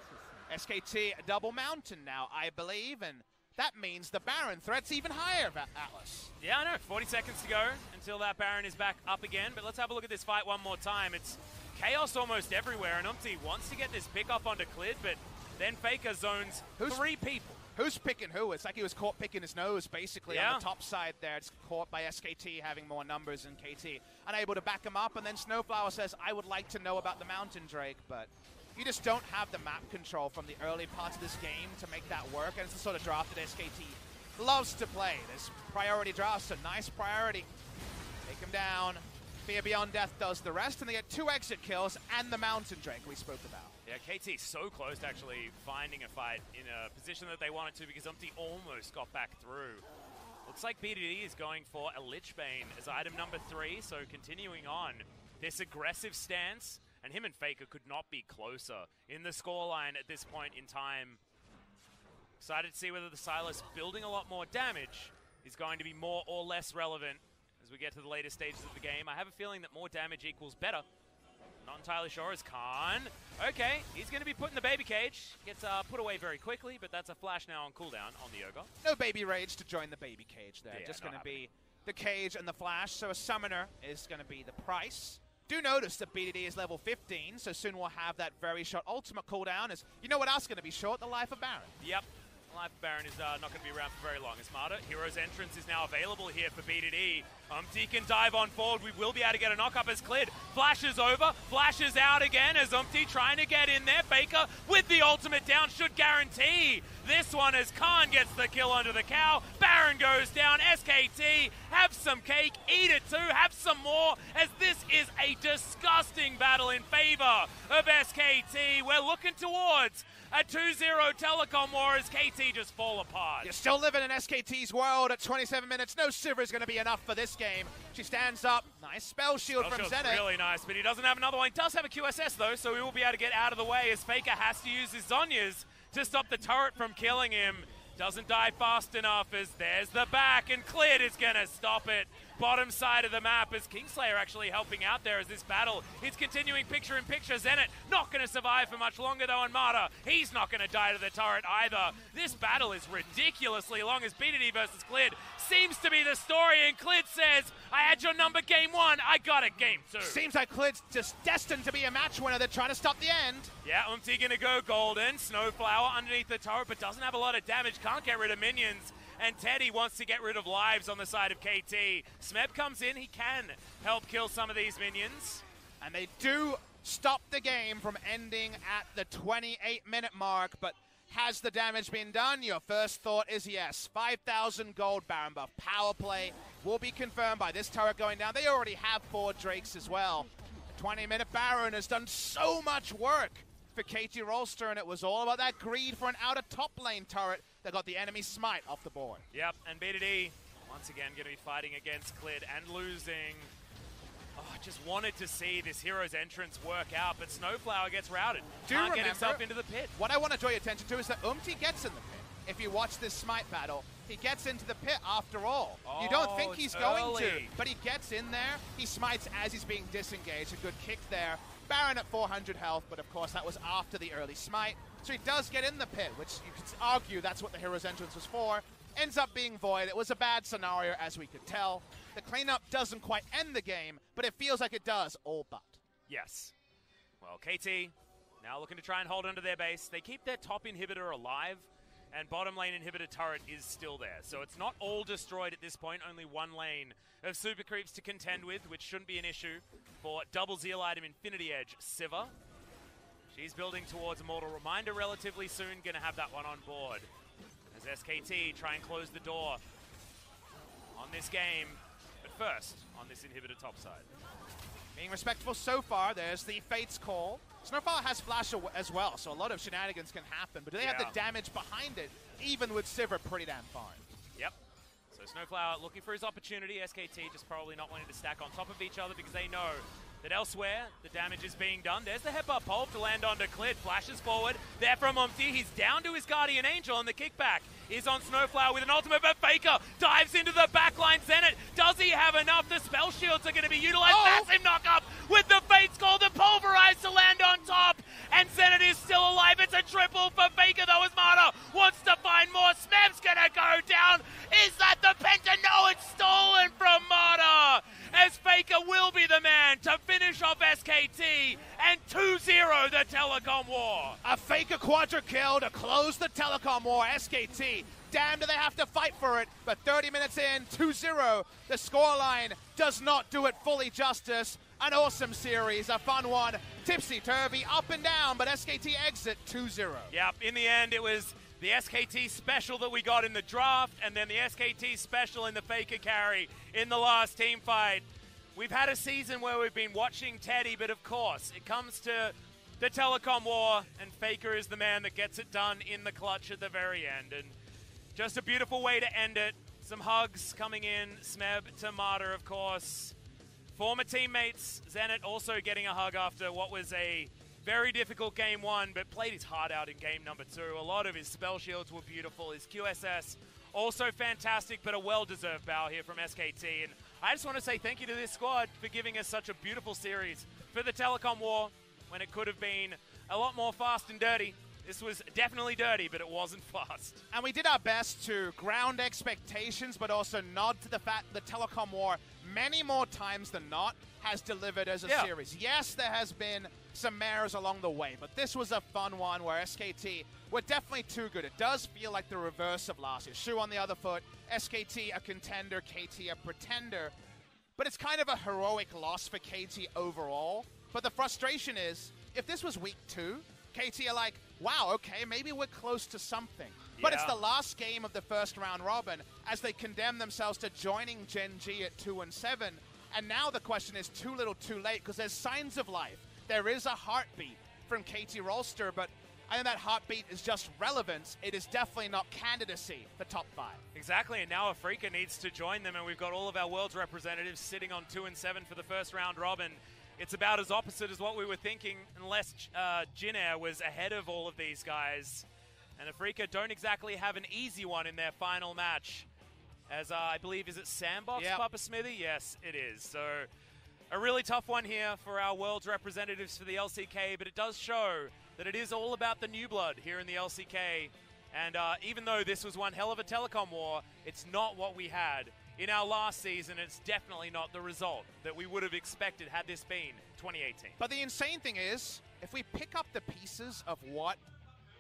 SKT a double Mountain now, I believe, and that means the Baron threat's even higher, Atlas. Yeah, I know. 40 seconds to go until that Baron is back up again, but let's have a look at this fight one more time. It's chaos almost everywhere, and Umti wants to get this pick up onto Clid, but then Faker zones 3 people. Who's picking who? It's like he was caught picking his nose, basically, on the top side there. It's caught by SKT having more numbers than KT. Unable to back him up, and then Snowflower says, I would like to know about the Mountain Drake, but you just don't have the map control from the early parts of this game to make that work, and it's the sort of draft that SKT loves to play. There's priority drafts, so nice priority. Take him down. Fear Beyond Death does the rest, and they get 2 exit kills and the Mountain Drake we spoke about. Yeah, KT so close to actually finding a fight in a position that they wanted to, because Umti almost got back through. Looks like BDD is going for a Lichbane as item number 3, so continuing on this aggressive stance, and him and Faker could not be closer in the scoreline at this point in time. Excited to see whether the Silas building a lot more damage is going to be more or less relevant as we get to the later stages of the game. I have a feeling that more damage equals better. Not entirely sure as Khan. Okay, he's going to be put in the baby cage. Gets put away very quickly, but that's a flash now on cooldown on the Ogre. No baby rage to join the baby cage there. Yeah, just going to happening. be the cage and the flash. So a summoner is going to be the price. Do notice that BDD is level 15, so soon we'll have that very short ultimate cooldown. As you know what else is going to be short? The life of Baron. Yep. Life of Baron is not going to be around for very long. As Marta, Hero's Entrance is now available here for BDD. Can dive on forward. We will be able to get a knock-up as Clid flashes over, flashes out again as trying to get in there. Faker with the ultimate down should guarantee this one as Khan gets the kill onto the cow. Baron goes down. SKT, have some cake, eat it too, have some more, as this is a disgusting battle in favor of SKT. We're looking towards a 2-0 telecom war as KT just fall apart. You're still living in SKT's world at 27 minutes. No Sivir is going to be enough for this game. She stands up. Nice spell shield from Zenit. Really nice, but he doesn't have another one. He does have a QSS though, so we will be able to get out of the way as Faker has to use his Zhonya's to stop the turret from killing him. Doesn't die fast enough as there's the back, and Clid is going to stop it. Bottom side of the map as Kingslayer actually helping out there as this battle is continuing picture-in-picture. Zenit not going to survive for much longer though, and Marta, he's not going to die to the turret either. This battle is ridiculously long as BDD versus Clid seems to be the story, and Clid says, I had your number game 1, I got it game 2. Seems like Clid's just destined to be a match winner. They're trying to stop the end. Yeah, going to go golden. Snowflower underneath the turret, but doesn't have a lot of damage, can't get rid of minions. And Teddy wants to get rid of lives on the side of KT. Smeb comes in, he can help kill some of these minions. And they do stop the game from ending at the 28-minute mark, but has the damage been done? Your first thought is yes. 5,000 gold Baron buff. Power play will be confirmed by this turret going down. They already have 4 Drakes as well. The 20-minute Baron has done so much work for KT Rolster, and it was all about that greed for an outer top lane turret that got the enemy smite off the board. Yep, and BDD, once again, going to be fighting against Clid and losing. Oh, I just wanted to see this Hero's Entrance work out, but Snowflower gets routed. Can't get himself into the pit. What I want to draw your attention to is that gets in the pit. If you watch this smite battle, he gets into the pit after all. You don't think he's going to, but he gets in there. He smites as he's being disengaged. A good kick there. Baron at 400 health, but of course that was after the early smite. So he does get in the pit, which you could argue that's what the Hero's Entrance was for. Ends up being void. It was a bad scenario, as we could tell. The cleanup doesn't quite end the game, but it feels like it does, all but. Yes. Well, KT now looking to try and hold onto their base. They keep their top inhibitor alive, and bottom lane inhibitor turret is still there. So it's not all destroyed at this point, only one lane of super creeps to contend with, which shouldn't be an issue for double zeal item Infinity Edge Sivir. She's building towards Immortal Reminder relatively soon, going to have that one on board. As SKT try and close the door on this game, but first on this inhibitor top side. Being respectful so far, there's the Fate's Call. Snowflower has Flash as well, so a lot of shenanigans can happen, but do they have the damage behind it, even with Sivir pretty damn fine? Yep. So Snowflower looking for his opportunity. SKT just probably not wanting to stack on top of each other because they know that elsewhere the damage is being done. There's the headbutt pole to land onto Clid. Flashes forward. There from He's down to his Guardian Angel, and the kickback is on Snowflower with an ultimate, but Faker dives into the backline. Zenit, does he have enough? The spell shields are going to be utilized. Massive knock-up with the Fate's Call, the pulverize to land on top, and Zenit is still alive. It's a triple for Faker, though, as Marta wants to find more. Smeb's going to go down. Is that the Penta? No, it's stolen from Marta, as Faker will be the man to finish off SKT and 2-0 the Telecom War. A Faker quadra kill to close the Telecom War. SKT, damn do they have to fight for it, but 30 minutes in, 2-0. The scoreline does not do it fully justice. An awesome series, a fun one. Tipsy-turvy, up and down, but SKT exit 2-0. Yep, in the end it was the SKT special that we got in the draft, and then the SKT special in the Faker carry in the last team fight. We've had a season where we've been watching Teddy, but of course, it comes to the Telecom War, and Faker is the man that gets it done in the clutch at the very end. And just a beautiful way to end it. Some hugs coming in. Smeb to Marta, of course. Former teammates, Zenit also getting a hug after what was a very difficult game 1, but played his heart out in game number 2. A lot of his spell shields were beautiful. His QSS Also fantastic, but a well-deserved bow here from SKT. And I just want to say thank you to this squad for giving us such a beautiful series for the Telecom War when it could have been a lot more fast and dirty. This was definitely dirty, but it wasn't fast. And we did our best to ground expectations, but also nod to the fact that the Telecom War, many more times than not, has delivered as a series. Yes, there has been some mares along the way, but this was a fun one where SKT were definitely too good. It does feel like the reverse of last year. Shu on the other foot, SKT a contender, KT a pretender. But it's kind of a heroic loss for KT overall. But the frustration is, if this was week 2, KT are like, wow, okay, maybe we're close to something. But it's the last game of the first round robin as they condemn themselves to joining Gen G at 2-7. And now the question is too little too late because there's signs of life. There is a heartbeat from KT Rolster, but I think that heartbeat is just relevance. It is definitely not candidacy for top 5. Exactly, and now Afrika needs to join them, and we've got all of our world's representatives sitting on 2-7 for the first round robin. It's about as opposite as what we were thinking, unless Jin Air was ahead of all of these guys. And Afrika don't exactly have an easy one in their final match. As I believe, is it Sandbox, Papa Smithy? Yes, it is. So a really tough one here for our world's representatives for the LCK, but it does show that it is all about the new blood here in the LCK. And even though this was one hell of a telecom war, it's not what we had in our last season. It's definitely not the result that we would have expected had this been 2018. But the insane thing is, if we pick up the pieces of what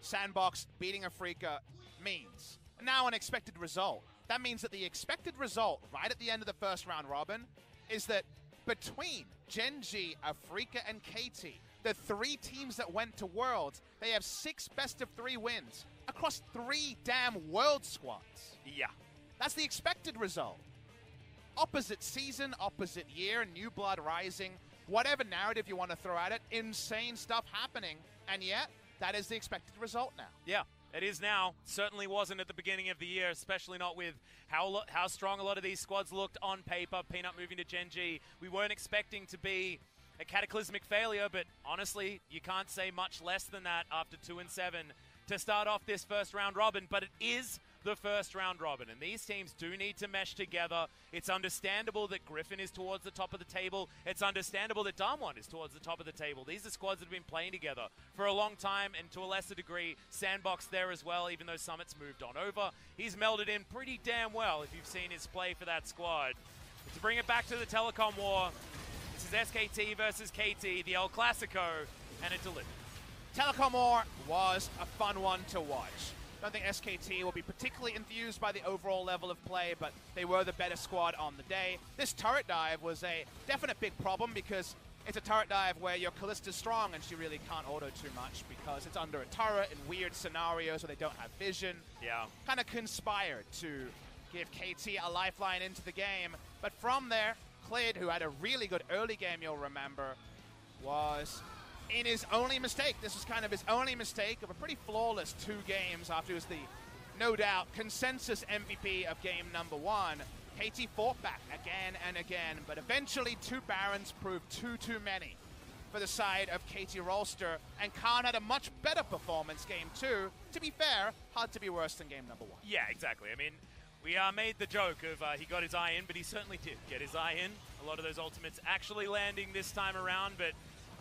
Sandbox beating Afrika means, now an expected result, that means that the expected result right at the end of the first round robin is that between Gen G, Afrika, and KT, the 3 teams that went to Worlds, they have 6 best-of-3 wins across 3 damn World squads. Yeah. That's the expected result. Opposite season, opposite year, new blood rising, whatever narrative you want to throw at it, insane stuff happening, and yet that is the expected result now. Yeah. It is now. Certainly wasn't at the beginning of the year, especially not with how strong a lot of these squads looked on paper. Peanut moving to Gen G. We weren't expecting to be a cataclysmic failure, but honestly, you can't say much less than that after 2-7 to start off this first round robin. But it is the first round robin, and these teams do need to mesh together. It's understandable that Griffin is towards the top of the table. It's understandable that Damwon is towards the top of the table. These are squads that have been playing together for a long time, and to a lesser degree, Sandbox there as well, even though Summit's moved on over. He's melded in pretty damn well if you've seen his play for that squad. But to bring it back to the Telecom War, this is SKT versus KT, the El Clasico, and it delivered. Telecom War was a fun one to watch. I don't think SKT will be particularly enthused by the overall level of play, but they were the better squad on the day. This turret dive was a definite big problem because it's a turret dive where your Kallista's strong and she really can't auto too much because it's under a turret in weird scenarios where they don't have vision. Yeah. Kind of conspired to give KT a lifeline into the game. But from there, Clid, who had a really good early game, you'll remember, was in his only mistake. This was kind of his only mistake of a pretty flawless 2 games after he was the, no doubt, consensus MVP of game number 1. KT fought back again and again, but eventually 2 Barons proved too many for the side of KT Rolster, and Khan had a much better performance game 2. To be fair, hard to be worse than game number 1. Yeah, exactly. I mean, we made the joke of he got his eye in, but he certainly did get his eye in. A lot of those ultimates actually landing this time around, but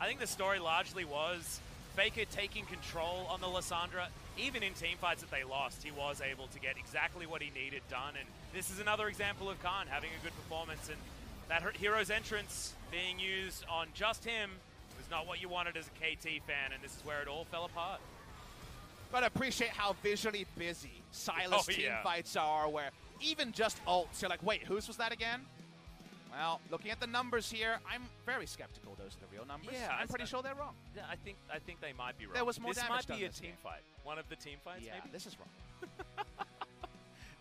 I think the story largely was Faker taking control on the Lissandra. Even in teamfights that they lost, he was able to get exactly what he needed done. And this is another example of Khan having a good performance. And that hero's entrance being used on just him was not what you wanted as a KT fan. And this is where it all fell apart. Gotta appreciate how visually busy Silas teamfights are, where even just ults, you're like, wait, whose was that again? Well, looking at the numbers here, I'm very skeptical those are the real numbers. Yeah, I'm pretty sure they're wrong. Yeah, I think they might be wrong. There was more damage This might be a done this team game. fight. One of the team fights, Yeah, maybe? this is wrong.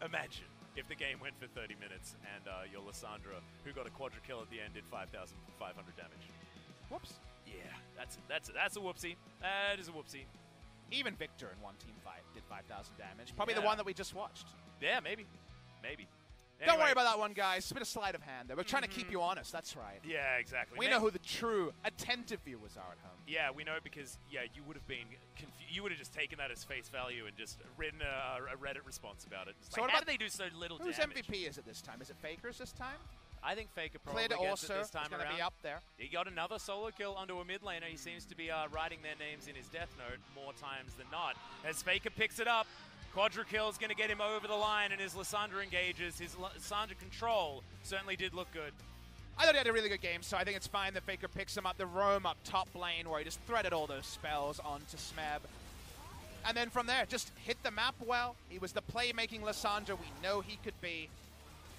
Imagine if the game went for 30 minutes and your Lissandra, who got a quadra kill at the end, did 5,500 damage. Whoops. Yeah, that's a whoopsie. That is a whoopsie. Even Victor in one team fight did 5,000 damage. Probably the Yeah. one that we just watched. Yeah, maybe. Maybe. Don't worry about that one, guys. It's a bit of sleight of hand there. We're trying to keep you honest. That's right. Yeah, exactly. We know who the true attentive viewers are at home. Yeah, we know because, yeah, you would have been you would have just taken that as face value and just written a Reddit response about it. It's So like, what how about did they do so little Whose damage? MVP is it this time? Is it Faker's this time? I think Faker probably Cleared gets also it this time is going to around. be up there. He got another solo kill onto a mid laner. He seems to be writing their names in his death note more times than not. As Faker picks it up, Quadra kill is going to get him over the line, and his Lissandra engages. His Lissandra control certainly did look good. I thought he had a really good game, so I think it's fine that Faker picks him up. The roam up top lane where he just threaded all those spells onto Smeb. And then from there, just hit the map well. He was the playmaking Lissandra we know he could be.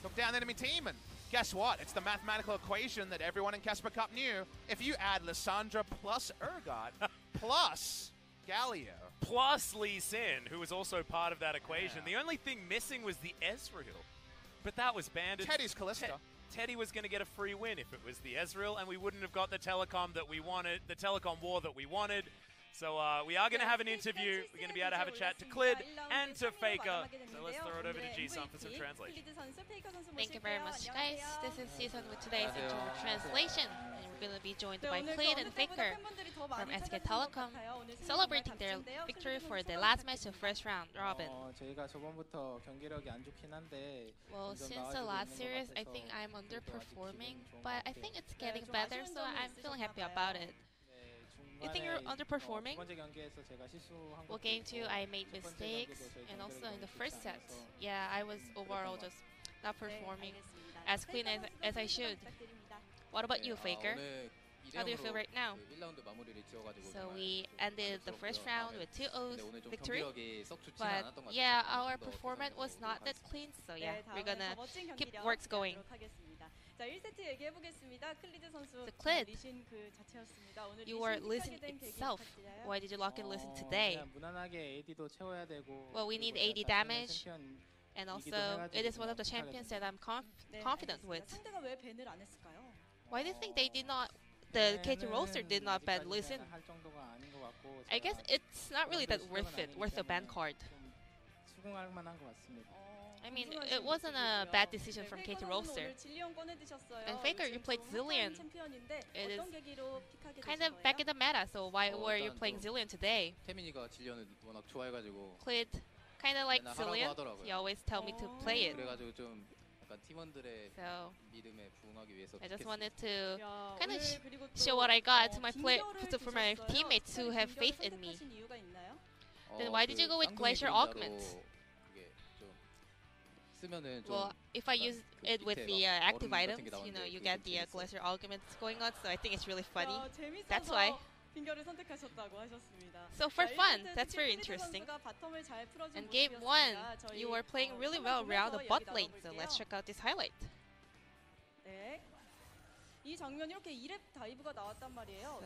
Took down the enemy team, and guess what? It's the mathematical equation that everyone in Casper Cup knew. If you add Lissandra plus Urgot plus Galio plus Lee Sin, who was also part of that equation. The only thing missing was the Ezreal, but that was banned. Teddy's Kalista. Teddy was going to get a free win if it was the Ezreal, and we wouldn't have got the telecom that we wanted, the telecom war that we wanted. So we are going to have an interview. We're going to be able to have a chat to Clid and to Faker. So let's throw it over to Ji-Sun for some translation. Thank you very much, guys. This is Ji-Sun with today's interview translation. And we're going to be joined by Clid and Faker from SK Telecom, celebrating their victory for the last match of first round robin. Well, since the last series, I think I'm underperforming, but I think it's getting better, so I'm feeling happy about it. You think you're underperforming? Well, game 2, I made mistakes, and also in the first set, yeah, I was overall just not performing as clean as I should. What about you, Faker? How do you feel right now? So we ended the first round with 2-0 victory, but yeah, our performance was not that clean, so yeah, we're gonna keep works going. So Clid, you were Listen itself. Why did you lock in Listen today? Well, we need AD damage, and also it is one of the champions that I'm confident with. Why do you think they did not, the KT roster did not ban Listen? I guess it's not really that worth a ban card. I mean, it wasn't a bad decision from KT roster. And Faker, you played Zilean. It is kind of back in the meta, so why were you playing Zilean today? Clid kind of like Zilean. He always tell me to play it. So I just wanted to kind of show what I got to my for my teammates who have faith in me. Then why did you go with Glacier Augment? Well, if I use it with the active items, you know, you get the Glacier Augments going on, so I think it's really funny. That's why. So for fun, that's very interesting. And game 1, you were playing really well around the bot lane, so let's check out this highlight. The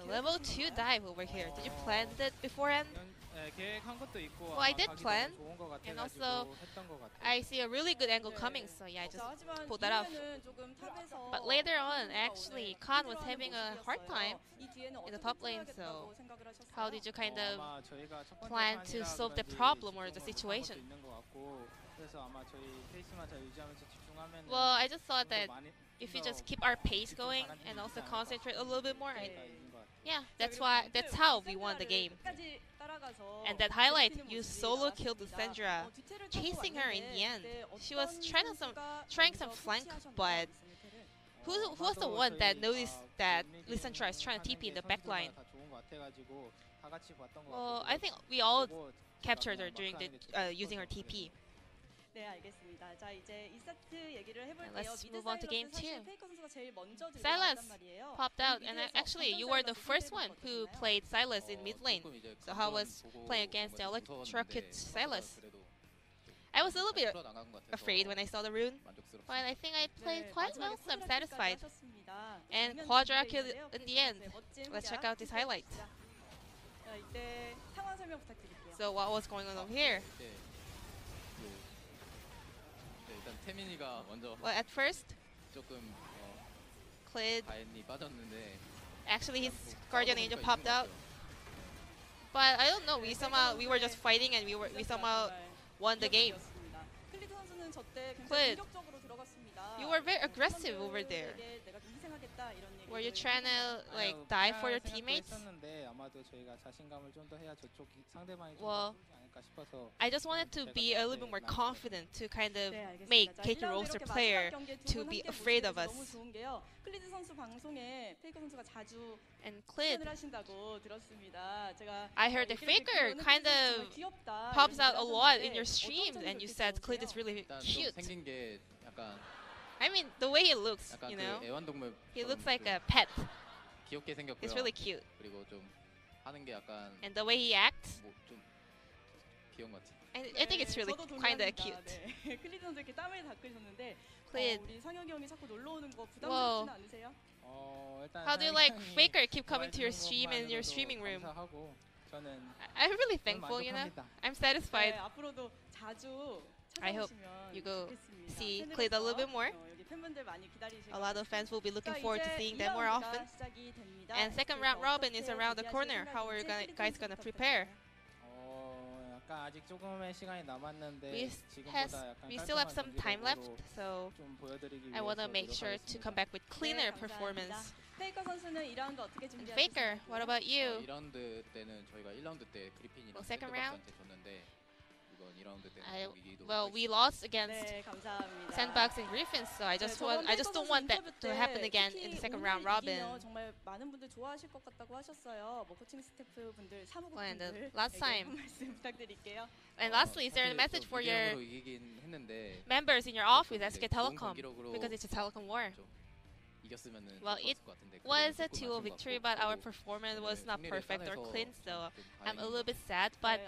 level 2 dive over here. Did you plan that beforehand? Well, I did plan, and also I see a really good angle coming, so yeah, I just pulled that off. But later on, actually, Khan was having a hard time in the top lane, so how did you kind of plan to solve the problem or the situation? Well, I just thought that if you just keep our pace going and also concentrate a little bit more, yeah, that's how we won the game. And that highlight, you solo killed Lissandra, chasing her in the end. She was trying some flank, but who was the one that noticed that Lissandra is trying to TP in the backline? Well, I think we all captured her during the using her TP. And let's move on to game 2. Sylas popped out, and actually you were the first one who played Sylas in mid lane. So how was playing against the Electrocute Sylas? I was a little bit afraid when I saw the rune, but I think I played quite well, so I'm satisfied. And Quadra killed in the end. Let's check out this highlight. So what was going on over here? Well, at first, Clid, actually his Guardian Angel popped out, but I don't know. We were just fighting, and we somehow won the game. Clid, You were very aggressive over there. Were you trying to like die for your teammates? Well, I just wanted to be a little bit more confident to kind of make KT roster player to be afraid of us. And Clid, I heard the Faker kind of pops out a lot in your streams, and you said Clid is really cute. I mean, the way he looks, you know, he looks like a pet. He's really cute. And the way he acts, I think it's really kind of cute. Clid. Whoa. How do you like Faker keep coming to your stream in your streaming room? I'm really thankful, you know. I'm satisfied. I hope you go see Clid a little bit more. A lot of fans will be looking forward to seeing them more often. And second round robin is around the corner. How are you guys gonna prepare? We still have some time left, so I want to make sure to come back with cleaner performance. And Faker, what about you? Well, second round? Well, we lost against Sandbox and Griffins, so I just don't want that to happen again in the second round robin. And last time. And lastly, is there a message for your members in your office, SK Telecom, because it's a telecom war? Well, it was a 2-0 victory, but our performance was not perfect or clean, so I'm a little bit sad. But,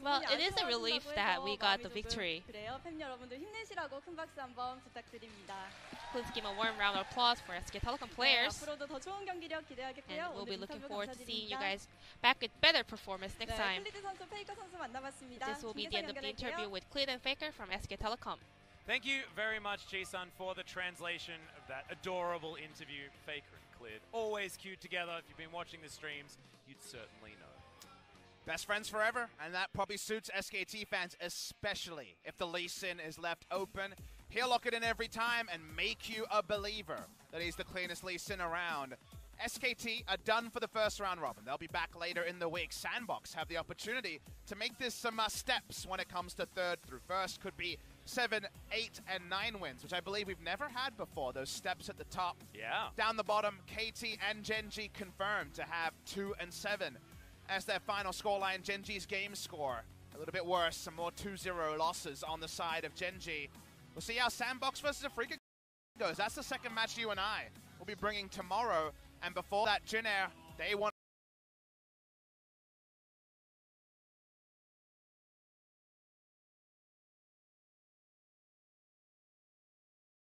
well, it is a relief that we got the victory. Please give a warm round of applause for SK Telecom players. And we'll be looking forward to seeing you guys back with better performance next time. This will be the end of the interview with Clid and Faker from SK Telecom. Thank you very much, Jason, for the translation of that adorable interview. Faker and Clid, always cute together. If you've been watching the streams, you'd certainly know. Best friends forever, and that probably suits SKT fans, especially if the Lee Sin is left open. He'll lock it in every time and make you a believer that he's the cleanest Lee Sin around. SKT are done for the first round robin. They'll be back later in the week. Sandbox have the opportunity to make this some steps when it comes to third through first. Could be 7, 8, and 9 wins, which I believe we've never had before. Those steps at the top. Yeah. Down the bottom, KT and Gen.G confirmed to have 2 and 7 as their final scoreline. Gen.G's game score a little bit worse. Some more 2-0 losses on the side of Gen.G. We'll see how Sandbox versus Afrika goes. That's the second match you and I will be bringing tomorrow. And before that, Jin Air, they want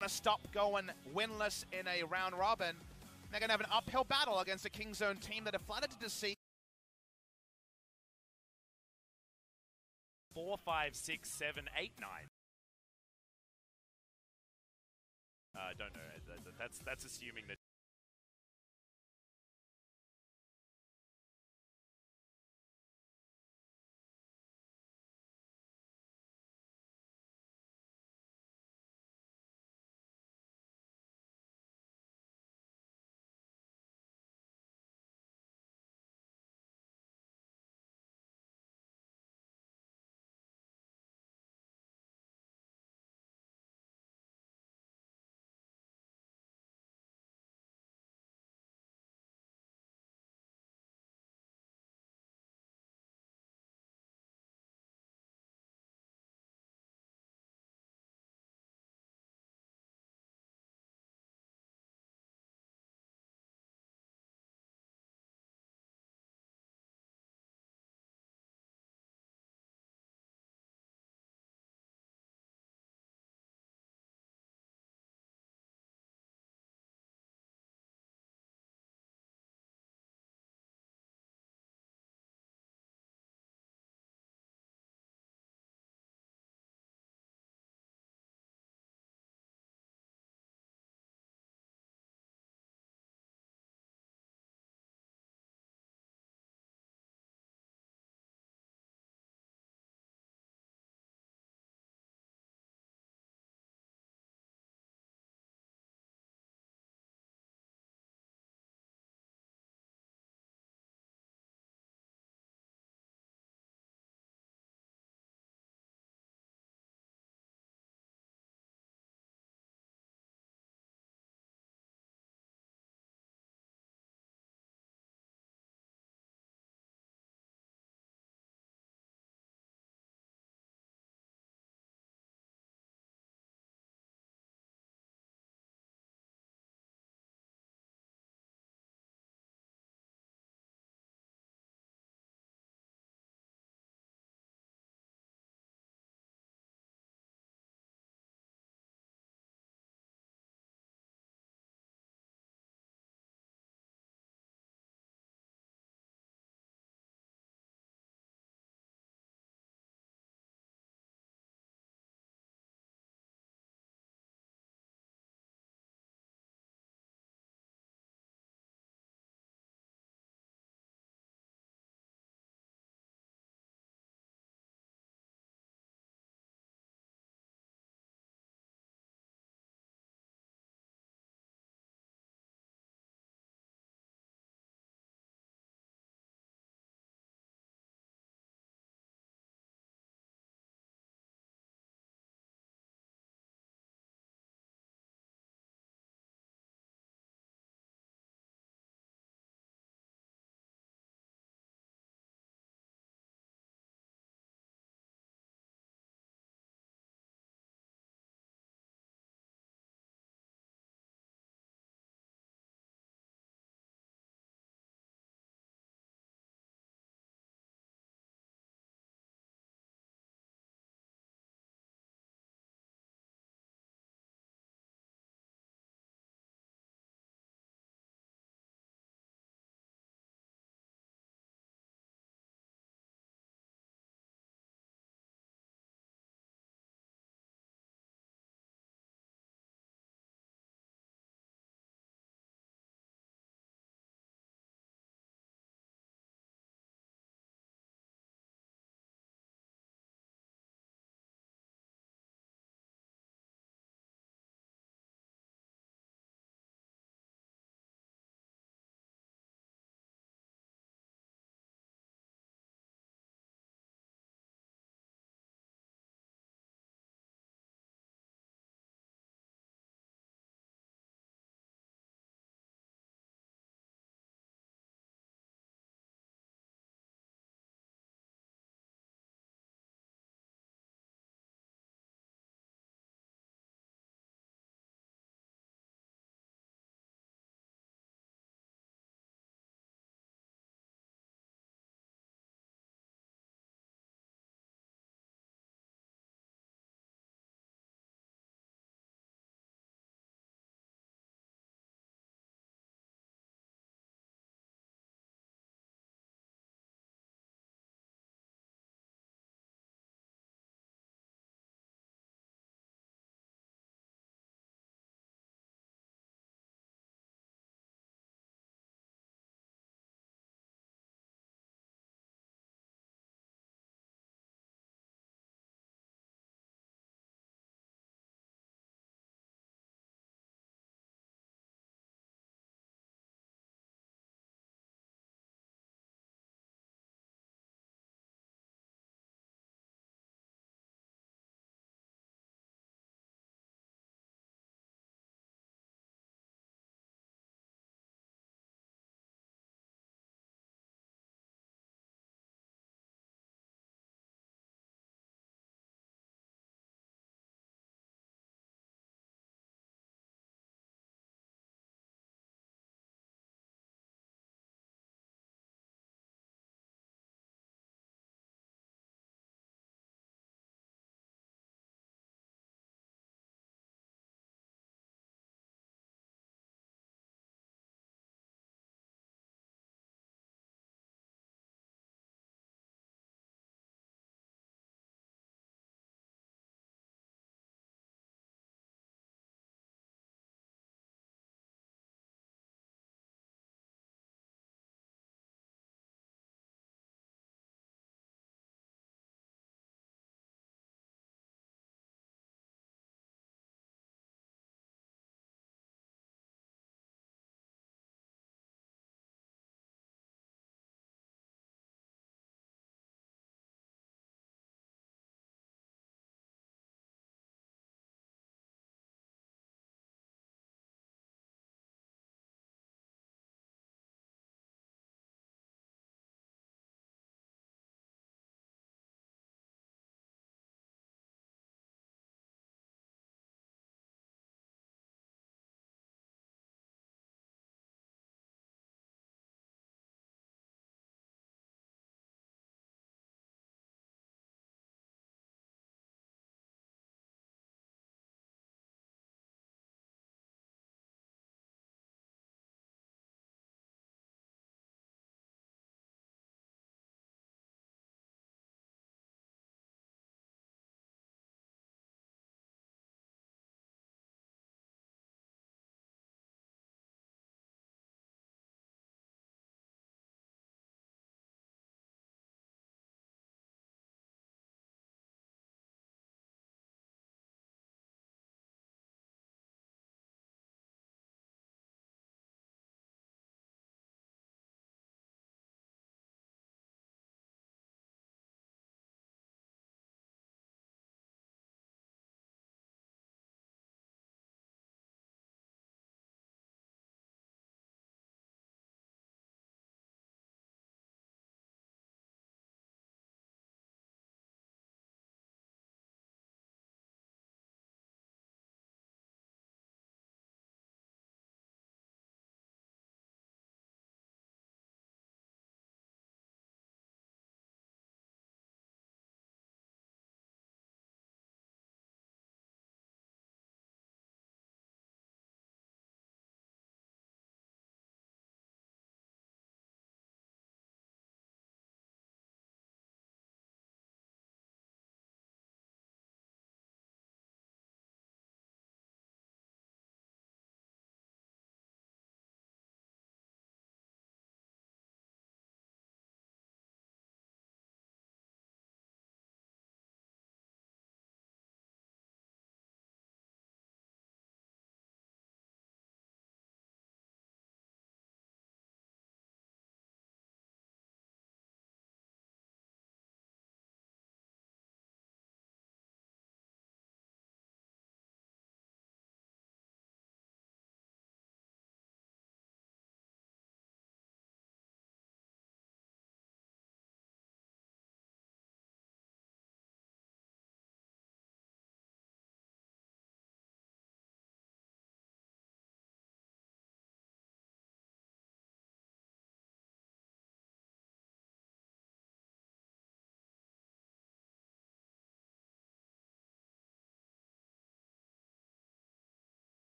to stop going winless in a round robin. They're going to have an uphill battle against a King Zone team that are flattered to deceive. 4, 5, 6, 7, 8, 9. Don't know. That's assuming that